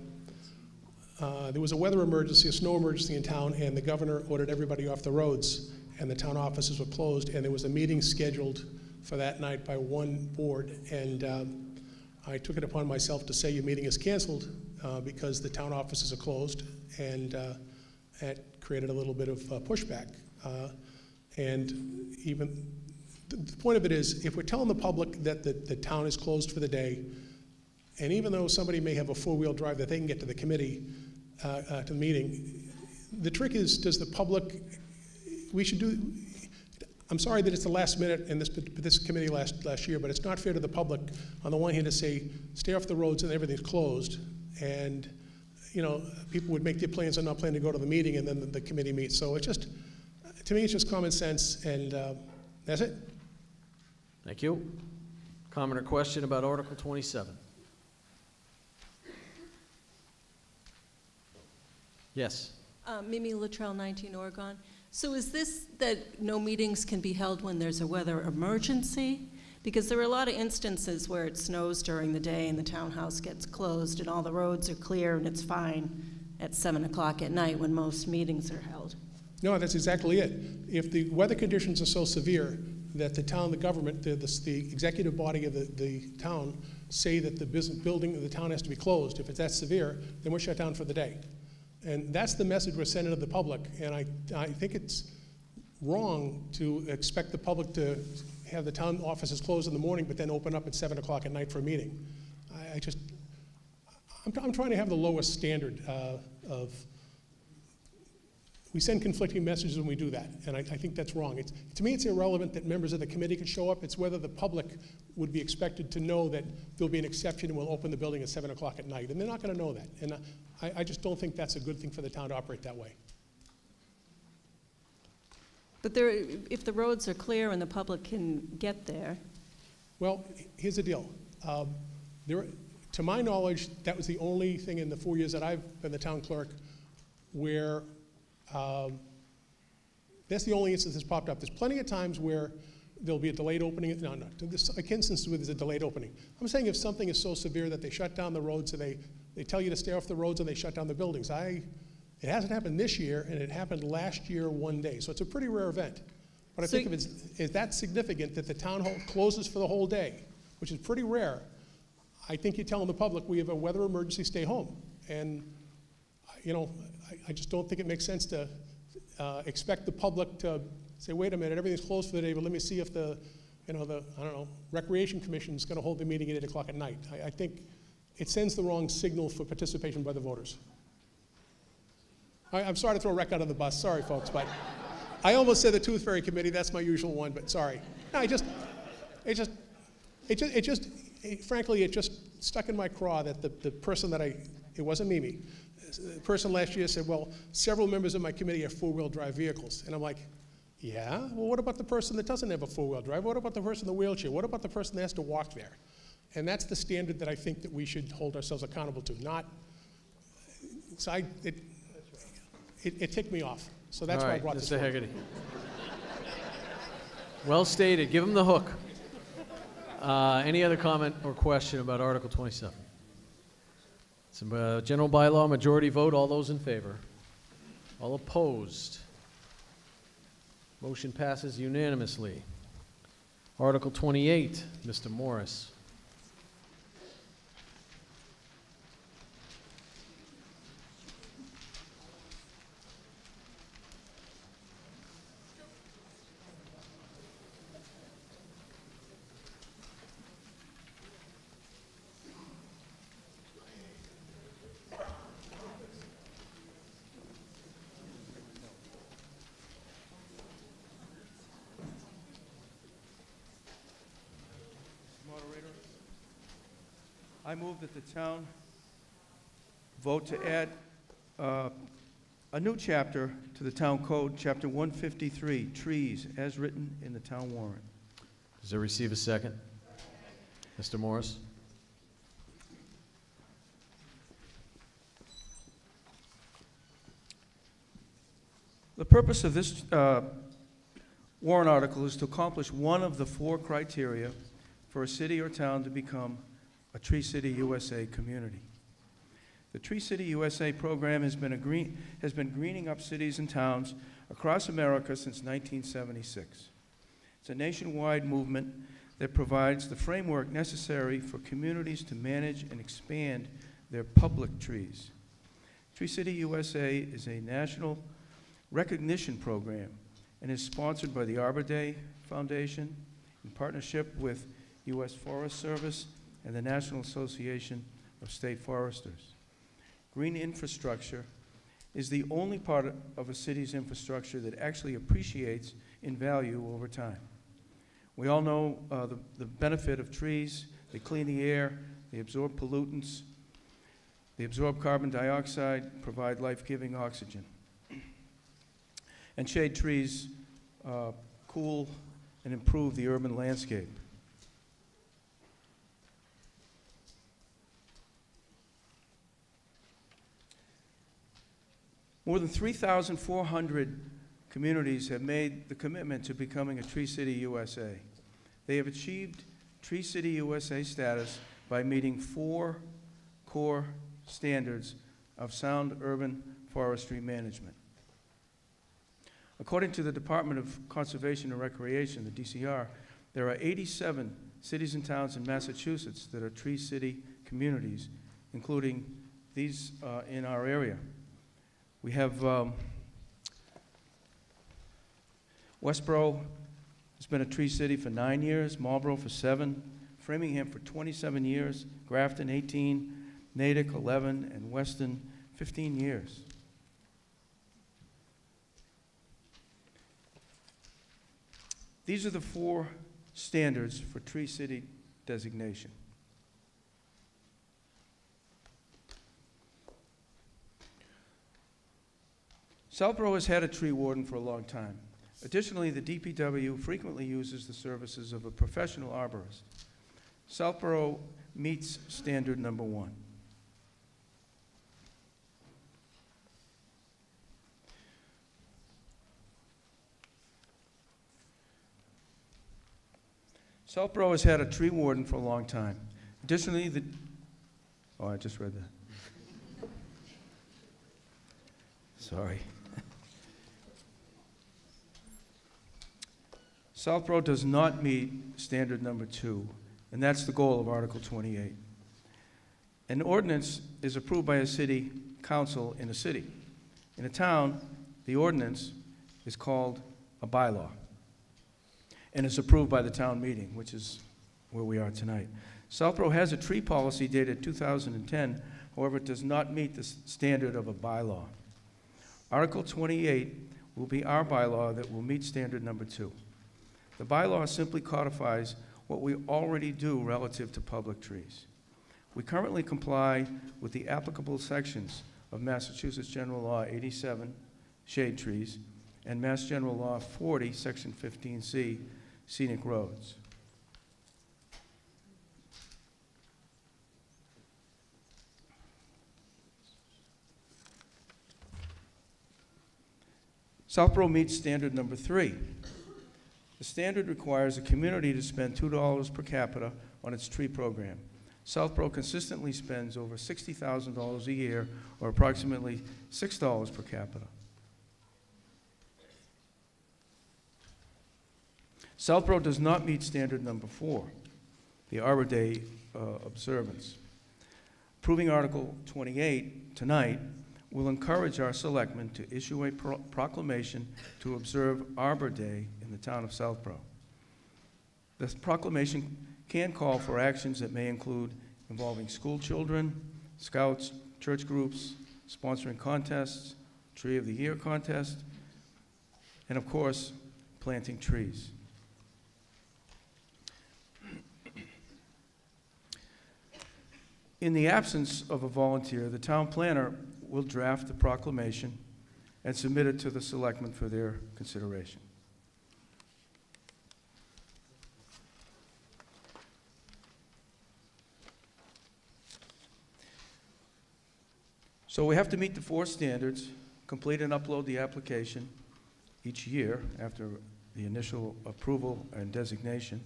was a weather emergency, a snow emergency in town, and the governor ordered everybody off the roads, and the town offices were closed, and there was a meeting scheduled for that night by one board, and I took it upon myself to say your meeting is canceled because the town offices are closed, and that created a little bit of pushback. And even the point of it is, if we're telling the public that the town is closed for the day, and even though somebody may have a four-wheel drive that they can get to the committee, to the meeting, the trick is, does the public, I'm sorry that it's the last minute in this committee last year, but it's not fair to the public on the one hand to say, stay off the roads and everything's closed, and people would make their plans and not plan to go to the meeting, and then the committee meets. So it's just, to me, it's just common sense, and that's it. Thank you. Comment or question about Article 27? Yes. Mimi Luttrell, 19 Oregon. So is this that no meetings can be held when there's a weather emergency? Because there are a lot of instances where it snows during the day and the townhouse gets closed and all the roads are clear and it's fine at 7 o'clock at night when most meetings are held. No, that's exactly it. If the weather conditions are so severe that the town, the government, the executive body of the town say that the building of the town has to be closed, if it's that severe, then we're shut down for the day. And that's the message we're sending to the public. And I think it's wrong to expect the public to have the town offices closed in the morning, but then open up at 7 o'clock at night for a meeting. I'm trying to have the lowest standard of, we send conflicting messages when we do that, and I think that's wrong. To me, it's irrelevant that members of the committee can show up. It's whether the public would be expected to know that there'll be an exception and we'll open the building at 7 o'clock at night, and they're not going to know that. And I just don't think that's a good thing for the town to operate that way. But if the roads are clear and the public can get there. Well, here's the deal. To my knowledge, that was the only thing in the 4 years that I've been the town clerk where that's the only instance that's popped up. There's plenty of times where there'll be a delayed opening. No. There's instances where there's a delayed opening. I'm saying if something is so severe that they shut down the roads and they tell you to stay off the roads and they shut down the buildings. It hasn't happened this year, and it happened last year one day. So it's a pretty rare event. But I think if it's that significant that the town hall closes for the whole day, which is pretty rare, I think you're telling the public we have a weather emergency, stay home. And I just don't think it makes sense to expect the public to say, wait a minute, everything's closed for the day, but let me see if the Recreation Commission is going to hold the meeting at 8 o'clock at night. I think it sends the wrong signal for participation by the voters. I'm sorry to throw Rec out of the bus. Sorry, folks, but I almost said the Tooth Fairy Committee. That's my usual one, but sorry. No, frankly, it just stuck in my craw that the person that it wasn't Mimi. The person last year said, well, several members of my committee have four-wheel drive vehicles. And I'm like, yeah? Well, what about the person that doesn't have a four-wheel drive? What about the person in the wheelchair? What about the person that has to walk there? And that's the standard that I think that we should hold ourselves accountable to, it ticked me off. So that's why I brought this Mr. forward. Hegarty. Well stated. Give him the hook. Any other comment or question about Article 27? It's a general bylaw, majority vote. All those in favor? All opposed? Motion passes unanimously. Article 28, Mr. Morris. Moderator, I move that the town vote to add a new chapter to the town code, chapter 153, trees, as written in the town warrant. Does it receive a second? Mr. Morris? The purpose of this warrant article is to accomplish one of the 4 criteria for a city or town to become a Tree City USA community. The Tree City USA program has been greening up cities and towns across America since 1976. It's a nationwide movement that provides the framework necessary for communities to manage and expand their public trees. Tree City USA is a national recognition program and is sponsored by the Arbor Day Foundation in partnership with U.S. Forest Service and the National Association of State Foresters. Green infrastructure is the only part of a city's infrastructure that actually appreciates in value over time. We all know the benefit of trees. They clean the air, they absorb pollutants, they absorb carbon dioxide, provide life-giving oxygen. And shade trees cool and improve the urban landscape. More than 3,400 communities have made the commitment to becoming a Tree City USA. They have achieved Tree City USA status by meeting 4 core standards of sound urban forestry management. According to the Department of Conservation and Recreation, the DCR, there are 87 cities and towns in Massachusetts that are Tree City communities, including these in our area. We have Westboro has been a Tree City for 9 years, Marlboro for 7, Framingham for 27 years, Grafton 18, Natick 11, and Weston 15 years. These are the 4 standards for Tree City designation. Southborough has had a tree warden for a long time. Additionally, the DPW frequently uses the services of a professional arborist. Southborough meets standard number 1. Southborough has had a tree warden for a long time. Additionally, oh, I just read that. Sorry. Southborough does not meet standard number 2, and that's the goal of Article 28. An ordinance is approved by a city council in a city. In a town, the ordinance is called a bylaw and is approved by the town meeting, which is where we are tonight. Southborough has a tree policy dated 2010, however, it does not meet the standard of a bylaw. Article 28 will be our bylaw that will meet standard number 2. The bylaw simply codifies what we already do relative to public trees. We currently comply with the applicable sections of Massachusetts General Law 87, shade trees, and Mass General Law 40, Section 15C, scenic roads. Southborough meets standard number 3. The standard requires a community to spend $2 per capita on its tree program. Southborough consistently spends over $60,000 a year, or approximately $6 per capita. Southborough does not meet standard number 4, the Arbor Day observance. Approving Article 28 tonight will encourage our selectmen to issue a proclamation to observe Arbor Day in the town of Southborough. This proclamation can call for actions that may include involving school children, scouts, church groups, sponsoring contests, Tree of the Year contest, and of course, planting trees. In the absence of a volunteer, the town planner will draft the proclamation and submit it to the selectmen for their consideration. So we have to meet the 4 standards, complete and upload the application each year after the initial approval and designation.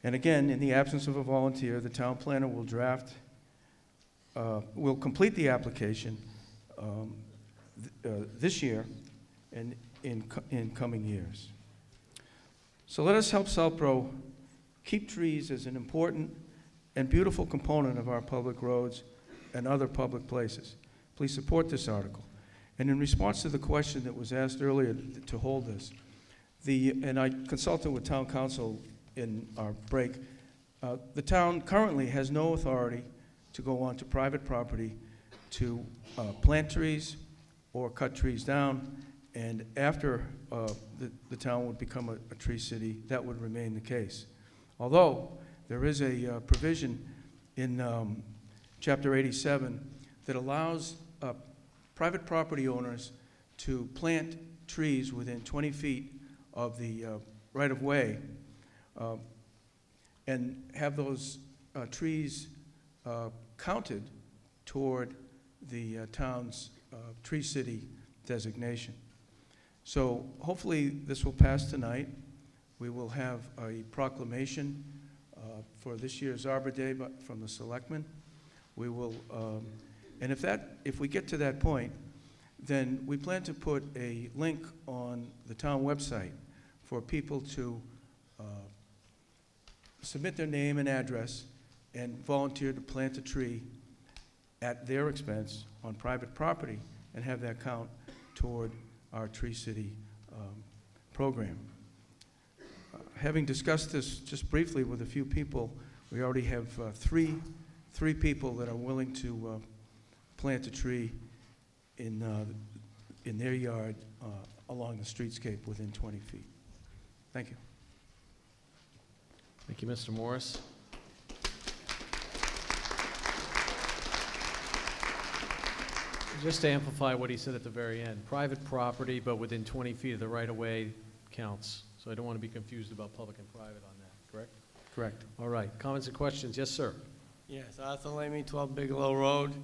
And again, in the absence of a volunteer, the town planner will will complete the application this year and in coming years. So let us help Southborough keep trees as an important and beautiful component of our public roads and other public places. Please support this article. And in response to the question that was asked earlier to hold this, and I consulted with town council in our break, the town currently has no authority to go onto private property to plant trees or cut trees down, and after the town would become a tree city, that would remain the case. Although there is a provision in Chapter 87 that allows private property owners to plant trees within 20 feet of the right-of-way and have those trees counted toward the town's tree city designation. So hopefully this will pass tonight. We will have a proclamation for this year's Arbor Day from the selectmen. We will, and if we get to that point, then we plan to put a link on the town website for people to submit their name and address and volunteer to plant a tree at their expense on private property and have that count toward our Tree City program. Having discussed this just briefly with a few people, we already have three people that are willing to plant a tree in their yard along the streetscape within 20 feet. Thank you. Thank you, Mr. Morris. Just to amplify what he said at the very end, private property, but within 20 feet of the right-of-way counts. So I don't want to be confused about public and private on that, correct? Correct. All right, comments and questions? Yes, sir. Yes, Arthur Lamy, 12 Bigelow Road.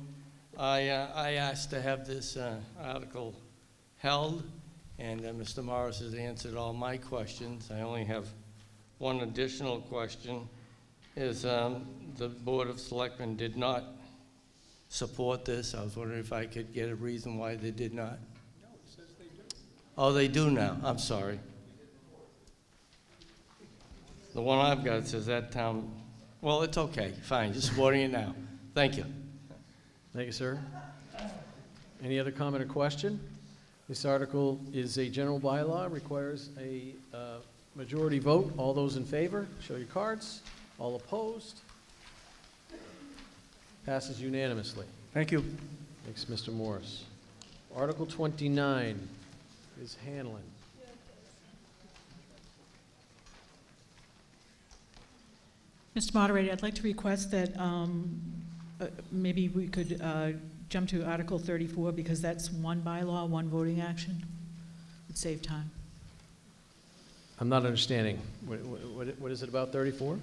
I asked to have this article held, and Mr. Morris has answered all my questions. I only have one additional question, is the Board of Selectmen did not support this. I was wondering if I could get a reason why they did not. No, it says they do. Oh, they do now. I'm sorry. The one I've got says that town, well, it's okay. Fine, just supporting it now. Thank you. Thank you, sir. Any other comment or question? This article is a general bylaw, requires a majority vote. All those in favor, show your cards. All opposed? Passes unanimously. Thank you. Thanks, Mr. Morris. Article 29 is Hanlon. Mr. Moderator, I'd like to request that maybe we could jump to Article 34 because that's one bylaw, one voting action. It'd save time. I'm not understanding. What is it about 34?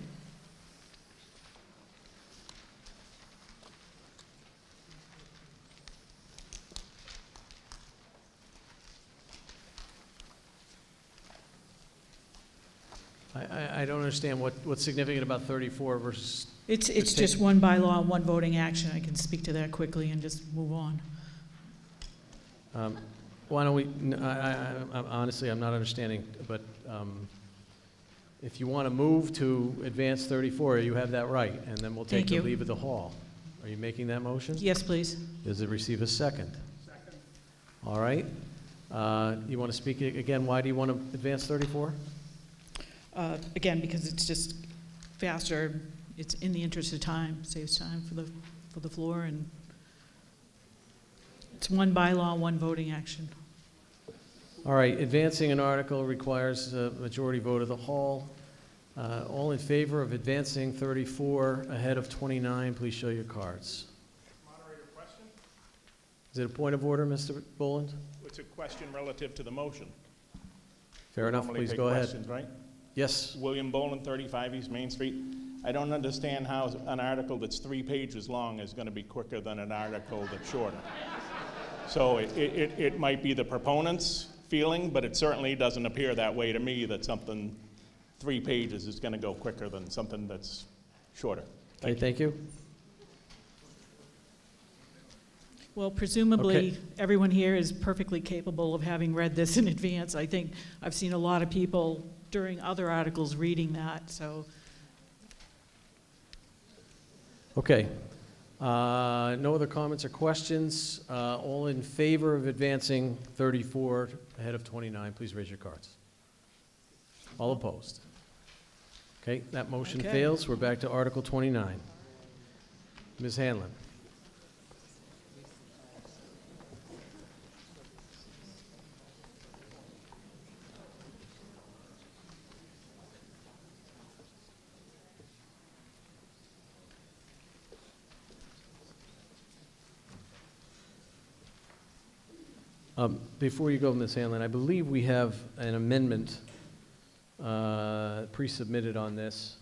I don't understand what's significant about 34 versus... It's just one bylaw, one voting action. I can speak to that quickly and just move on. Why don't we, honestly, I'm not understanding, but if you want to move to advance 34, you have that right, and then we'll take Thank the you. leave of the hall. Are you making that motion? Yes, please. Does it receive a second? Second. All right. You want to speak again? Why do you want to advance 34? Again, because it's just faster. It's in the interest of time, saves time for the floor, and it's one bylaw, one voting action. All right. Advancing an article requires a majority vote of the hall. All in favor of advancing 34 ahead of 29, please show your cards. Moderator, question? Is it a point of order, Mr. Boland? It's a question relative to the motion. Fair enough. Normally Please take go ahead. questions, right? Yes. William Boland, 35 East Main Street. I don't understand how an article that's 3 pages long is going to be quicker than an article that's shorter. So it might be the proponent's feeling, but it certainly doesn't appear that way to me, that something 3 pages is going to go quicker than something that's shorter. Thank you. Well, presumably, Okay. everyone here is perfectly capable of having read this in advance. I think I've seen a lot of people during other articles reading that, so. Okay. No other comments or questions? All in favor of advancing 34 ahead of 29, please raise your cards. All opposed? Okay, that motion Okay. fails. We're back to Article 29. Ms. Hanlon. Before you go, Ms. Hanlon, I believe we have an amendment pre-submitted on this.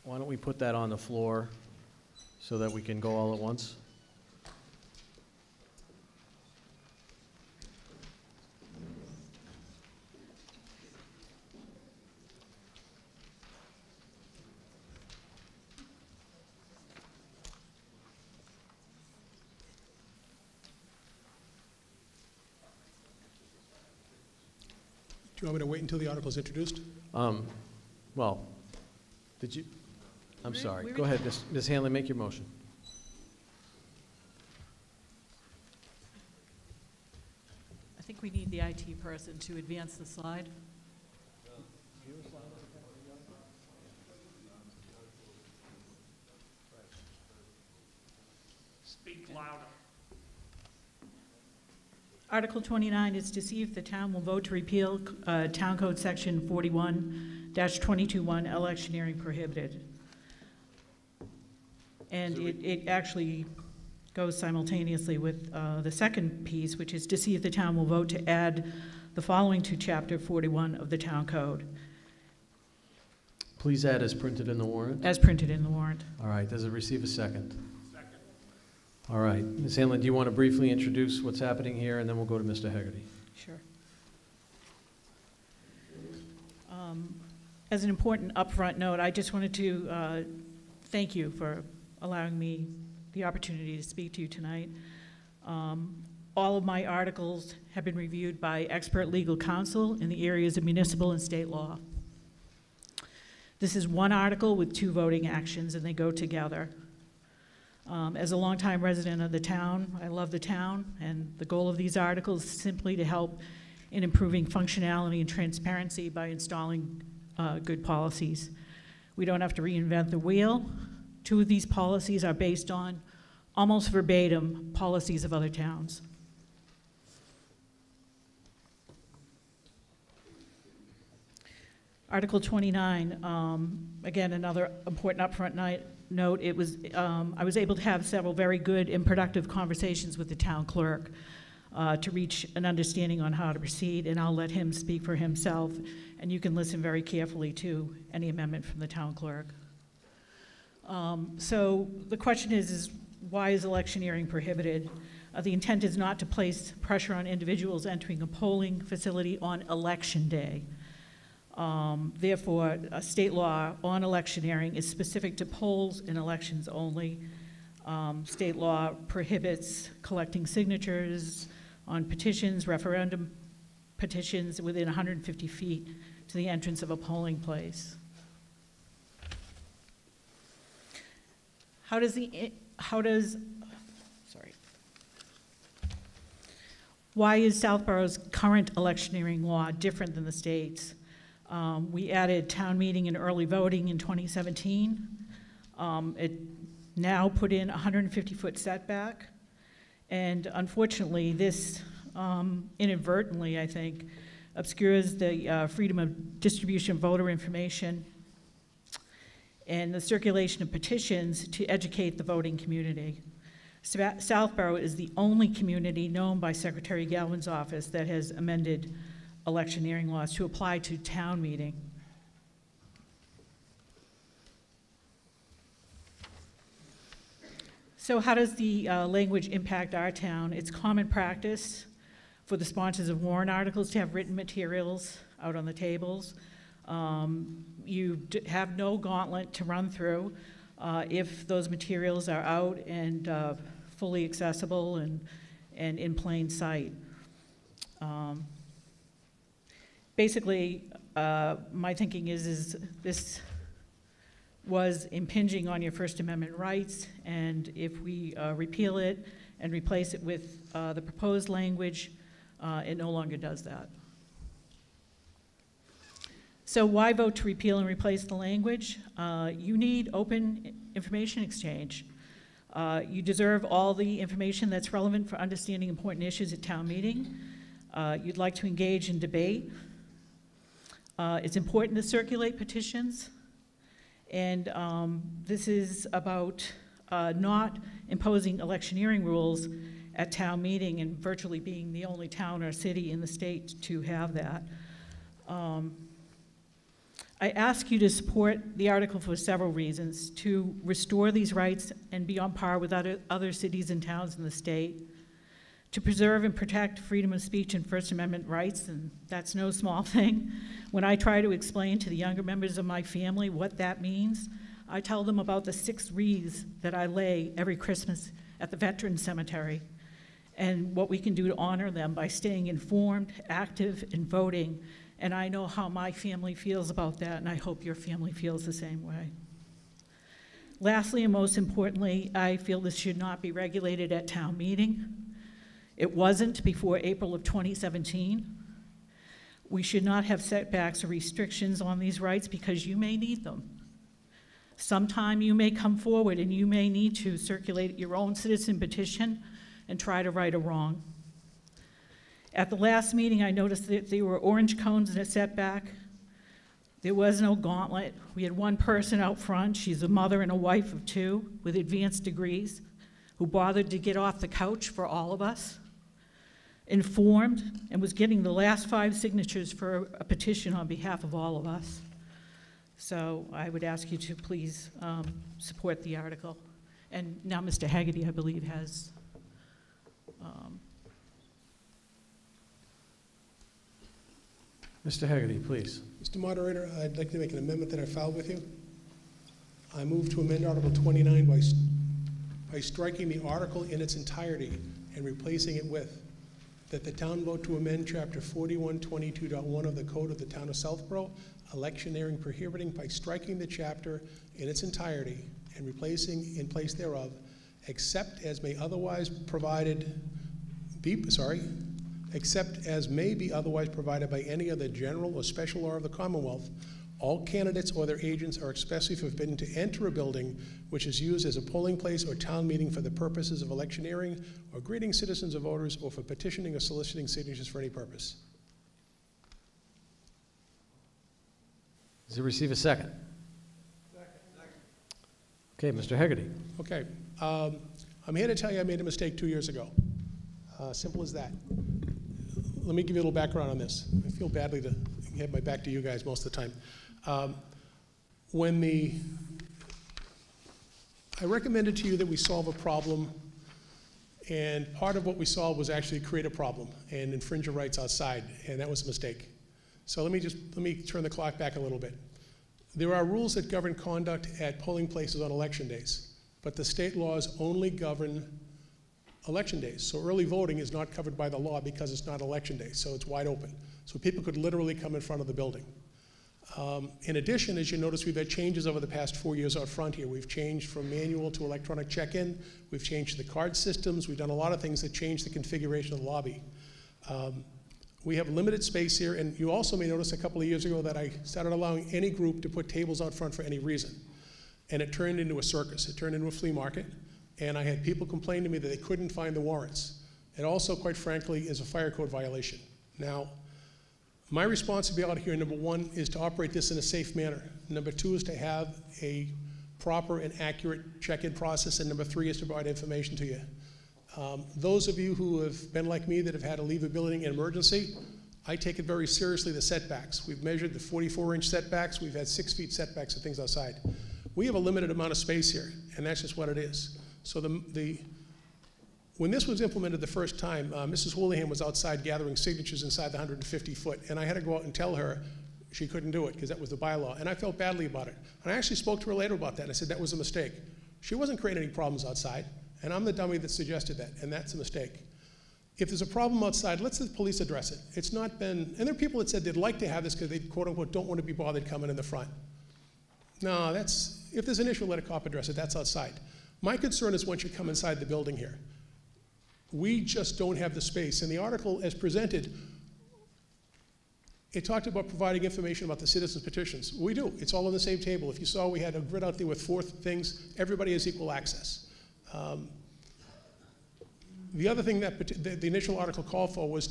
Why don't we put that on the floor so that we can go all at once? Do you want me to wait until the article is introduced? Well, did you? I'm sorry. Go ahead, Ms. Hanlon, make your motion. I think we need the IT person to advance the slide. Speak louder. Article 29 is to see if the town will vote to repeal Town Code Section 41-221, electioneering prohibited. And it actually goes simultaneously with the second piece, which is to see if the town will vote to add the following to Chapter 41 of the Town Code. Please add as printed in the warrant. As printed in the warrant. All right, does it receive a second? Second. All right, Ms. Hanlon, do you want to briefly introduce what's happening here, and then we'll go to Mr. Hegarty? Sure. As an important upfront note, I just wanted to thank you for allowing me the opportunity to speak to you tonight. All of my articles have been reviewed by expert legal counsel in the areas of municipal and state law. This is one article with 2 voting actions, and they go together. As a longtime resident of the town, I love the town, and the goal of these articles is simply to help in improving functionality and transparency by installing good policies. We don't have to reinvent the wheel. 2 of these policies are based on almost verbatim policies of other towns. Article 29, again, another important upfront note. It was, I was able to have several very good and productive conversations with the town clerk to reach an understanding on how to proceed, and I'll let him speak for himself, and you can listen very carefully to any amendment from the town clerk. So the question is why is electioneering prohibited? The intent is not to place pressure on individuals entering a polling facility on election day. Therefore, a state law on electioneering is specific to polls and elections only. State law prohibits collecting signatures on petitions, referendum petitions within 150 feet to the entrance of a polling place. Why is Southborough's current electioneering law different than the state's? We added town meeting and early voting in 2017. It now put in a 150-foot setback. And unfortunately, this inadvertently, I think, obscures the freedom of distribution of voter information and the circulation of petitions to educate the voting community. Southborough is the only community known by Secretary Galvin's office that has amended electioneering laws to apply to town meeting. So how does the language impact our town? It's common practice for the sponsors of warrant articles to have written materials out on the tables. You have no gauntlet to run through if those materials are out and fully accessible and in plain sight. Basically, my thinking is this was impinging on your First Amendment rights, and if we repeal it and replace it with the proposed language, it no longer does that. So why vote to repeal and replace the language? You need open information exchange. You deserve all the information that's relevant for understanding important issues at town meeting. You'd like to engage in debate. It's important to circulate petitions. And this is about not imposing electioneering rules at town meeting and virtually being the only town or city in the state to have that. I ask you to support the article for several reasons: to restore these rights and be on par with other cities and towns in the state, to preserve and protect freedom of speech and First Amendment rights, and that's no small thing. When I try to explain to the younger members of my family what that means, I tell them about the 6 wreaths that I lay every Christmas at the Veterans Cemetery, and what we can do to honor them by staying informed, active, and voting. And I know how my family feels about that, and I hope your family feels the same way. Lastly, and most importantly, I feel this should not be regulated at town meeting. It wasn't before April of 2017. We should not have setbacks or restrictions on these rights because you may need them. Sometime you may come forward and you may need to circulate your own citizen petition and try to right a wrong. At the last meeting, I noticed that there were orange cones in a setback. There was no gauntlet. We had one person out front. She's a mother and a wife of 2 with advanced degrees who bothered to get off the couch for all of us, informed, and was getting the last 5 signatures for a petition on behalf of all of us. So I would ask you to please support the article. And now Mr. Haggerty, I believe, has Mr. Haggerty, please. Mr. Moderator, I'd like to make an amendment that I filed with you. I move to amend Article 29 by striking the article in its entirety and replacing it with that the town vote to amend Chapter 4122.1 of the Code of the Town of Southborough, electioneering prohibiting by striking the chapter in its entirety and replacing in place thereof, except as may otherwise except as may be otherwise provided by any other general or special law of the Commonwealth, all candidates or their agents are expressly forbidden to enter a building which is used as a polling place or town meeting for the purposes of electioneering or greeting citizens or voters or for petitioning or soliciting signatures for any purpose. Does it receive a second? Okay, Mr. Haggerty. Okay. I'm here to tell you I made a mistake 2 years ago. Simple as that. Let me give you a little background on this. I feel badly to have my back to you guys most of the time. I recommended to you that we solve a problem, and part of what we solved was actually create a problem and infringe your rights outside, and that was a mistake. So let me turn the clock back a little bit. There are rules that govern conduct at polling places on election days, but the state laws only govern election days. So early voting is not covered by the law because it's not election day, so it's wide open. So people could literally come in front of the building. In addition, as you notice, we've had changes over the past 4 years out front here. We've changed from manual to electronic check-in. We've changed the card systems. We've done a lot of things that change the configuration of the lobby. We have limited space here, and you also may notice a couple of years ago that I started allowing any group to put tables out front for any reason. And it turned into a circus. It turned into a flea market, and I had people complain to me that they couldn't find the warrants. It also, quite frankly, is a fire code violation. Now, my responsibility here, number one, is to operate this in a safe manner. Number two is to have a proper and accurate check-in process, and number three is to provide information to you. Those of you who have been like me that have had to leave a building in emergency, I take it very seriously, the setbacks. We've measured the 44-inch setbacks. We've had 6 feet setbacks and things outside. We have a limited amount of space here, and that's just what it is. So when this was implemented the first time, Mrs. Houlihan was outside gathering signatures inside the 150 foot, and I had to go out and tell her she couldn't do it because that was the bylaw, and I felt badly about it. And I actually spoke to her later about that, and I said that was a mistake. She wasn't creating any problems outside, and I'm the dummy that suggested that, and that's a mistake. If there's a problem outside, let's the police address it. It's not been, and there are people that said they'd like to have this because they quote unquote don't want to be bothered coming in the front. No, if there's an issue, let a cop address it, that's outside. My concern is once you come inside the building here. We just don't have the space. And the article as presented, it talked about providing information about the citizens' petitions. We do, it's all on the same table. If you saw, we had a grid out there with 4 things, everybody has equal access. The other thing that the initial article called for was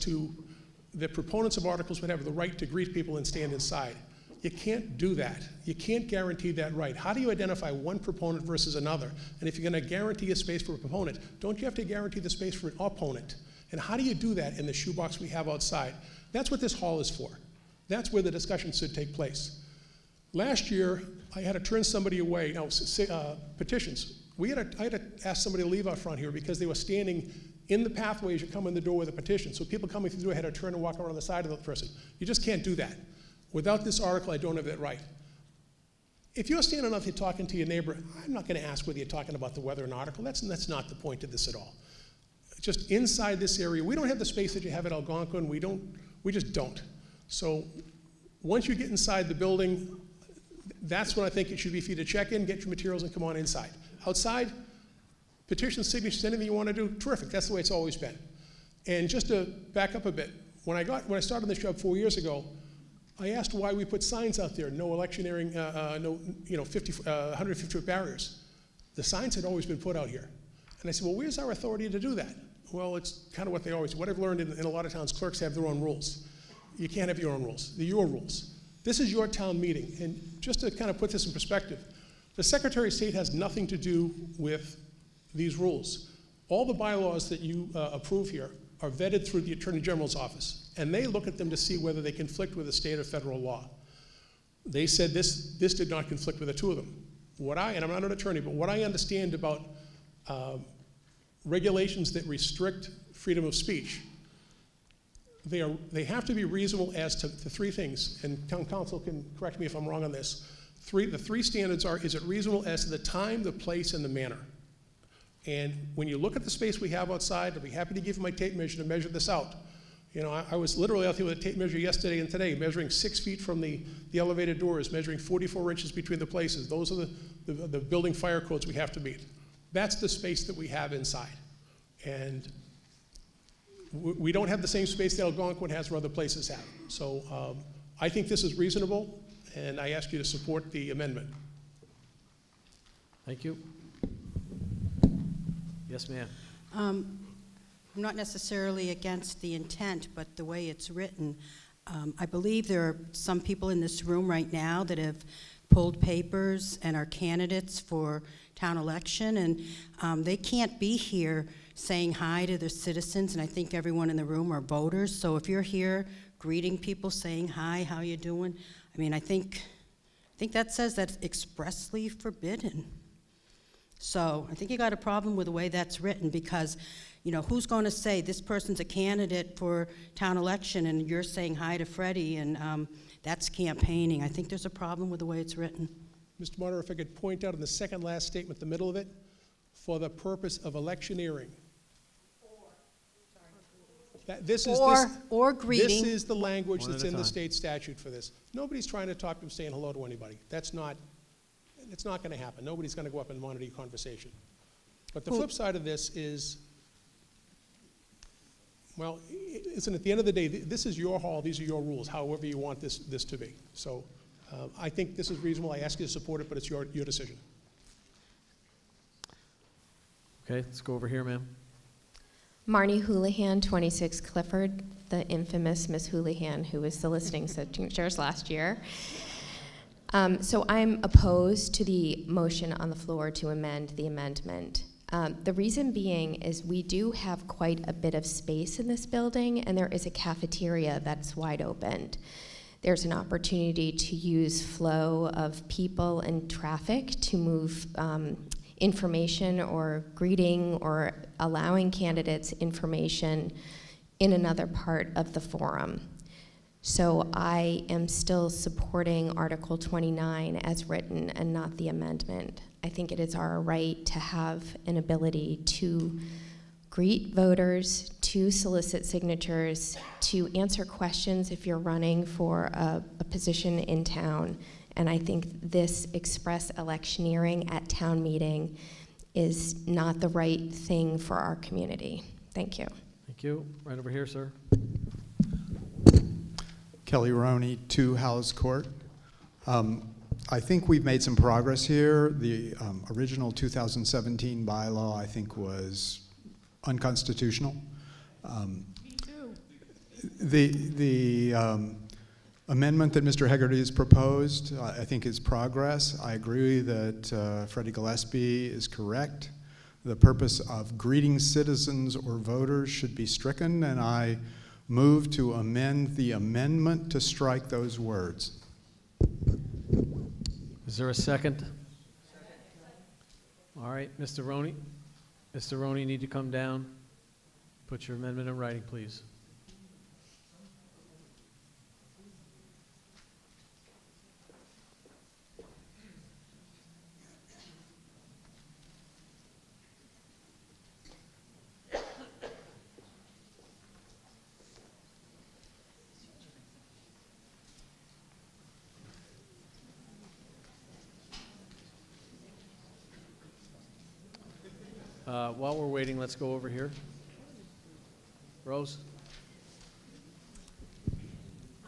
the proponents of articles would have the right to greet people and stand inside. You can't do that. You can't guarantee that right. How do you identify one proponent versus another? And if you're going to guarantee a space for a proponent, don't you have to guarantee the space for an opponent? And how do you do that in the shoebox we have outside? That's what this hall is for. That's where the discussion should take place. Last year, I had to turn somebody away. Now, petitions. I had to ask somebody to leave out front here because they were standing in the pathway as you come in the door with a petition. So people coming through the door had to turn and walk around the side of the person. You just can't do that. Without this article, I don't have that right. If you're standing out here talking to your neighbor, I'm not going to ask whether you're talking about the weather in an article. That's not the point of this at all. Just inside this area, we don't have the space that you have at Algonquin. We just don't. So once you get inside the building, that's when I think it should be for you to check in, get your materials, and come on inside. Outside, petitions, signatures, anything you want to do, terrific. That's the way it's always been. And just to back up a bit, when I started this job 4 years ago, I asked why we put signs out there, no electioneering, no 150-foot barriers. The signs had always been put out here. And I said, well, where's our authority to do that? Well, it's kind of what I've learned in a lot of towns, clerks have their own rules. You can't have your own rules. They're your rules. This is your town meeting. And just to kind of put this in perspective, the Secretary of State has nothing to do with these rules. All the bylaws that you approve here are vetted through the Attorney General's office, and they look at them to see whether they conflict with the state or federal law. They said this did not conflict with the two of them. And I'm not an attorney, but what I understand about regulations that restrict freedom of speech, they have to be reasonable as to the 3 things, and town council can correct me if I'm wrong on this. The 3 standards are, is it reasonable as to the time, the place, and the manner? And when you look at the space we have outside, I'll be happy to give you my tape measure to measure this out. You know, I was literally out here with a tape measure yesterday and today, measuring 6 feet from the elevated doors, measuring 44 inches between the places. Those are the building fire codes we have to meet. That's the space that we have inside. And we don't have the same space that Algonquin has or other places have. So I think this is reasonable, and I ask you to support the amendment. Thank you. Yes, ma'am. I'm not necessarily against the intent, but the way it's written, I believe there are some people in this room right now that have pulled papers and are candidates for town election, and they can't be here saying hi to the citizens, and I think everyone in the room are voters. So if you're here greeting people, saying hi, how you doing, I mean, I think that says that's expressly forbidden. So I think you got a problem with the way that's written, because, you know, who's going to say this person's a candidate for town election and you're saying hi to Freddie, and that's campaigning. I think there's a problem with the way it's written. Mr. Moderator, if I could point out in the second last statement, the middle of it, for the purpose of electioneering. Or greeting. This is the language One that's at a in the time. state statute for this. Nobody's trying to talk to them saying hello to anybody. It's not going to happen. Nobody's going to go up and monitor your conversation. But the flip side of this is, well, isn't at the end of the day, this is your hall, these are your rules, however you want this to be. So I think this is reasonable. I ask you to support it, but it's your decision. Okay, let's go over here, ma'am. Marnie Houlihan, 26 Clifford, the infamous Miss Houlihan, who was soliciting signatures last year. So I'm opposed to the motion on the floor to amend the amendment. The reason being is we do have quite a bit of space in this building, and there is a cafeteria that's wide open. There's an opportunity to use flow of people and traffic to move information or greeting or allowing candidates information in another part of the forum. So I am still supporting Article 29 as written and not the amendment. I think it is our right to have an ability to greet voters, to solicit signatures, to answer questions if you're running for a position in town. And I think this express electioneering at town meeting is not the right thing for our community. Thank you. Thank you. Right over here, sir. Kelly Roney, 2 Howes Court. I think we've made some progress here. The original 2017 bylaw, I think, was unconstitutional. Me too. The amendment that Mr. Hegarty has proposed, I think, is progress. I agree that Freddie Gillespie is correct. The purpose of greeting citizens or voters should be stricken, and I move to amend the amendment to strike those words. Is there a second? All right, Mr. Roney. Mr. Roney, you need to come down. Put your amendment in writing, please. While we're waiting, let's go over here. Rose?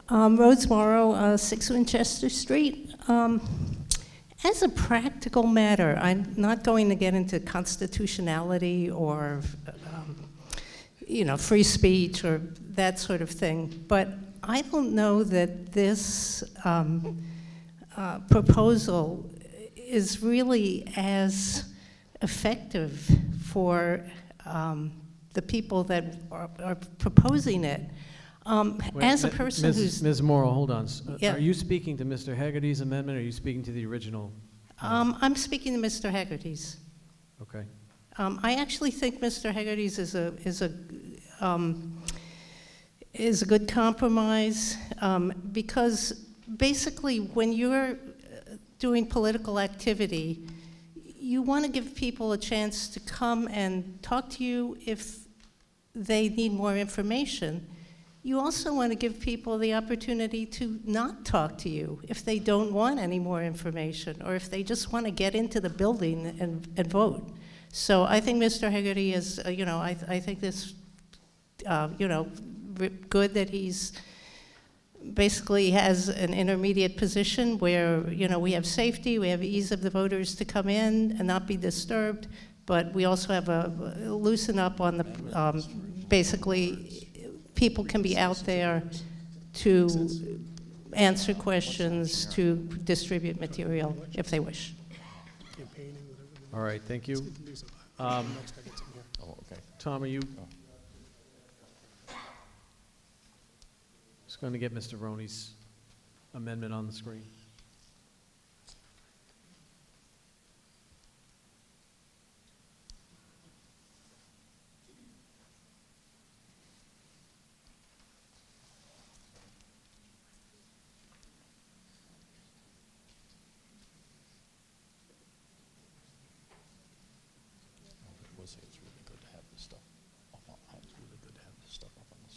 Rose Morrow, 6 Winchester Street. As a practical matter, I'm not going to get into constitutionality or, free speech or that sort of thing, but I don't know that this proposal is really as effective for the people that are proposing it. As a person who's... Ms. Morrow, hold on. Yeah. Are you speaking to Mr. Hegarty's amendment, or are you speaking to the original? I'm speaking to Mr. Hegarty's. Okay. I actually think Mr. Hegarty's is a good compromise because basically when you're doing political activity, you want to give people a chance to come and talk to you if they need more information. You also want to give people the opportunity to not talk to you if they don't want any more information or if they just want to get into the building and vote. So I think Mr. Hegarty is, I think this, good that he's basically has an intermediate position where, we have safety, we have ease of the voters to come in and not be disturbed, but we also have a loosen up on the, basically, people can be out there to answer questions, to distribute material if they wish. All right, thank you. Tom, are you? Just going to get Mr. Roney's amendment on the screen. It's really good to have this stuff up on, it's really good to have this stuff up on the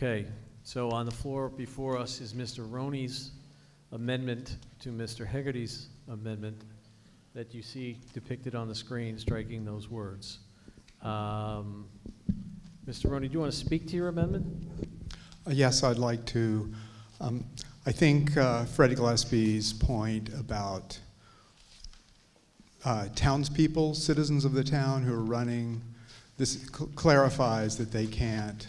Okay, so on the floor before us is Mr. Roney's amendment to Mr. Hegarty's amendment that you see depicted on the screen, striking those words. Mr. Roney, do you want to speak to your amendment? Yes, I'd like to. I think Freddie Gillespie's point about townspeople, citizens of the town who are running, this clarifies that they can't,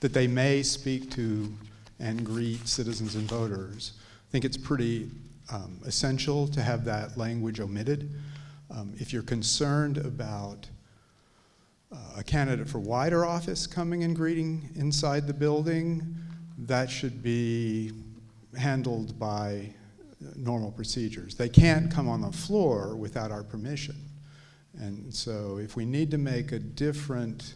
that they may speak to and greet citizens and voters. I think it's pretty essential to have that language omitted. If you're concerned about a candidate for wider office coming and greeting inside the building, that should be handled by normal procedures. They can't come on the floor without our permission. And so if we need to make a different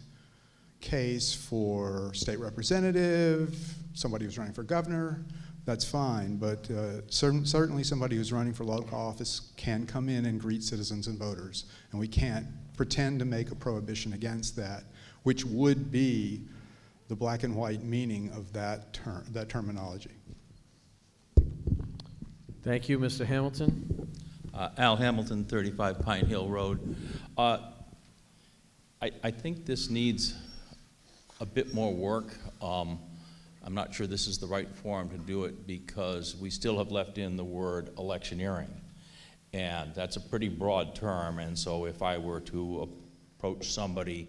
case for state representative, somebody who's running for governor, that's fine, but certainly somebody who's running for local office can come in and greet citizens and voters, and we can't pretend to make a prohibition against that, which would be the black and white meaning of that terminology. Thank you, Mr. Hamilton. Al Hamilton, 35 Pine Hill Road. I think this needs a bit more work. I'm not sure this is the right forum to do it because we still have left in the word electioneering. And that's a pretty broad term, and so if I were to approach somebody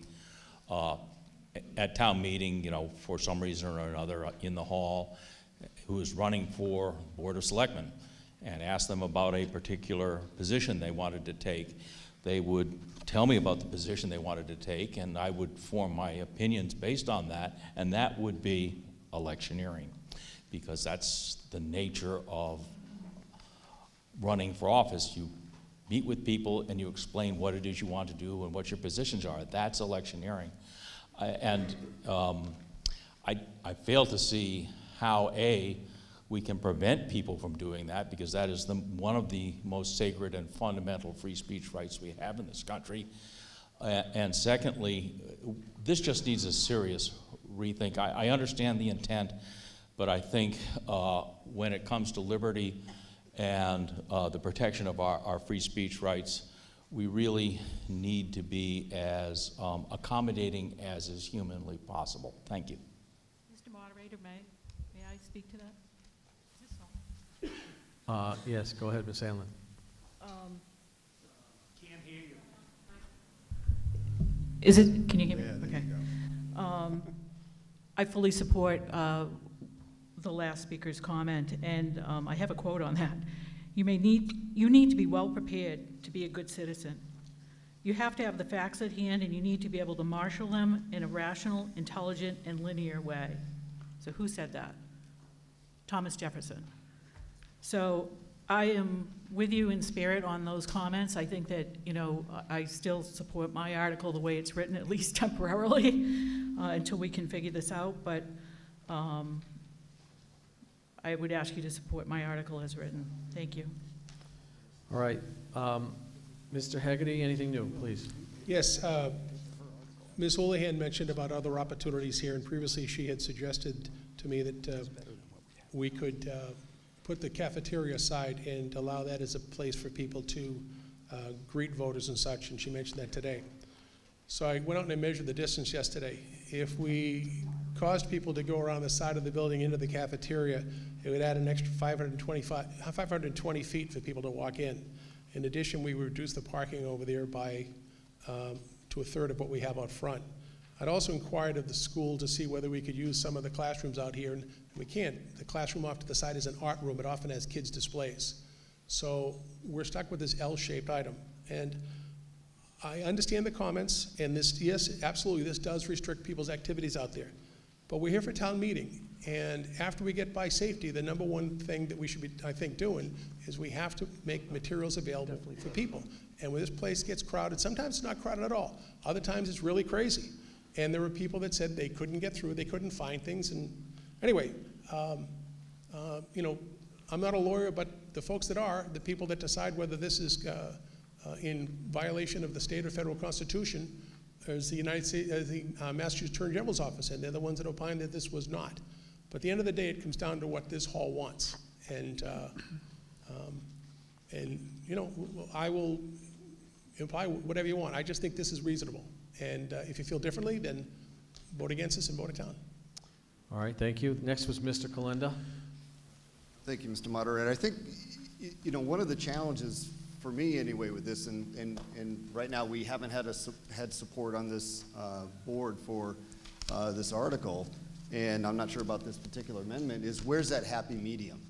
at town meeting, you know, for some reason or another in the hall, who is running for Board of Selectmen, and ask them about a particular position they wanted to take, they would tell me about the position they wanted to take, and I would form my opinions based on that, and that would be electioneering, because that's the nature of running for office. You meet with people and you explain what it is you want to do and what your positions are. That's electioneering. I fail to see how, A, we can prevent people from doing that, because that is one of the most sacred and fundamental free speech rights we have in this country. And secondly, this just needs a serious rethink. I understand the intent, but I think when it comes to liberty and the protection of our free speech rights, we really need to be as accommodating as is humanly possible. Thank you. Mr. Moderator, may I speak to that? Is this on? Yes, go ahead, Ms. Allen. Can't hear you. Is it, can you hear me? Okay. I fully support the last speaker's comment, and I have a quote on that. You need to be well prepared to be a good citizen. You have to have the facts at hand, and you need to be able to marshal them in a rational, intelligent, and linear way. So who said that? Thomas Jefferson. So I am with you in spirit on those comments. I think that, you know, I still support my article the way it's written, at least temporarily, until we can figure this out. But I would ask you to support my article as written. Thank you. All right. Mr. Hegarty, anything new, please? Yes. Ms. Houlihan mentioned about other opportunities here, and previously she had suggested to me that we could put the cafeteria aside and allow that as a place for people to greet voters and such, and she mentioned that today. So I went out and I measured the distance yesterday. If we caused people to go around the side of the building into the cafeteria, it would add an extra 520 feet for people to walk in. In addition, we would reduce the parking over there by to a third of what we have out front. I'd also inquired of the school to see whether we could use some of the classrooms out here, and we can't. The classroom off to the side is an art room. It often has kids' displays. So we're stuck with this L-shaped item. And I understand the comments, and this, yes, absolutely, this does restrict people's activities out there. But we're here for town meeting, and after we get by safety, the number one thing that we should be, I think, doing is we have to make materials available for people. And when this place gets crowded, sometimes it's not crowded at all. Other times it's really crazy. And there were people that said they couldn't get through, they couldn't find things. And anyway, you know, I'm not a lawyer, but the folks that are, the people that decide whether this is in violation of the state or federal constitution, is the United States, the Massachusetts Attorney General's office, and they're the ones that opined that this was not. But at the end of the day, it comes down to what this hall wants. And you know, I will imply whatever you want. I just think this is reasonable. And if you feel differently, then vote against this and vote it down. All right, thank you. Next was Mr. Kalenda. Thank you, Mr. Moderator. I think, you know, one of the challenges for me anyway with this, and right now we haven't had support on this board for this article, and I'm not sure about this particular amendment, is where's that happy medium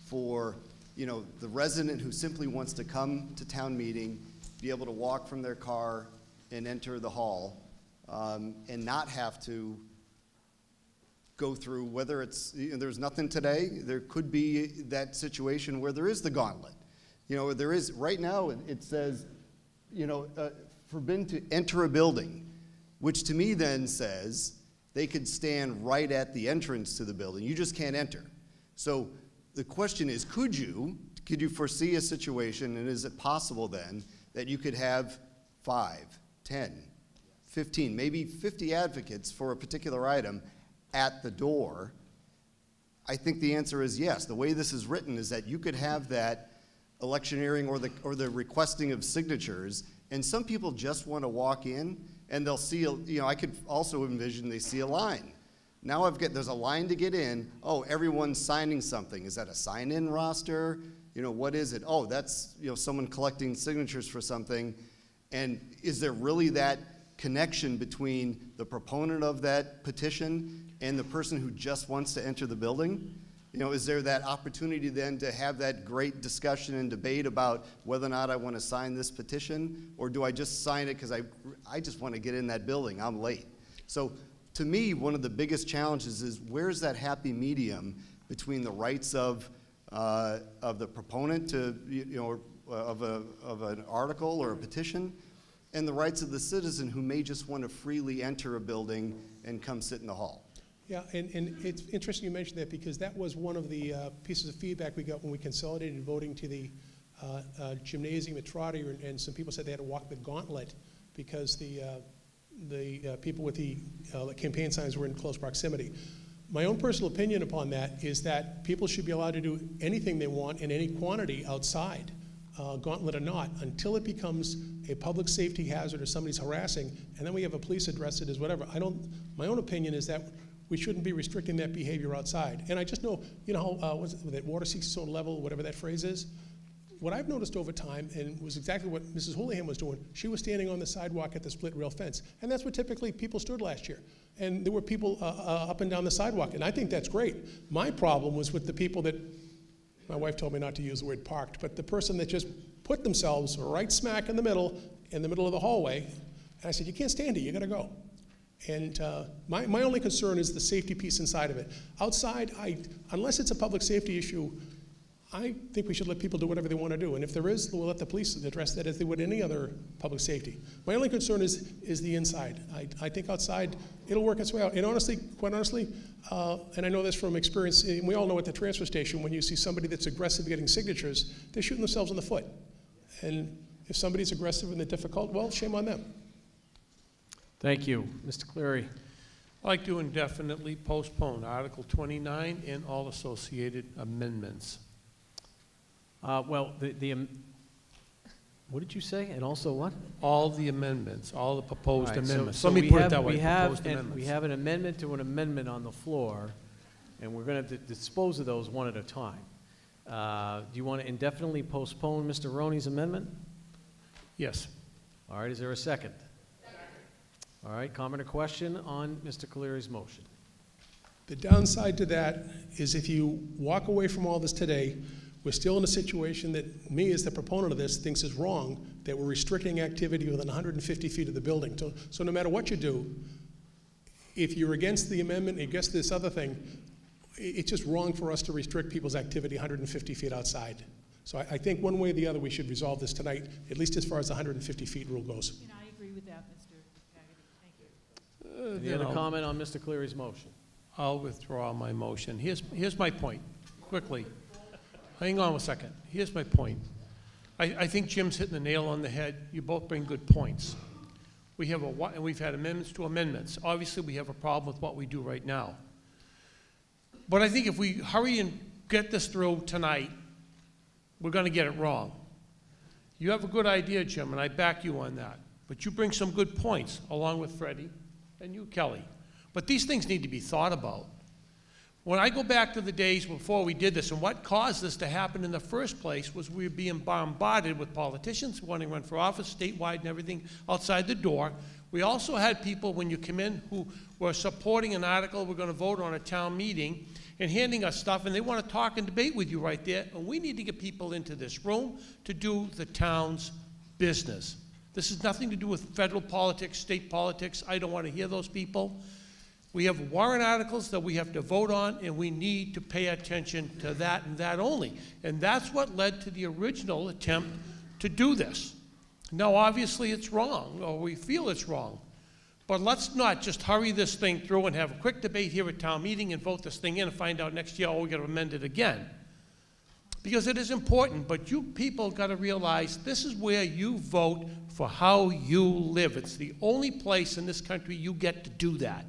for, you know, the resident who simply wants to come to town meeting, be able to walk from their car and enter the hall, and not have to go through, whether it's, you know, there's nothing today, there could be that situation where there is the gauntlet. You know, there is, right now it says, you know, forbidden to enter a building, which to me then says they could stand right at the entrance to the building. You just can't enter. So the question is, could you foresee a situation, and is it possible then that you could have 5, 10, 15, maybe 50 advocates for a particular item at the door? I think the answer is yes. The way this is written is that you could have that electioneering or the requesting of signatures, and some people just want to walk in and they'll see, you know, I could also envision they see a line. Now there's a line to get in. Oh, everyone's signing something. Is that a sign-in roster? You know, what is it? Oh, that's, you know, someone collecting signatures for something. And is there really that connection between the proponent of that petition and the person who just wants to enter the building? You know, is there that opportunity then to have that great discussion and debate about whether or not I want to sign this petition, or do I just sign it because I just want to get in that building, I'm late? So to me, one of the biggest challenges is where's that happy medium between the rights of the proponent to, you know, of an article or a petition, and the rights of the citizen who may just want to freely enter a building and come sit in the hall. Yeah, and it's interesting you mentioned that, because that was one of the pieces of feedback we got when we consolidated voting to the gymnasium at Trotter, and some people said they had to walk the gauntlet because the people with the campaign signs were in close proximity. My own personal opinion upon that is that people should be allowed to do anything they want in any quantity outside, gauntlet or not, until it becomes a public safety hazard or somebody's harassing, and then we have a police address it as whatever. My own opinion is that we shouldn't be restricting that behavior outside. And I just know, you know, how that water seeks its own level, whatever that phrase is. What I've noticed over time, and was exactly what Mrs. Houlihan was doing, she was standing on the sidewalk at the split rail fence. And that's where typically people stood last year. And there were people up and down the sidewalk, and I think that's great. My problem was with the people that, my wife told me not to use the word parked, but the person that just put themselves right smack in the middle of the hallway. And I said, you can't stand here, you gotta go. And my only concern is the safety piece inside of it. Outside, unless it's a public safety issue, I think we should let people do whatever they want to do. And if there is, we'll let the police address that as they would any other public safety. My only concern is the inside. I think outside, it'll work its way out. And honestly, quite honestly, and I know this from experience, and we all know at the transfer station, when you see somebody that's aggressive getting signatures, they're shooting themselves in the foot. And if somebody's aggressive and they're difficult, well, shame on them. Thank you. Mr. Cleary. I'd like to indefinitely postpone Article 29 and all associated amendments. Well, what did you say? And also what? All the amendments, all the proposed amendments. So Let me put it that way, we proposed have amendments. an amendment to an amendment on the floor, and we're going to dispose of those one at a time. Do you want to indefinitely postpone Mr. Roney's amendment? Yes. All right, is there a second? All right, comment or question on Mr. Cleary's motion? The downside to that is if you walk away from all this today, we're still in a situation that me as the proponent of this thinks is wrong, that we're restricting activity within 150 feet of the building. So no matter what you do, if you're against the amendment, against this other thing, it's just wrong for us to restrict people's activity 150 feet outside. So I think one way or the other we should resolve this tonight, at least as far as the 150 feet rule goes. And I agree with that, Mr. Haggerty. Thank you. Any other comment on Mr. Cleary's motion? I'll withdraw my motion. Here's my point, quickly. Hang on a second. Here's my point. I think Jim's hitting the nail on the head. You both bring good points. We've had amendments to amendments. Obviously, we have a problem with what we do right now. But I think if we hurry and get this through tonight, we're going to get it wrong. You have a good idea, Jim, and I back you on that. But you bring some good points, along with Freddie and you, Kelly. But these things need to be thought about. When I go back to the days before we did this, and what caused this to happen in the first place was we were being bombarded with politicians wanting to run for office statewide and everything outside the door. We also had people, when you come in, who were supporting an article we're going to vote on a town meeting and handing us stuff, and they want to talk and debate with you right there. And we need to get people into this room to do the town's business. This has nothing to do with federal politics, state politics. I don't want to hear those people. We have warrant articles that we have to vote on, and we need to pay attention to that and that only. And that's what led to the original attempt to do this. Now, obviously, it's wrong, or we feel it's wrong. But let's not just hurry this thing through and have a quick debate here at town meeting and vote this thing in and find out next year, oh, we're going to amend it again. Because it is important, but you people got to realize this is where you vote for how you live. It's the only place in this country you get to do that.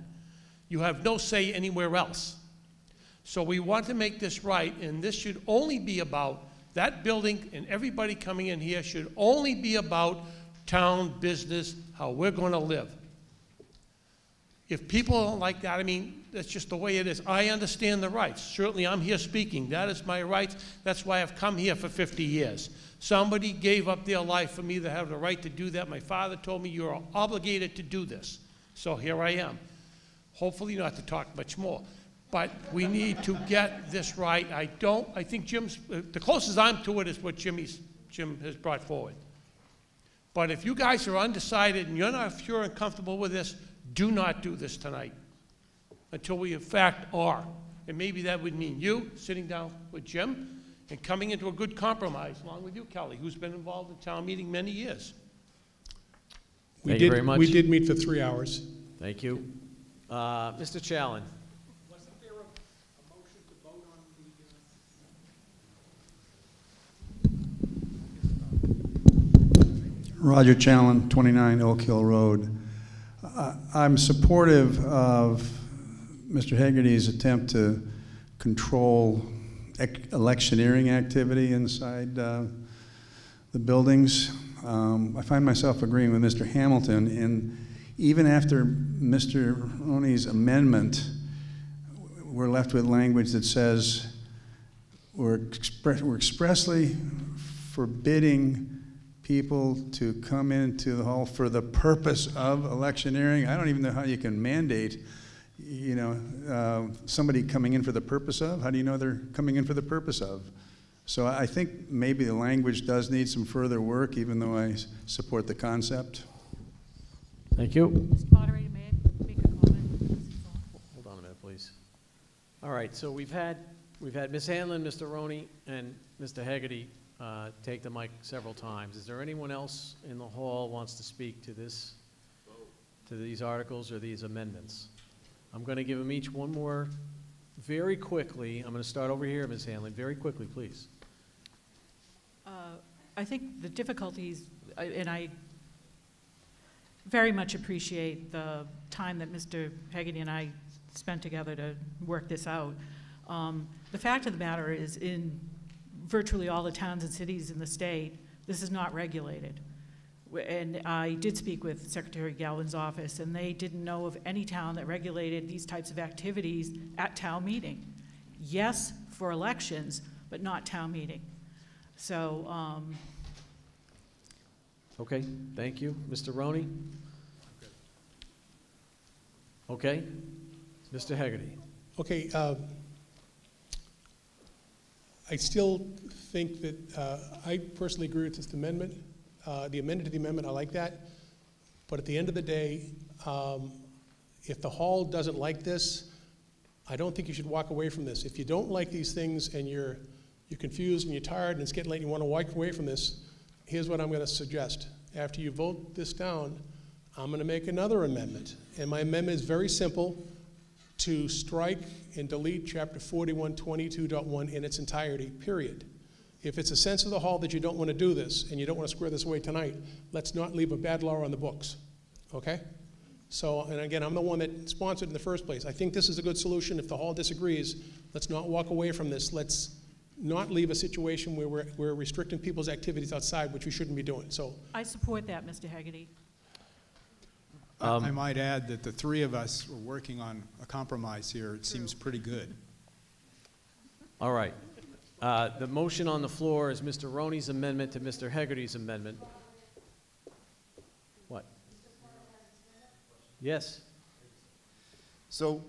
You have no say anywhere else. So we want to make this right, and this should only be about that building, and everybody coming in here should only be about town business, how we're going to live. If people don't like that, I mean, that's just the way it is. I understand the rights. Certainly, I'm here speaking. That is my rights. That's why I've come here for 50 years. Somebody gave up their life for me to have the right to do that. My father told me you're obligated to do this. So here I am. Hopefully not to talk much more. But we need to get this right. I think Jim's, the closest I'm to it is what Jim has brought forward. But if you guys are undecided and you're not sure and comfortable with this, do not do this tonight until we in fact are. And maybe that would mean you sitting down with Jim and coming into a good compromise along with you, Kelly, who's been involved in town meeting many years. Thank you very much. We did meet for 3 hours. Thank you. Mr. Challen. Wasn't there a motion to vote on the... Roger Challen, 29 Oak Hill Road. I'm supportive of Mr. Hegarty's attempt to control electioneering activity inside the buildings. I find myself agreeing with Mr. Hamilton, and even after Mr. Roney's amendment, we're left with language that says we're expressly forbidding people to come into the hall for the purpose of electioneering. I don't even know how you can mandate, somebody coming in for the purpose of. How do you know they're coming in for the purpose of? So I think maybe the language does need some further work, even though I support the concept. Thank you. Mr. Moderator, may I make a comment? Hold on a minute, please. All right, so we've had Ms. Hanlon, Mr. Roney, and Mr. Hegarty take the mic several times. Is there anyone else in the hall wants to speak to this, to these articles or these amendments? I'm going to give them each one more very quickly. I'm going to start over here, Ms. Hanlon. Very quickly, please. I think the difficulties, and I very much appreciate the time that Mr. Hegarty and I spent together to work this out. The fact of the matter is, in virtually all the towns and cities in the state, this is not regulated. And I did speak with Secretary Galvin's office, and they didn't know of any town that regulated these types of activities at town meeting. Yes, for elections, but not town meeting. So. Okay, thank you. Mr. Roney? Okay. Mr. Hegarty? Okay, I still think that I personally agree with this amendment. The amendment to the amendment, I like that. But at the end of the day, if the hall doesn't like this, I don't think you should walk away from this. If you don't like these things and you're confused and you're tired and it's getting late and you want to walk away from this, here's what I'm going to suggest. After you vote this down, I'm going to make another amendment. And my amendment is very simple: to strike and delete Chapter 4122.1 in its entirety, period. If it's a sense of the hall that you don't want to do this and you don't want to square this away tonight, let's not leave a bad law on the books, okay? So, and again, I'm the one that sponsored in the first place. I think this is a good solution. If the hall disagrees, let's not walk away from this. Let's not leave a situation where we're restricting people's activities outside, which we shouldn't be doing. So I support that, Mr. Hegarty. I might add that the three of us were working on a compromise here. It seems pretty good. All right. The motion on the floor is Mr. Roney's amendment to Mr. Hegarty's amendment. What? Yes. So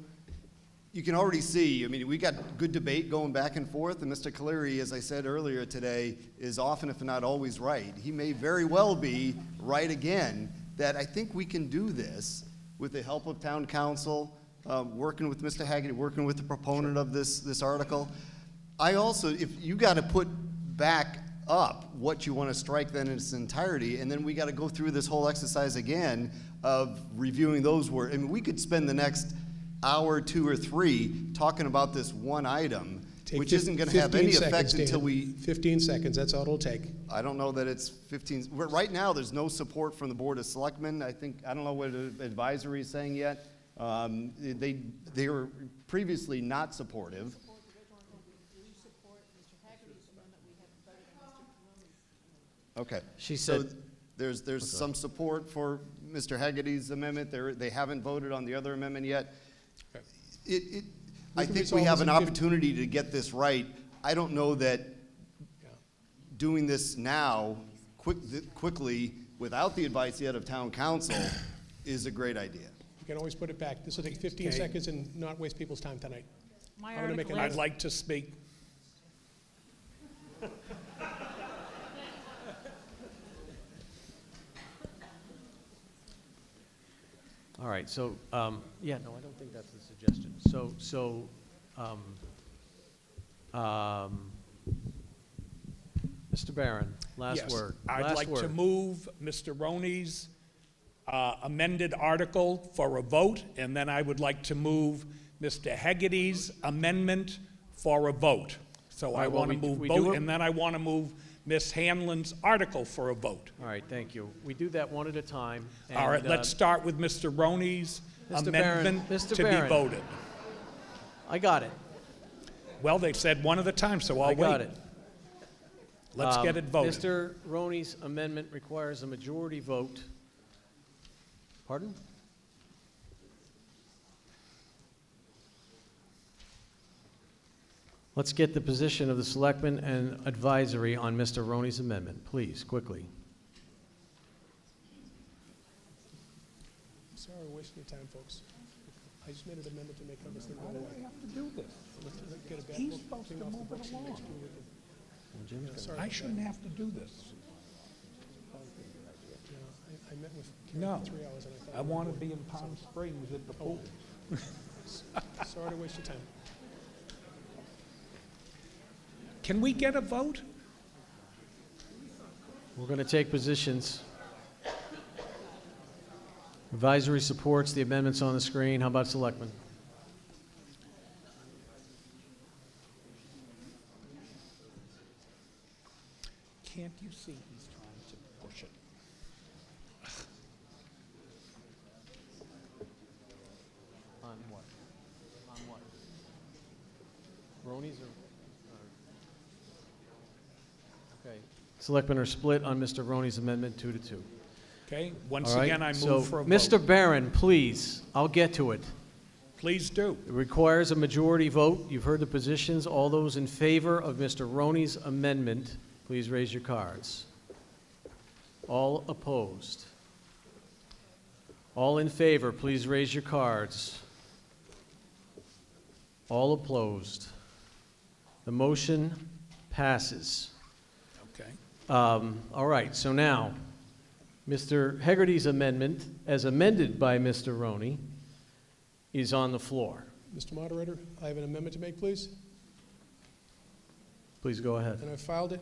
you can already see, I mean, we got good debate going back and forth, and Mr. Caleri, as I said earlier today, is often, if not always, right. He may very well be right again, that I think we can do this with the help of town council, working with Mr. Hagerty, working with the proponent of this article. I also, if you got to put back up what you want to strike then in its entirety, and then we got to go through this whole exercise again of reviewing those words. I mean, we could spend the next hour, 2 or 3 talking about this one item, which isn't going to have any effect until we... 15 seconds, that's all it'll take. I don't know that it's 15... Right now, there's no support from the Board of Selectmen. I don't know what advisory is saying yet. They were previously not supportive. Okay. She said... So there's some support for Mr. Hagerty's amendment. They haven't voted on the other amendment yet. I think we have an opportunity to get this right. I don't know that doing this now quickly without the advice yet of town council is a great idea. You can always put it back. This will take 15 seconds and not waste people's time tonight. I'd like to speak. All right, so, yeah, no, I don't think that's the suggestion. Mr. Barron, last word. I'd like to move Mr. Roney's amended article for a vote, and then I would like to move Mr. Hegarty's amendment for a vote. So I want to move both, and then I want to move Ms. Hanlon's article for a vote. All right, thank you. We do that one at a time. All right, let's start with Mr. Roney's amendment to be voted. I got it. Well, they said one at a time, so I'll wait. I got it. Let's get it voted. Mr. Roney's amendment requires a majority vote. Pardon? Let's get the position of the selectmen and advisory on Mr. Roney's amendment, please, quickly. Sorry, we're wasting your time, folks. I just made an amendment to make this thing go away. Why do I have to do this? He's supposed to move it along. I shouldn't have to do this. I met with No, 3 hours and I thought... I want to be in Palm Springs at the pool. Sorry to waste your time. Can we get a vote? We're going to take positions. Advisory supports the amendments on the screen. How about selectmen? Can't you see he's trying to push it? On what? On what? Roney's or? Okay. Selectmen are split on Mr. Roney's amendment 2-2. Okay, once All right, again, I move so for a vote. Mr. Barron, please, I'll get to it. Please do. It requires a majority vote. You've heard the positions. All those in favor of Mr. Roney's amendment, please raise your cards. All opposed? All in favor, please raise your cards. All opposed? The motion passes. Okay. All right, so now, Mr. Hegarty's amendment, as amended by Mr. Roney, is on the floor. Mr. Moderator, I have an amendment to make, please. Please go ahead. And I filed it.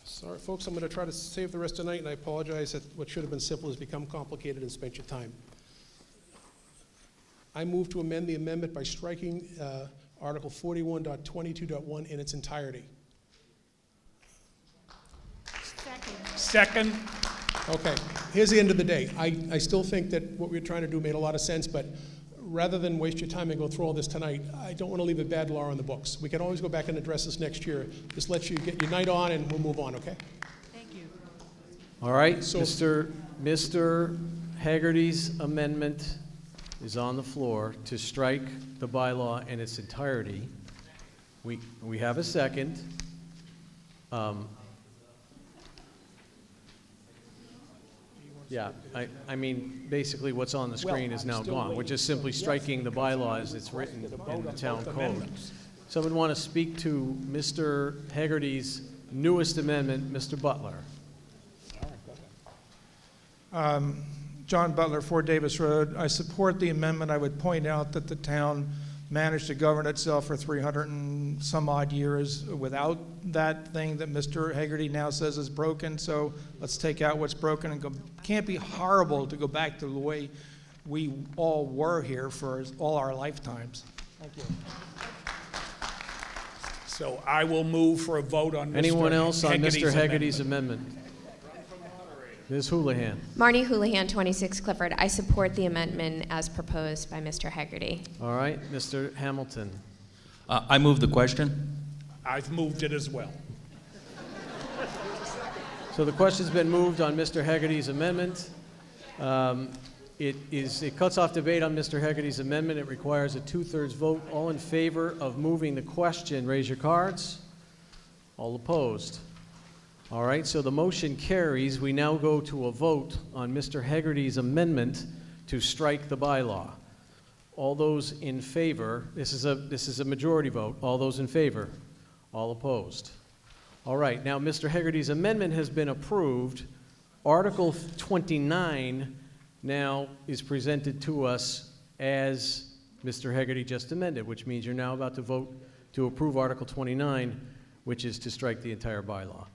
Sorry, folks, I'm going to try to save the rest of the night, and I apologize that what should have been simple has become complicated and spent your time. I move to amend the amendment by striking Article 41.22.1 in its entirety. Second. Okay, here's the end of the day. I still think that what we were trying to do made a lot of sense, but rather than waste your time and go through all this tonight, I don't want to leave a bad law on the books. We can always go back and address this next year. Just let you get your night on and we'll move on, okay? Thank you. All right, So- Mr. Haggerty's amendment is on the floor to strike the bylaw in its entirety. We have a second. Yeah, I mean, basically what's on the screen is now gone. We're just simply striking the bylaw as it's written in the town code. Someone want to speak to Mr. Haggerty's newest amendment, Mr. Butler? John Butler, 4 Davis Road. I support the amendment. I would point out that the town managed to govern itself for 300 and some odd years without that thing that Mr. Haggerty now says is broken. So let's take out what's broken and go. Can't be horrible to go back to the way we all were here for all our lifetimes. Thank you. So I will move for a vote on Mr. Anyone else on Mr. Haggerty's amendment. amendment? Ms. Houlihan. Marnie Houlihan, 26 Clifford. I support the amendment as proposed by Mr. Haggerty. All right, Mr. Hamilton. I move the question. I've moved it as well. So the question's been moved on Mr. Haggerty's amendment. It cuts off debate on Mr. Haggerty's amendment. It requires a 2/3 vote. All in favor of moving the question, raise your cards. All opposed. All right, so the motion carries. We now go to a vote on Mr. Haggerty's amendment to strike the bylaw. All those in favor, this is a majority vote. All those in favor? All opposed? All right, now Mr. Haggerty's amendment has been approved. Article 29 now is presented to us as Mr. Haggerty just amended, which means you're now about to vote to approve Article 29, which is to strike the entire bylaw.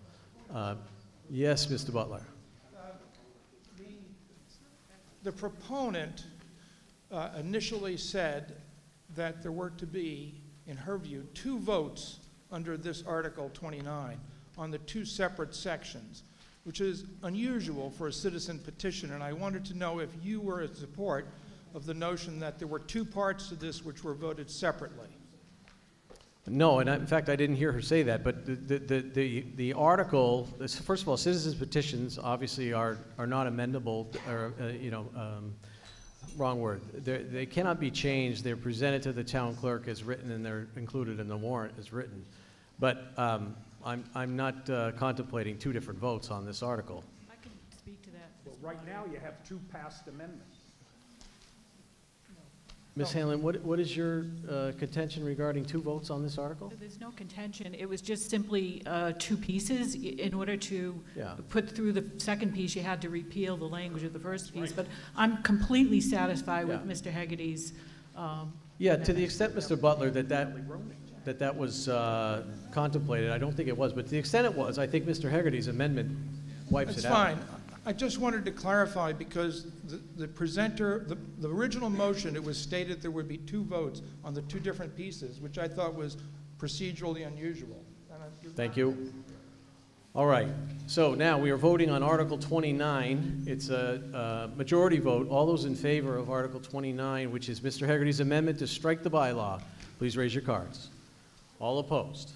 Yes, Mr. Butler. The proponent initially said that there were to be, in her view, 2 votes under this Article 29 on the 2 separate sections, which is unusual for a citizen petition. And I wanted to know if you were in support of the notion that there were 2 parts to this which were voted separately. No, and in fact, I didn't hear her say that, but the article, first of all, citizens petitions obviously are not amendable, or, wrong word. They cannot be changed. They're presented to the town clerk as written, and they're included in the warrant as written. But I'm not contemplating 2 different votes on this article. I can speak to that. Well, right now you have 2 passed amendments. Ms. Hanlon, what is your contention regarding 2 votes on this article? There's no contention. It was just simply 2 pieces. In order to Yeah. put through the second piece, you had to repeal the language of the first piece. But I'm completely satisfied with Mr. Haggerty's. Yeah, to the extent, Mr. Butler, that was contemplated, I don't think it was, but to the extent it was, I think Mr. Haggerty's amendment wipes That's it out. fine. I just wanted to clarify because the presenter, the original motion, it was stated there would be 2 votes on the 2 different pieces, which I thought was procedurally unusual. Thank you. All right, so now we are voting on Article 29. It's a majority vote. All those in favor of Article 29, which is Mr. Haggerty's amendment to strike the bylaw, please raise your cards. All opposed?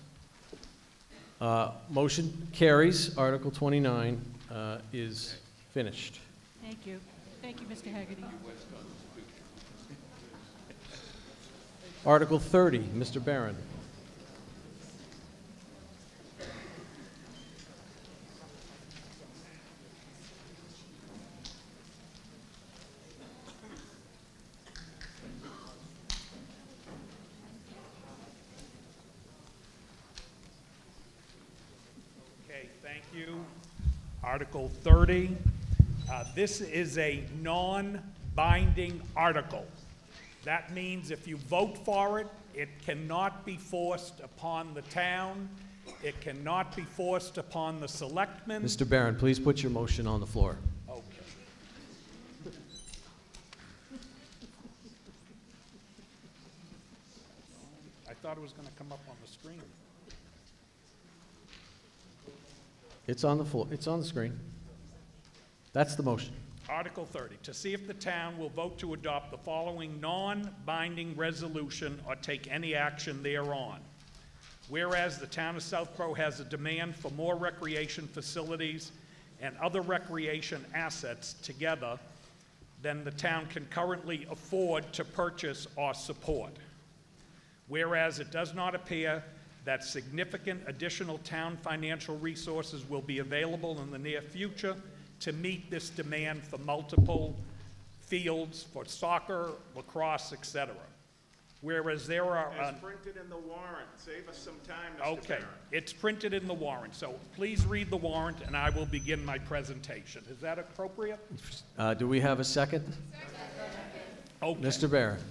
Motion carries. Article 29 is finished. Thank you. Thank you, Mr. Haggerty. Article 30, Mr. Barron. Okay, thank you. Article 30. This is a non-binding article. That means if you vote for it, it cannot be forced upon the town. It cannot be forced upon the selectmen. Mr. Barron, please put your motion on the floor. Okay. I thought it was going to come up on the screen. It's on the floor. It's on the screen. That's the motion. Article 30, to see if the town will vote to adopt the following non-binding resolution or take any action thereon. Whereas the town of Southborough has a demand for more recreation facilities and other recreation assets together than the town can currently afford to purchase or support. Whereas it does not appear that significant additional town financial resources will be available in the near future to meet this demand for multiple fields for soccer, lacrosse, etc. Whereas there are... As printed in the warrant. Save us some time, Mr. Okay, Barrett. it's printed in the warrant, so please read the warrant and I will begin my presentation. Is that appropriate? Do we have a second? Okay. Mr. Barrett.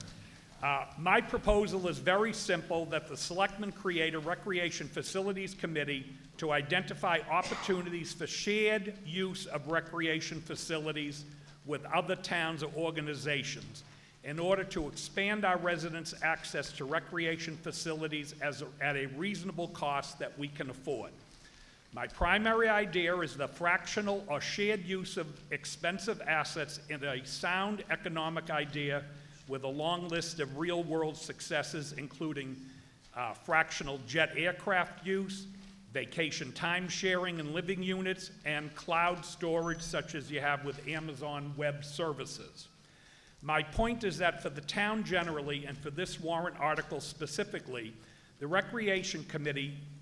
My proposal is very simple, that the selectmen create a recreation facilities committee to identify opportunities for shared use of recreation facilities with other towns or organizations in order to expand our residents' access to recreation facilities at a reasonable cost that we can afford. My primary idea is the fractional or shared use of expensive assets in a sound economic idea with a long list of real-world successes, including fractional jet aircraft use, vacation time sharing and living units, and cloud storage such as you have with Amazon Web Services. My point is that for the town generally, and for this warrant article specifically, the Recreation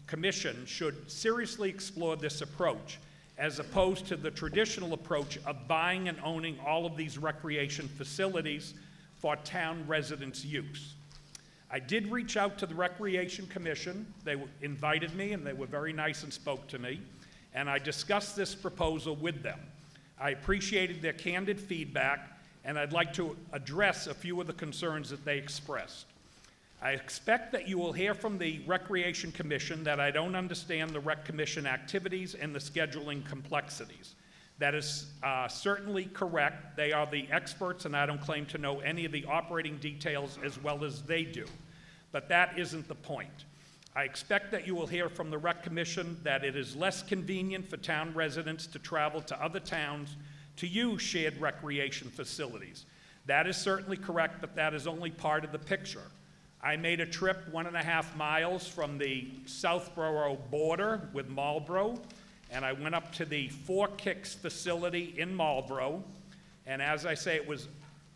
Commission should seriously explore this approach, as opposed to the traditional approach of buying and owning all of these recreation facilities for town residents' use. I did reach out to the Recreation Commission. They invited me and they were very nice and spoke to me, and I discussed this proposal with them. I appreciated their candid feedback, and I'd like to address a few of the concerns that they expressed. I expect that you will hear from the Recreation Commission that I don't understand the Rec Commission activities and the scheduling complexities. That is certainly correct. They are the experts, and I don't claim to know any of the operating details as well as they do. But that isn't the point. I expect that you will hear from the Rec Commission that it is less convenient for town residents to travel to other towns to use shared recreation facilities. That is certainly correct, but that is only part of the picture. I made a trip 1.5 miles from the Southborough border with Marlborough, and I went up to the Four Kicks facility in Marlborough, and as I say, it was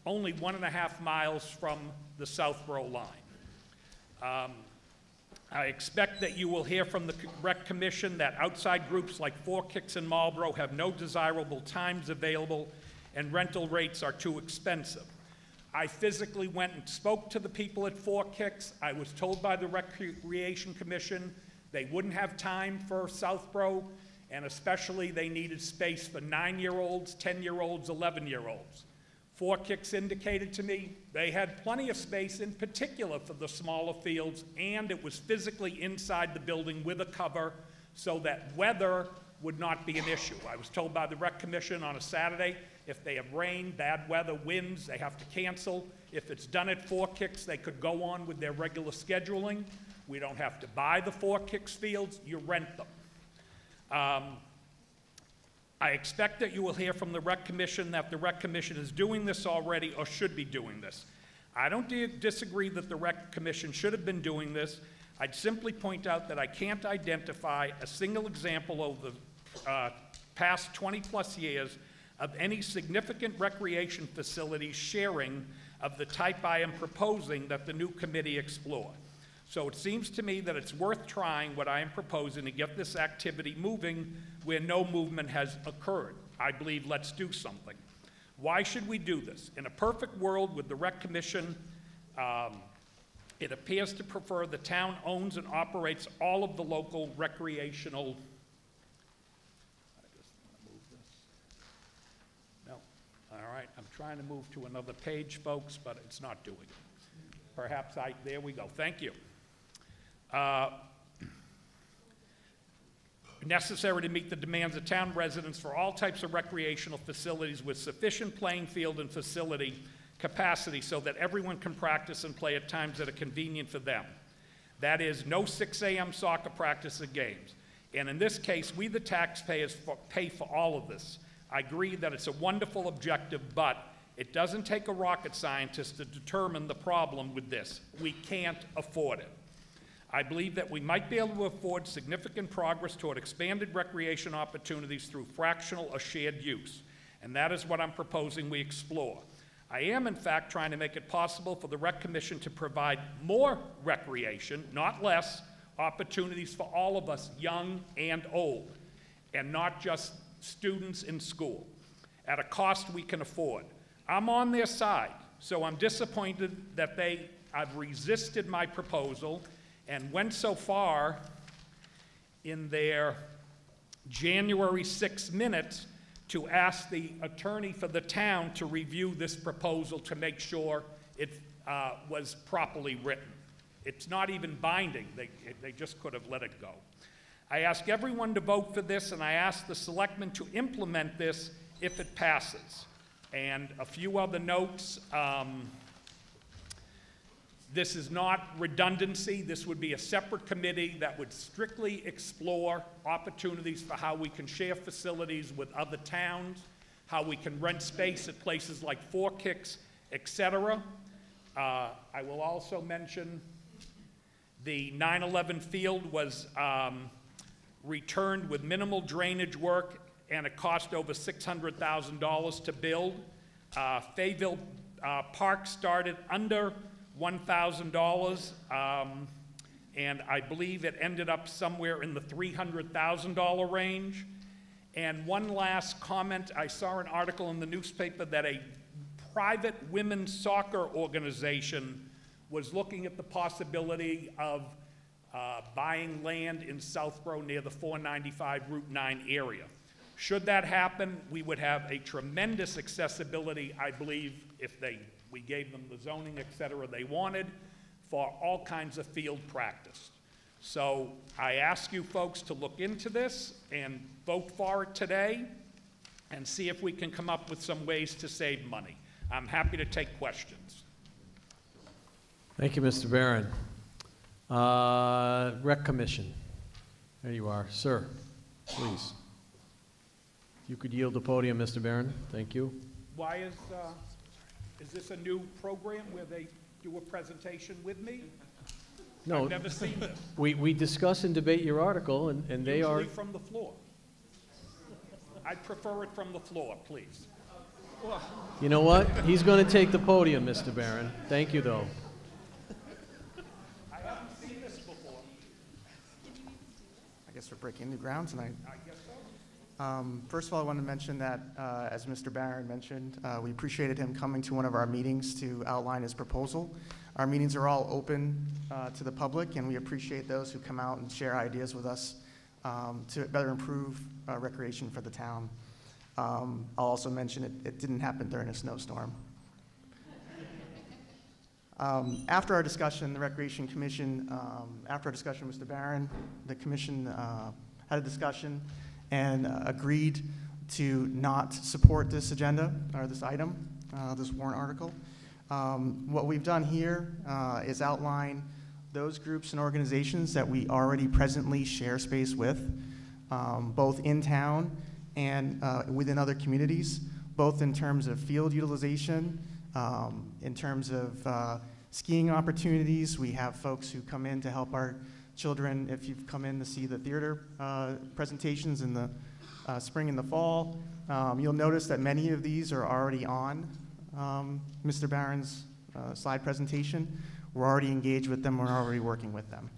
only 1.5 miles from the Southborough line. I expect that you will hear from the Rec Commission that outside groups like Four Kicks and Marlborough have no desirable times available and rental rates are too expensive. I physically went and spoke to the people at Four Kicks. I was told by the Recreation Commission they wouldn't have time for Southborough, and especially they needed space for 9-year-olds, 10-year-olds, 11-year-olds. Four Kicks indicated to me they had plenty of space, in particular for the smaller fields, and it was physically inside the building with a cover so that weather would not be an issue. I was told by the Rec Commission on a Saturday, if they have rain, bad weather, winds, they have to cancel. If it's done at Four Kicks, they could go on with their regular scheduling. We don't have to buy the Four Kicks fields, you rent them. I expect that you will hear from the Rec Commission that the Rec Commission is doing this already or should be doing this. I don't disagree that the Rec Commission should have been doing this. I'd simply point out that I can't identify a single example over the past 20+ years of any significant recreation facility sharing of the type I am proposing that the new committee explore. So it seems to me that it's worth trying what I am proposing to get this activity moving where no movement has occurred. I believe let's do something. Why should we do this? In a perfect world with the Rec Commission, it appears to prefer the town owns and operates all of the local recreational. No, all right, I'm trying to move to another page, folks, but it's not doing it. Perhaps there we go, thank you. Necessary to meet the demands of town residents for all types of recreational facilities with sufficient playing field and facility capacity so that everyone can practice and play at times that are convenient for them. That is, no 6 a.m. soccer practice or games. And in this case, we the taxpayers pay for all of this. I agree that it's a wonderful objective, but it doesn't take a rocket scientist to determine the problem with this. We can't afford it. I believe that we might be able to afford significant progress toward expanded recreation opportunities through fractional or shared use, and that is what I'm proposing we explore. I am, in fact, trying to make it possible for the Rec Commission to provide more recreation, not less, opportunities for all of us, young and old, and not just students in school, at a cost we can afford. I'm on their side, so I'm disappointed that they have resisted my proposal and went so far in their January 6 minutes to ask the attorney for the town to review this proposal to make sure it was properly written. It's not even binding. They just could have let it go. I ask everyone to vote for this, and I ask the selectmen to implement this if it passes. And a few other notes. This is not redundancy. This would be a separate committee that would strictly explore opportunities for how we can share facilities with other towns, how we can rent space at places like Four Kicks, etc. I will also mention the 9/11 field was returned with minimal drainage work, and it cost over $600,000 to build. Fayville Park started under $1,000, and I believe it ended up somewhere in the $300,000 range. And one last comment, I saw an article in the newspaper that a private women's soccer organization was looking at the possibility of buying land in Southborough near the 495 Route 9 area. Should that happen, we would have a tremendous accessibility, I believe, if we gave them the zoning, et cetera, they wanted for all kinds of field practice. So I ask you folks to look into this and vote for it today and see if we can come up with some ways to save money. I'm happy to take questions. Thank you, Mr. Barron. Rec Commission. There you are. Sir, please. If you could yield the podium, Mr. Barron. Thank you. Why is this a new program where they do a presentation with me? No. I've never seen this. We discuss and debate your article, and they are... Usually from the floor. I'd prefer it from the floor, please. You know what? He's going to take the podium, Mr. Barron. Thank you, though. I haven't seen this before. I guess we're breaking new ground tonight. I guess so. First of all, I want to mention that, as Mr. Barron mentioned, we appreciated him coming to one of our meetings to outline his proposal. Our meetings are all open to the public, and we appreciate those who come out and share ideas with us to better improve recreation for the town. I'll also mention it didn't happen during a snowstorm. After our discussion, the Recreation Commission, after our discussion with Mr. Barron, the Commission had a discussion and agreed to not support this agenda, or this item, this warrant article. What we've done here is outline those groups and organizations that we already presently share space with, both in town and within other communities, both in terms of field utilization, in terms of skiing opportunities. We have folks who come in to help our children, if you've come in to see the theater presentations in the spring and the fall. You'll notice that many of these are already on Mr. Barron's slide presentation. We're already engaged with them. We're already working with them.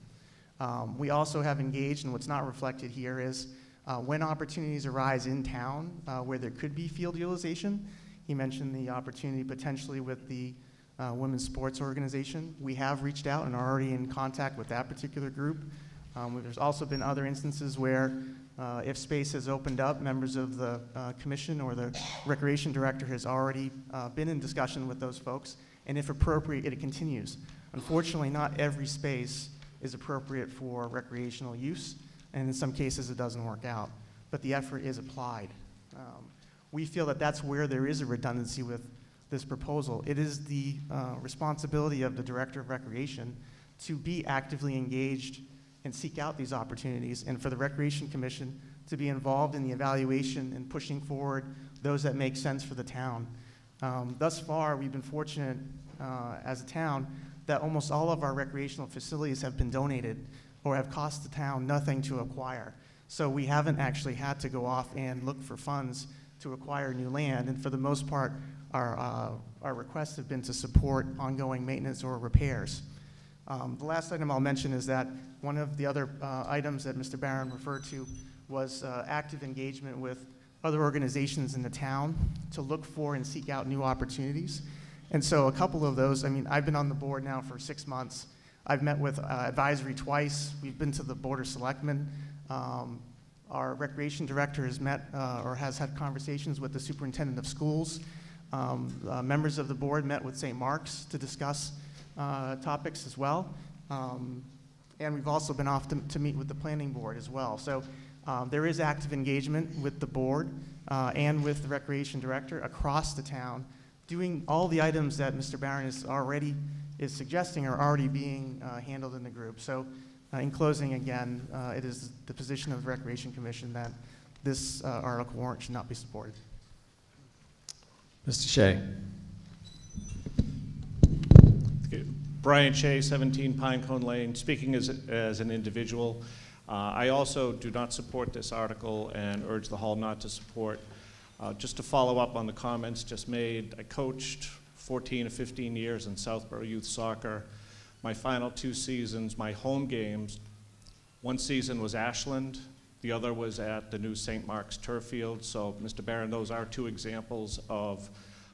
We also have engaged, and what's not reflected here is when opportunities arise in town where there could be field utilization. He mentioned the opportunity potentially with the women's sports organization. We have reached out and are already in contact with that particular group. There's also been other instances where if space has opened up, members of the commission or the recreation director has already been in discussion with those folks, and if appropriate, it continues. Unfortunately, not every space is appropriate for recreational use, and in some cases it doesn't work out, but the effort is applied. We feel that that's where there is a redundancy with this proposal. It is the responsibility of the Director of Recreation to be actively engaged and seek out these opportunities, and for the Recreation Commission to be involved in the evaluation and pushing forward those that make sense for the town. Thus far, we've been fortunate as a town that almost all of our recreational facilities have been donated or have cost the town nothing to acquire. So we haven't actually had to go off and look for funds to acquire new land, and for the most part, our requests have been to support ongoing maintenance or repairs. The last item I'll mention is that one of the other items that Mr. Barron referred to was active engagement with other organizations in the town to look for and seek out new opportunities. And so a couple of those, I mean, I've been on the board now for 6 months. I've met with advisory twice. We've been to the Board of Selectmen. Our recreation director has met or has had conversations with the superintendent of schools. Members of the board met with St. Mark's to discuss topics as well. And we've also been off to meet with the planning board as well. So there is active engagement with the board and with the recreation director across the town, doing all the items that Mr. Barron is suggesting are already being handled in the group. So in closing, again, it is the position of the Recreation Commission that this article warrant should not be supported. Mr. Shea. Brian Shea, 17 Pinecone Lane, speaking as an individual. I also do not support this article and urge the hall not to support. Just to follow up on the comments just made, I coached 14 or 15 years in Southborough youth soccer. My final 2 seasons, my home games, one season was Ashland, the other was at the new St. Mark's turf field. So, Mr. Barron, those are 2 examples of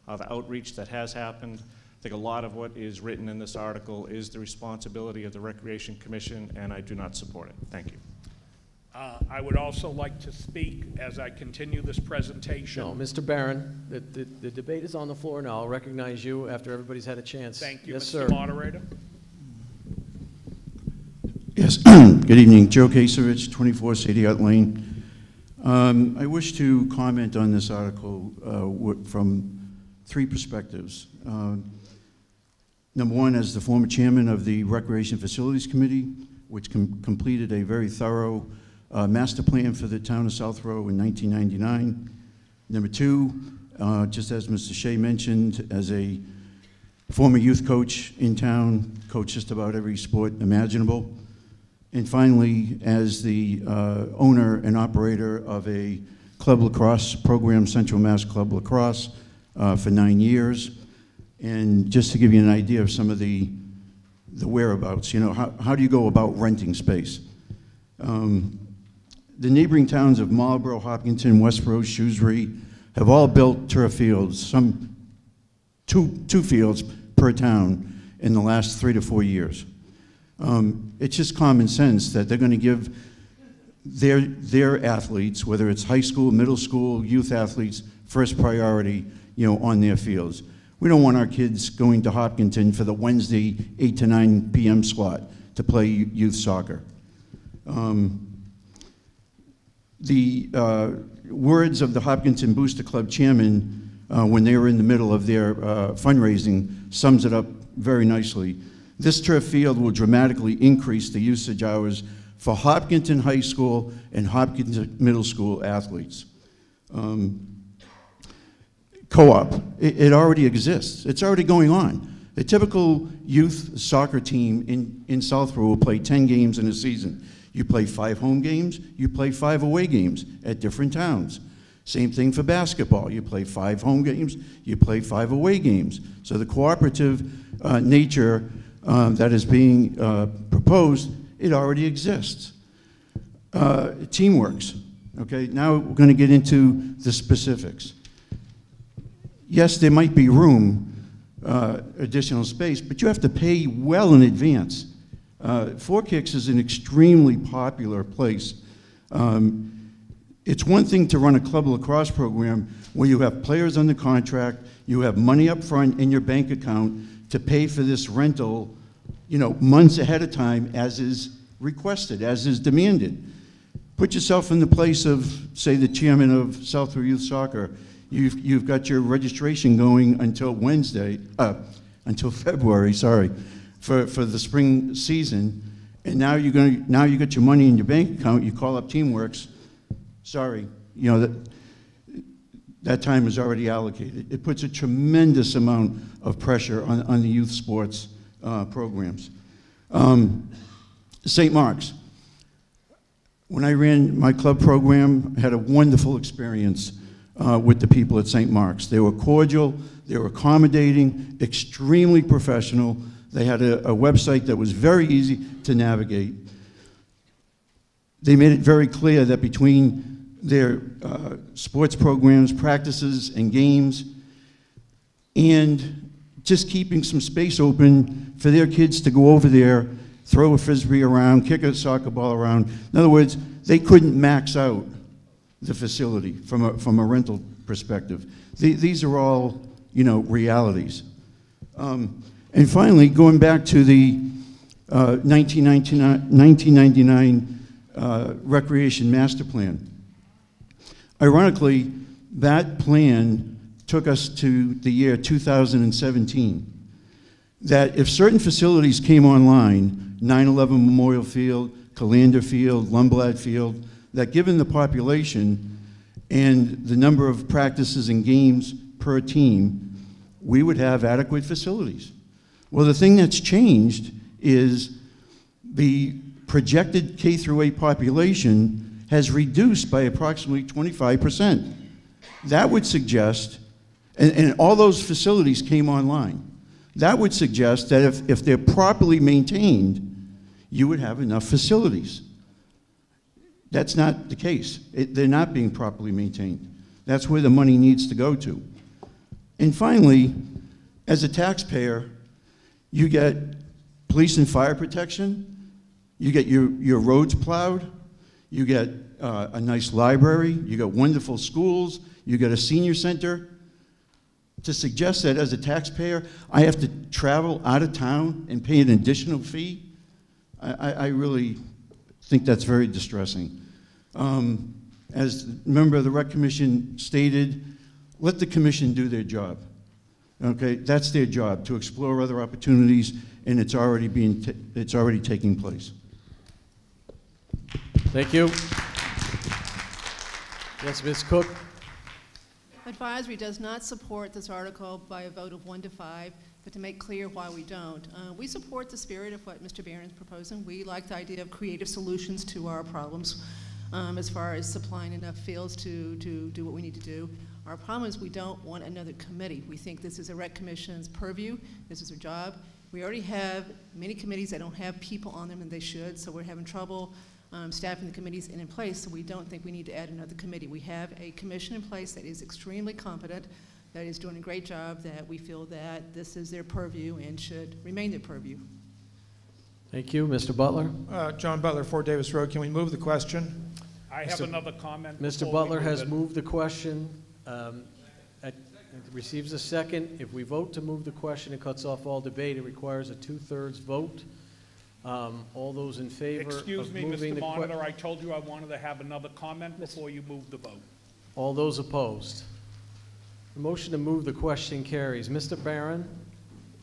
outreach that has happened. I think a lot of what is written in this article is the responsibility of the Recreation Commission, and I do not support it. Thank you. I would also like to speak as I continue this presentation. No, Mr. Barron, the debate is on the floor now. I'll recognize you after everybody's had a chance. Thank you, yes, Mr. sir. Moderator. Yes, good evening. Joe Kasevich, 24 Sadie Out Lane. I wish to comment on this article from 3 perspectives. Number 1, as the former chairman of the Recreation Facilities Committee, which completed a very thorough master plan for the town of Southborough in 1999. Number 2, just as Mr. Shea mentioned, as a former youth coach in town, coached just about every sport imaginable. And finally, as the owner and operator of a club lacrosse program, Central Mass Club Lacrosse, for 9 years. And just to give you an idea of some of the whereabouts, you know, how do you go about renting space? The neighboring towns of Marlborough, Hopkinton, Westborough, Shrewsbury have all built turf fields, some two fields per town in the last 3 to 4 years. It's just common sense that they're going to give their athletes, whether it's high school, middle school, youth athletes, first priority, you know, on their fields. We don't want our kids going to Hopkinton for the Wednesday 8 to 9 p.m. slot to play youth soccer. The words of the Hopkinton Booster Club chairman when they were in the middle of their fundraising sums it up very nicely. This turf field will dramatically increase the usage hours for Hopkinton High School and Hopkinton Middle School athletes. Co-op, it already exists. It's already going on. A typical youth soccer team in Southborough will play 10 games in a season. You play 5 home games, you play 5 away games at different towns. Same thing for basketball. You play 5 home games, you play 5 away games. So the cooperative nature that is being proposed, it already exists. Teamworks, okay? Now we're going to get into the specifics. Yes, there might be room, additional space, but you have to pay well in advance. Four Kicks is an extremely popular place. It's one thing to run a club lacrosse program where you have players under contract, you have money up front in your bank account to pay for this rental, you know, months ahead of time as is requested, as is demanded. Put yourself in the place of, say, the chairman of Southborough Youth Soccer. You've got your registration going until until February, sorry, for the spring season, and now you got your money in your bank account, you call up Teamworks, sorry, you know, that time is already allocated. It puts a tremendous amount of pressure on the youth sports programs. St. Mark's. When I ran my club program, I had a wonderful experience with the people at St. Mark's. They were cordial, they were accommodating, extremely professional. They had a website that was very easy to navigate. They made it very clear that between their sports programs, practices, and games, and just keeping some space open for their kids to go over there, throw a frisbee around, kick a soccer ball around. In other words, they couldn't max out the facility from a rental perspective. These are all, you know, realities. And finally, going back to the 1999 Recreation Master Plan. Ironically, that plan took us to the year 2017. That if certain facilities came online, 9/11 Memorial Field, Calander Field, Lundblad Field, that given the population and the number of practices and games per team, we would have adequate facilities. Well, the thing that's changed is the projected K through 8 population has reduced by approximately 25%. That would suggest, and all those facilities came online, that would suggest that if they're properly maintained, you would have enough facilities. That's not the case. They're not being properly maintained. That's where the money needs to go to. And finally, as a taxpayer, you get police and fire protection, you get your roads plowed, you get a nice library, you get wonderful schools, you get a senior center. To suggest that as a taxpayer, I have to travel out of town and pay an additional fee, I really think that's very distressing. As the member of the Rec Commission stated, let the commission do their job. Okay, that's their job, to explore other opportunities, and it's already taking place. Thank you. Yes, Ms. Cook. Advisory does not support this article by a vote of 1 to 5, but to make clear why we don't. We support the spirit of what Mr. Barron is proposing. We like the idea of creative solutions to our problems as far as supplying enough fields to do what we need to do. Our problem is we don't want another committee. We think this is a Rec Commission's purview. This is their job. We already have many committees that don't have people on them, and they should, so we're having trouble staffing the committees in place, so we don't think we need to add another committee. We have a commission in place that is extremely competent, that is doing a great job, that we feel that this is their purview and should remain their purview. Thank you. Mr. Butler? John Butler, 4 Davis Road. Can we move the question? I have another comment. Mr. Butler has moved the question. It receives a second. If we vote to move the question, it cuts off all debate. It requires a 2/3 vote. All those in favor Excuse of me, moving Mr. the Monitor, I told you I wanted to have another comment before you move the vote. All those opposed? The motion to move the question carries. Mr. Barron,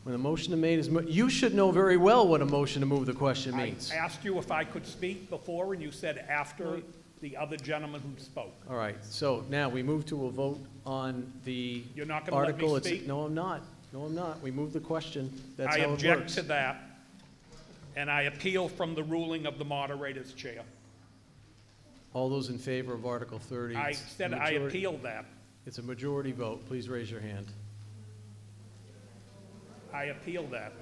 when a motion is made, you should know very well what a motion to move the question means. I asked you if I could speak before, and you said after the other gentleman who spoke. All right, so now we move to a vote on the You're not going to let me speak? No, I'm not. No, I'm not. We move the question. That's I how it object works. to that, and I appeal from the ruling of the moderator's chair. All those in favor of Article 30? I said I appeal that. It's a majority vote. Please raise your hand. I appeal that.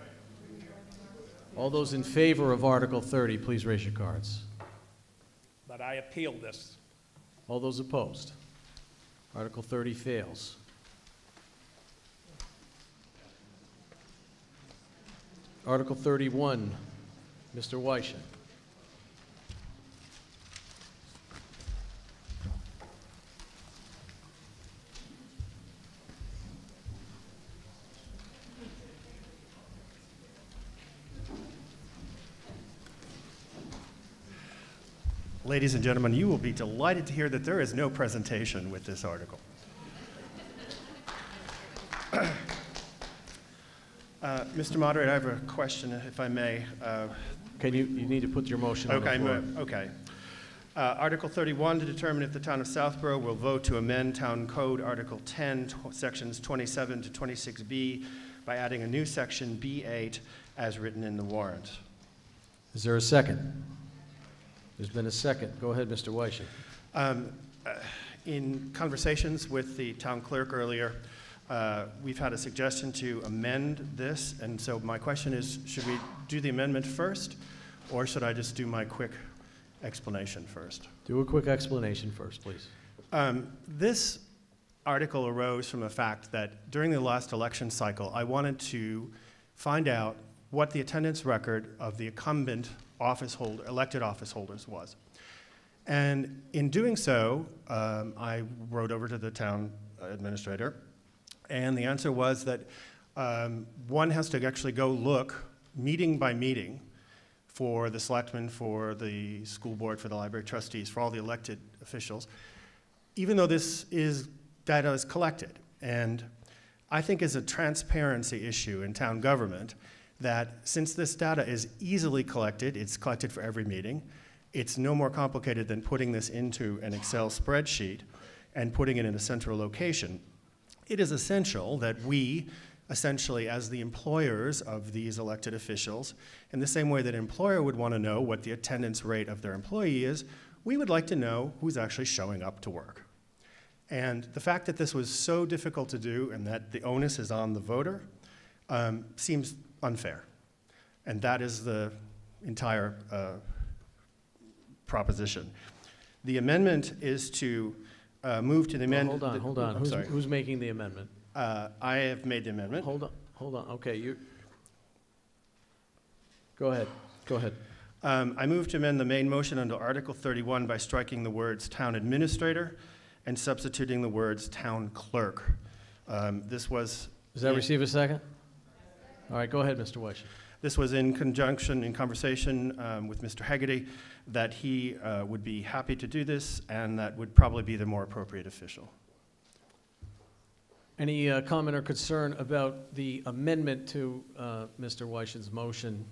All those in favor of Article 30, please raise your cards. But I appeal this. All those opposed? Article 30 fails. Article 31, Mr. Weishen. Ladies and gentlemen, you will be delighted to hear that there is no presentation with this article. Mr. Moderator, I have a question, if I may. you need to put your motion on the floor. Okay. Article 31, to determine if the town of Southborough will vote to amend Town Code Article 10, sections 27 to 26B by adding a new section B8 as written in the warrant. Is there a second? There's been a second. Go ahead, Mr. Weishen. In conversations with the town clerk earlier, we've had a suggestion to amend this, and so my question is, should we do the amendment first, or should I just do my quick explanation first? Do a quick explanation first, please. This article arose from the fact that during the last election cycle, I wanted to find out what the attendance record of the incumbent elected office holders was. And in doing so, I wrote over to the town administrator, and the answer was that one has to actually go look meeting by meeting for the selectmen, for the school board, for the library trustees, for all the elected officials, even though this data is collected. And I think is a transparency issue in town government that since this data is easily collected, it's collected for every meeting, it's no more complicated than putting this into an Excel spreadsheet and putting it in a central location. It is essential that we, essentially as the employers of these elected officials, in the same way that an employer would want to know what the attendance rate of their employee is, we would like to know who's actually showing up to work. And the fact that this was so difficult to do and that the onus is on the voter seems unfair. And that is the entire proposition. The amendment is to move to the amendment. Hold on. Who's making the amendment? I have made the amendment. Hold on. Okay, go ahead. I move to amend the main motion under Article 31 by striking the words town administrator and substituting the words town clerk. Does that receive a second? All right, go ahead, Mr. Weishen. This was in conversation with Mr. Hegarty, that he would be happy to do this, and that would probably be the more appropriate official. Any comment or concern about the amendment to Mr. Weishen's motion,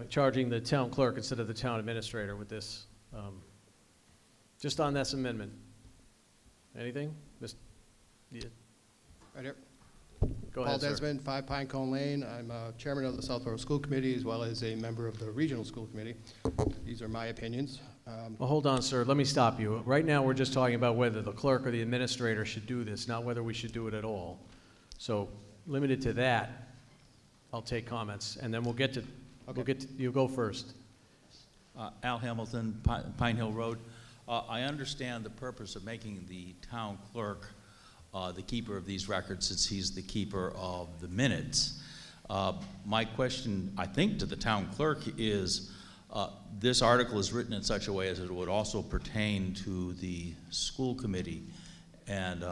charging the town clerk instead of the town administrator with this? Just on this amendment. Anything? Yeah. Right here. Go ahead, Paul Desmond, 5 Pinecone Lane. I'm chairman of the Southborough School Committee as well as a member of the Regional School Committee. These are my opinions. Well, hold on, sir. Let me stop you. Right now, we're just talking about whether the clerk or the administrator should do this, not whether we should do it at all. So, limited to that, I'll take comments, and then we'll get to. You go first. Al Hamilton, Pine Hill Road. I understand the purpose of making the town clerk the keeper of these records, since he's the keeper of the minutes. My question, I think, to the town clerk is, this article is written in such a way as it would also pertain to the school committee, and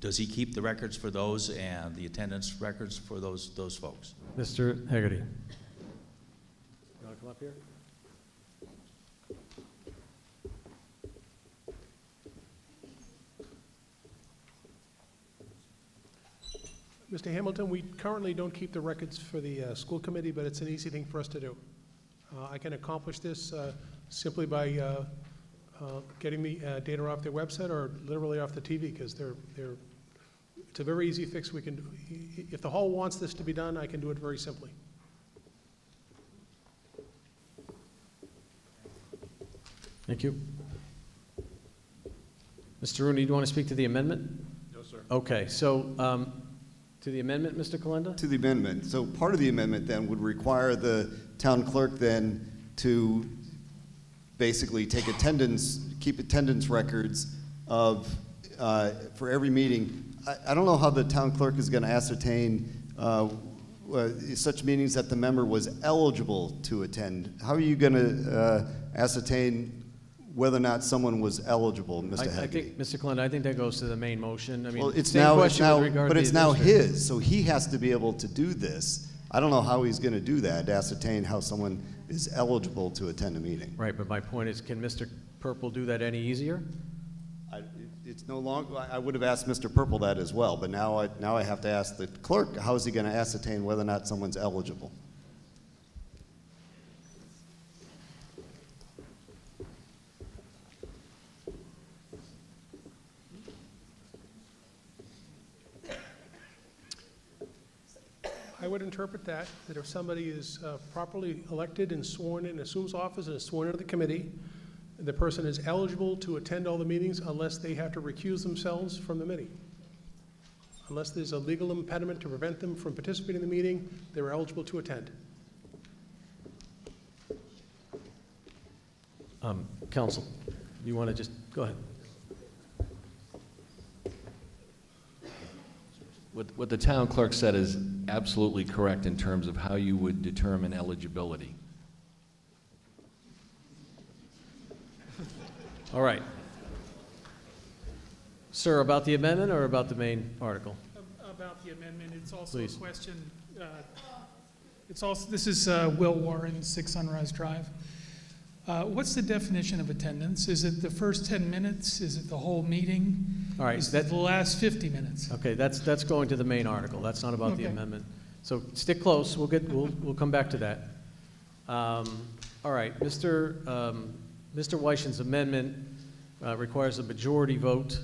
does he keep the records for those and the attendance records for those folks? Mr. Hegarty. You want to come up here? Mr. Hamilton, we currently don't keep the records for the school committee, but it's an easy thing for us to do. I can accomplish this simply by getting the data off their website or literally off the TV, because it's a very easy fix we can do. If the hall wants this to be done, I can do it very simply. Thank you. Mr. Rooney, do you want to speak to the amendment? No, sir. Okay, so to the amendment, Mr. Kalenda? To the amendment. So part of the amendment then would require the town clerk then to basically keep attendance records of, for every meeting. I don't know how the town clerk is going to ascertain such meetings that the member was eligible to attend. How are you going to ascertain whether or not someone was eligible, Mr. Hegarty? I think, Mr. Kalenda, I think that goes to the main motion. I mean, well, it's same now, question with regard but to it's the now administrator. his, so he has to be able to do this. I don't know how he's going to do that, to ascertain how someone is eligible to attend a meeting. Right, but my point is, can Mr. Purple do that any easier? It's no longer. I would have asked Mr. Purple that as well, but now I have to ask the clerk. How is he going to ascertain whether or not someone's eligible? would interpret that if somebody is properly elected and sworn in, assumes office and is sworn into the committee, the person is eligible to attend all the meetings unless they have to recuse themselves from the meeting. Unless there's a legal impediment to prevent them from participating in the meeting, they're eligible to attend. Counsel, you want to just go ahead? What the town clerk said is absolutely correct in terms of how you would determine eligibility. All right. Sir, about the amendment or about the main article? About the amendment, it's also Please. a question. This is Will Warren, 6 Sunrise Drive. What's the definition of attendance? Is it the first 10 minutes? Is it the whole meeting? All right. Is it the last 50 minutes? Okay, that's going to the main article. That's not about the Okay. amendment. So stick close. We'll come back to that. All right, Mr. Weishen's amendment requires a majority vote.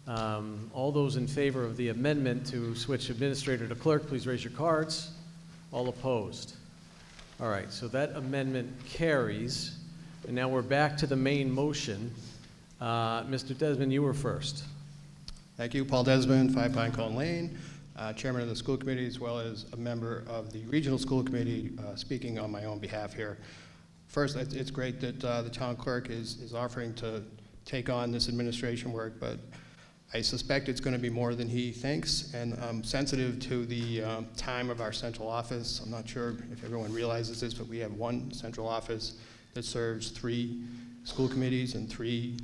All those in favor of the amendment to switch administrator to clerk, please raise your cards. All opposed? All right, so that amendment carries. And now we're back to the main motion. Mr. Desmond, you were first. Thank you. Paul Desmond, 5 Pinecone Lane, chairman of the school committee, as well as a member of the regional school committee, speaking on my own behalf here. First, it's great that the town clerk is offering to take on this administration work, but I suspect it's going to be more than he thinks, and I'm sensitive to the time of our central office. I'm not sure if everyone realizes this, but we have one central office that serves 3 school committees and 3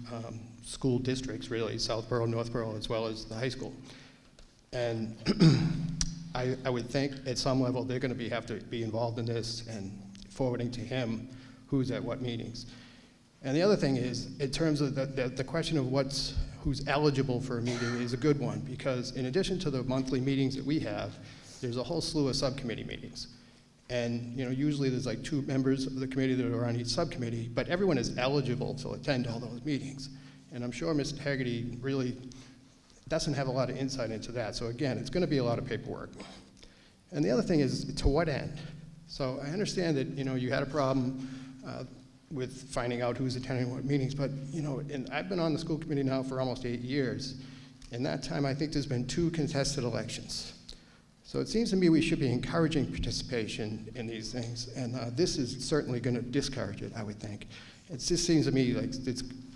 school districts, really, Southborough, Northborough, as well as the high school. And I would think at some level they're going to have to be involved in this and forwarding to him who's at what meetings. And the other thing is, in terms of the question of who's eligible for a meeting is a good one, because in addition to the monthly meetings that we have, there's a whole slew of subcommittee meetings. And usually there's like 2 members of the committee that are on each subcommittee, but everyone is eligible to attend all those meetings. And I'm sure Mr. Haggerty really doesn't have a lot of insight into that. So again, it's going to be a lot of paperwork. And the other thing is, to what end? So I understand that you had a problem with finding out who's attending what meetings, but and I've been on the school committee now for almost 8 years. In that time, I think there's been 2 contested elections. So it seems to me we should be encouraging participation in these things, and this is certainly going to discourage it, I would think. It just seems to me like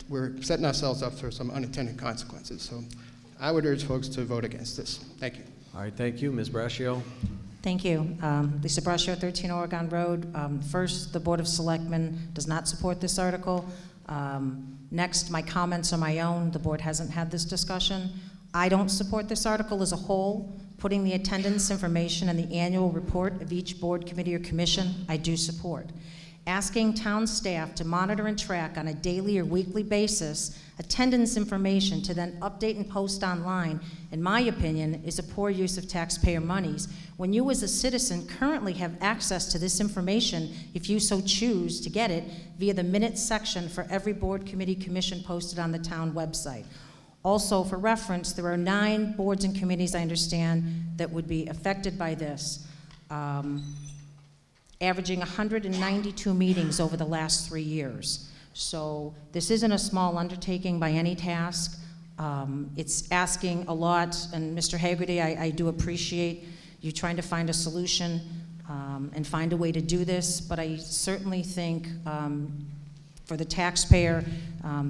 we're setting ourselves up for some unintended consequences. So I would urge folks to vote against this. Thank you. All right, thank you. Ms. Braccio. Thank you. Lisa Braccio, 13 Oregon Road. First, the Board of Selectmen does not support this article. Next, my comments are my own. The board hasn't had this discussion. I don't support this article as a whole. Putting the attendance information in the annual report of each board, committee, or commission, I do support. Asking town staff to monitor and track on a daily or weekly basis attendance information to then update and post online, in my opinion, is a poor use of taxpayer monies. When you as a citizen currently have access to this information, if you so choose to get it, via the minutes section for every board, committee, commission posted on the town website. Also, for reference, there are 9 boards and committees, I understand, that would be affected by this, averaging 192 meetings over the last 3 years. So this isn't a small undertaking by any task. It's asking a lot, and Mr. Haggerty, I do appreciate you trying to find a solution and find a way to do this, but I certainly think for the taxpayer,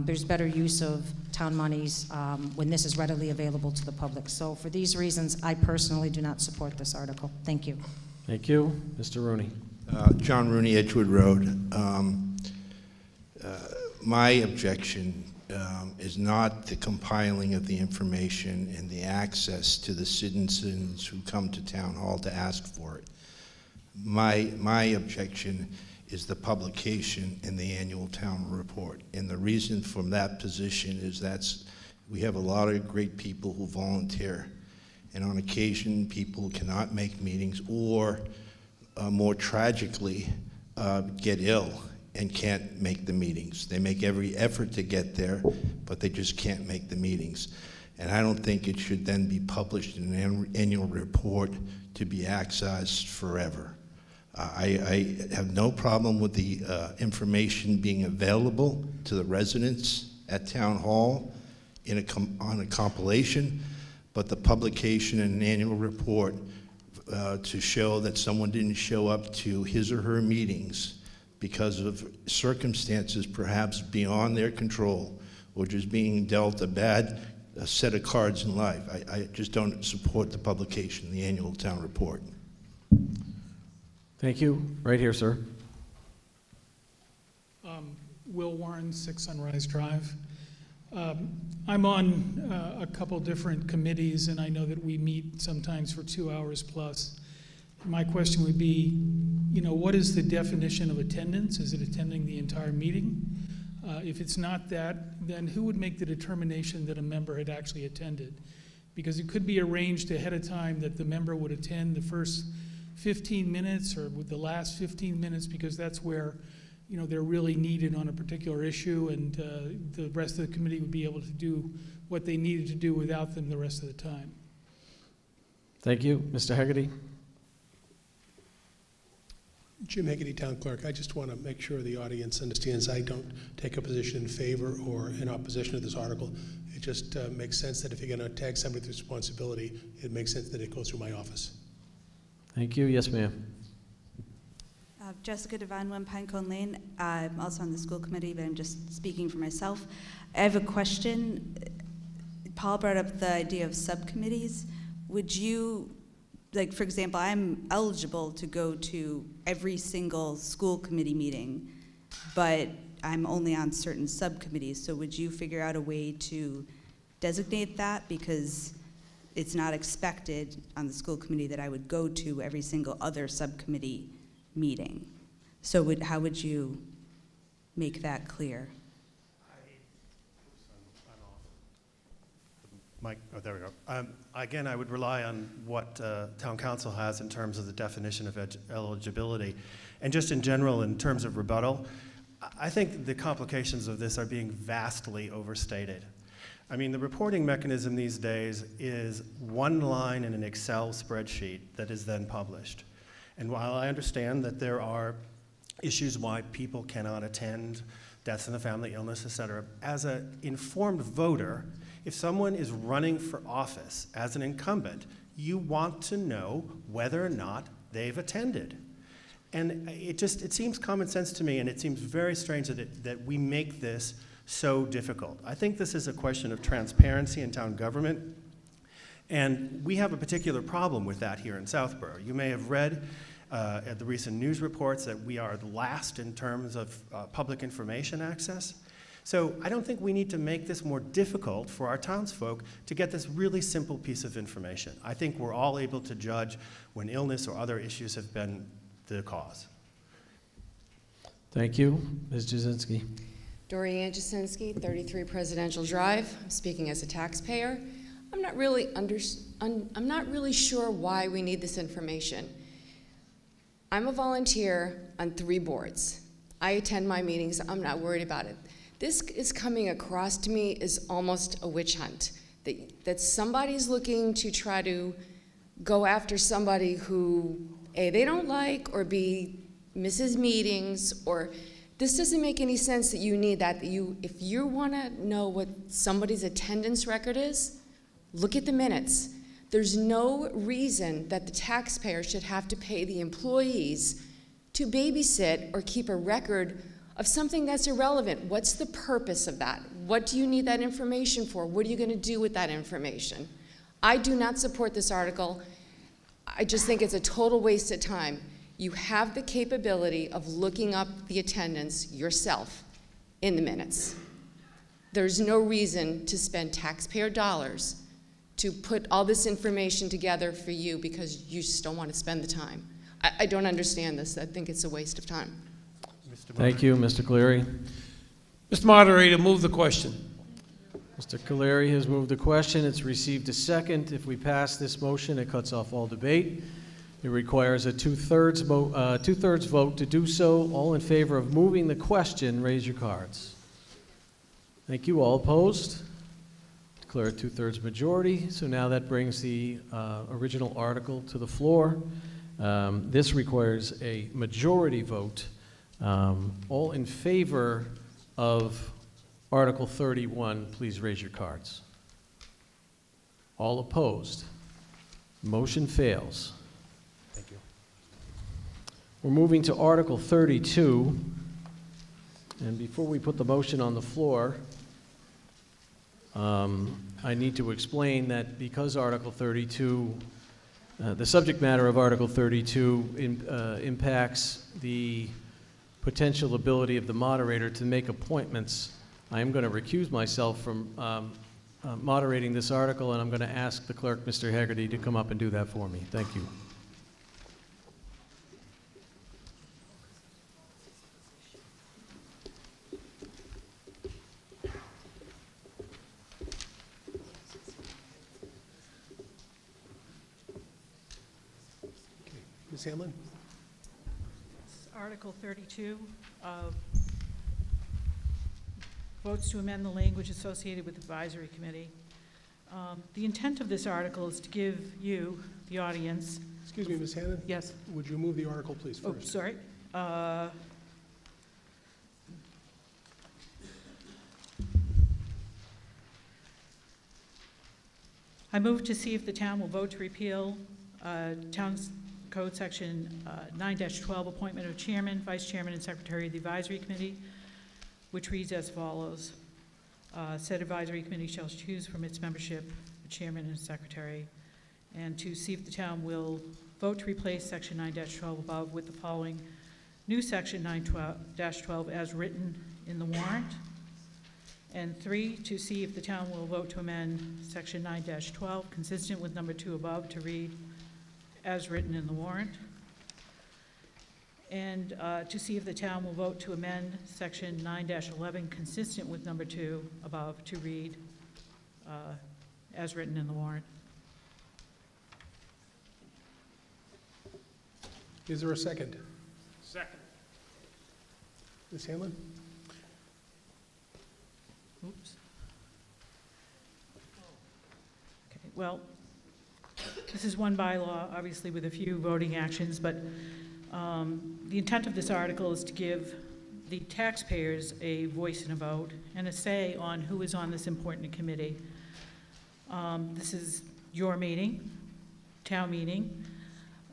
there's better use of town monies when this is readily available to the public. So for these reasons, I personally do not support this article. Thank you. Thank you. Mr. Rooney. John Rooney, Edgewood Road. My objection is not the compiling of the information and the access to the citizens who come to town hall to ask for it. My objection is the publication in the annual town report. And the reason from that position is we have a lot of great people who volunteer. And on occasion, people cannot make meetings or, more tragically, get ill and can't make the meetings. They make every effort to get there, but they just can't make the meetings. And I don't think it should then be published in an annual report to be accessed forever. I have no problem with the information being available to the residents at Town Hall on a compilation, but the publication in an annual report to show that someone didn't show up to his or her meetings because of circumstances perhaps beyond their control, or just being dealt a set of cards in life. I just don't support the publication of the annual town report. Thank you. Right here, sir. Will Warren, 6 Sunrise Drive. I'm on a couple different committees, and I know that we meet sometimes for 2 hours plus. My question would be, what is the definition of attendance? Is it attending the entire meeting? If it's not that, then who would make the determination that a member had actually attended? Because it could be arranged ahead of time that the member would attend the first 15 minutes or with the last 15 minutes, because that's where they're really needed on a particular issue, and the rest of the committee would be able to do what they needed to do without them the rest of the time. Thank you. Mr. Hegarty? Jim Hegarty, Town Clerk. I just want to make sure the audience understands I don't take a position in favor or in opposition to this article. It just makes sense that if you're going to tag somebody with responsibility, it makes sense that it goes through my office. Thank you. Yes, ma'am. Jessica Devan, Pinecone Lane. I'm also on the school committee, but I'm just speaking for myself. I have a question. Paul brought up the idea of subcommittees. Would you, for example, I'm eligible to go to every single school committee meeting, but I'm only on certain subcommittees. So would you figure out a way to designate that? Because it's not expected on the school committee that I would go to every single other subcommittee meeting. So how would you make that clear? Mike, oh, there we go. Again, I would rely on what Town Council has in terms of the definition of eligibility. And just in general, in terms of rebuttal, I think the complications of this are being vastly overstated. I mean, the reporting mechanism these days is one line in an Excel spreadsheet that is then published. And while I understand that there are issues why people cannot attend, deaths in the family, illness, et cetera, as an informed voter, if someone is running for office as an incumbent, you want to know whether or not they've attended. And it seems common sense to me, and it seems very strange that we make this so difficult. I think this is a question of transparency in town government, and we have a particular problem with that here in Southborough. You may have read at the recent news reports that we are last in terms of public information access. So I don't think we need to make this more difficult for our townsfolk to get this really simple piece of information. I think we're all able to judge when illness or other issues have been the cause. Thank you. Ms. Jasinski. Dorianne Jasinski, 33 Presidential Drive. I'm speaking as a taxpayer. I'm not really sure why we need this information. I'm a volunteer on 3 boards. I attend my meetings. I'm not worried about it. This is coming across to me as almost a witch hunt, that somebody's looking to try to go after somebody who, A, they don't like, or B, misses meetings, or this doesn't make any sense that you need that. If you want to know what somebody's attendance record is, look at the minutes. There's no reason that the taxpayer should have to pay the employees to babysit or keep a record of something that's irrelevant. What's the purpose of that? What do you need that information for? What are you going to do with that information? I do not support this article. I just think it's a total waste of time. You have the capability of looking up the attendance yourself in the minutes. There's no reason to spend taxpayer dollars to put all this information together for you because you just don't want to spend the time. I don't understand this. I think it's a waste of time. Thank you. Mr. Cleary. Mr. Moderator, move the question. Mr. Cleary has moved the question. It's received a second. If we pass this motion, it cuts off all debate. It requires a two-thirds vote to do so. All in favor of moving the question, raise your cards. Thank you. All opposed? declared 2/3 majority. So now that brings the original article to the floor. This requires a majority vote. All in favor of Article 31, please raise your cards. All opposed? Motion fails. Thank you. We're moving to Article 32. And before we put the motion on the floor, I need to explain that because Article 32, the subject matter of Article 32 impacts the potential ability of the moderator to make appointments, I am going to recuse myself from moderating this article, and I'm going to ask the clerk, Mr. Haggerty, to come up and do that for me. Thank you. Ms. Hamlin? Article 32, votes to amend the language associated with the advisory committee. The intent of this article is to give you, the audience. Excuse me, Ms. Hannon? Yes. Would you move the article, please, first? Oh, sorry. I move to see if the town will vote to repeal Town's Code Section 9-12, appointment of chairman, vice chairman, and secretary of the advisory committee, which reads as follows. Said advisory committee shall choose from its membership a chairman and a secretary, and to see if the town will vote to replace Section 9-12 above with the following new Section 9-12 as written in the warrant. And 3, to see if the town will vote to amend Section 9-12 consistent with number 2 above to read as written in the warrant. And to see if the town will vote to amend Section 9-11 consistent with number 2 above to read as written in the warrant. Is there a second? Second. Ms. Hamlin? Oops. Okay, well, this is one bylaw, obviously with a few voting actions, but the intent of this article is to give the taxpayers a voice and a vote and a say on who is on this important committee. This is your meeting, town meeting,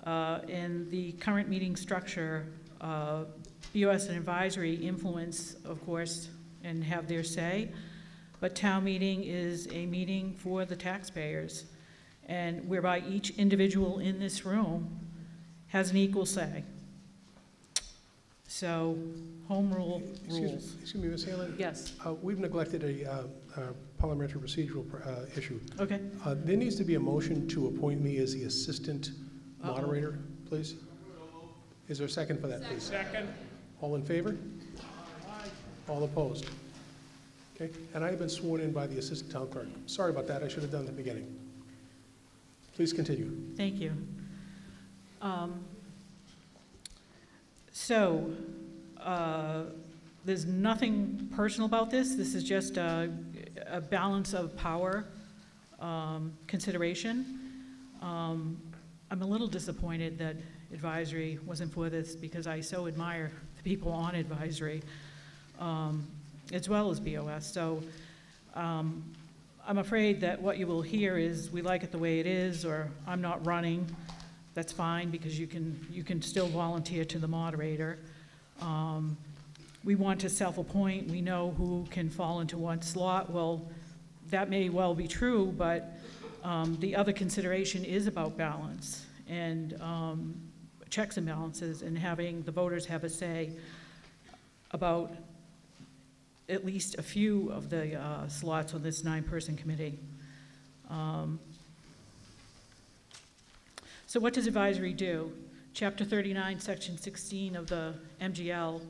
and the current meeting structure, BOS and advisory influence, of course, and have their say, but town meeting is a meeting for the taxpayers, and whereby each individual in this room has an equal say. So, home rule rules. Excuse me, Ms. Hanlon? Yes. We've neglected a parliamentary procedural issue. Okay. There needs to be a motion to appoint me as the assistant moderator, please. Is there a second for that, please? Second. All in favor? All opposed? Okay, and I have been sworn in by the assistant town clerk. Sorry about that, I should have done it at the beginning. Please continue. Thank you. There's nothing personal about this. This is just a balance of power consideration. I'm a little disappointed that advisory wasn't for this because I so admire the people on advisory, as well as BOS. So I'm afraid that what you will hear is we like it the way it is, or I'm not running. That's fine because you can still volunteer to the moderator. We want to self-appoint. We know who can fall into one slot. Well, that may well be true, but the other consideration is about balance and checks and balances and having the voters have a say about at least a few of the slots on this 9-person committee. So what does advisory do? Chapter 39, Section 16 of the MGL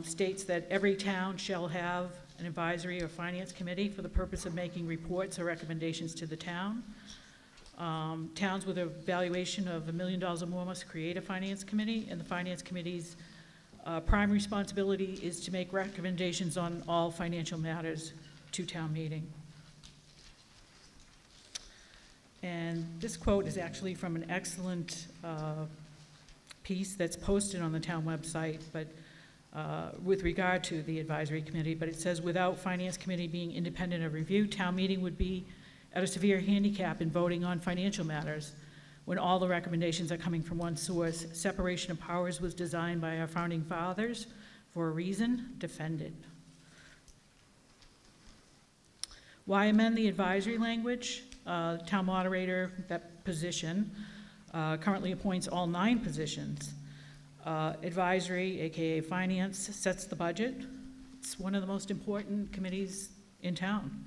states that every town shall have an advisory or finance committee for the purpose of making reports or recommendations to the town. Towns with a valuation of $1 million or more must create a finance committee, and the finance committee's prime responsibility is to make recommendations on all financial matters to town meeting. And this quote is actually from an excellent piece that's posted on the town website, but with regard to the advisory committee, but it says, without finance committee being independent of review, town meeting would be at a severe handicap in voting on financial matters when all the recommendations are coming from one source. Separation of powers was designed by our founding fathers for a reason, defended. Why amend the advisory language? Town moderator, that position, currently appoints all 9 positions. Advisory, AKA finance, sets the budget. It's one of the most important committees in town.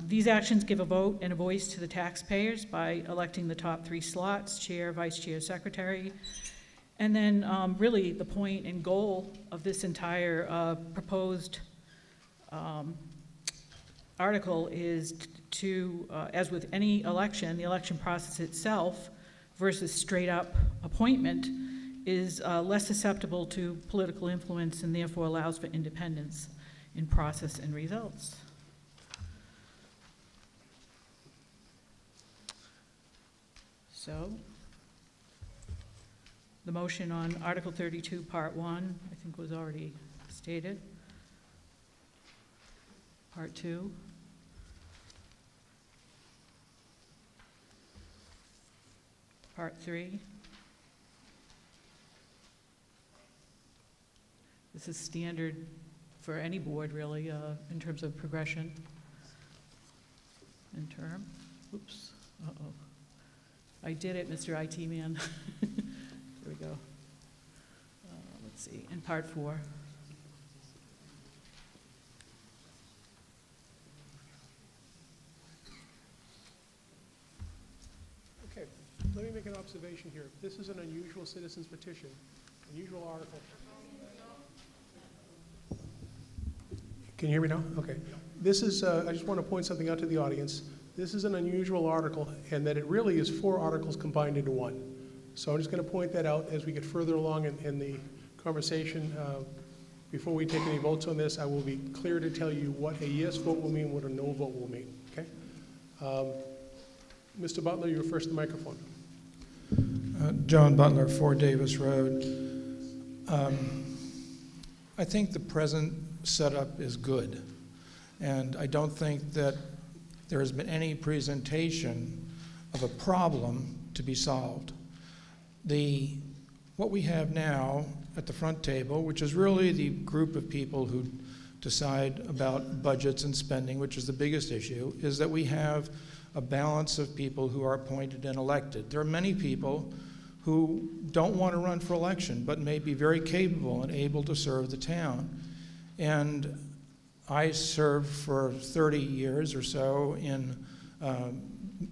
These actions give a vote and a voice to the taxpayers by electing the top 3 slots, chair, vice chair, secretary. And then really the point and goal of this entire proposed article is to, as with any election, the election process itself versus straight up appointment is less susceptible to political influence and therefore allows for independence in process and results. So, the motion on Article 32, Part 1, I think was already stated. Part 2. Part 3. This is standard for any board, really, in terms of progression in term. Oops, uh-oh. I did it, Mr. IT man. Here we go. Let's see, in Part 4. Okay, let me make an observation here. This is an unusual citizen's petition, unusual article. Can you hear me now? Okay. This is, I just want to point something out to the audience. This is an unusual article, and that it really is 4 articles combined into one. So I'm just going to point that out as we get further along in the conversation. Before we take any votes on this, I will be clear to tell you what a yes vote will mean, what a no vote will mean, okay? Mr. Butler, you're first to the microphone. John Butler, 4 Davis Road. I think the present setup is good, and I don't think that there has been any presentation of a problem to be solved. What we have now at the front table, which is really the group of people who decide about budgets and spending, which is the biggest issue, is that we have a balance of people who are appointed and elected. There are many people who don't want to run for election, but may be very capable and able to serve the town. And I served for 30 years or so in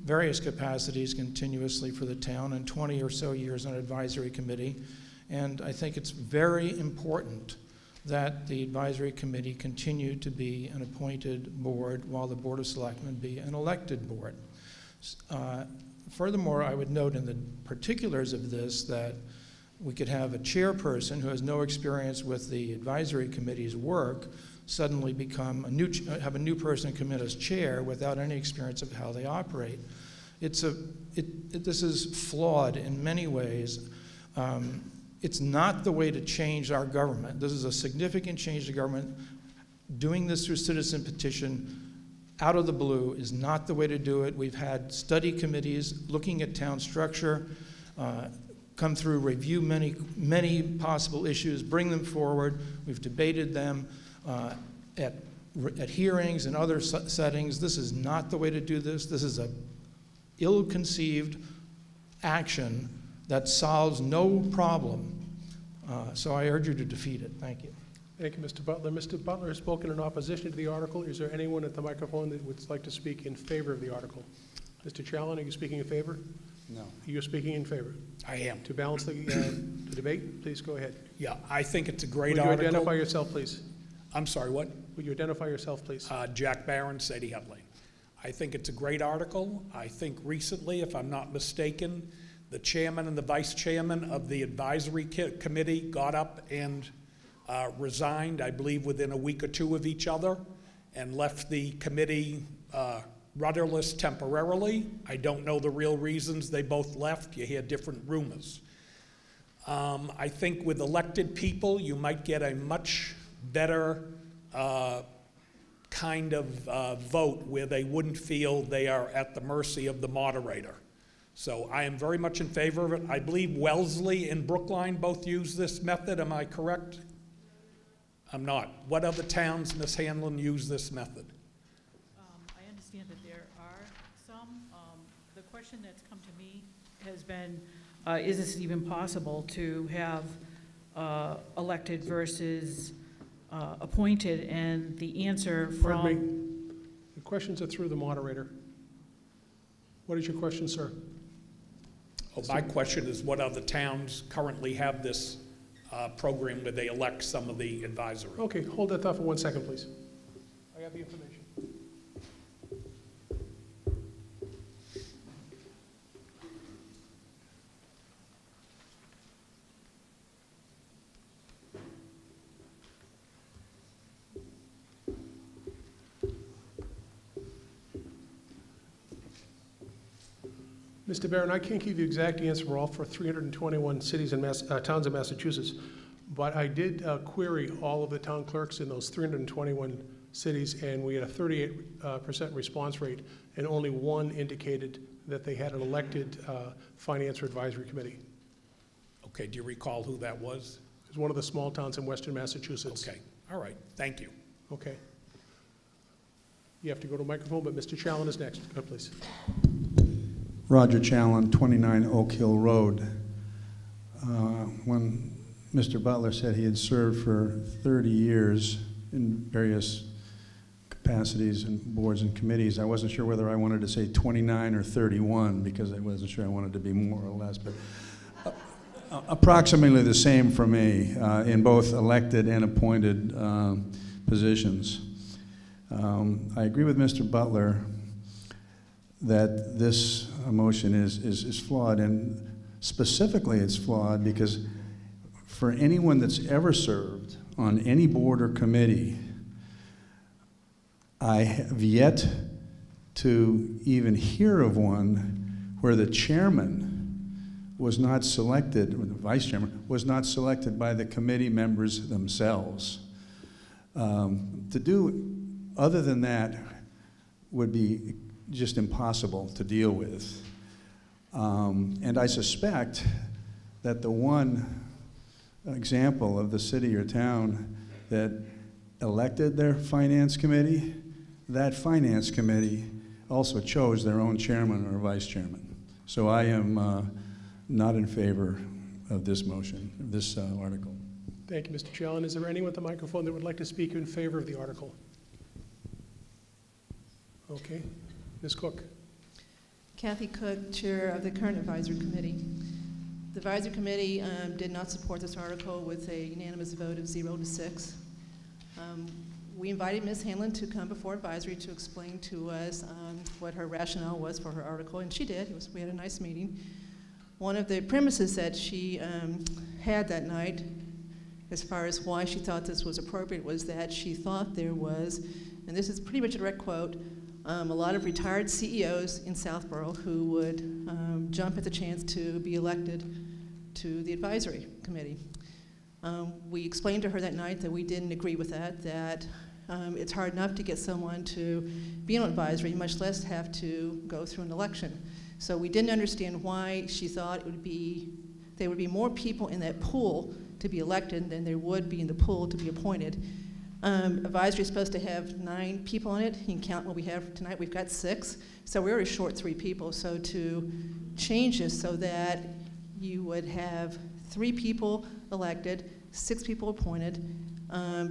various capacities continuously for the town, and 20 or so years on advisory committee. And I think it's very important that the advisory committee continue to be an appointed board while the Board of Selectmen be an elected board. Furthermore, I would note in the particulars of this that we could have a chairperson who has no experience with the advisory committee's work suddenly become have a new person come in as chair without any experience of how they operate. This is flawed in many ways. It's not the way to change our government. This is a significant change to government. Doing this through citizen petition out of the blue is not the way to do it. We've had study committees looking at town structure, come through, review many possible issues, bring them forward. We've debated them at hearings and other settings. This is not the way to do this. This is a ill-conceived action that solves no problem. So I urge you to defeat it. Thank you. Thank you, Mr. Butler. Mr. Butler has spoken in opposition to the article. Is there anyone at the microphone that would like to speak in favor of the article? Mr. Challen, are you speaking in favor? No. You're speaking in favor? I am. To balance the debate, please go ahead. Yeah, I think it's a great article. Would you article. identify yourself, please? I'm sorry, what? Would you identify yourself, please? Jack Barron, Sadie Hutley. I think it's a great article. I think recently, if I'm not mistaken, the chairman and the vice chairman of the advisory committee got up and resigned, I believe, within a week or two of each other, and left the committee rudderless temporarily. I don't know the real reasons they both left. You hear different rumors. I think with elected people, you might get a much better kind of vote where they wouldn't feel they are at the mercy of the moderator. So I am very much in favor of it. I believe Wellesley and Brookline both use this method. Am I correct? I'm not. What other towns, Ms. Hanlon, use this method? I understand that there are some. The question that's come to me has been, is this even possible to have elected versus appointed? And the answer from... Pardon me. The questions are through the moderator. What is your question, sir? Oh, my question is, what other towns currently have this program where they elect some of the advisory? Okay, hold that thought for 1 second, please. I have the information. Mr. Barron, I can't give you the exact answer for all 321 cities and towns in Massachusetts, but I did query all of the town clerks in those 321 cities, and we had a 38% response rate, and only one indicated that they had an elected finance or advisory committee. Okay, do you recall who that was? It was one of the small towns in western Massachusetts. Okay, all right, thank you. Okay. You have to go to a microphone, but Mr. Challen is next. Go, please. Roger Challen, 29 Oak Hill Road. When Mr. Butler said he had served for 30 years in various capacities and boards and committees, I wasn't sure whether I wanted to say 29 or 31 because I wasn't sure I wanted to be more or less, but approximately the same for me in both elected and appointed positions. I agree with Mr. Butler that this motion is flawed, and specifically it's flawed because for anyone that's ever served on any board or committee, I have yet to even hear of one where the chairman was not selected, or the vice chairman was not selected by the committee members themselves. To do other than that would be just impossible to deal with. And I suspect that the one example of the city or town that elected their finance committee, that finance committee also chose their own chairman or vice chairman. So I am not in favor of this motion, this article. Thank you, Mr. Challen. Is there anyone at the microphone that would like to speak in favor of the article? Okay. Ms. Cook. Kathy Cook, Chair of the current Advisory Committee. The Advisory Committee did not support this article with a unanimous vote of 0 to 6. We invited Ms. Hanlon to come before Advisory to explain to us what her rationale was for her article, and she did. We had a nice meeting. One of the premises that she had that night, as far as why she thought this was appropriate, was that she thought there was, and this is pretty much a direct quote, a lot of retired CEOs in Southborough who would jump at the chance to be elected to the advisory committee. We explained to her that night that we didn't agree with that it's hard enough to get someone to be on advisory, much less have to go through an election. So we didn't understand why she thought there would be more people in that pool to be elected than there would be in the pool to be appointed. Advisory is supposed to have 9 people on it. You can count what we have tonight. We've got 6. So we're already short 3 people. So to change this so that you would have 3 people elected, 6 people appointed,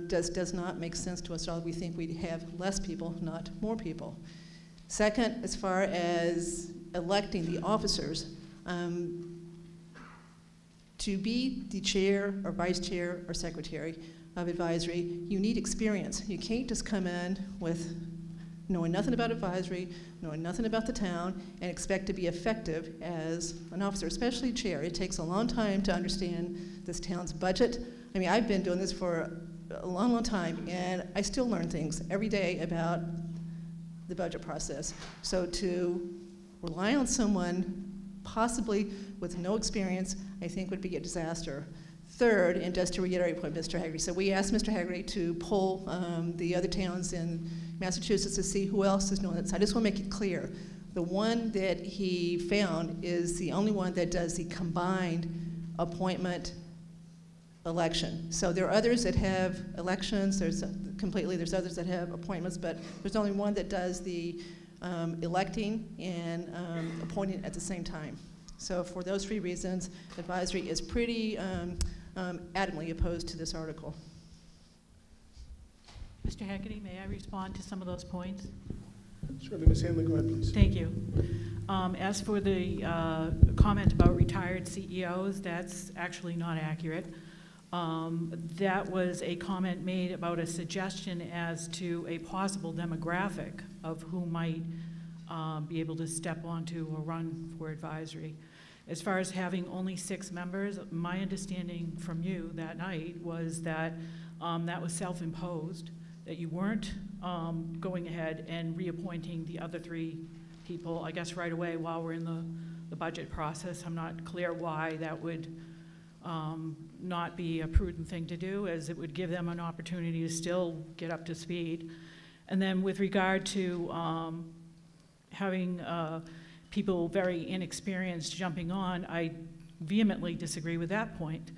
does not make sense to us at all. We think we'd have less people, not more people. Second, as far as electing the officers, to be the chair or vice chair or secretary of advisory, you need experience. You can't just come in with knowing nothing about advisory, knowing nothing about the town, and expect to be effective as an officer, especially chair. It takes a long time to understand this town's budget. I mean, I've been doing this for a long, long time, and I still learn things every day about the budget process. So to rely on someone possibly with no experience, I think would be a disaster. Third, and just to reiterate what Mr. Haggerty said, we asked Mr. Haggerty to poll the other towns in Massachusetts to see who else is doing this. I just want to make it clear. The one that he found is the only one that does the combined appointment election. So there are others that have elections, there's others that have appointments, but there's only one that does the electing and appointing at the same time. So for those three reasons, advisory is pretty adamantly opposed to this article. Mr. Haggerty, may I respond to some of those points? Certainly, Ms. Hanley, go ahead, please. Thank you. As for the comment about retired CEOs, that's actually not accurate. That was a comment made about a suggestion as to a possible demographic of who might be able to step onto or run for advisory. As far as having only 6 members, my understanding from you that night was that that was self-imposed, that you weren't going ahead and reappointing the other 3 people, I guess right away while we're in the budget process. I'm not clear why that would not be a prudent thing to do, as it would give them an opportunity to still get up to speed. And then with regard to having people very inexperienced jumping on, I vehemently disagree with that point.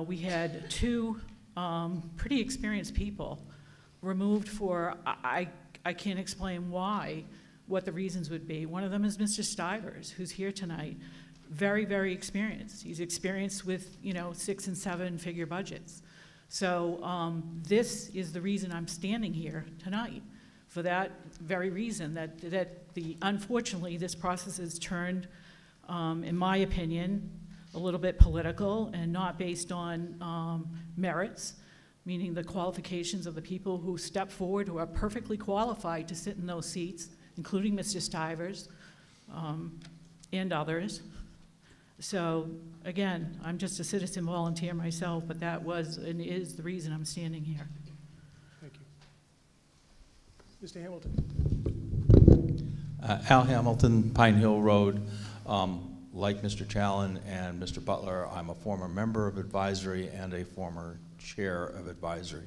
We had 2 pretty experienced people removed for, I can't explain why, what the reasons would be. One of them is Mr. Stivers, who's here tonight. Very, very experienced. He's experienced with, 6 and 7 figure budgets. So this is the reason I'm standing here tonight, for that very reason, that unfortunately this process has turned, in my opinion, a little bit political and not based on merits, meaning the qualifications of the people who step forward, who are perfectly qualified to sit in those seats, including Mr. Stivers and others. So again, I'm just a citizen volunteer myself, but that was and is the reason I'm standing here. Thank you. Mr. Hamilton. Al Hamilton, Pine Hill Road. Like Mr. Challen and Mr. Butler, I'm a former member of advisory and a former chair of advisory.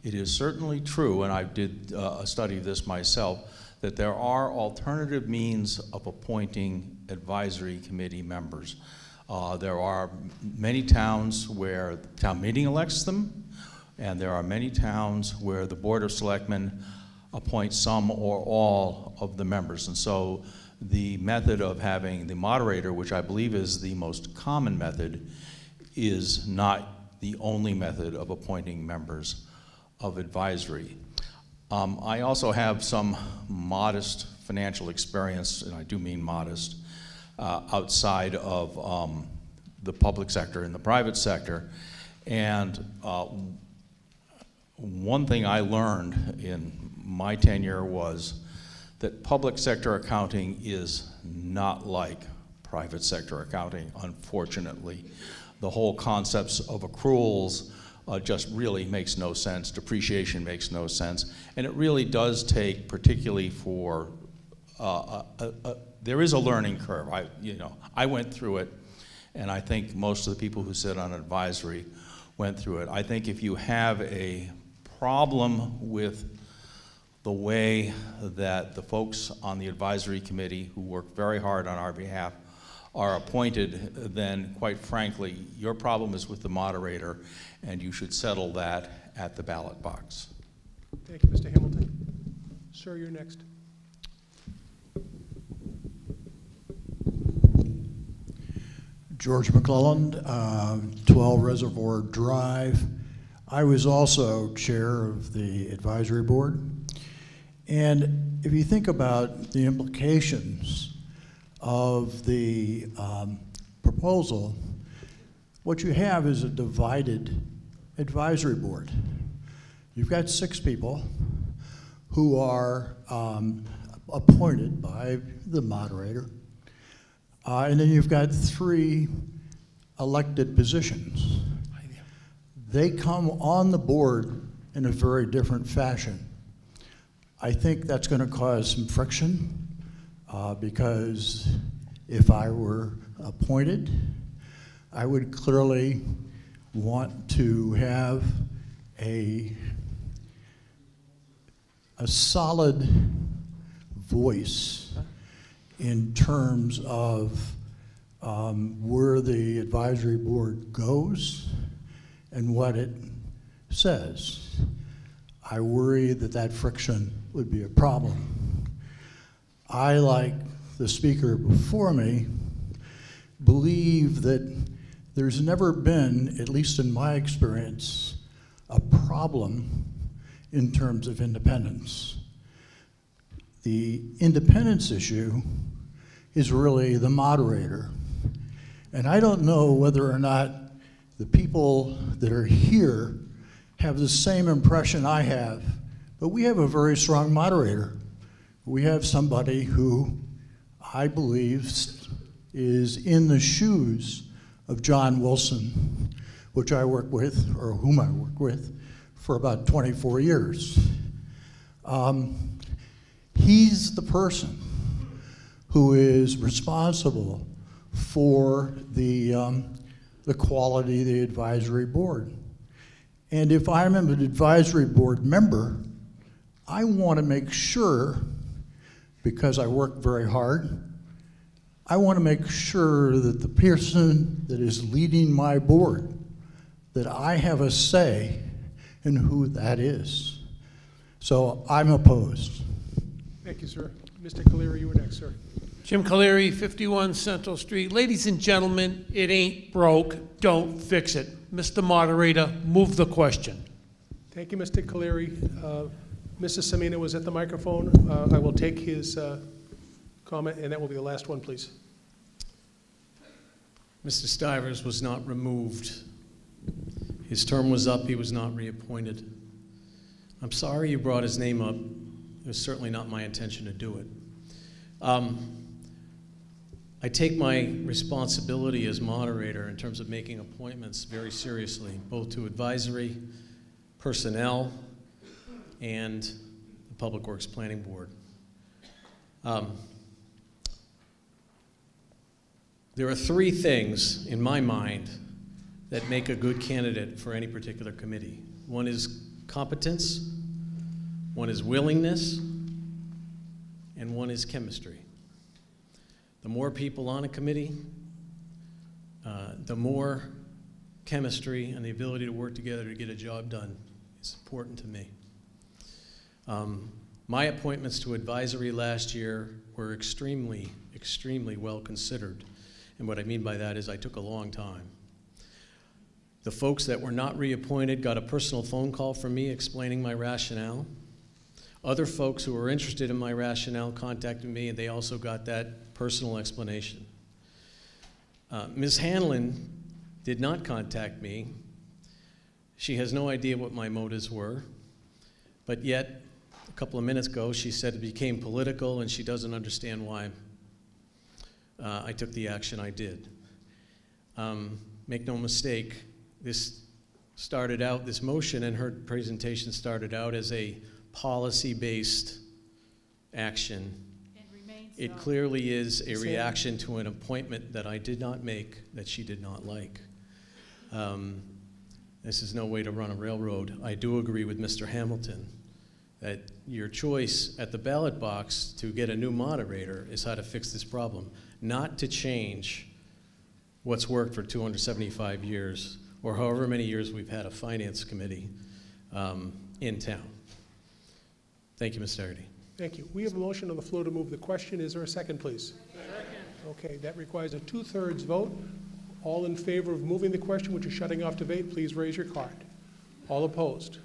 It is certainly true, and I did a study of this myself, that there are alternative means of appointing advisory committee members. There are many towns where the town meeting elects them, and there are many towns where the Board of Selectmen appoints some or all of the members. And so the method of having the moderator, which I believe is the most common method, is not the only method of appointing members of advisory. I also have some modest financial experience, and I do mean modest, outside of the public sector and the private sector. And one thing I learned in my tenure was that public sector accounting is not like private sector accounting, unfortunately. The whole concepts of accruals just really makes no sense. Depreciation makes no sense. And it really does take, particularly for, there is a learning curve. I went through it, and I think most of the people who sit on advisory went through it. I think if you have a problem with the way that the folks on the advisory committee who work very hard on our behalf are appointed, then quite frankly, your problem is with the moderator, and you should settle that at the ballot box. Thank you, Mr. Hamilton. Sir, you're next. George McClelland, 12 Reservoir Drive. I was also chair of the advisory board. And if you think about the implications of the proposal, what you have is a divided advisory board. You've got 6 people who are appointed by the moderator, and then you've got 3 elected positions. They come on the board in a very different fashion. I think that's going to cause some friction because if I were appointed, I would clearly want to have a solid voice in terms of where the advisory board goes and what it says. I worry that that friction would be a problem. I, like the speaker before me, believe that there's never been, at least in my experience, a problem in terms of independence. The independence issue is really the moderator. And I don't know whether or not the people that are here have the same impression I have, but we have a very strong moderator. We have somebody who I believe is in the shoes of John Wilson, which I work with, or whom I work with, for about 24 years. He's the person who is responsible for the quality of the advisory board. And if I'm an advisory board member, I want to make sure, because I work very hard, I want to make sure that the person that is leading my board, that I have a say in who that is. So I'm opposed. Thank you, sir. Mr. Caleri, you were next, sir. Jim Caleri, 51 Central Street. Ladies and gentlemen, it ain't broke. Don't fix it. Mr. Moderator, move the question. Thank you, Mr. Caleri. Mrs. Semina was at the microphone. I will take his comment, and that will be the last one, please. Mr. Stivers was not removed. His term was up. He was not reappointed. I'm sorry you brought his name up. It was certainly not my intention to do it. I take my responsibility as moderator in terms of making appointments very seriously, both to advisory, personnel, and the Public Works Planning Board. There are three things in my mind that make a good candidate for any particular committee. One is competence, one is willingness, and one is chemistry. The more people on a committee, the more chemistry and the ability to work together to get a job done is important to me. My appointments to advisory last year were extremely, extremely well considered. And what I mean by that is I took a long time. The folks that were not reappointed got a personal phone call from me explaining my rationale. Other folks who were interested in my rationale contacted me, and they also got that personal explanation. Ms. Hanlon did not contact me. She has no idea what my motives were, but yet a couple of minutes ago she said it became political and she doesn't understand why I took the action I did. Make no mistake, this motion and her presentation started out as a policy-based action. It clearly is a reaction to an appointment that I did not make, that she did not like. This is no way to run a railroad. I do agree with Mr. Hamilton that your choice at the ballot box to get a new moderator is how to fix this problem, not to change what's worked for 275 years or however many years we've had a finance committee in town. Thank you, Mr. Doherty. Thank you. We have a motion on the floor to move the question. Is there a second, please? Second. Okay, that requires a 2/3 vote. All in favor of moving the question, which is shutting off debate, please raise your card. All opposed?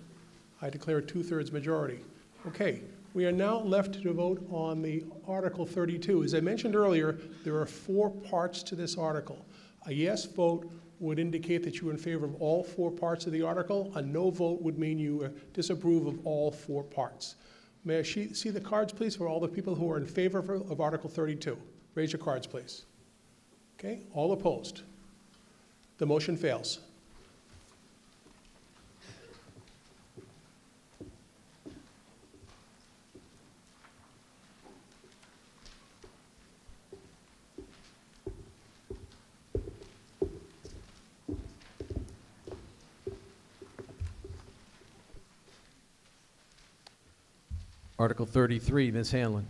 I declare a 2/3 majority. Okay, we are now left to vote on the Article 32. As I mentioned earlier, there are 4 parts to this article. A yes vote would indicate that you are in favor of all 4 parts of the article. A no vote would mean you disapprove of all 4 parts. May I see the cards, please, for all the people who are in favor of Article 32? Raise your cards, please. Okay, all opposed? The motion fails. Article 33, Ms. Hanlon.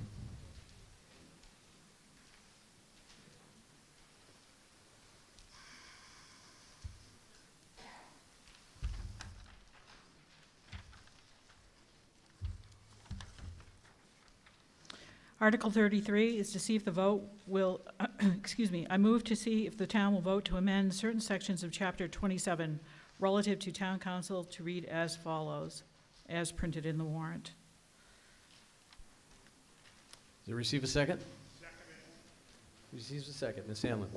Article 33 is to see if the vote will, excuse me, I move to see if the town will vote to amend certain sections of Chapter 27 relative to town council to read as follows, as printed in the warrant. Does it receive a second? Second. Receives a second. Ms. Hanlon.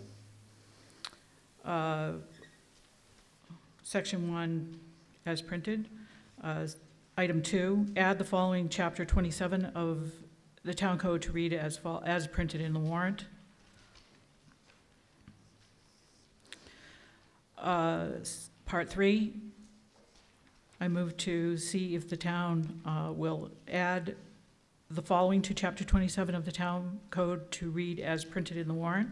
Section 1 as printed. Item 2, add the following Chapter 27 of the town code to read as printed in the warrant. Part 3, I move to see if the town will add the following to Chapter 27 of the town code to read as printed in the warrant.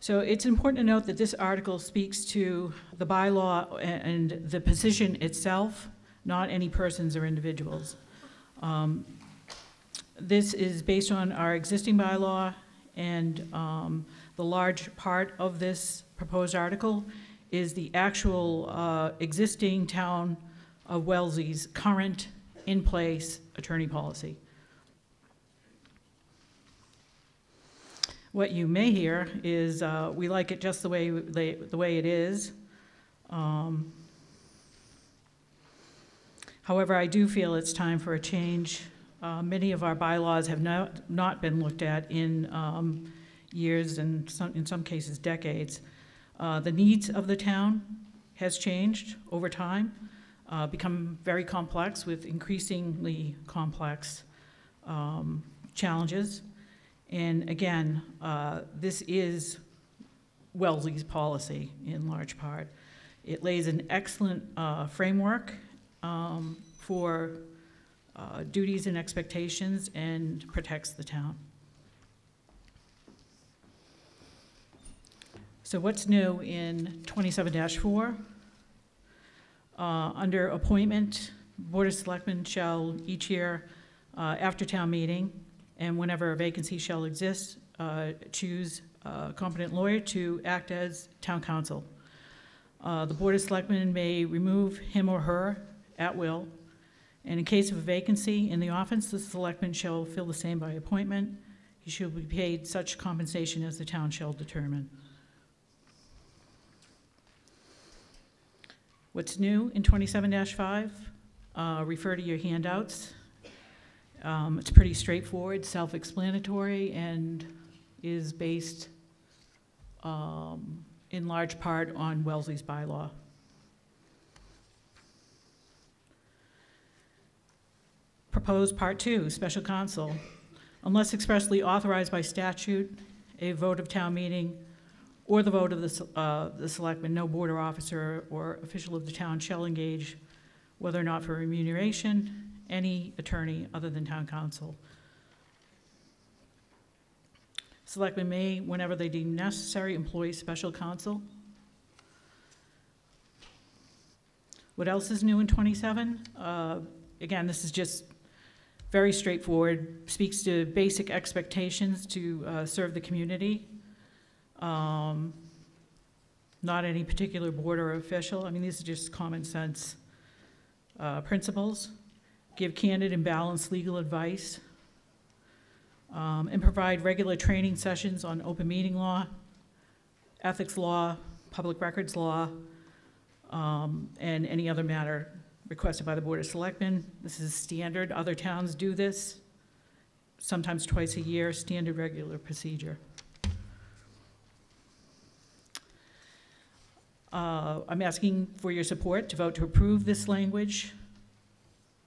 So it's important to note that this article speaks to the bylaw and the position itself, not any persons or individuals. This is based on our existing bylaw, and the large part of this proposed article is the actual existing town of Wellesley's current in-place attorney policy. What you may hear is we like it just the way it is. However, I do feel it's time for a change. Many of our bylaws have not been looked at in years and in some cases decades. The needs of the town has changed over time, become very complex with increasingly complex challenges. And again, this is Wellesley's policy in large part. It lays an excellent framework for duties and expectations and protects the town. So what's new in 27-4? Under appointment, Board of Selectmen shall each year after town meeting and whenever a vacancy shall exist, choose a competent lawyer to act as town counsel. The Board of Selectmen may remove him or her at will, and in case of a vacancy in the office, the selectman shall fill the same by appointment. He shall be paid such compensation as the town shall determine. What's new in 27-5? Refer to your handouts. It's pretty straightforward, self-explanatory, and is based in large part on Wellesley's bylaw. Proposed Part 2, Special Counsel. Unless expressly authorized by statute, a vote of town meeting, or the vote of the selectmen, no board or officer or official of the town shall engage, whether or not for remuneration, any attorney other than town council. Selectmen may, whenever they deem necessary, employ special counsel. What else is new in 27? Again, this is just very straightforward, speaks to basic expectations to serve the community. Not any particular board or official. I mean, these are just common sense principles. Give candid and balanced legal advice, and provide regular training sessions on open meeting law, ethics law, public records law, and any other matter requested by the Board of Selectmen. This is standard. Other towns do this, sometimes twice a year, standard regular procedure. I'm asking for your support to vote to approve this language.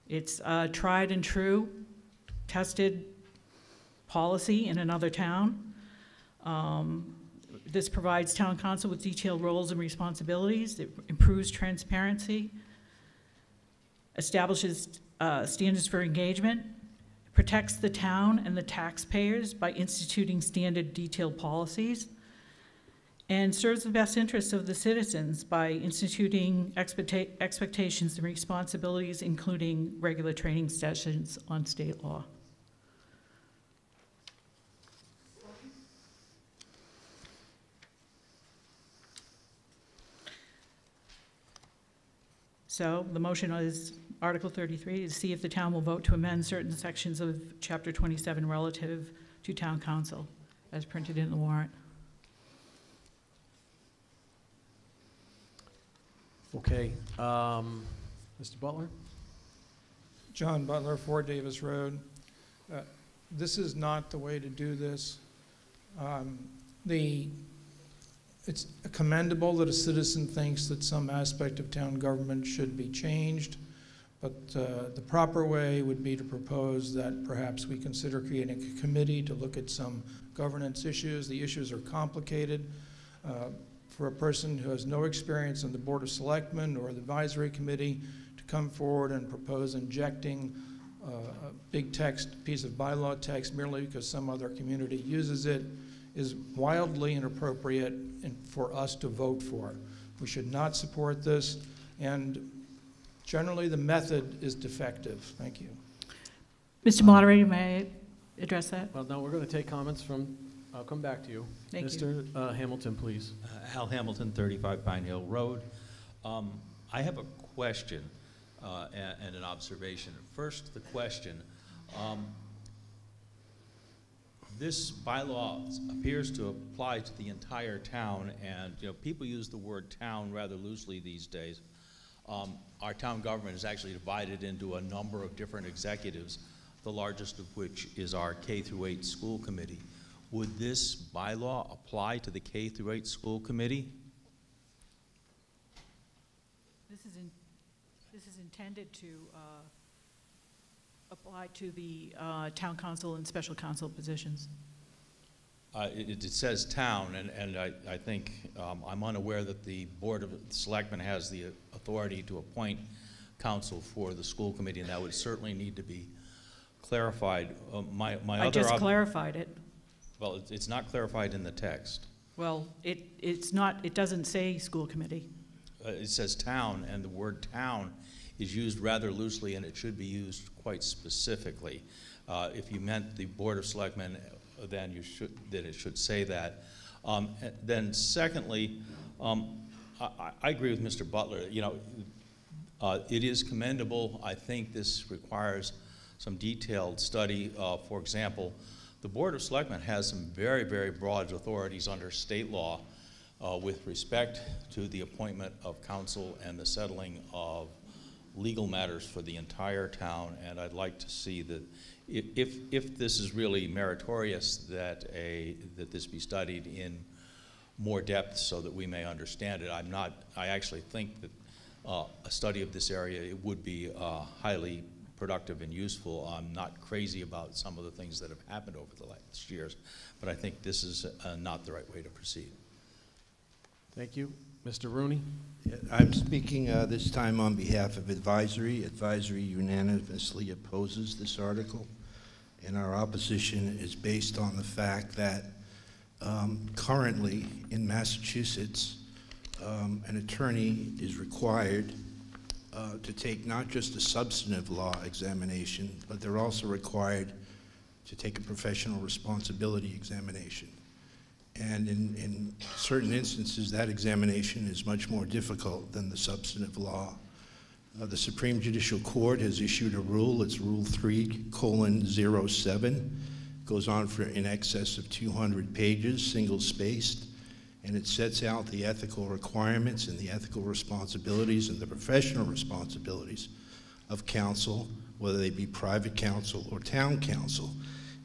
It's tried and true, tested policy in another town. This provides town council with detailed roles and responsibilities. It improves transparency, establishes standards for engagement, protects the town and the taxpayers by instituting standard detailed policies, and serves the best interests of the citizens by instituting expectations and responsibilities, including regular training sessions on state law. So the motion is Article 33 to see if the town will vote to amend certain sections of Chapter 27 relative to town council as printed in the warrant. Okay, Mr. Butler? John Butler, 4 Davis Road. This is not the way to do this. It's commendable that a citizen thinks that some aspect of town government should be changed, but the proper way would be to propose that perhaps we consider creating a committee to look at some governance issues. The issues are complicated. For a person who has no experience on the Board of Selectmen or the Advisory Committee to come forward and propose injecting a big text, piece of bylaw text merely because some other community uses it is wildly inappropriate for us to vote for. We should not support this, and generally the method is defective. Thank you. Mr. Moderator, may I address that? Well, no, we're going to take comments from, I'll come back to you. Thank you. Mr. Hamilton, please. Al Hamilton, 35 Pine Hill Road. I have a question and an observation. First, the question. This bylaw appears to apply to the entire town, and people use the word town rather loosely these days. Our town government is actually divided into a number of different executives, the largest of which is our K-8 school committee. Would this bylaw apply to the K-8 school committee? This is intended to apply to the town council and special council positions. It says town, and I think I'm unaware that the Board of Selectmen has the authority to appoint counsel for the school committee, and that would certainly need to be clarified. I just clarified it. Well, it's not clarified in the text. Well, it's not. It doesn't say school committee. It says town, and the word town is used rather loosely, and it should be used quite specifically. If you meant the Board of Selectmen, then it should say that. Then secondly, I agree with Mr. Butler. It is commendable. I think this requires some detailed study. For example, the Board of Selectmen has some very, very broad authorities under state law with respect to the appointment of counsel and the settling of legal matters for the entire town, and I'd like to see that if this is really meritorious, that this be studied in more depth so that we may understand it. I actually think that a study of this area, it would be highly productive and useful. I'm not crazy about some of the things that have happened over the last years, but I think this is not the right way to proceed. Thank you. Mr. Rooney? I'm speaking this time on behalf of Advisory. Advisory unanimously opposes this article, and our opposition is based on the fact that currently in Massachusetts, an attorney is required to take not just a substantive law examination, but they're also required to take a professional responsibility examination. And in certain instances, that examination is much more difficult than the substantive law. The Supreme Judicial Court has issued a rule. It's Rule 3:07. Goes on for in excess of 200 pages, single-spaced, and it sets out the ethical requirements and the ethical responsibilities and the professional responsibilities of counsel, whether they be private counsel or town counsel.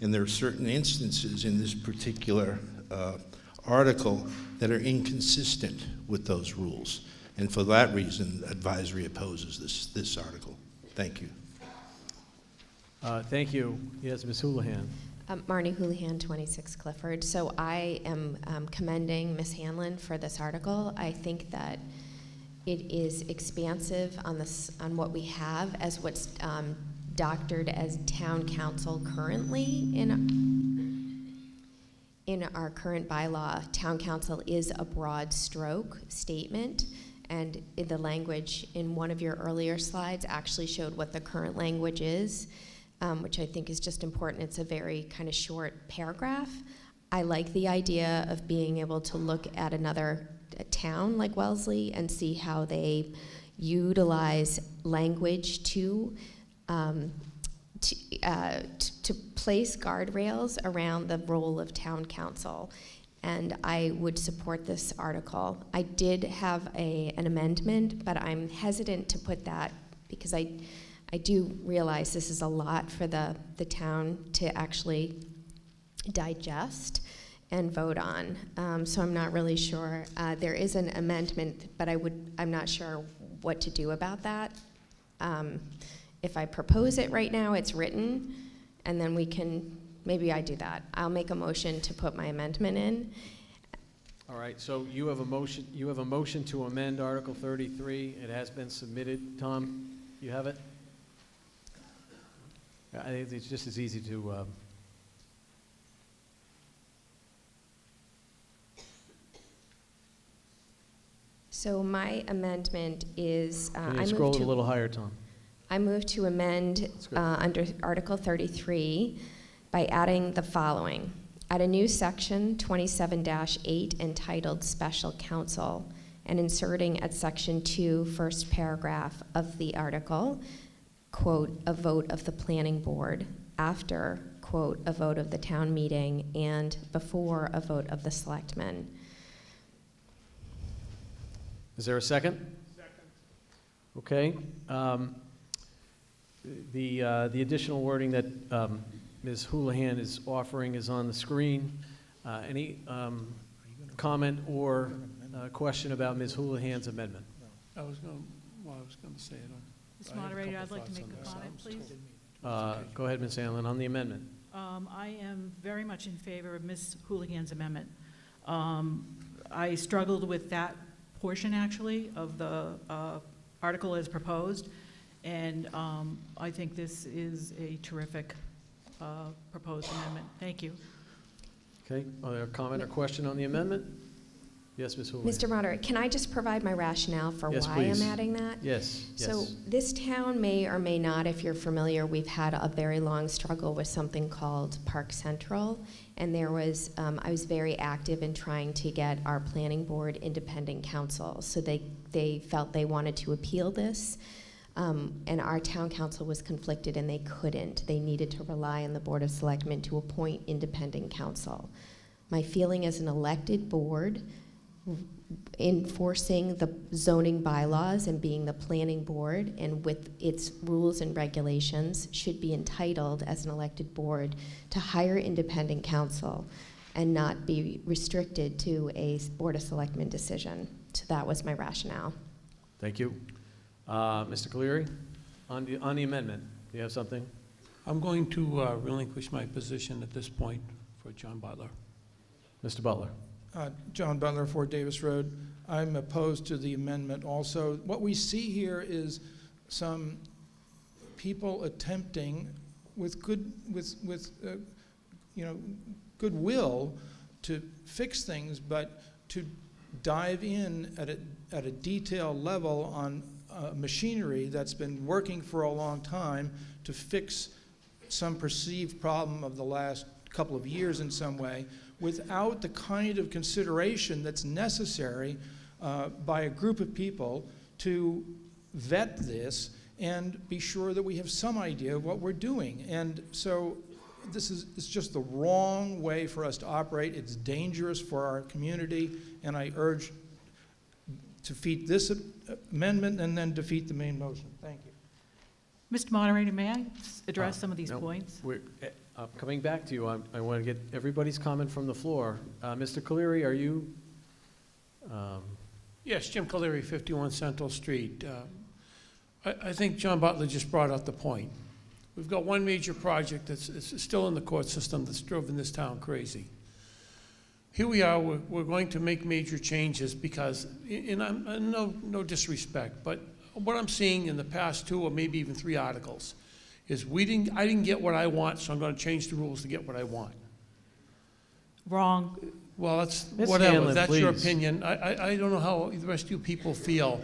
And there are certain instances in this particular article that are inconsistent with those rules. And for that reason, Advisory opposes this article. Thank you. Thank you. Yes, Ms. Houlihan. Marnie Houlihan, 26 Clifford. So I am commending Ms. Hanlon for this article. I think that it is expansive on what we have as what's doctored as town council currently in our current bylaw. Town council is a broad stroke statement, and in the language in one of your earlier slides actually showed what the current language is. Which I think is just important. It's a very kind of short paragraph. I like the idea of being able to look at another town like Wellesley and see how they utilize language to place guardrails around the role of town council. And I would support this article. I did have an amendment, but I'm hesitant to put that because I do realize this is a lot for the town to actually digest and vote on. So I'm not really sure. There is an amendment, but I'm not sure what to do about that. If I propose it right now, it's written, and then maybe I do that. I'll make a motion to put my amendment in. All right, so you have a motion to amend Article 33. It has been submitted. Tom, you have it? I think it's just as easy to So my amendment is can you scroll it a little higher, Tom? I move to amend under Article 33 by adding the following. Add a new section 27-8 entitled Special Counsel and inserting at Section 2, first paragraph of the article, quote, a vote of the planning board after, quote, a vote of the town meeting and before a vote of the selectmen. Is there a second? Second. Okay. The additional wording that Ms. Houlihan is offering is on the screen. Any comment or question about Ms. Houlihan's amendment? I was going to say it. Mr. Moderator, I'd like to make a comment, please. Go ahead, Ms. Hanlon, on the amendment. I am very much in favor of Ms. Houlihan's amendment. I struggled with that portion, actually, of the article as proposed, and I think this is a terrific proposed amendment. Thank you. Okay, are there a comment or question on the amendment? Yes, Ms. Houlihan. Mr. Moderator, can I just provide my rationale for yes, why please. I'm adding that? Yes, So yes. this town may or may not, if you're familiar, we've had a very long struggle with something called Park Central, and there was, I was very active in trying to get our planning board independent counsel. So they felt they wanted to appeal this, and our town council was conflicted and they couldn't. They needed to rely on the Board of Selectmen to appoint independent counsel. My feeling as an elected board, enforcing the zoning bylaws and being the planning board and with its rules and regulations should be entitled as an elected board to hire independent counsel and not be restricted to a Board of Selectmen decision. So that was my rationale. Thank you. Mr. Cleary, on the amendment, do you have something? I'm going to relinquish my position at this point for John Butler. Mr. Butler. John Butler, 4 Davis Road. I'm opposed to the amendment also. What we see here is some people attempting with goodwill to fix things, but to dive in at a detailed level on machinery that's been working for a long time to fix some perceived problem of the last couple of years in some way, without the kind of consideration that's necessary by a group of people to vet this and be sure that we have some idea of what we're doing. And so this is just the wrong way for us to operate. It's dangerous for our community, and I urge to defeat this amendment and then defeat the main motion. Thank you. Mr. Moderator, may I address some of these points? Coming back to you, I want to get everybody's comment from the floor. Mr. Cleary, are you? Yes, Jim Cleary, 51 Central Street. I think John Butler just brought out the point. We've got one major project that's still in the court system that's driven this town crazy. Here we are, we're going to make major changes because, and I'm no disrespect, but what I'm seeing in the past 2 or maybe even 3 articles is I didn't get what I want, so I'm going to change the rules to get what I want. Wrong. Well, that's Ms. whatever. Hanlon, That's your please. opinion. I don't know how the rest of you people feel.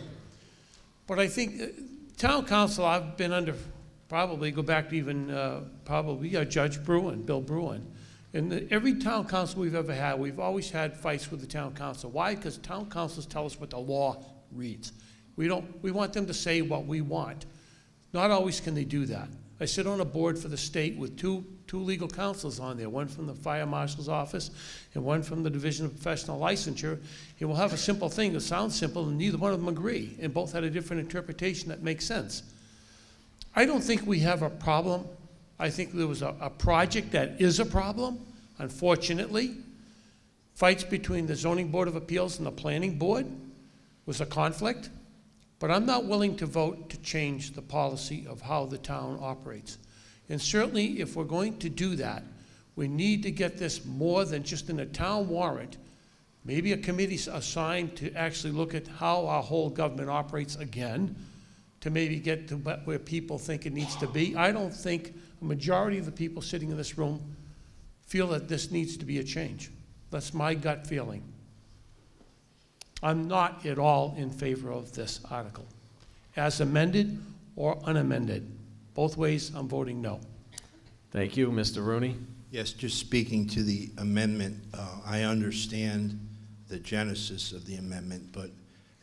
But I think town council, I've been under, probably go back to even Judge Bruin, Bill Bruin. And every town council we've ever had, we've always had fights with the town council. Why? Because town councils tell us what the law reads. We want them to say what we want. Not always can they do that. I sit on a board for the state with two legal counsels on there, one from the fire marshal's office and one from the Division of Professional Licensure. And we'll have a simple thing that sounds simple and neither one of them agree. And both had a different interpretation that makes sense. I don't think we have a problem. I think there was a project that is a problem, unfortunately. Fights between the Zoning Board of Appeals and the Planning Board was a conflict. But I'm not willing to vote to change the policy of how the town operates. And certainly, if we're going to do that, we need to get this more than just in a town warrant, maybe a committee assigned to actually look at how our whole government operates again, to maybe get to where people think it needs to be. I don't think a majority of the people sitting in this room feel that this needs to be a change. That's my gut feeling. I'm not at all in favor of this article, as amended or unamended. Both ways, I'm voting no. Thank you. Mr. Rooney? Yes, just speaking to the amendment, I understand the genesis of the amendment, but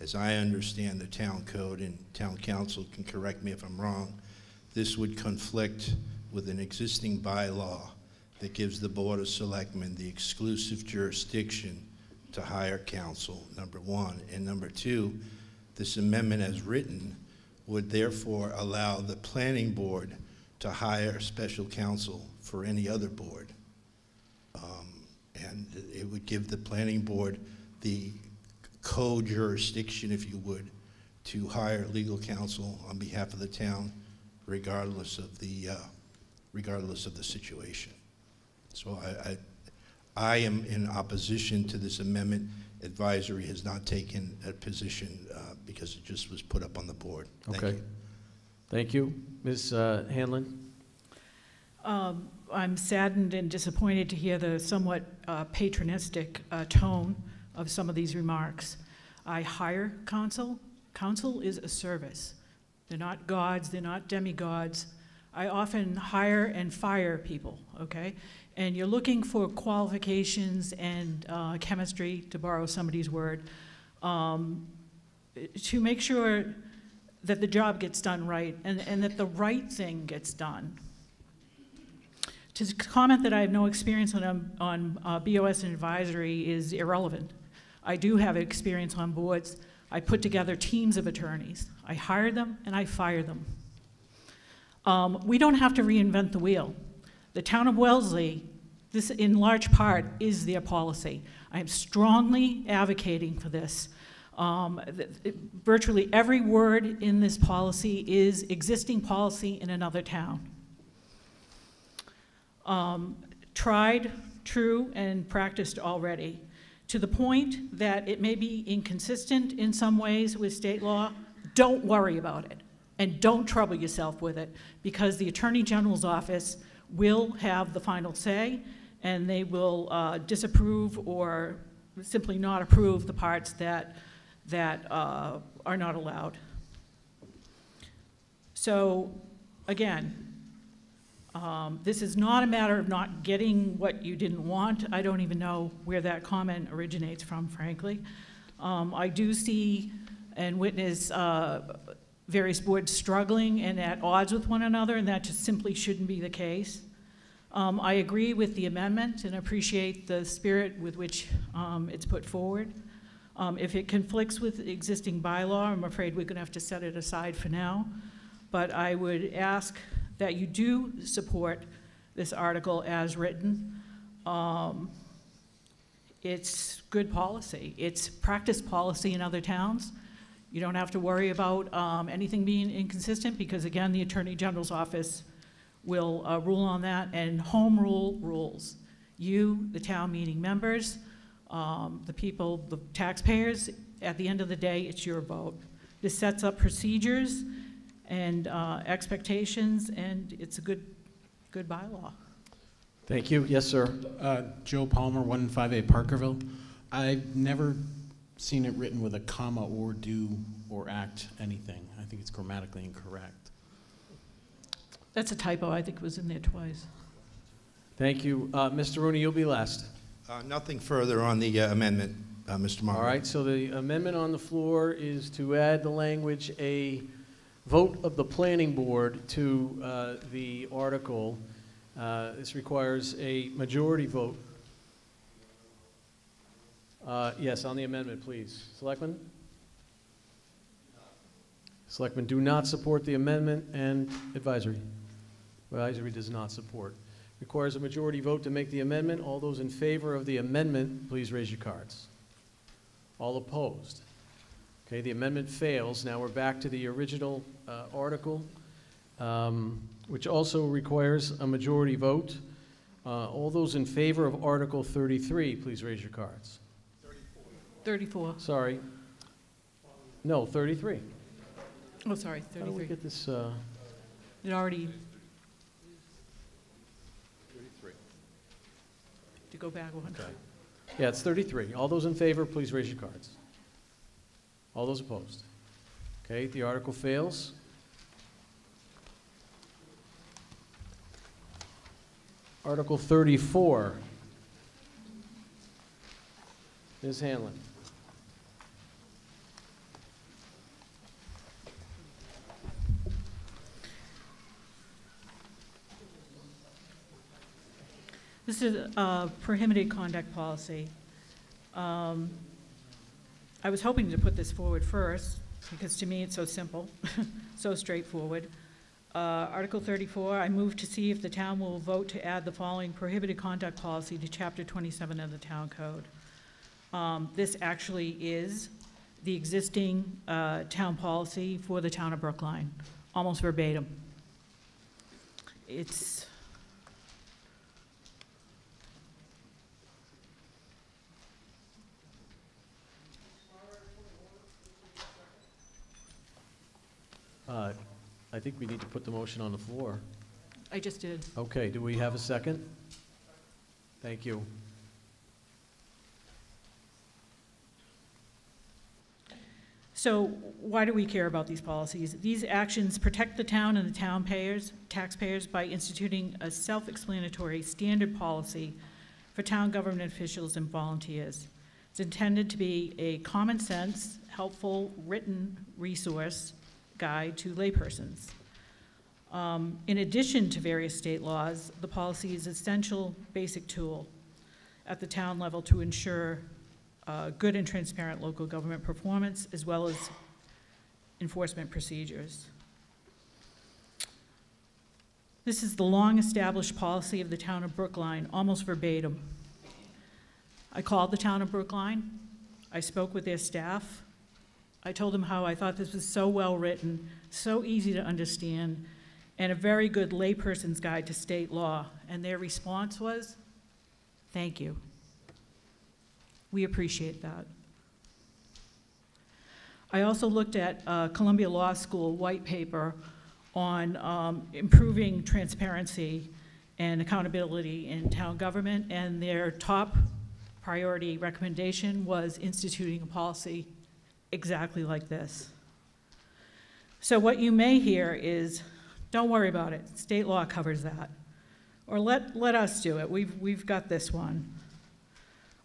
as I understand the town code, and town council can correct me if I'm wrong, this would conflict with an existing bylaw that gives the Board of Selectmen the exclusive jurisdiction to hire counsel, number one. And number two, this amendment as written would therefore allow the planning board to hire special counsel for any other board. And it would give the planning board the co-jurisdiction, if you would, to hire legal counsel on behalf of the town, regardless of the situation. So I am in opposition to this amendment. Advisory has not taken a position because it just was put up on the board. Thank you. Thank you. Ms. Hanlon? I'm saddened and disappointed to hear the somewhat patronistic tone of some of these remarks. I hire counsel. Counsel is a service. They're not gods, they're not demigods. I often hire and fire people, okay? And you're looking for qualifications and chemistry, to borrow somebody's word, to make sure that the job gets done right and that the right thing gets done. To comment that I have no experience on BOS and advisory is irrelevant. I do have experience on boards. I put together teams of attorneys. I hire them and I fire them. We don't have to reinvent the wheel. The town of Wellesley, this in large part is their policy. I am strongly advocating for this. Virtually every word in this policy is existing policy in another town. Tried, true, and practiced already, to the point that it may be inconsistent in some ways with state law. Don't worry about it, and don't trouble yourself with it, because the Attorney General's office will have the final say, and they will disapprove or simply not approve the parts that are not allowed. So, again, this is not a matter of not getting what you didn't want. I don't even know where that comment originates from, frankly. I do see and witness various boards struggling and at odds with one another, and that just simply shouldn't be the case. I agree with the amendment and appreciate the spirit with which it's put forward. If it conflicts with existing bylaw, I'm afraid we're going to have to set it aside for now. But I would ask that you do support this article as written. It's good policy. It's practice policy in other towns. You don't have to worry about anything being inconsistent because, again, the Attorney General's office will rule on that, and home rule rules. You, the town meeting members, the people, the taxpayers, at the end of the day, it's your vote. This sets up procedures and expectations, and it's a good bylaw. Thank you. Yes, sir. Joe Palmer, 158 Parkerville. I've never seen it written with a comma or do or act anything. I think it's grammatically incorrect. That's a typo. I think it was in there twice. Thank you. Mr. Rooney, you'll be last. Nothing further on the amendment, Mr. Martin. All right, so the amendment on the floor is to add the language, a vote of the planning board to the article. This requires a majority vote. Yes, on the amendment, please. Selectmen? Selectmen do not support the amendment, and advisory. Advisory does not support. Requires a majority vote to make the amendment. All those in favor of the amendment, please raise your cards. All opposed? Okay, the amendment fails. Now we're back to the original article, which also requires a majority vote. All those in favor of Article 33, please raise your cards. 34. Sorry. No, 33. Oh, sorry, 33. How do we get this? It already. To go back one. Okay. Yeah, it's 33. All those in favor, please raise your cards. All those opposed? Okay, the article fails. Article 34. Ms. Hanlon. This is a prohibited conduct policy. I was hoping to put this forward first because to me it's so simple, so straightforward. Article 34, I move to see if the town will vote to add the following prohibited conduct policy to Chapter 27 of the Town Code. This actually is the existing town policy for the town of Brookline, almost verbatim. It's I think we need to put the motion on the floor. I just did. Okay, do we have a second? Thank you. So why do we care about these policies? These actions protect the town and the taxpayers by instituting a self-explanatory standard policy for town government officials and volunteers. It's intended to be a common sense, helpful, written resource guide to laypersons. In addition to various state laws, the policy is an essential basic tool at the town level to ensure good and transparent local government performance as well as enforcement procedures. This is the long-established policy of the town of Brookline, almost verbatim. I called the town of Brookline. I spoke with their staff. I told them how I thought this was so well written, so easy to understand, and a very good layperson's guide to state law. And their response was, thank you. We appreciate that. I also looked at Columbia Law School white paper on improving transparency and accountability in town government, and their top priority recommendation was instituting a policy exactly like this. So what you may hear is, don't worry about it, state law covers that. Or let us do it, we've got this one.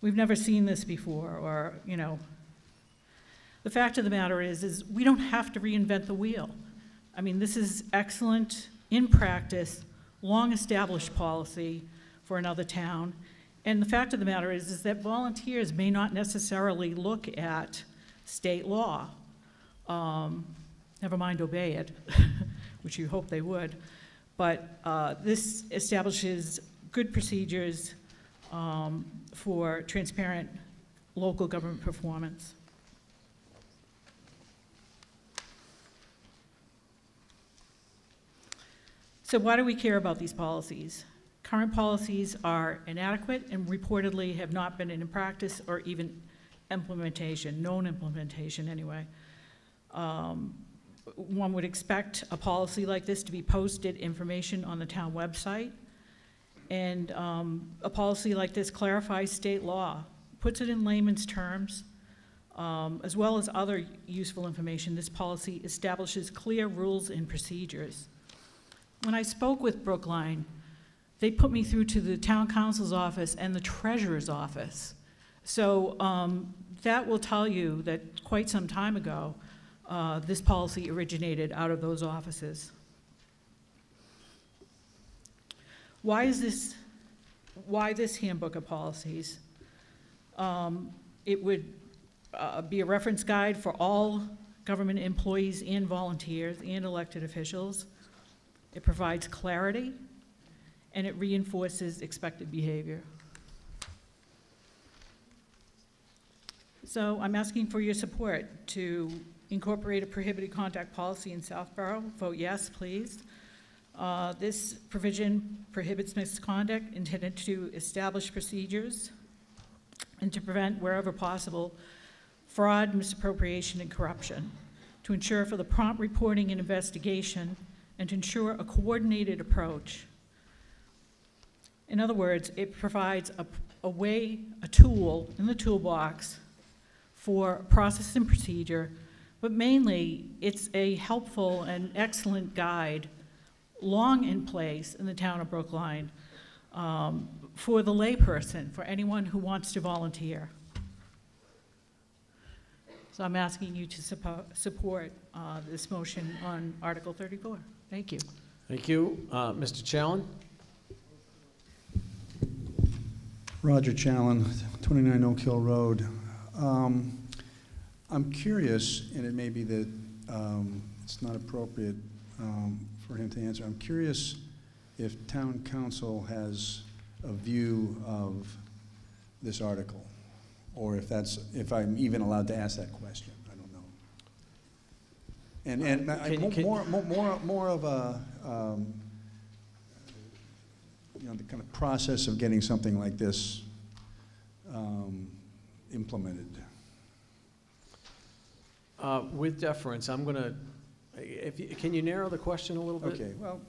We've never seen this before, or, you know. The fact of the matter is we don't have to reinvent the wheel. I mean, this is excellent, in practice, long-established policy for another town. And the fact of the matter is that volunteers may not necessarily look at state law, never mind obey it, which you hope they would. But this establishes good procedures for transparent local government performance. So why do we care about these policies? Current policies are inadequate and reportedly have not been in practice or even implementation, known implementation anyway. One would expect a policy like this to be posted information on the town website. And a policy like this clarifies state law, puts it in layman's terms, as well as other useful information. This policy establishes clear rules and procedures. When I spoke with Brookline, they put me through to the town council's office and the treasurer's office. So that will tell you that quite some time ago, this policy originated out of those offices. Why this handbook of policies? It would be a reference guide for all government employees and volunteers and elected officials. It provides clarity, and it reinforces expected behavior. So I'm asking for your support to incorporate a prohibited contact policy in Southborough. Vote yes, please. This provision prohibits misconduct intended to establish procedures and to prevent, wherever possible, fraud, misappropriation, and corruption, to ensure for the prompt reporting and investigation, and to ensure a coordinated approach. In other words, it provides a tool in the toolbox for process and procedure, but mainly it's a helpful and excellent guide long in place in the town of Brookline for the layperson, for anyone who wants to volunteer. So I'm asking you to support this motion on Article 34. Thank you. Thank you. Mr. Challen? Roger Challen, 29 Oak Hill Road. I'm curious, and it may be that it's not appropriate for him to answer. I'm curious if town council has a view of this article, or if I'm even allowed to ask that question. I don't know. And more of a the kind of process of getting something like this implemented. With deference, I'm going to. Can you narrow the question a little bit? Okay. Well,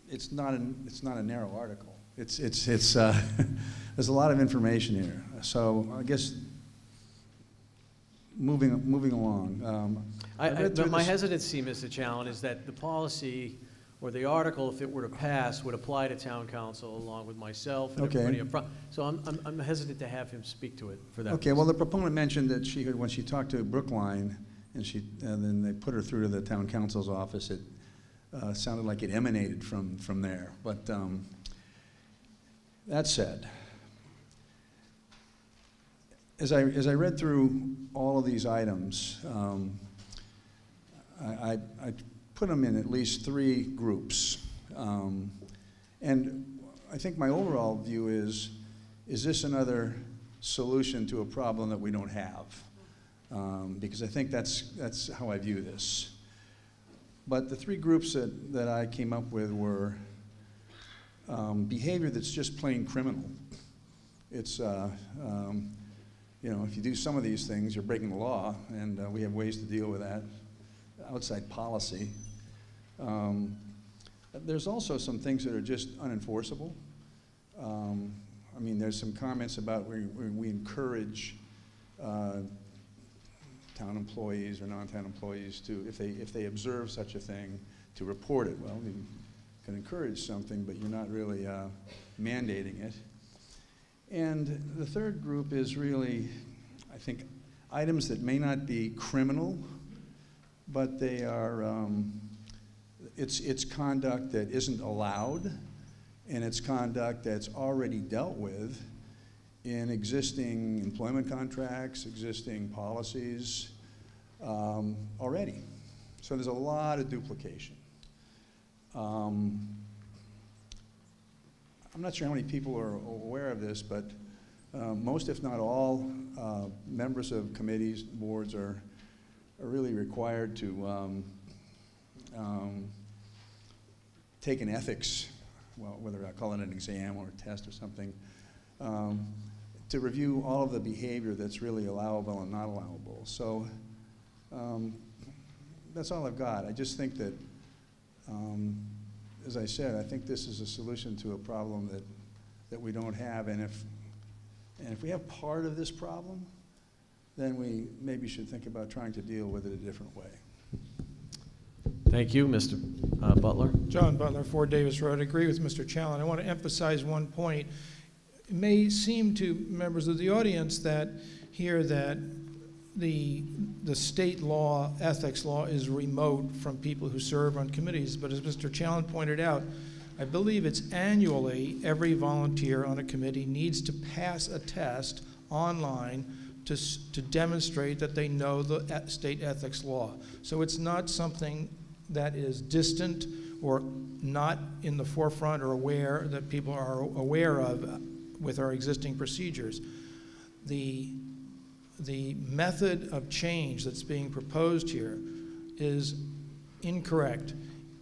it's not a narrow article. It's there's a lot of information here. So I guess moving along. My hesitancy, Mr. Challen, is that the policy or the article, if it were to pass, would apply to town council along with myself and everybody up front. So I'm hesitant to have him speak to it for that. Okay. Well, the proponent mentioned that when she talked to Brookline, and then they put her through to the town council's office. It sounded like it emanated from there. But that said, as I read through all of these items, I put them in at least 3 groups. And I think my overall view is this another solution to a problem that we don't have? Because I think that's how I view this. But the 3 groups that I came up with were behavior that's just plain criminal. It's, if you do some of these things, you're breaking the law, and we have ways to deal with that outside policy. There's also some things that are just unenforceable. I mean, there's some comments about we encourage town employees or non-town employees to, if they observe such a thing, to report it. Well, you can encourage something, but you're not really mandating it. And the third group is really, I think, items that may not be criminal, but they are, it's conduct that isn't allowed, and it's conduct that's already dealt with in existing employment contracts, existing policies already. So there's a lot of duplication. I'm not sure how many people are aware of this, but most, if not all, members of committees, boards are really required to take an ethics, well, whether I call it an exam or a test or something, to review all of the behavior that's really allowable and not allowable. So that's all I've got. I just think that, as I said, I think this is a solution to a problem that we don't have. And if we have part of this problem, then we maybe should think about trying to deal with it a different way. Thank you, Mr. Butler. John Butler, 4 Davis Road. I agree with Mr. Challen. I want to emphasize one point. It may seem to members of the audience that here that the state law, ethics law, is remote from people who serve on committees. But as Mr. Challen pointed out, I believe it's annually every volunteer on a committee needs to pass a test online to demonstrate that they know the state ethics law. So it's not something that is distant or not in the forefront or aware that people are aware of with our existing procedures. The method of change that's being proposed here is incorrect.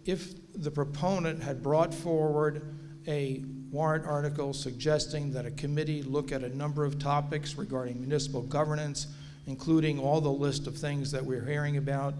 If the proponent had brought forward a warrant article suggesting that a committee look at a number of topics regarding municipal governance, including all the list of things that we're hearing about,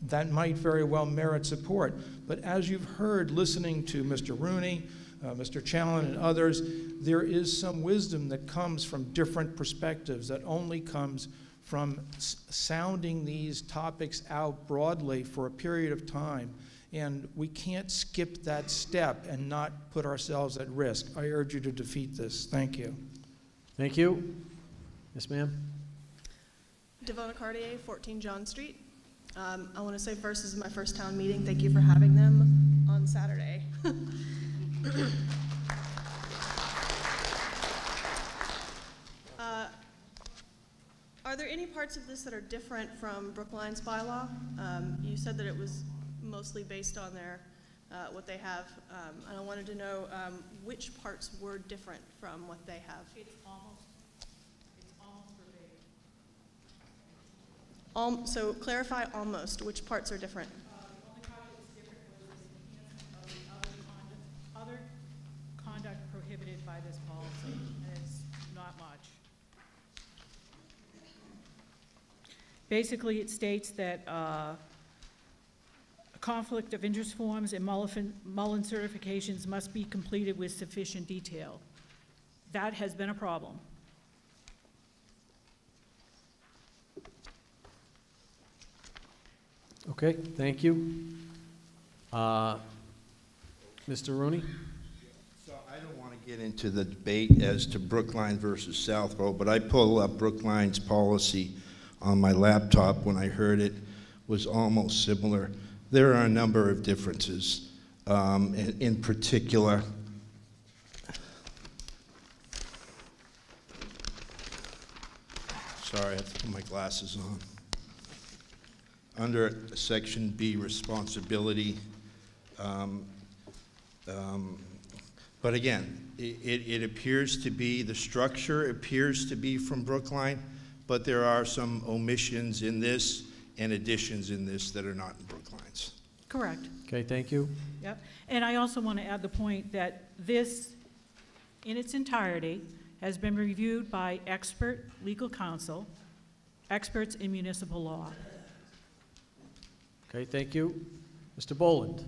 that might very well merit support. But as you've heard listening to Mr. Rooney, Mr. Challen, and others, there is some wisdom that comes from different perspectives that only comes from sounding these topics out broadly for a period of time. And we can't skip that step and not put ourselves at risk. I urge you to defeat this. Thank you. Thank you. Yes, ma'am. Devona Cartier, 14 John Street. I want to say first, this is my first town meeting. Thank you for having them on Saturday. Are there any parts of this that are different from Brookline's bylaw? You said that it was mostly based on their what they have, and I wanted to know which parts were different from what they have. It's almost verbatim. So clarify almost. Which parts are different? The only part that was different was this enhancement of the other conduct prohibited by this policy, and it's not much. Basically, it states that conflict of interest forms and Mullen certifications must be completed with sufficient detail. That has been a problem. Okay, thank you. Mr. Rooney? So I don't want to get into the debate as to Brookline versus Southborough, but I pulled up Brookline's policy on my laptop when I heard it was almost similar. There are a number of differences. In particular, sorry, I have to put my glasses on. Under Section B, responsibility, but again, it appears to be, the structure appears to be from Brookline, but there are some omissions in this and additions in this that are not in Brookline's. Correct. Okay, thank you. Yep. And I also want to add the point that this, in its entirety, has been reviewed by expert legal counsel, experts in municipal law. Okay, thank you. Mr. Boland.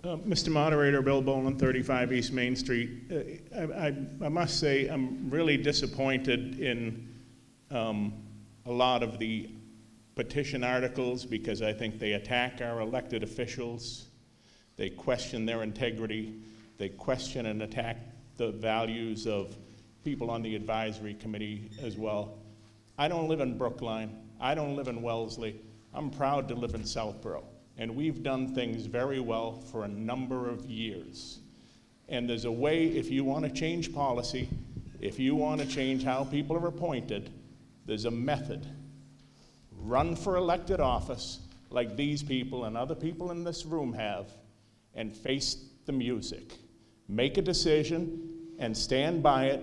Mr. Moderator, Bill Boland, 35 East Main Street. I must say I'm really disappointed in a lot of the petition articles because I think they attack our elected officials. They question their integrity. They question and attack the values of people on the advisory committee as well. I don't live in Brookline. I don't live in Wellesley. I'm proud to live in Southborough. And we've done things very well for a number of years. And there's a way, if you want to change policy, if you want to change how people are appointed, there's a method. Run for elected office like these people and other people in this room have, and face the music. Make a decision and stand by it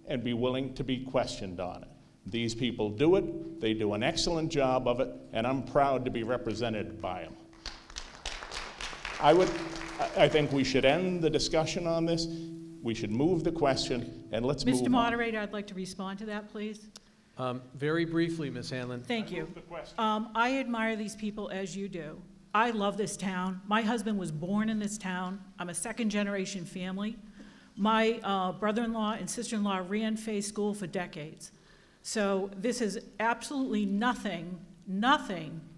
and be willing to be questioned on it. These people do it, they do an excellent job of it, and I'm proud to be represented by them. I think we should end the discussion on this. We should move the question, and let's move on. Mr. Moderator, I'd like to respond to that, please. Very briefly, Ms. Hanlon. Thank you. I admire these people as you do. I love this town. My husband was born in this town. I'm a second-generation family. My brother-in-law and sister-in-law ran Fay School for decades. So this is absolutely nothing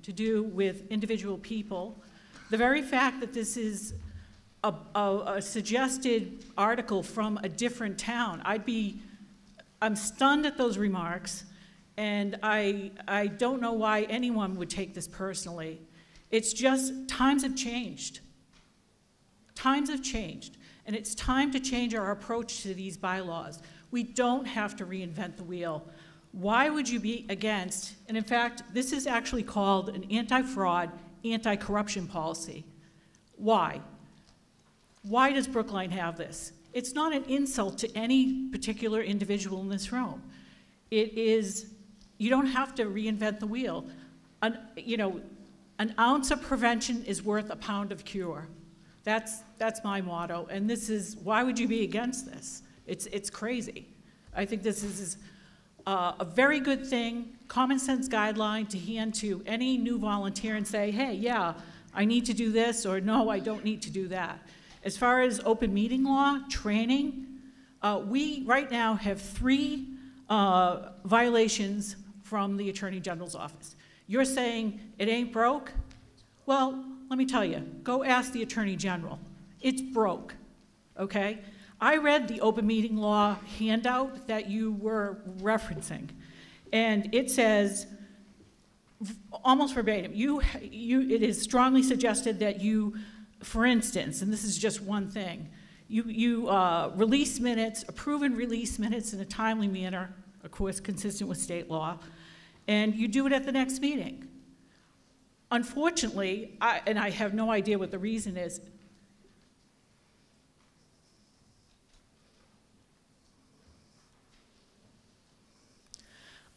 to do with individual people. The very fact that this is a suggested article from a different town, I'm stunned at those remarks, and I don't know why anyone would take this personally. It's just, times have changed. Times have changed, and it's time to change our approach to these bylaws. We don't have to reinvent the wheel. Why would you be against, and in fact, this is actually called an anti-fraud, anti-corruption policy. Why? Why does Brookline have this? It's not an insult to any particular individual in this room. It is, you don't have to reinvent the wheel. An ounce of prevention is worth a pound of cure. That's my motto, and this is, why would you be against this? It's crazy. I think this is a very good thing, common sense guideline to hand to any new volunteer and say, hey, yeah, I need to do this, or no, I don't need to do that. As far as open meeting law, training, we right now have 3 violations from the Attorney General's office. You're saying it ain't broke? Well, let me tell you, go ask the Attorney General. It's broke, okay? I read the open meeting law handout that you were referencing, and it says, almost verbatim, it is strongly suggested that you, for instance, and this is just one thing, you release minutes, approve and release minutes in a timely manner, of course, consistent with state law, and you do it at the next meeting. Unfortunately, and I have no idea what the reason is,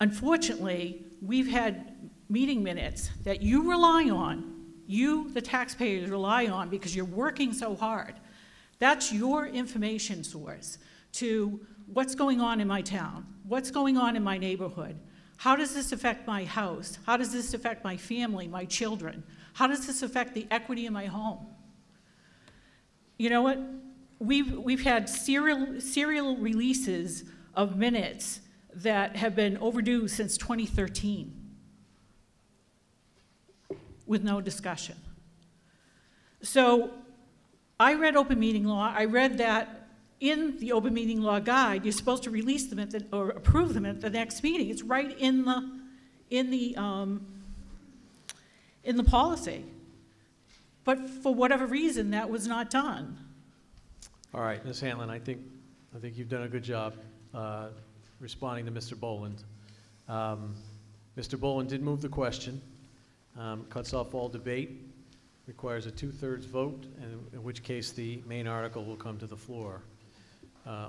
unfortunately, we've had meeting minutes that you rely on, you, the taxpayers, rely on because you're working so hard. That's your information source to what's going on in my town, what's going on in my neighborhood. How does this affect my house? How does this affect my family, my children? How does this affect the equity in my home? You know what? We've had serial releases of minutes that have been overdue since 2013 with no discussion. So I read open meeting law. I read that in the open meeting law guide, you're supposed to release them or approve them at the next meeting. It's right in the policy. But for whatever reason, that was not done. All right, Ms. Hanlon, I think you've done a good job responding to Mr. Boland. Mr. Boland did move the question, cuts off all debate, requires a 2/3 vote, in which case the main article will come to the floor.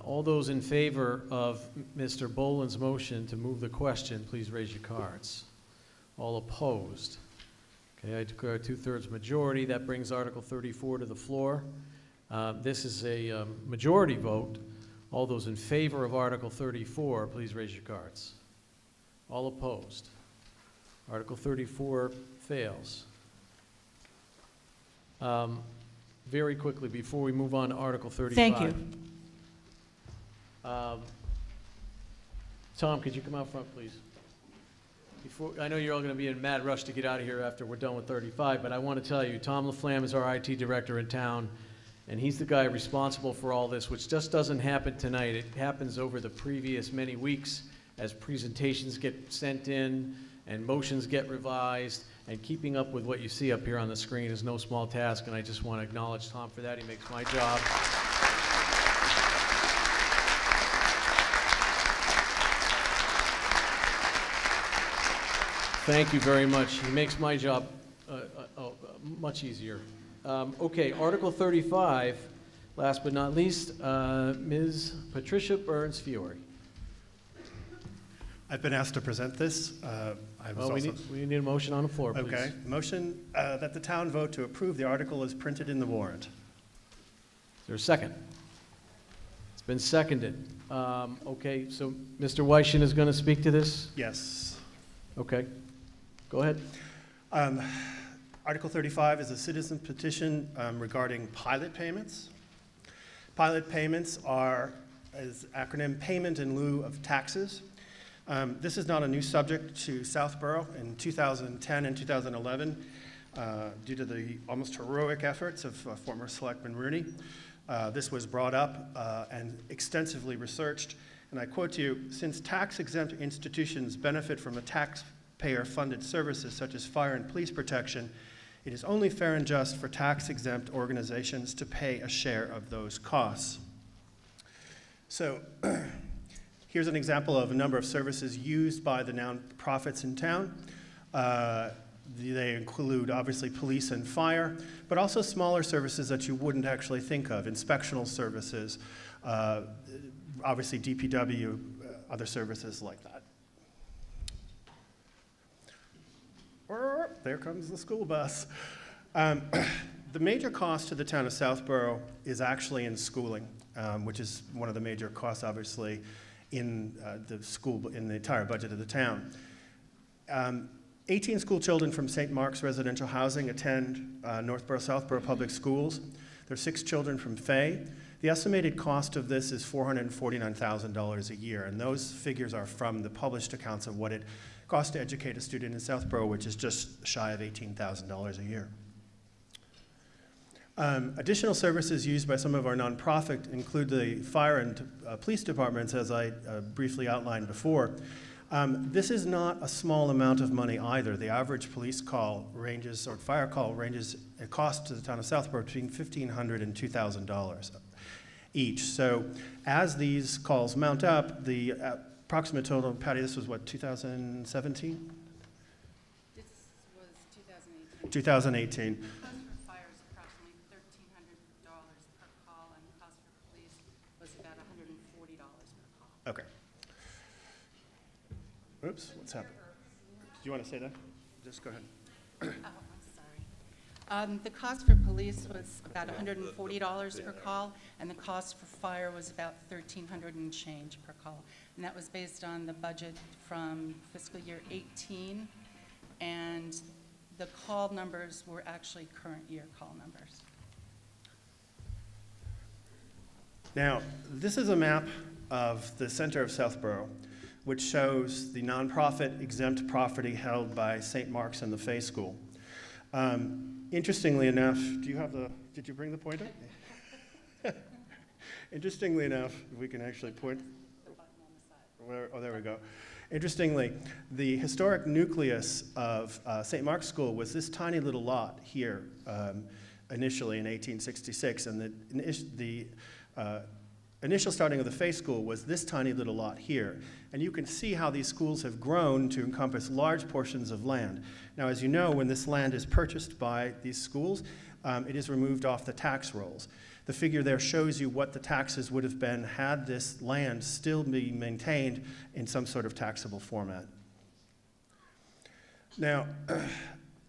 All those in favor of Mr. Boland's motion to move the question, please raise your cards. All opposed? Okay, I declare a 2/3 majority. That brings Article 34 to the floor. This is a majority vote. All those in favor of Article 34, please raise your cards. All opposed? Article 34 fails. Very quickly, before we move on to Article 35. Thank you. Tom, could you come out front, please? I know you're all going to be in a mad rush to get out of here after we're done with 35, but I want to tell you, Tom LaFlamme is our IT director in town, and he's the guy responsible for all this, which just doesn't happen tonight. It happens over the previous many weeks as presentations get sent in and motions get revised, and keeping up with what you see up here on the screen is no small task, and I just want to acknowledge Tom for that. He makes my job. Thank you very much. He makes my job much easier. Okay, Article 35, last but not least, Ms. Patricia Burns-Fiore. I've been asked to present this. We need a motion on the floor, please. Okay, motion that the town vote to approve the article as printed in the warrant. there a second? It's been seconded. Okay, so Mr. Weishin is going to speak to this? Yes. Okay, go ahead. Article 35 is a citizen petition regarding pilot payments. Pilot payments are, as acronym, payment in lieu of taxes. This is not a new subject to Southborough. In 2010 and 2011, due to the almost heroic efforts of former Selectman Rooney, this was brought up and extensively researched. And I quote to you, "Since tax-exempt institutions benefit from a taxpayer-funded services such as fire and police protection, it is only fair and just for tax-exempt organizations to pay a share of those costs." So here's an example of a number of services used by the nonprofits in town. They include, obviously, police and fire, but also smaller services that you wouldn't actually think of, inspectional services, obviously DPW, other services like that. There comes the school bus. The major cost to the town of Southborough is actually in schooling, which is one of the major costs, obviously, in in the entire budget of the town. 18 school children from St. Mark's Residential Housing attend Northborough Southborough Public Schools. There are 6 children from Fay. The estimated cost of this is $449,000 a year, and those figures are from the published accounts of what it costs to educate a student in Southborough, which is just shy of $18,000 a year. Additional services used by some of our nonprofit include the fire and police departments, as I briefly outlined before. This is not a small amount of money either. The average police call ranges, or fire call ranges, it costs to the town of Southborough between $1,500 and $2,000 each. So as these calls mount up, the approximate total, Patty, this was what, 2017? This was 2018. 2018. The cost for fire is approximately $1,300 per call, and the cost for police was about $140 per call. Okay. Oops, what's happened? Do you want to say that? Just go ahead. Oh, I'm sorry. The cost for police was about $140 per call, and the cost for fire was about $1,300 and change per call. And that was based on the budget from fiscal year 18, and the call numbers were actually current year call numbers. Now, this is a map of the center of Southborough, which shows the nonprofit exempt property held by St. Mark's and the Fay School. Interestingly enough, did you bring the pointer? Interestingly enough, if we can actually point, oh, there we go. Interestingly, the historic nucleus of St. Mark's School was this tiny little lot here initially in 1866, and the initial starting of the Fay School was this tiny little lot here. And you can see how these schools have grown to encompass large portions of land. Now, as you know, when this land is purchased by these schools, it is removed off the tax rolls. The figure there shows you what the taxes would have been had this land still be maintained in some sort of taxable format. Now,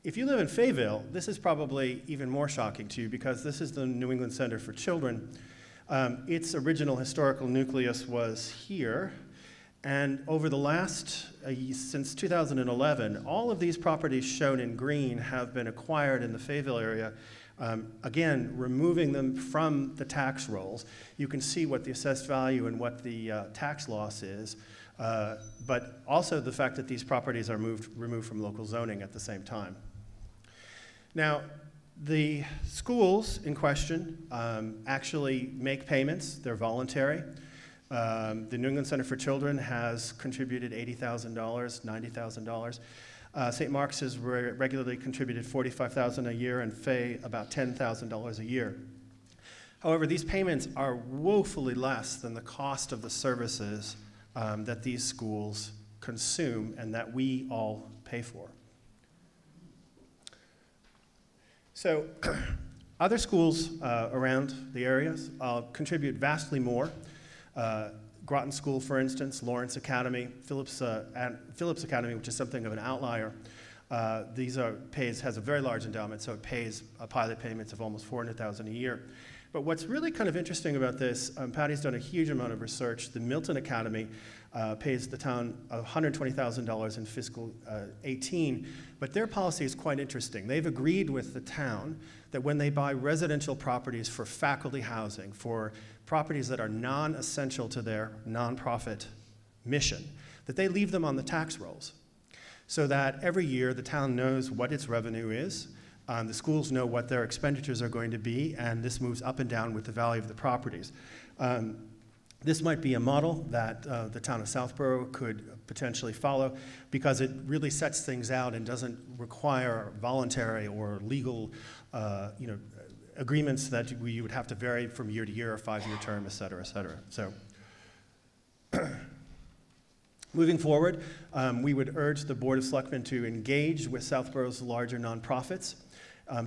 if you live in Fayville, this is probably even more shocking to you because this is the New England Center for Children. Its original historical nucleus was here, and over the last, since 2011, all of these properties shown in green have been acquired in the Fayville area, again, removing them from the tax rolls. You can see what the assessed value and what the tax loss is, but also the fact that these properties are removed from local zoning at the same time. Now, the schools in question actually make payments. They're voluntary. The New England Center for Children has contributed $80,000, $90,000. St. Mark's has regularly contributed $45,000 a year, and Fay about $10,000 a year. However, these payments are woefully less than the cost of the services that these schools consume and that we all pay for. So other schools around the areas contribute vastly more. Groton School, for instance, Lawrence Academy, Phillips Academy, which is something of an outlier. Has a very large endowment, so it pays pilot payments of almost $400,000 a year. But what's really kind of interesting about this, Patty's done a huge amount of research. The Milton Academy pays the town $120,000 in fiscal 18, but their policy is quite interesting. They've agreed with the town that when they buy residential properties for faculty housing, for properties that are non-essential to their nonprofit mission, that they leave them on the tax rolls, so that every year the town knows what its revenue is, the schools know what their expenditures are going to be, and this moves up and down with the value of the properties. This might be a model that the town of Southborough could potentially follow, because it really sets things out and doesn't require voluntary or legal agreements that you would have to vary from year to year, a 5-year term, et cetera, et cetera. So, moving forward, we would urge the Board of Selectmen to engage with Southborough's larger nonprofits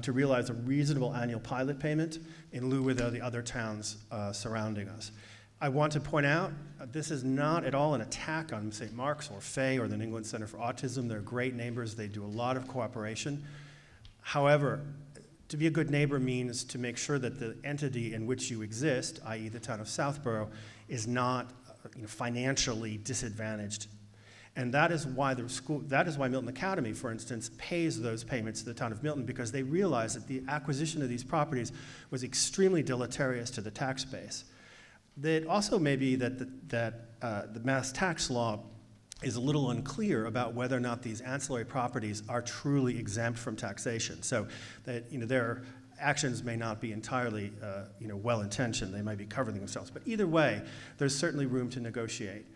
to realize a reasonable annual pilot payment in lieu of the other towns surrounding us. I want to point out, this is not at all an attack on St. Mark's or Fay or the New England Center for Autism. They're great neighbors. They do a lot of cooperation. However, to be a good neighbor means to make sure that the entity in which you exist, i.e. the town of Southborough, is not financially disadvantaged. And that is why Milton Academy, for instance, pays those payments to the town of Milton, because they realize that the acquisition of these properties was extremely deleterious to the tax base. It also may be that the Mass tax law is a little unclear about whether or not these ancillary properties are truly exempt from taxation. So that their actions may not be entirely well-intentioned. They might be covering themselves. But either way, there's certainly room to negotiate.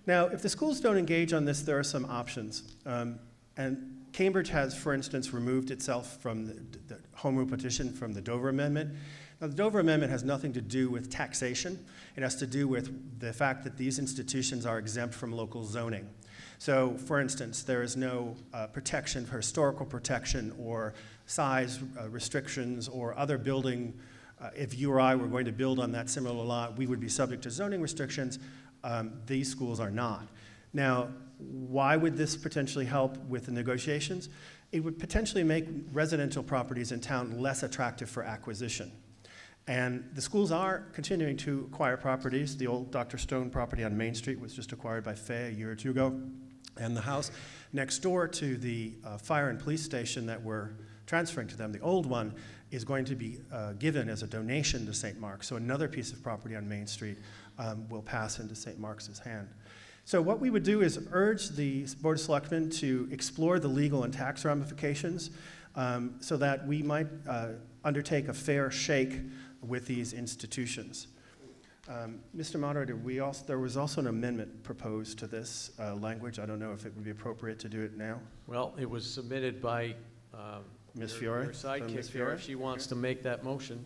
Now, if the schools don't engage on this, there are some options. And Cambridge has, for instance, removed itself from the home rule petition from the Dover Amendment. Now, the Dover Amendment has nothing to do with taxation. It has to do with the fact that these institutions are exempt from local zoning. So, for instance, there is no protection for historical protection or size restrictions or other building. If you or I were going to build on that similar lot, we would be subject to zoning restrictions. These schools are not. Now, why would this potentially help with the negotiations? It would potentially make residential properties in town less attractive for acquisition. And the schools are continuing to acquire properties. The old Dr. Stone property on Main Street was just acquired by Fay a year or two ago. And the house next door to the fire and police station that we're transferring to them, the old one, is going to be given as a donation to St. Mark's. So another piece of property on Main Street will pass into St. Mark's' hand. So what we would do is urge the Board of Selectmen to explore the legal and tax ramifications so that we might undertake a fair shake with these institutions. Mr. Moderator, there was also an amendment proposed to this language. I don't know if it would be appropriate to do it now. Well, it was submitted by Ms. Fiore? Your sidekick here, if she wants to make that motion.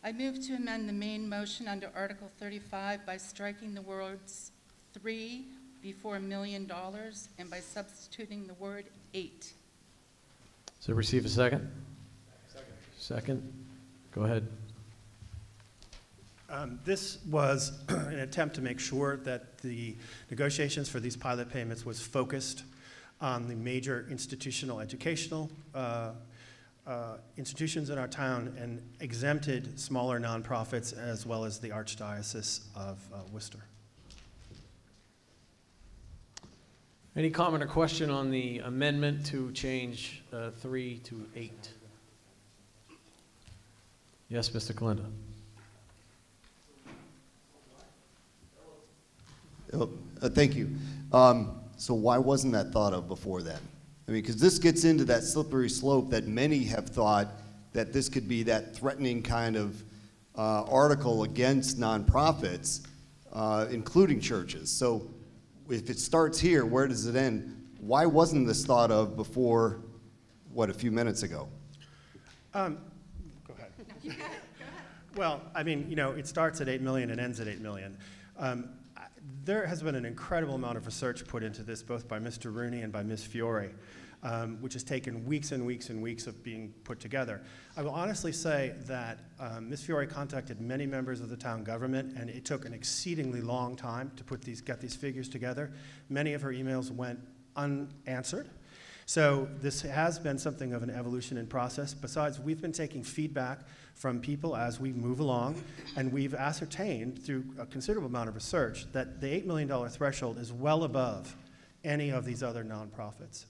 I move to amend the main motion under Article 35 by striking the words 3 before $1 million and by substituting the word 8. So receive a second? Second. Go ahead. This was an attempt to make sure that the negotiations for these pilot payments was focused on the major institutional educational institutions in our town and exempted smaller nonprofits as well as the Archdiocese of Worcester. Any comment or question on the amendment to change 3 to 8? Yes, Mr. Kalenda. Thank you. So why wasn't that thought of before then? I mean, because this gets into that slippery slope that many have thought that this could be that threatening kind of article against nonprofits, including churches. So if it starts here, where does it end? Why wasn't this thought of before, what, a few minutes ago? Go ahead. Go ahead. Well, I mean, it starts at $8 million and ends at $8 million. There has been an incredible amount of research put into this, both by Mr. Rooney and by Ms. Fiore, which has taken weeks and weeks and weeks of being put together. I will honestly say that Ms. Fiore contacted many members of the town government, and it took an exceedingly long time to get these figures together. Many of her emails went unanswered. So this has been something of an evolution in process. Besides, we've been taking feedback from people as we move along, and we've ascertained through a considerable amount of research that the $8 million threshold is well above any of these other nonprofits.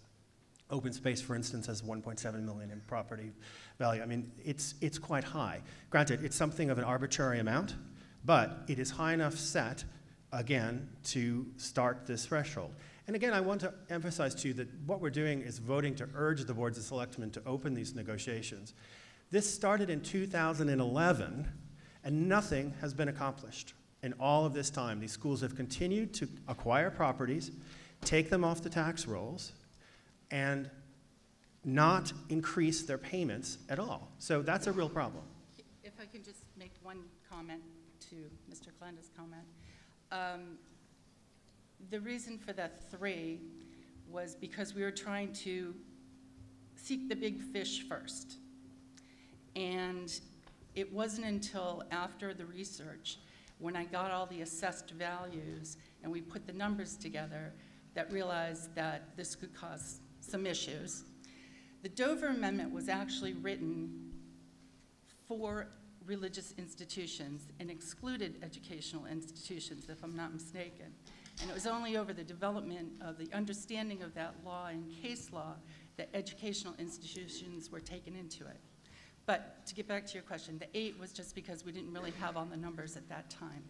Open Space, for instance, has 1.7 million in property value. I mean, it's quite high. Granted, it's something of an arbitrary amount, but it is high enough set, again, to start this threshold. And again, I want to emphasize to you that what we're doing is voting to urge the boards of selectmen to open these negotiations. This started in 2011, and nothing has been accomplished in all of this time. These schools have continued to acquire properties, take them off the tax rolls, and not increase their payments at all. So that's a real problem. If I can just make one comment to Mr. Glenda's comment. The reason for that 3 was because we were trying to seek the big fish first. And it wasn't until after the research, when I got all the assessed values and we put the numbers together, that realized that this could cause some issues. The Dover Amendment was actually written for religious institutions and excluded educational institutions, if I'm not mistaken. And it was only over the development of the understanding of that law and case law that educational institutions were taken into it. But to get back to your question, the 8 was just because we didn't really have all the numbers at that time.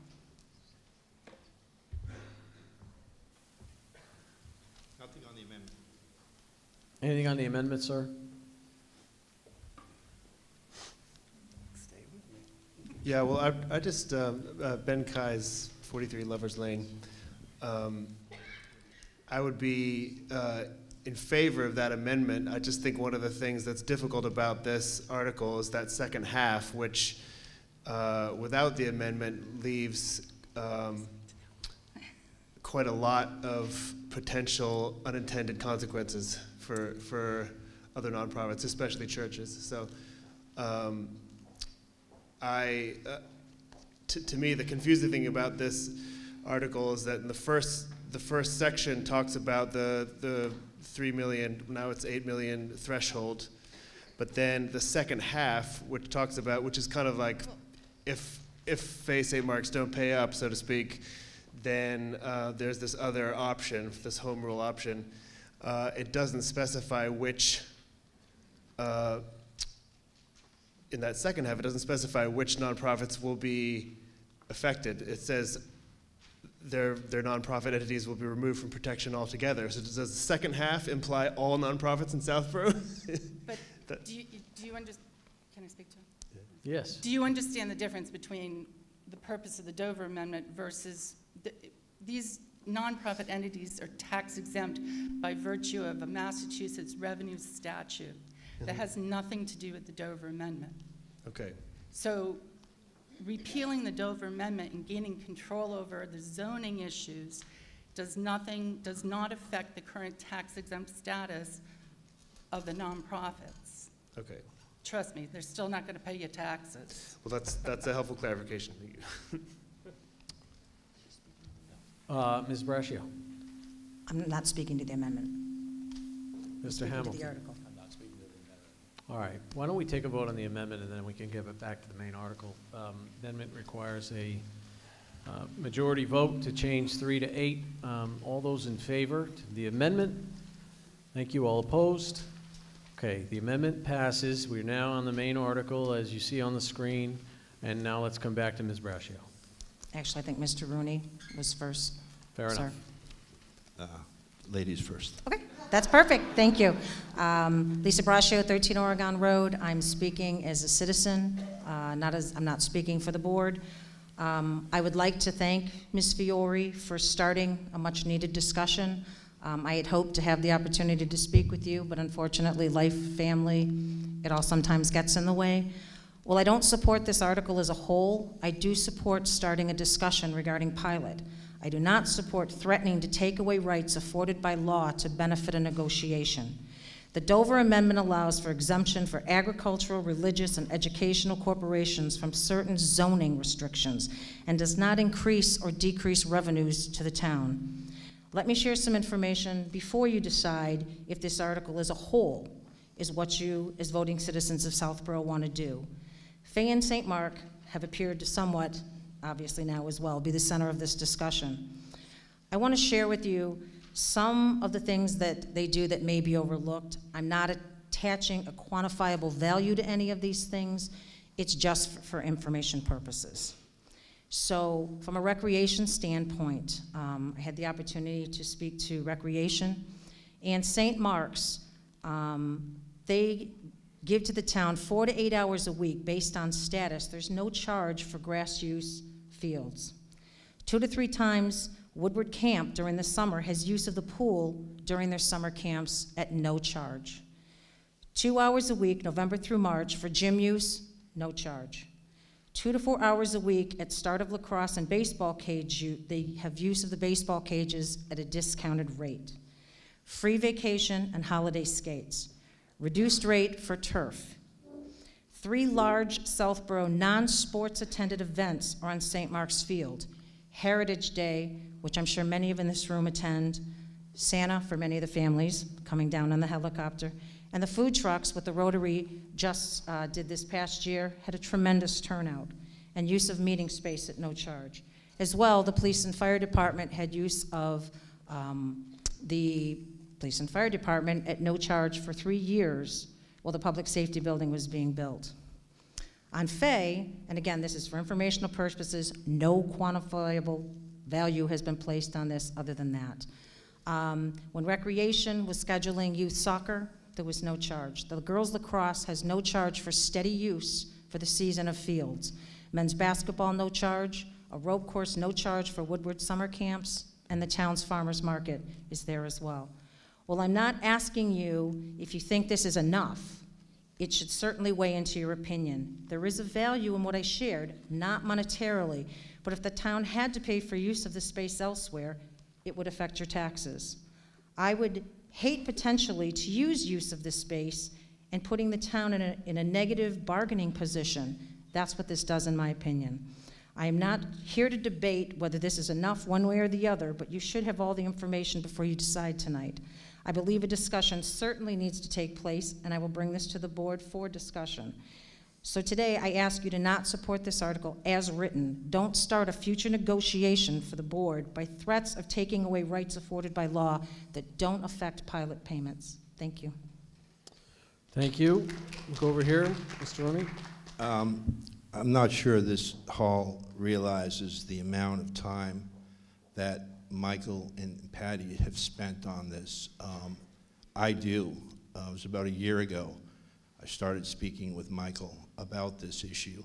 Nothing on the amendment. Anything on the amendment, sir? Yeah, well, I just, Ben Kai's 43 Lovers Lane. I would be in favor of that amendment. I just think one of the things that's difficult about this article is that second half, which without the amendment leaves quite a lot of potential unintended consequences for other nonprofits, especially churches. So to me, the confusing thing about this article is that in the first section talks about the 3 million, now it's 8 million threshold, but then the second half, which talks about, which is kind of like if Faith St. Mark's don't pay up, so to speak, then there's this other option, this home rule option. It doesn't specify which, in that second half, it doesn't specify which nonprofits will be affected. It says their nonprofit entities will be removed from protection altogether. So does the second half imply all nonprofits in Southborough? But do you understand, can I speak to him? Yes. Do you understand the difference between the purpose of the Dover Amendment versus these nonprofit entities are tax exempt by virtue of a Massachusetts revenue statute that has nothing to do with the Dover Amendment. Okay. So repealing the Dover Amendment and gaining control over the zoning issues does not affect the current tax exempt status of the nonprofits. Okay. Trust me, they're still not going to pay you taxes. Well, that's a helpful clarification. Thank you. Ms. Brascio. I'm not speaking to the amendment. Mr. Hamilton. To the article. I'm not speaking to the amendment. All right. Why don't we take a vote on the amendment and then we can give it back to the main article. Amendment requires a majority vote to change 3 to 8. All those in favor to the amendment? Thank you. All opposed? Okay. The amendment passes. We're now on the main article, as you see on the screen. And now let's come back to Ms. Brascio. Actually, I think Mr. Rooney was first. Fair enough. Ladies first. Okay, that's perfect. Thank you. Lisa Brascio, 13 Oregon Road. I'm speaking as a citizen. I'm not speaking for the board. I would like to thank Ms. Fiore for starting a much-needed discussion. I had hoped to have the opportunity to speak with you, but unfortunately, life, family, it all sometimes gets in the way. While I don't support this article as a whole, I do support starting a discussion regarding pilot. I do not support threatening to take away rights afforded by law to benefit a negotiation. The Dover Amendment allows for exemption for agricultural, religious, and educational corporations from certain zoning restrictions and does not increase or decrease revenues to the town. Let me share some information before you decide if this article as a whole is what you, as voting citizens of Southborough, want to do. Fay and St. Mark have appeared to somewhat, obviously now as well, be the center of this discussion. I want to share with you some of the things that they do that may be overlooked. I'm not attaching a quantifiable value to any of these things. It's just for information purposes. So from a recreation standpoint, I had the opportunity to speak to recreation, and St. Mark's, they give to the town 4 to 8 hours a week based on status. There's no charge for grass use fields. 2 to 3 times Woodward Camp during the summer has use of the pool during their summer camps at no charge. 2 hours a week, November through March, for gym use, no charge. 2 to 4 hours a week at start of lacrosse and baseball cage, they have use of the baseball cages at a discounted rate. Free vacation and holiday skates. Reduced rate for turf. 3 large Southborough non-sports attended events are on St. Mark's Field. Heritage Day, which I'm sure many of in this room attend, Santa for many of the families coming down on the helicopter, and the food trucks with the Rotary just did this past year had a tremendous turnout and use of meeting space at no charge. As well, the police and fire department had use of the police and fire department at no charge for 3 years while the public safety building was being built. On Fay, and again, this is for informational purposes, no quantifiable value has been placed on this other than that. When recreation was scheduling youth soccer, there was no charge. The girls lacrosse has no charge for steady use for the season of fields. Men's basketball, no charge. A rope course, no charge for Woodward summer camps, and the town's farmers market is there as well. Well, I'm not asking you if you think this is enough. It should certainly weigh into your opinion. There is a value in what I shared, not monetarily, but if the town had to pay for use of the space elsewhere, it would affect your taxes. I would hate potentially to use of this space and putting the town in a negative bargaining position. That's what this does in my opinion. I am not here to debate whether this is enough one way or the other, but you should have all the information before you decide tonight. I believe a discussion certainly needs to take place, and I will bring this to the board for discussion. So today, I ask you to not support this article as written. Don't start a future negotiation for the board by threats of taking away rights afforded by law that don't affect pilot payments. Thank you. Thank you. We'll go over here, Mr. Remy. I'm not sure this hall realizes the amount of time that Michael and Patty have spent on this. I do. It was about a year ago. I started speaking with Michael about this issue,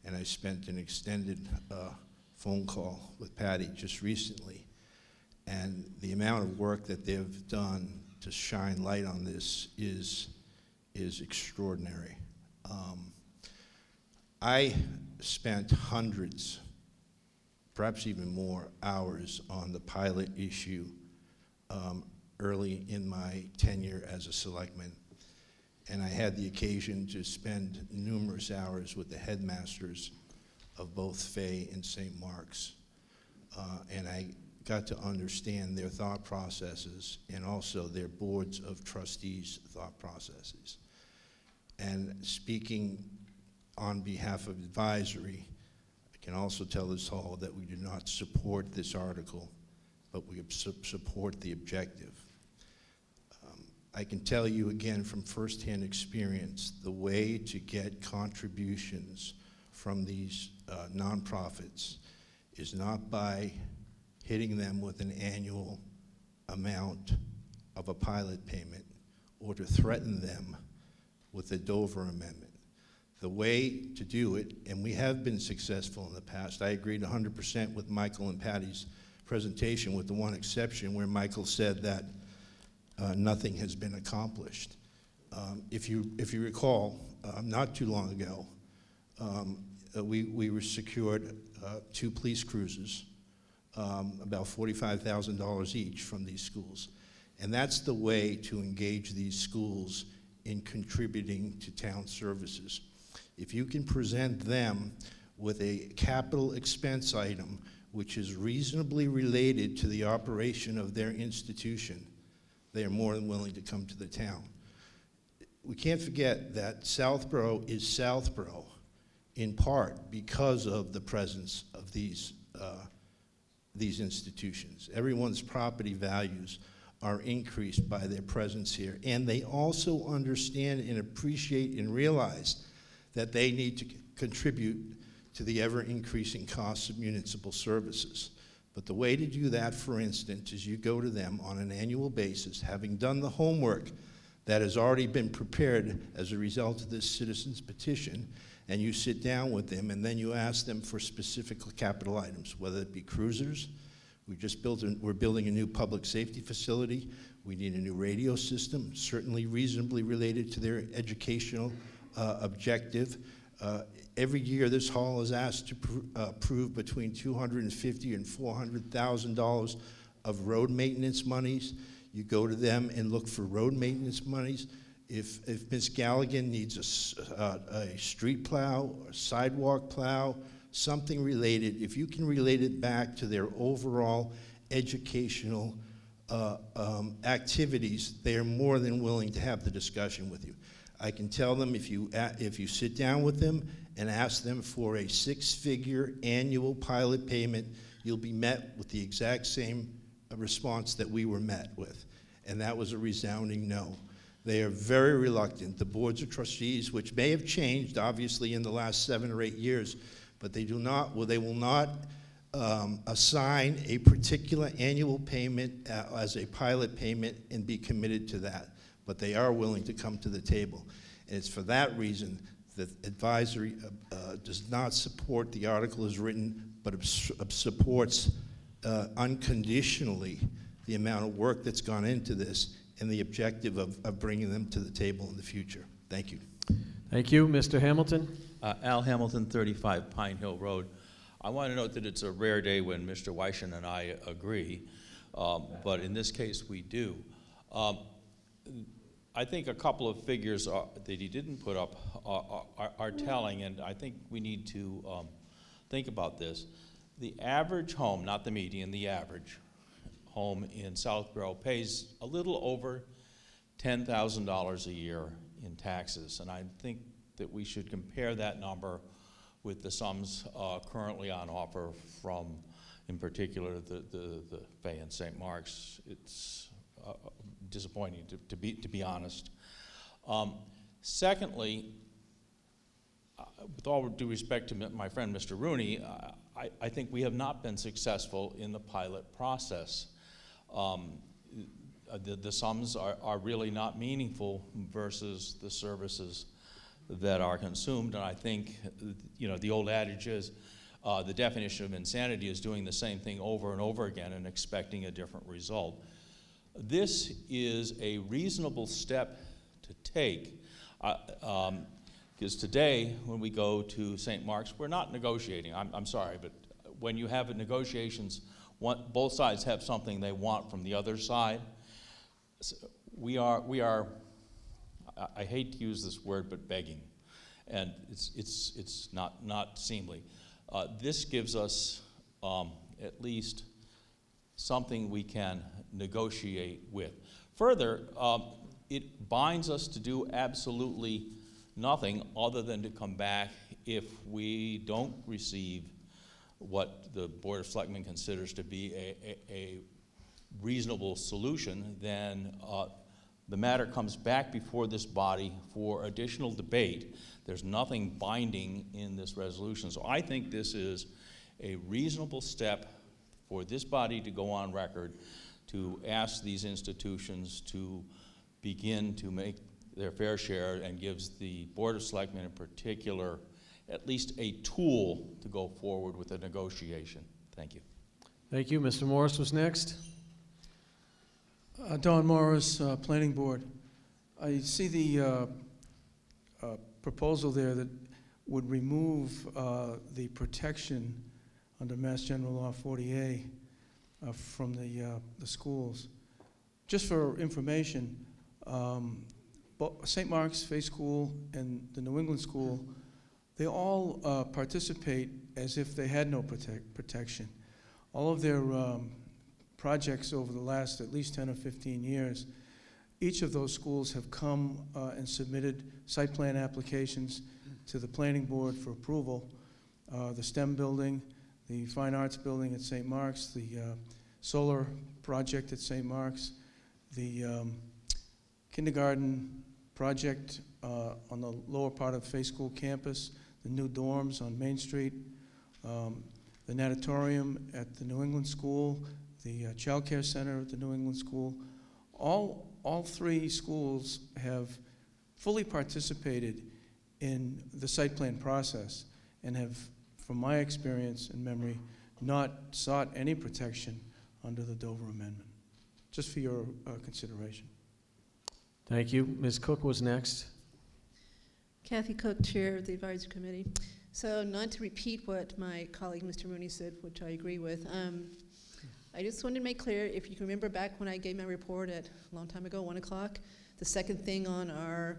and I spent an extended phone call with Patty just recently. And the amount of work that they've done to shine light on this is extraordinary. I spent hundreds, perhaps even more, hours on the pilot issue early in my tenure as a selectman. And I had the occasion to spend numerous hours with the headmasters of both Fay and St. Mark's. And I got to understand their thought processes and also their boards of trustees' thought processes. And speaking on behalf of advisory, I can also tell this hall that we do not support this article, but we support the objective. I can tell you again from firsthand experience, the way to get contributions from these nonprofits is not by hitting them with an annual amount of a pilot payment or to threaten them with the Dover Amendment. The way to do it, and we have been successful in the past, I agreed 100% with Michael and Patty's presentation with the one exception where Michael said that nothing has been accomplished. If you recall, not too long ago, we were secured 2 police cruisers, about $45,000 each from these schools. And that's the way to engage these schools in contributing to town services. If you can present them with a capital expense item which is reasonably related to the operation of their institution, they are more than willing to come to the town. We can't forget that Southborough is Southborough in part because of the presence of these institutions. Everyone's property values are increased by their presence here, and they also understand and appreciate and realize that they need to contribute to the ever-increasing costs of municipal services. But the way to do that, for instance, is you go to them on an annual basis, having done the homework that has already been prepared as a result of this citizen's petition, and you sit down with them, and then you ask them for specific capital items, whether it be cruisers. We're building a new public safety facility. We need a new radio system, certainly reasonably related to their educational objective. Every year, this hall is asked to approve between $250,000 and $400,000 of road maintenance monies. You go to them and look for road maintenance monies. If Ms. Galligan needs a street plow, a sidewalk plow, something related, if you can relate it back to their overall educational activities, they are more than willing to have the discussion with you. I can tell them if you sit down with them and ask them for a 6-figure annual pilot payment, you'll be met with the exact same response that we were met with, and that was a resounding no. They are very reluctant. The boards of trustees, which may have changed obviously in the last 7 or 8 years, but they will not assign a particular annual payment as a pilot payment and be committed to that. But they are willing to come to the table. And it's for that reason that advisory does not support the article as written, but supports unconditionally the amount of work that's gone into this and the objective of bringing them to the table in the future. Thank you. Thank you. Mr. Hamilton? Al Hamilton, 35 Pine Hill Road. I want to note that it's a rare day when Mr. Weishen and I agree, but in this case we do. I think a couple of figures that he didn't put up are telling, and I think we need to think about this. The average home, not the median, the average home in Southborough pays a little over $10,000 a year in taxes, and I think that we should compare that number with the sums currently on offer from, in particular, the Fay and St. Mark's. It's disappointing, to be honest. Secondly, with all due respect to my friend Mr. Rooney, I think we have not been successful in the pilot process. The sums are really not meaningful versus the services that are consumed, and I think, you know, the old adage is the definition of insanity is doing the same thing over and over again and expecting a different result. This is a reasonable step to take, because today when we go to St. Mark's, we're not negotiating. I'm sorry, but when you have negotiations, both sides have something they want from the other side. So we are. I hate to use this word, but begging, and it's not seemly. This gives us at least something we can negotiate with. Further, it binds us to do absolutely nothing other than to come back if we don't receive what the Board of Selectmen considers to be a reasonable solution. Then the matter comes back before this body for additional debate. There's nothing binding in this resolution. So I think this is a reasonable step for this body to go on record to ask these institutions to begin to make their fair share, and gives the Board of Selectmen in particular at least a tool to go forward with a negotiation. Thank you. Thank you. Mr. Morris was next. Don Morris, Planning Board. I see the proposal there that would remove the protection under Mass General Law 40A from the schools. Just for information, St. Mark's, Fay School, and the New England School, they all participate as if they had no protection. all of their projects over the last at least 10 or 15 years, each of those schools have come and submitted site plan applications to the planning board for approval. The STEM building, the Fine Arts building at St. Mark's, the solar project at St. Mark's, the kindergarten project on the lower part of Fay School campus, the new dorms on Main Street, the natatorium at the New England School, the child care center at the New England School. All three schools have fully participated in the site plan process and have, from my experience and memory, not sought any protection under the Dover Amendment. Just for your consideration. Thank you. Ms. Cook was next. Kathy Cook, Chair of the Advisory Committee. So not to repeat what my colleague Mr. Mooney said, which I agree with, I just wanted to make clear, if you can remember back when I gave my report at a long time ago, 1 o'clock, the second thing on our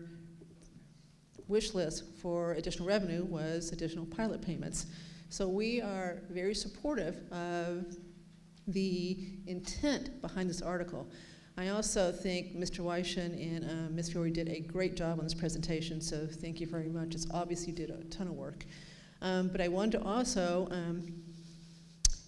wish list for additional revenue was additional pilot payments. So we are very supportive of the intent behind this article. I also think Mr. Weishan and Ms. Fiore did a great job on this presentation, so thank you very much. It's obviously did a ton of work. But I wanted to also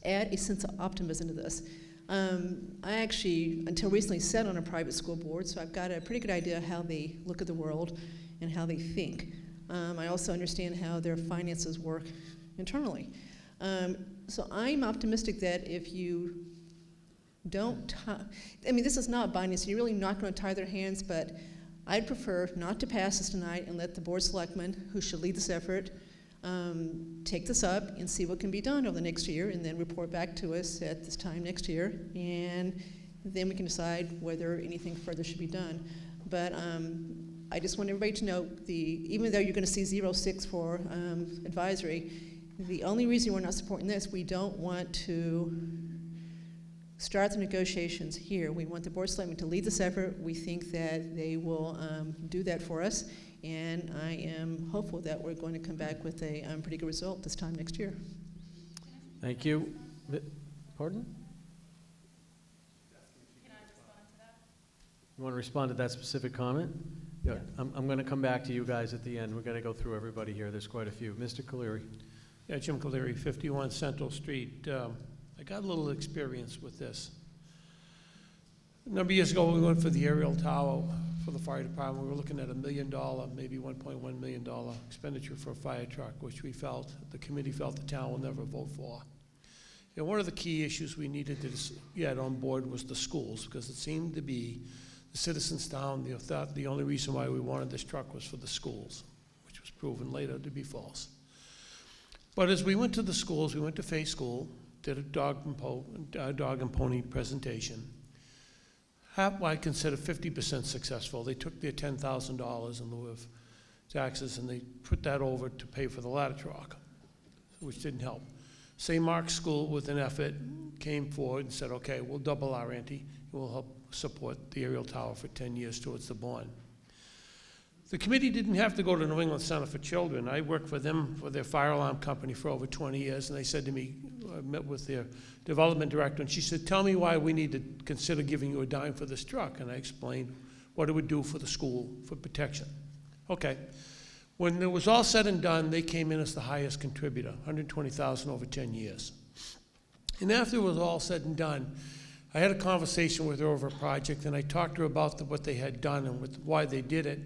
add a sense of optimism to this. I actually, until recently, sat on a private school board, so I've got a pretty good idea how they look at the world and how they think. I also understand how their finances work internally. So I'm optimistic that if you don't I mean, this is not binding, so you're really not going to tie their hands, but I'd prefer not to pass this tonight and let the board of selectmen, who should lead this effort, take this up and see what can be done over the next year, and then report back to us at this time next year, and then we can decide whether anything further should be done. But I just want everybody to know, even though you're going to see 0.6 for advisory, the only reason we're not supporting this, we don't want to start the negotiations here. We want the board of selectmen to lead this effort. We think that they will do that for us, and I am hopeful that we're going to come back with a pretty good result this time next year. Thank you. Pardon? Can I respond to that? You want to respond to that specific comment? Yeah. I'm going to come back to you guys at the end. We're going to go through everybody here. There's quite a few. Mr. Caleri. Yeah, Jim Caleri, 51 Central Street. I got a little experience with this. A number of years ago, we went for the aerial tower for the fire department. We were looking at $1 million, maybe $1.1 million expenditure for a fire truck, which we felt, the committee felt the town will never vote for. And one of the key issues we needed to get on board was the schools, because it seemed to be the citizens down thought the only reason why we wanted this truck was for the schools, which was proven later to be false. But as we went to the schools, we went to Fay School, did a dog and pony presentation. I consider 50% successful. They took their $10,000 in lieu of taxes and they put that over to pay for the ladder truck, which didn't help. St. Mark's School, with an effort, came forward and said, okay, we'll double our ante. We'll help support the aerial tower for 10 years towards the bond. The committee didn't have to go to New England Center for Children. I worked for them, for their fire alarm company, for over 20 years, and they said to me, I met with their development director, and she said, tell me why we need to consider giving you a dime for this truck. And I explained what it would do for the school for protection. Okay. When it was all said and done, they came in as the highest contributor, $120,000 over 10 years. And after it was all said and done, I had a conversation with her over a project, and I talked to her about what they had done and why they did it.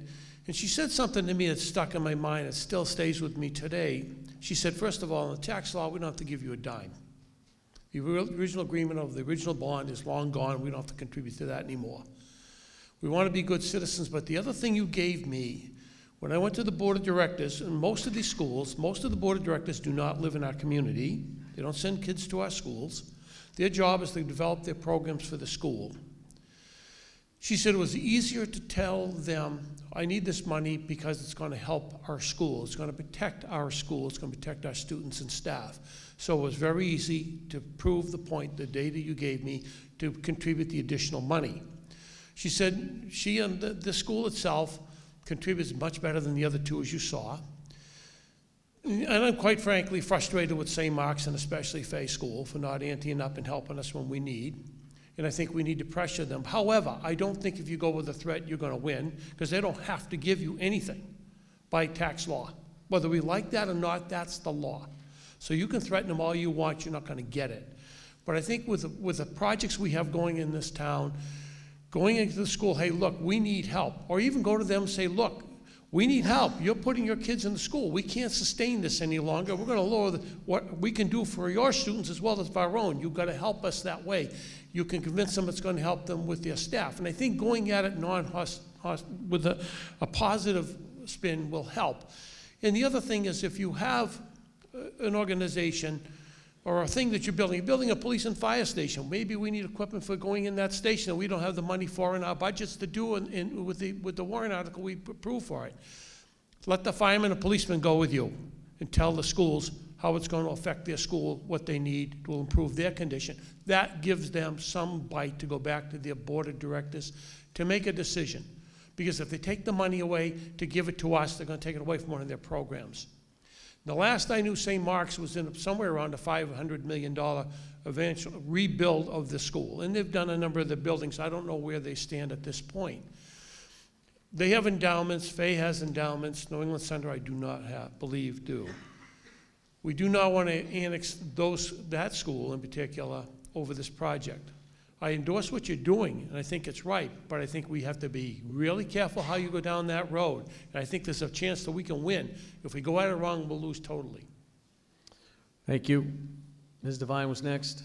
And she said something to me that stuck in my mind. It still stays with me today. She said, first of all, in the tax law, we don't have to give you a dime. The original agreement of the original bond is long gone. We don't have to contribute to that anymore. We want to be good citizens, but the other thing you gave me, when I went to the board of directors, in most of these schools, most of the board of directors do not live in our community. They don't send kids to our schools. Their job is to develop their programs for the school. She said it was easier to tell them, I need this money because it's going to help our school. It's going to protect our school. It's going to protect our students and staff. So it was very easy to prove the point, the data you gave me, to contribute the additional money. She said she and the school itself contributes much better than the other two, as you saw. And I'm quite frankly frustrated with St. Mark's and especially Fay School for not anteing up and helping us when we need. And I think we need to pressure them. However, I don't think if you go with a threat, you're going to win, because they don't have to give you anything by tax law. Whether we like that or not, that's the law. So you can threaten them all you want, you're not going to get it. But I think with the projects we have going in this town, going into the school, hey, look, we need help. Or even go to them and say, look, we need help. You're putting your kids in the school. We can't sustain this any longer. We're going to lower what we can do for your students as well as our own. You've got to help us that way. You can convince them it's going to help them with their staff. And I think going at it with a positive spin will help. And the other thing is, if you have an organization or a thing that you're building a police and fire station, maybe we need equipment for going in that station that we don't have the money for in our budgets to do with the warrant article we approve for it. Let the firemen and policemen go with you and tell the schools how it's going to affect their school, what they need to improve their condition. That gives them some bite to go back to their board of directors to make a decision. Because if they take the money away to give it to us, they're going to take it away from one of their programs. The last I knew, St. Mark's was in somewhere around a $500 million eventual rebuild of the school. And they've done a number of the buildings. I don't know where they stand at this point. They have endowments. Fay has endowments. New England Center, I do not believe do. We do not want to annex that school in particular over this project. I endorse what you're doing, and I think it's right, but I think we have to be really careful how you go down that road. And I think there's a chance that we can win. If we go at it wrong, we'll lose totally. Thank you. Ms. Devine was next.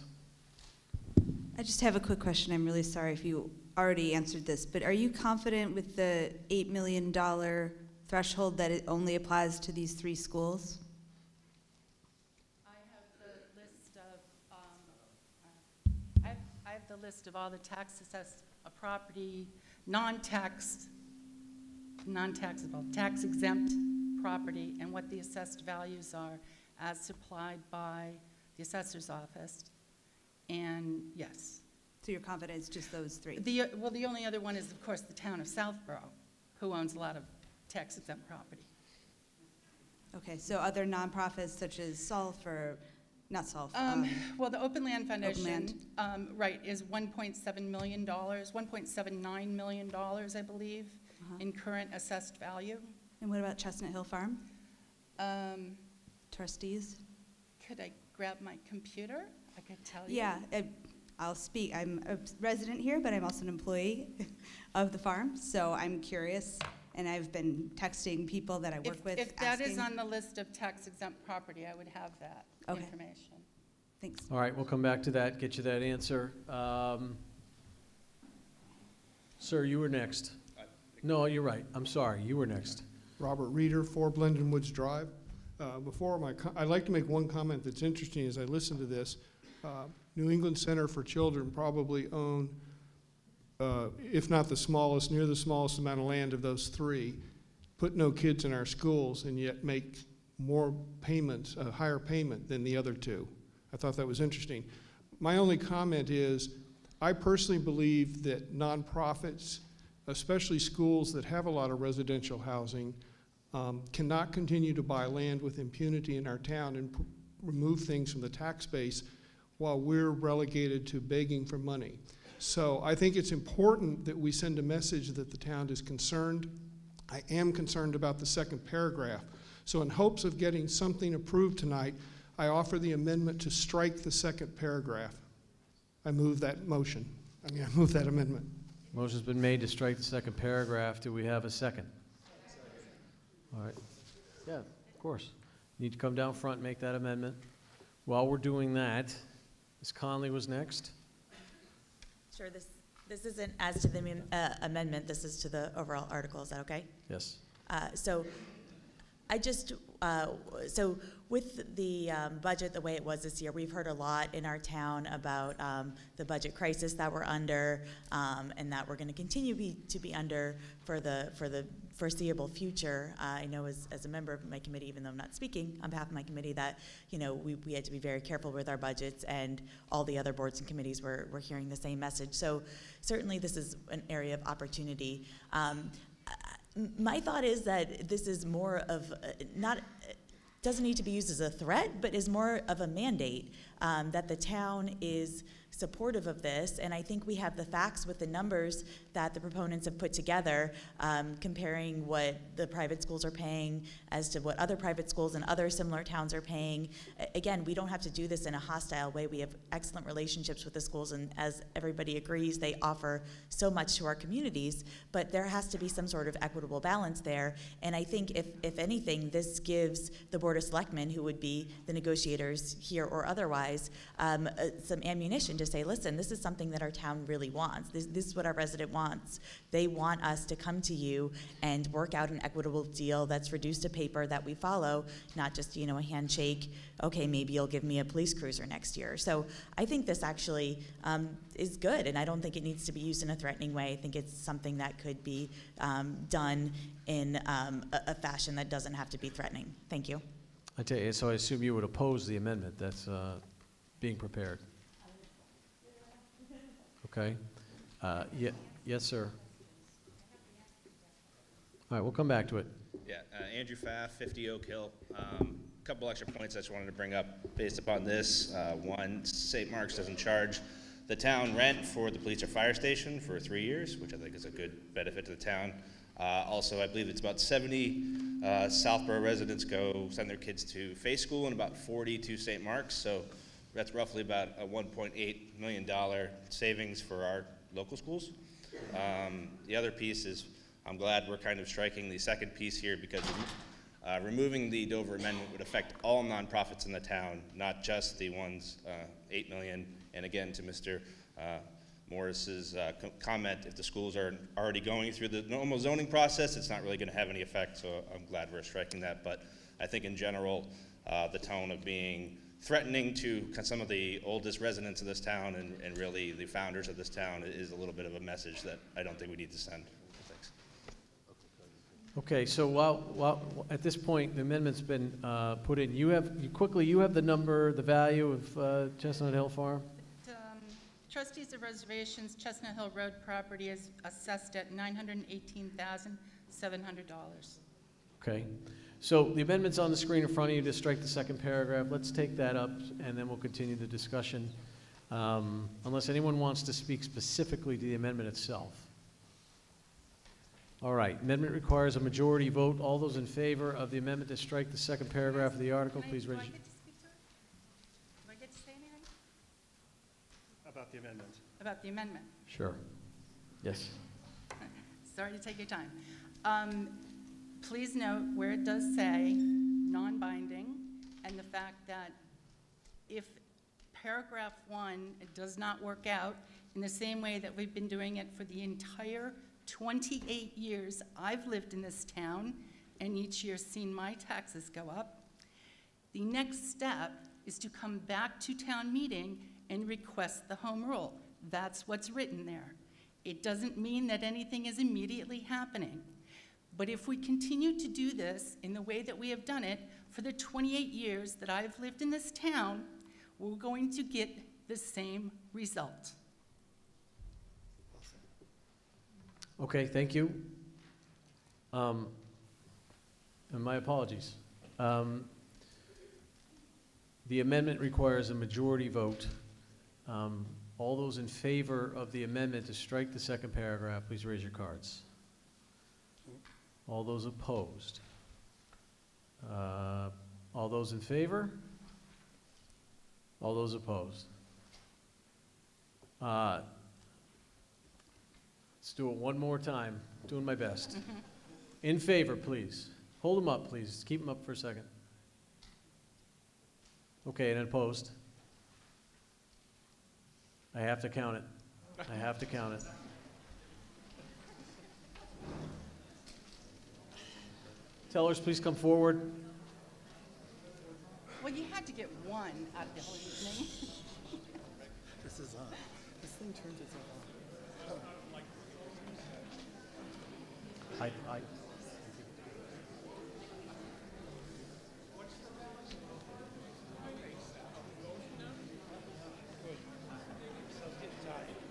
I just have a quick question. I'm really sorry if you already answered this, but are you confident with the $8 million threshold that it only applies to these 3 schools? I have the list of all the tax assessed property, non-taxable, tax exempt property, and what the assessed values are as supplied by the assessor's office. And yes. So you're confident it's just those 3? Well, the only other one is, of course, the town of Southborough, who owns a lot of tax exempt property. Okay, so other nonprofits such as SOLF or not SOLF? Well, the Open Land Foundation, Open Land. is $1.7 million, $1.79 million, I believe, in current assessed value. And what about Chestnut Hill Farm? Trustees? Could I grab my computer? I could tell you. Yeah, I'll speak. I'm a resident here, but I'm also an employee of the farm, so I'm curious. And I've been texting people that I work with. If that is on the list of tax exempt property, I would have that information. Thanks. All right, we'll come back to that, get you that answer. Sir, you were next. No, you're right. I'm sorry. You were next. Robert Reeder, 4 Blendon Woods Drive. I'd like to make one comment that's interesting as I listen to this. New England Center for Children probably own, if not the smallest, near the smallest amount of land of those 3, put no kids in our schools and yet make more payments, a higher payment than the other 2. I thought that was interesting. My only comment is, I personally believe that nonprofits, especially schools that have a lot of residential housing, cannot continue to buy land with impunity in our town and remove things from the tax base while we're relegated to begging for money. So I think it's important that we send a message that the town is concerned. I am concerned about the 2nd paragraph. So in hopes of getting something approved tonight, I offer the amendment to strike the 2nd paragraph. I move that motion. I move that amendment. Motion's been made to strike the 2nd paragraph. Do we have a second? All right. Yeah, of course. You need to come down front and make that amendment. While we're doing that, Ms. Conley was next. Sure, this isn't as to the amendment, this is to the overall article, is that okay? Yes. So with the budget the way it was this year, we've heard a lot in our town about the budget crisis that we're under and that we're going to continue to be under for the foreseeable future. I know as a member of my committee, even though I'm not speaking on behalf of my committee, that we had to be very careful with our budgets, and all the other boards and committees were hearing the same message. So certainly this is an area of opportunity. My thought is that this is more of not doesn't need to be used as a threat, but is more of a mandate that the town is supportive of this, and I think we have the facts with the numbers that the proponents have put together, comparing what the private schools are paying as to what other private schools and other similar towns are paying. Again, we don't have to do this in a hostile way. We have excellent relationships with the schools, and as everybody agrees, they offer so much to our communities, but there has to be some sort of equitable balance there, and I think if anything, this gives the Board of Selectmen, who would be the negotiators here or otherwise, some ammunition to say, listen, this is something that our town really wants. This is what our resident wants. They want us to come to you and work out an equitable deal that's reduced to paper that we follow, not just, you know, a handshake, okay, maybe you'll give me a police cruiser next year. So I think this actually is good, and I don't think it needs to be used in a threatening way. I think it's something that could be done in a fashion that doesn't have to be threatening. Thank you. I tell you, so I assume you would oppose the amendment that's being prepared. Okay. Yes, sir. All right, we'll come back to it. Yeah, Andrew Pfaff, 50 Oak Hill. A couple extra points I just wanted to bring up based upon this. One, St. Mark's doesn't charge the town rent for the police or fire station for 3 years, which I think is a good benefit to the town. Also, I believe it's about 70 Southborough residents go send their kids to Faith School and about 40 to St. Mark's. So that's roughly about a $1.8 million savings for our local schools. The other piece is I'm glad we're kind of striking the second piece here because removing the Dover Amendment would affect all nonprofits in the town, not just the ones, 8 million. And again, to Mr. Morris's comment, if the schools are already going through the normal zoning process, it's not really going to have any effect, so I'm glad we're striking that. But I think in general, the tone of being threatening to some of the oldest residents of this town and really the founders of this town is a little bit of a message that I don't think we need to send. Thanks. Okay, so while at this point the amendment's been put in, you have the number, the value of Chestnut Hill Farm? Trustees of Reservations, Chestnut Hill Road property is assessed at $918,700. Okay. So the amendment's on the screen in front of you to strike the second paragraph. Let's take that up, and then we'll continue the discussion, unless anyone wants to speak specifically to the amendment itself. All right. Amendment requires a majority vote. All those in favor of the amendment to strike the second paragraph of the article, please raise your hand. Do I get to say anything? About the amendment. About the amendment. Sure. Yes. Sorry to take your time. Please note where it does say non-binding and the fact that if paragraph 1 does not work out in the same way that we've been doing it for the entire 28 years I've lived in this town and each year seen my taxes go up, the next step is to come back to town meeting and request the home rule. That's what's written there. It doesn't mean that anything is immediately happening. But if we continue to do this in the way that we have done it for the 28 years that I've lived in this town, we're going to get the same result. Okay, thank you. And my apologies. The amendment requires a majority vote. All those in favor of the amendment to strike the second paragraph, please raise your cards. All those opposed? All those in favor? All those opposed? Let's do it one more time. Doing my best. In favor, please. Hold them up, please. Keep them up for a second. Okay, and opposed? I have to count it. I have to count it. Tellers, please come forward. Well, you had to get one out of the whole evening. This is on. This thing turns itself on. I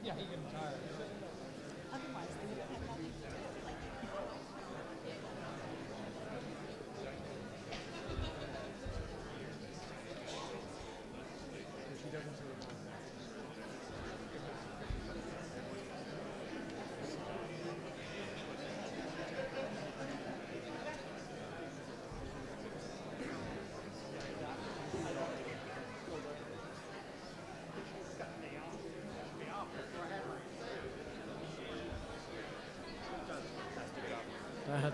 Yeah, he getting tired. Otherwise, they would have nothing to do.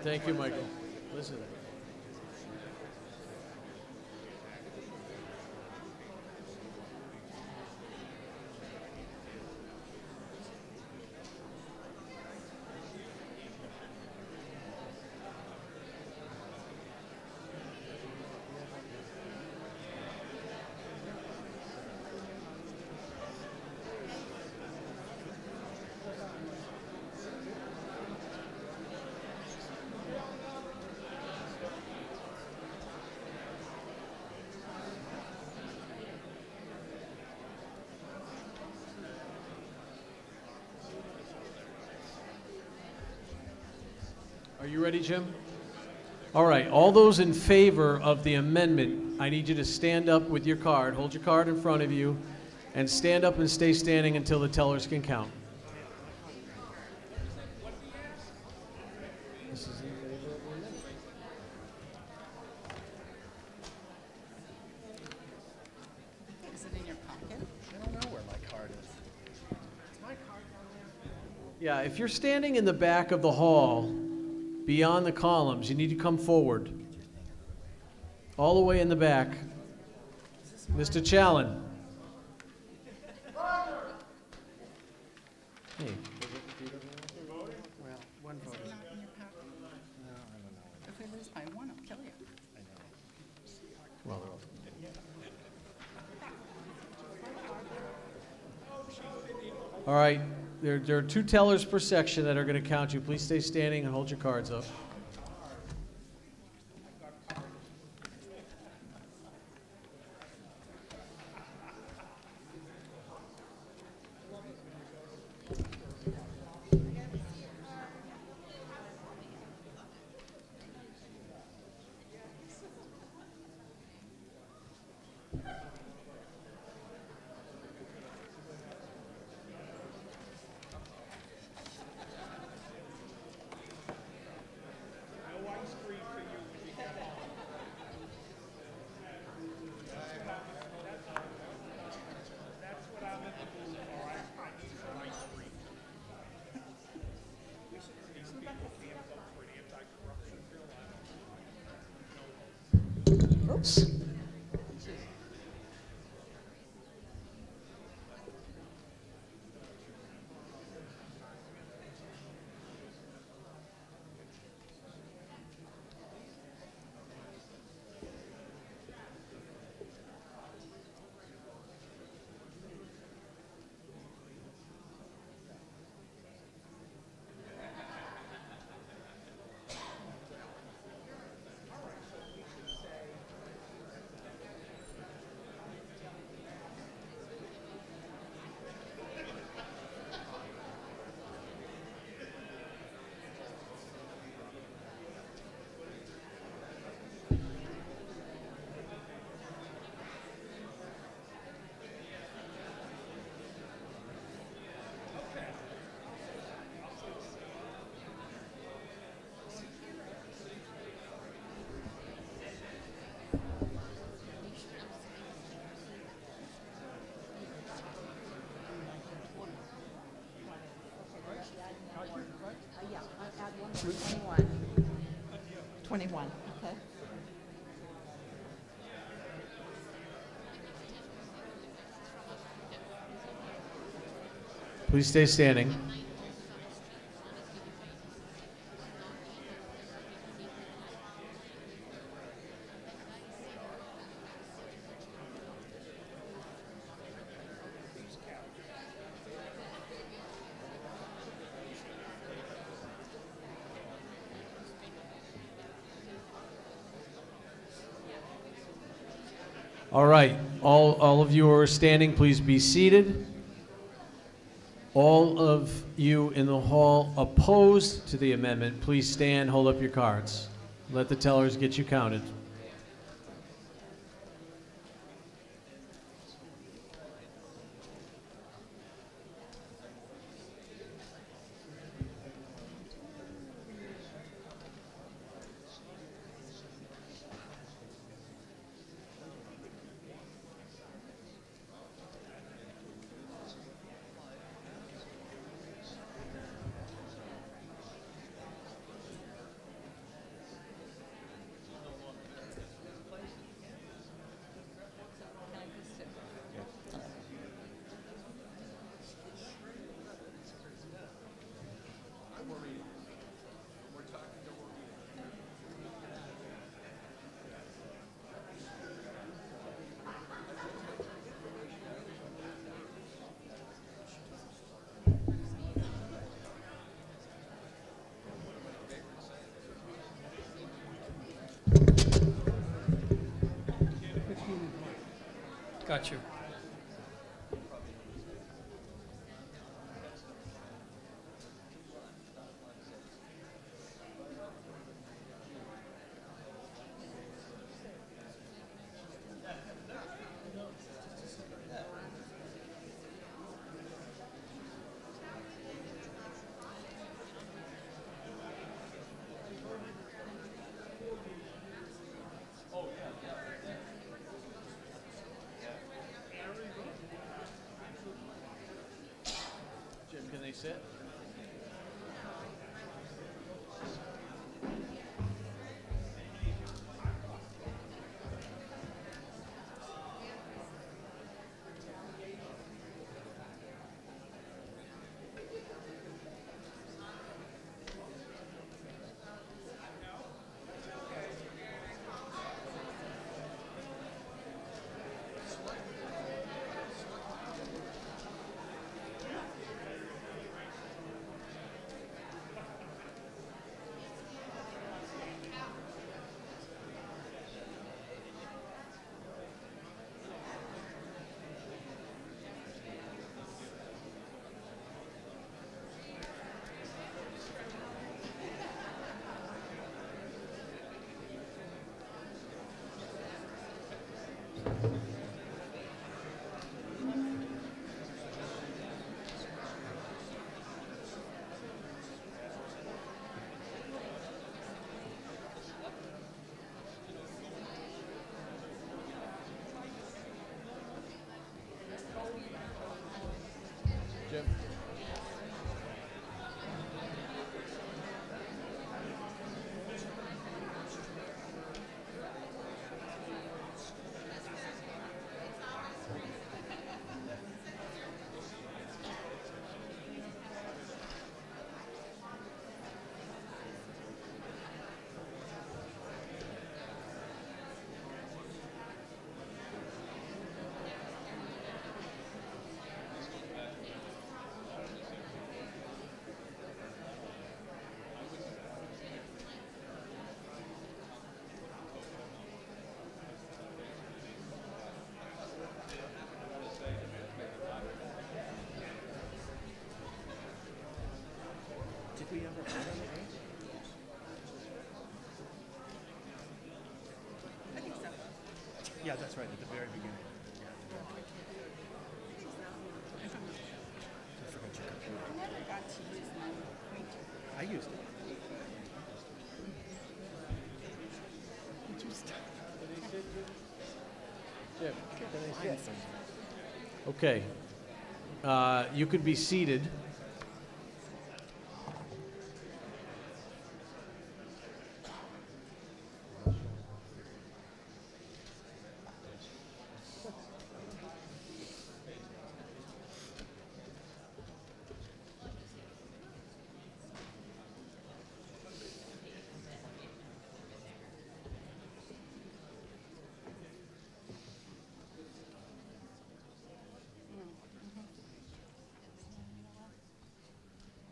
Thank you, Michael. Listen. Are you ready, Jim? All right, all those in favor of the amendment, I need you to stand up with your card. Hold your card in front of you and stand up and stay standing until the tellers can count. This is in favor of the amendment. Is it in your pocket? I don't know where my card is. Is my card down there? Yeah, if you're standing in the back of the hall, beyond the columns, you need to come forward. All the way in the back. Mr. Challen. Hey. Well, one vote. Is it not in your pocket? No, I don't know. If we lose by one, I'll kill you. Well, all right, there are 2 tellers per section that are going to count you. Please stay standing and hold your cards up. Oops. Yeah, add one more. 21. 21, okay. Please stay standing. All right, all of you who are standing, please be seated. All of you in the hall opposed to the amendment, please stand, hold up your cards. Let the tellers get you counted. Got you. Jim, can they sit? Jim. Did we ever vote on it? I think so. Yeah, that's right, at the very beginning. I forgot your computer. I never got to use my pointer. I used it. Jim, can they sit? Okay. You could be seated.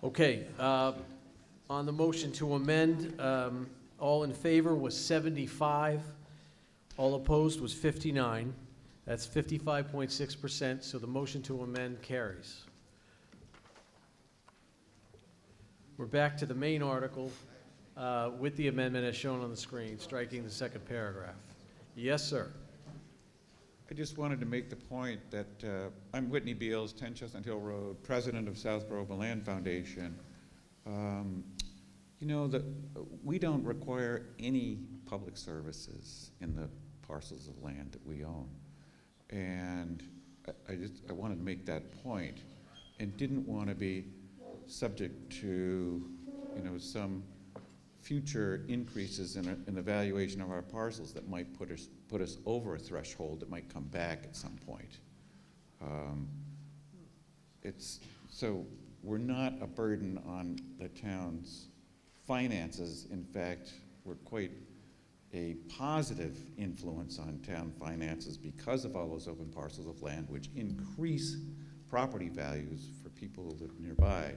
Okay, on the motion to amend, all in favor was 75, all opposed was 59. That's 55.6%, so the motion to amend carries. We're back to the main article with the amendment as shown on the screen, striking the second paragraph. Yes, sir. I just wanted to make the point that I'm Whitney Beals, 10 Chestnut Hill Road, president of Southborough Land Foundation. You know that we don't require any public services in the parcels of land that we own. And I wanted to make that point and didn't want to be subject to, some future increases in the valuation of our parcels that might put us over a threshold that might come back at some point. So we're not a burden on the town's finances. In fact, we're quite a positive influence on town finances because of all those open parcels of land which increase property values for people who live nearby.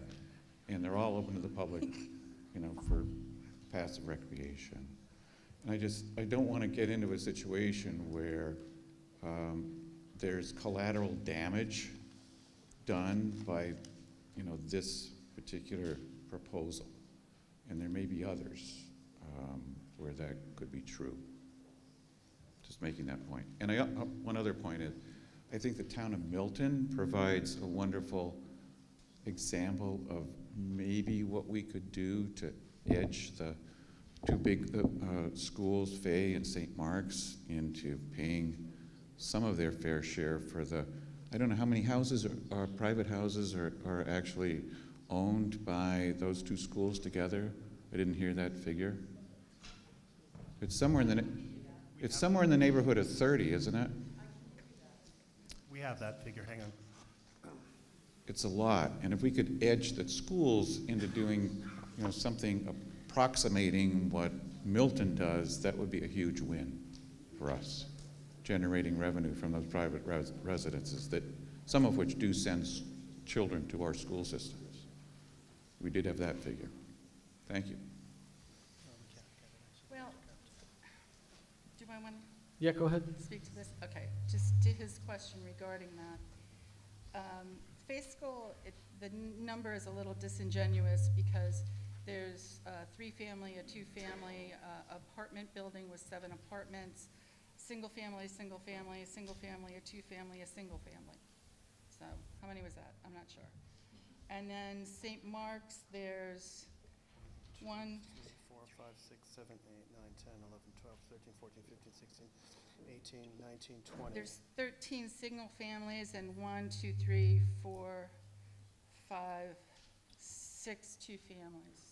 And they're all open to the public, for passive recreation. And I don't want to get into a situation where there's collateral damage done by, this particular proposal. And there may be others where that could be true. Just making that point. And one other point is, I think the town of Milton provides a wonderful example of maybe what we could do to edge the two big schools, Fay and St. Mark's, into paying some of their fair share for the, I don't know how many houses are private houses are actually owned by those two schools together. I didn't hear that figure. It's somewhere in the neighborhood of 30, isn't it? We have that figure, hang on. It's a lot, and if we could edge the schools into doing, something approximating what Milton does, that would be a huge win for us, generating revenue from those private residences, that some of which do send children to our school systems. We did have that figure. Thank you. Well, do I want to? Yeah, go ahead. Speak to this? Okay, just to his question regarding that. Fay School, the number is a little disingenuous because there's a 3-family, a 2-family, apartment building with 7 apartments, single family, a 2-family, a 2-family, a single family. So how many was that? I'm not sure. And then St. Mark's, there's 1, 4, 5, 6, 7, 8, 9, 10, 11, 12, 13, 14, 15, 16, 18, 19, 20. there's 13 single families and 1, 2, 3, 4, 5, 6 2-families.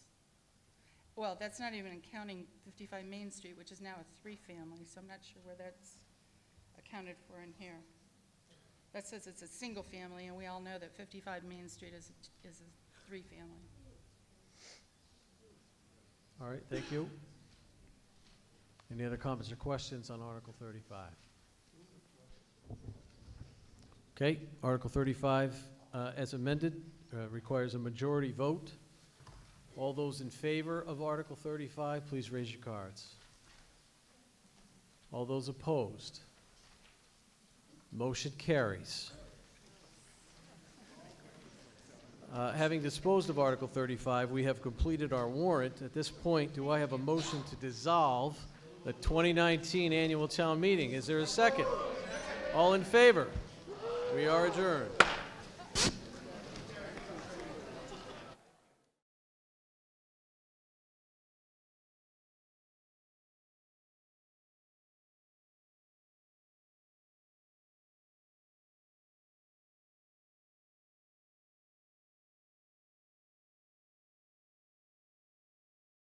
Well, that's not even counting 55 Main Street, which is now a 3-family, so I'm not sure where that's accounted for in here. That says it's a single family, and we all know that 55 Main Street is a 3-family. All right, thank you. Any other comments or questions on Article 35? Okay, Article 35, as amended, requires a majority vote. All those in favor of Article 35, please raise your cards. All those opposed? Motion carries. Having disposed of Article 35, we have completed our warrant. At this point, do I have a motion to dissolve the 2019 annual town meeting? Is there a second? All in favor? We are adjourned.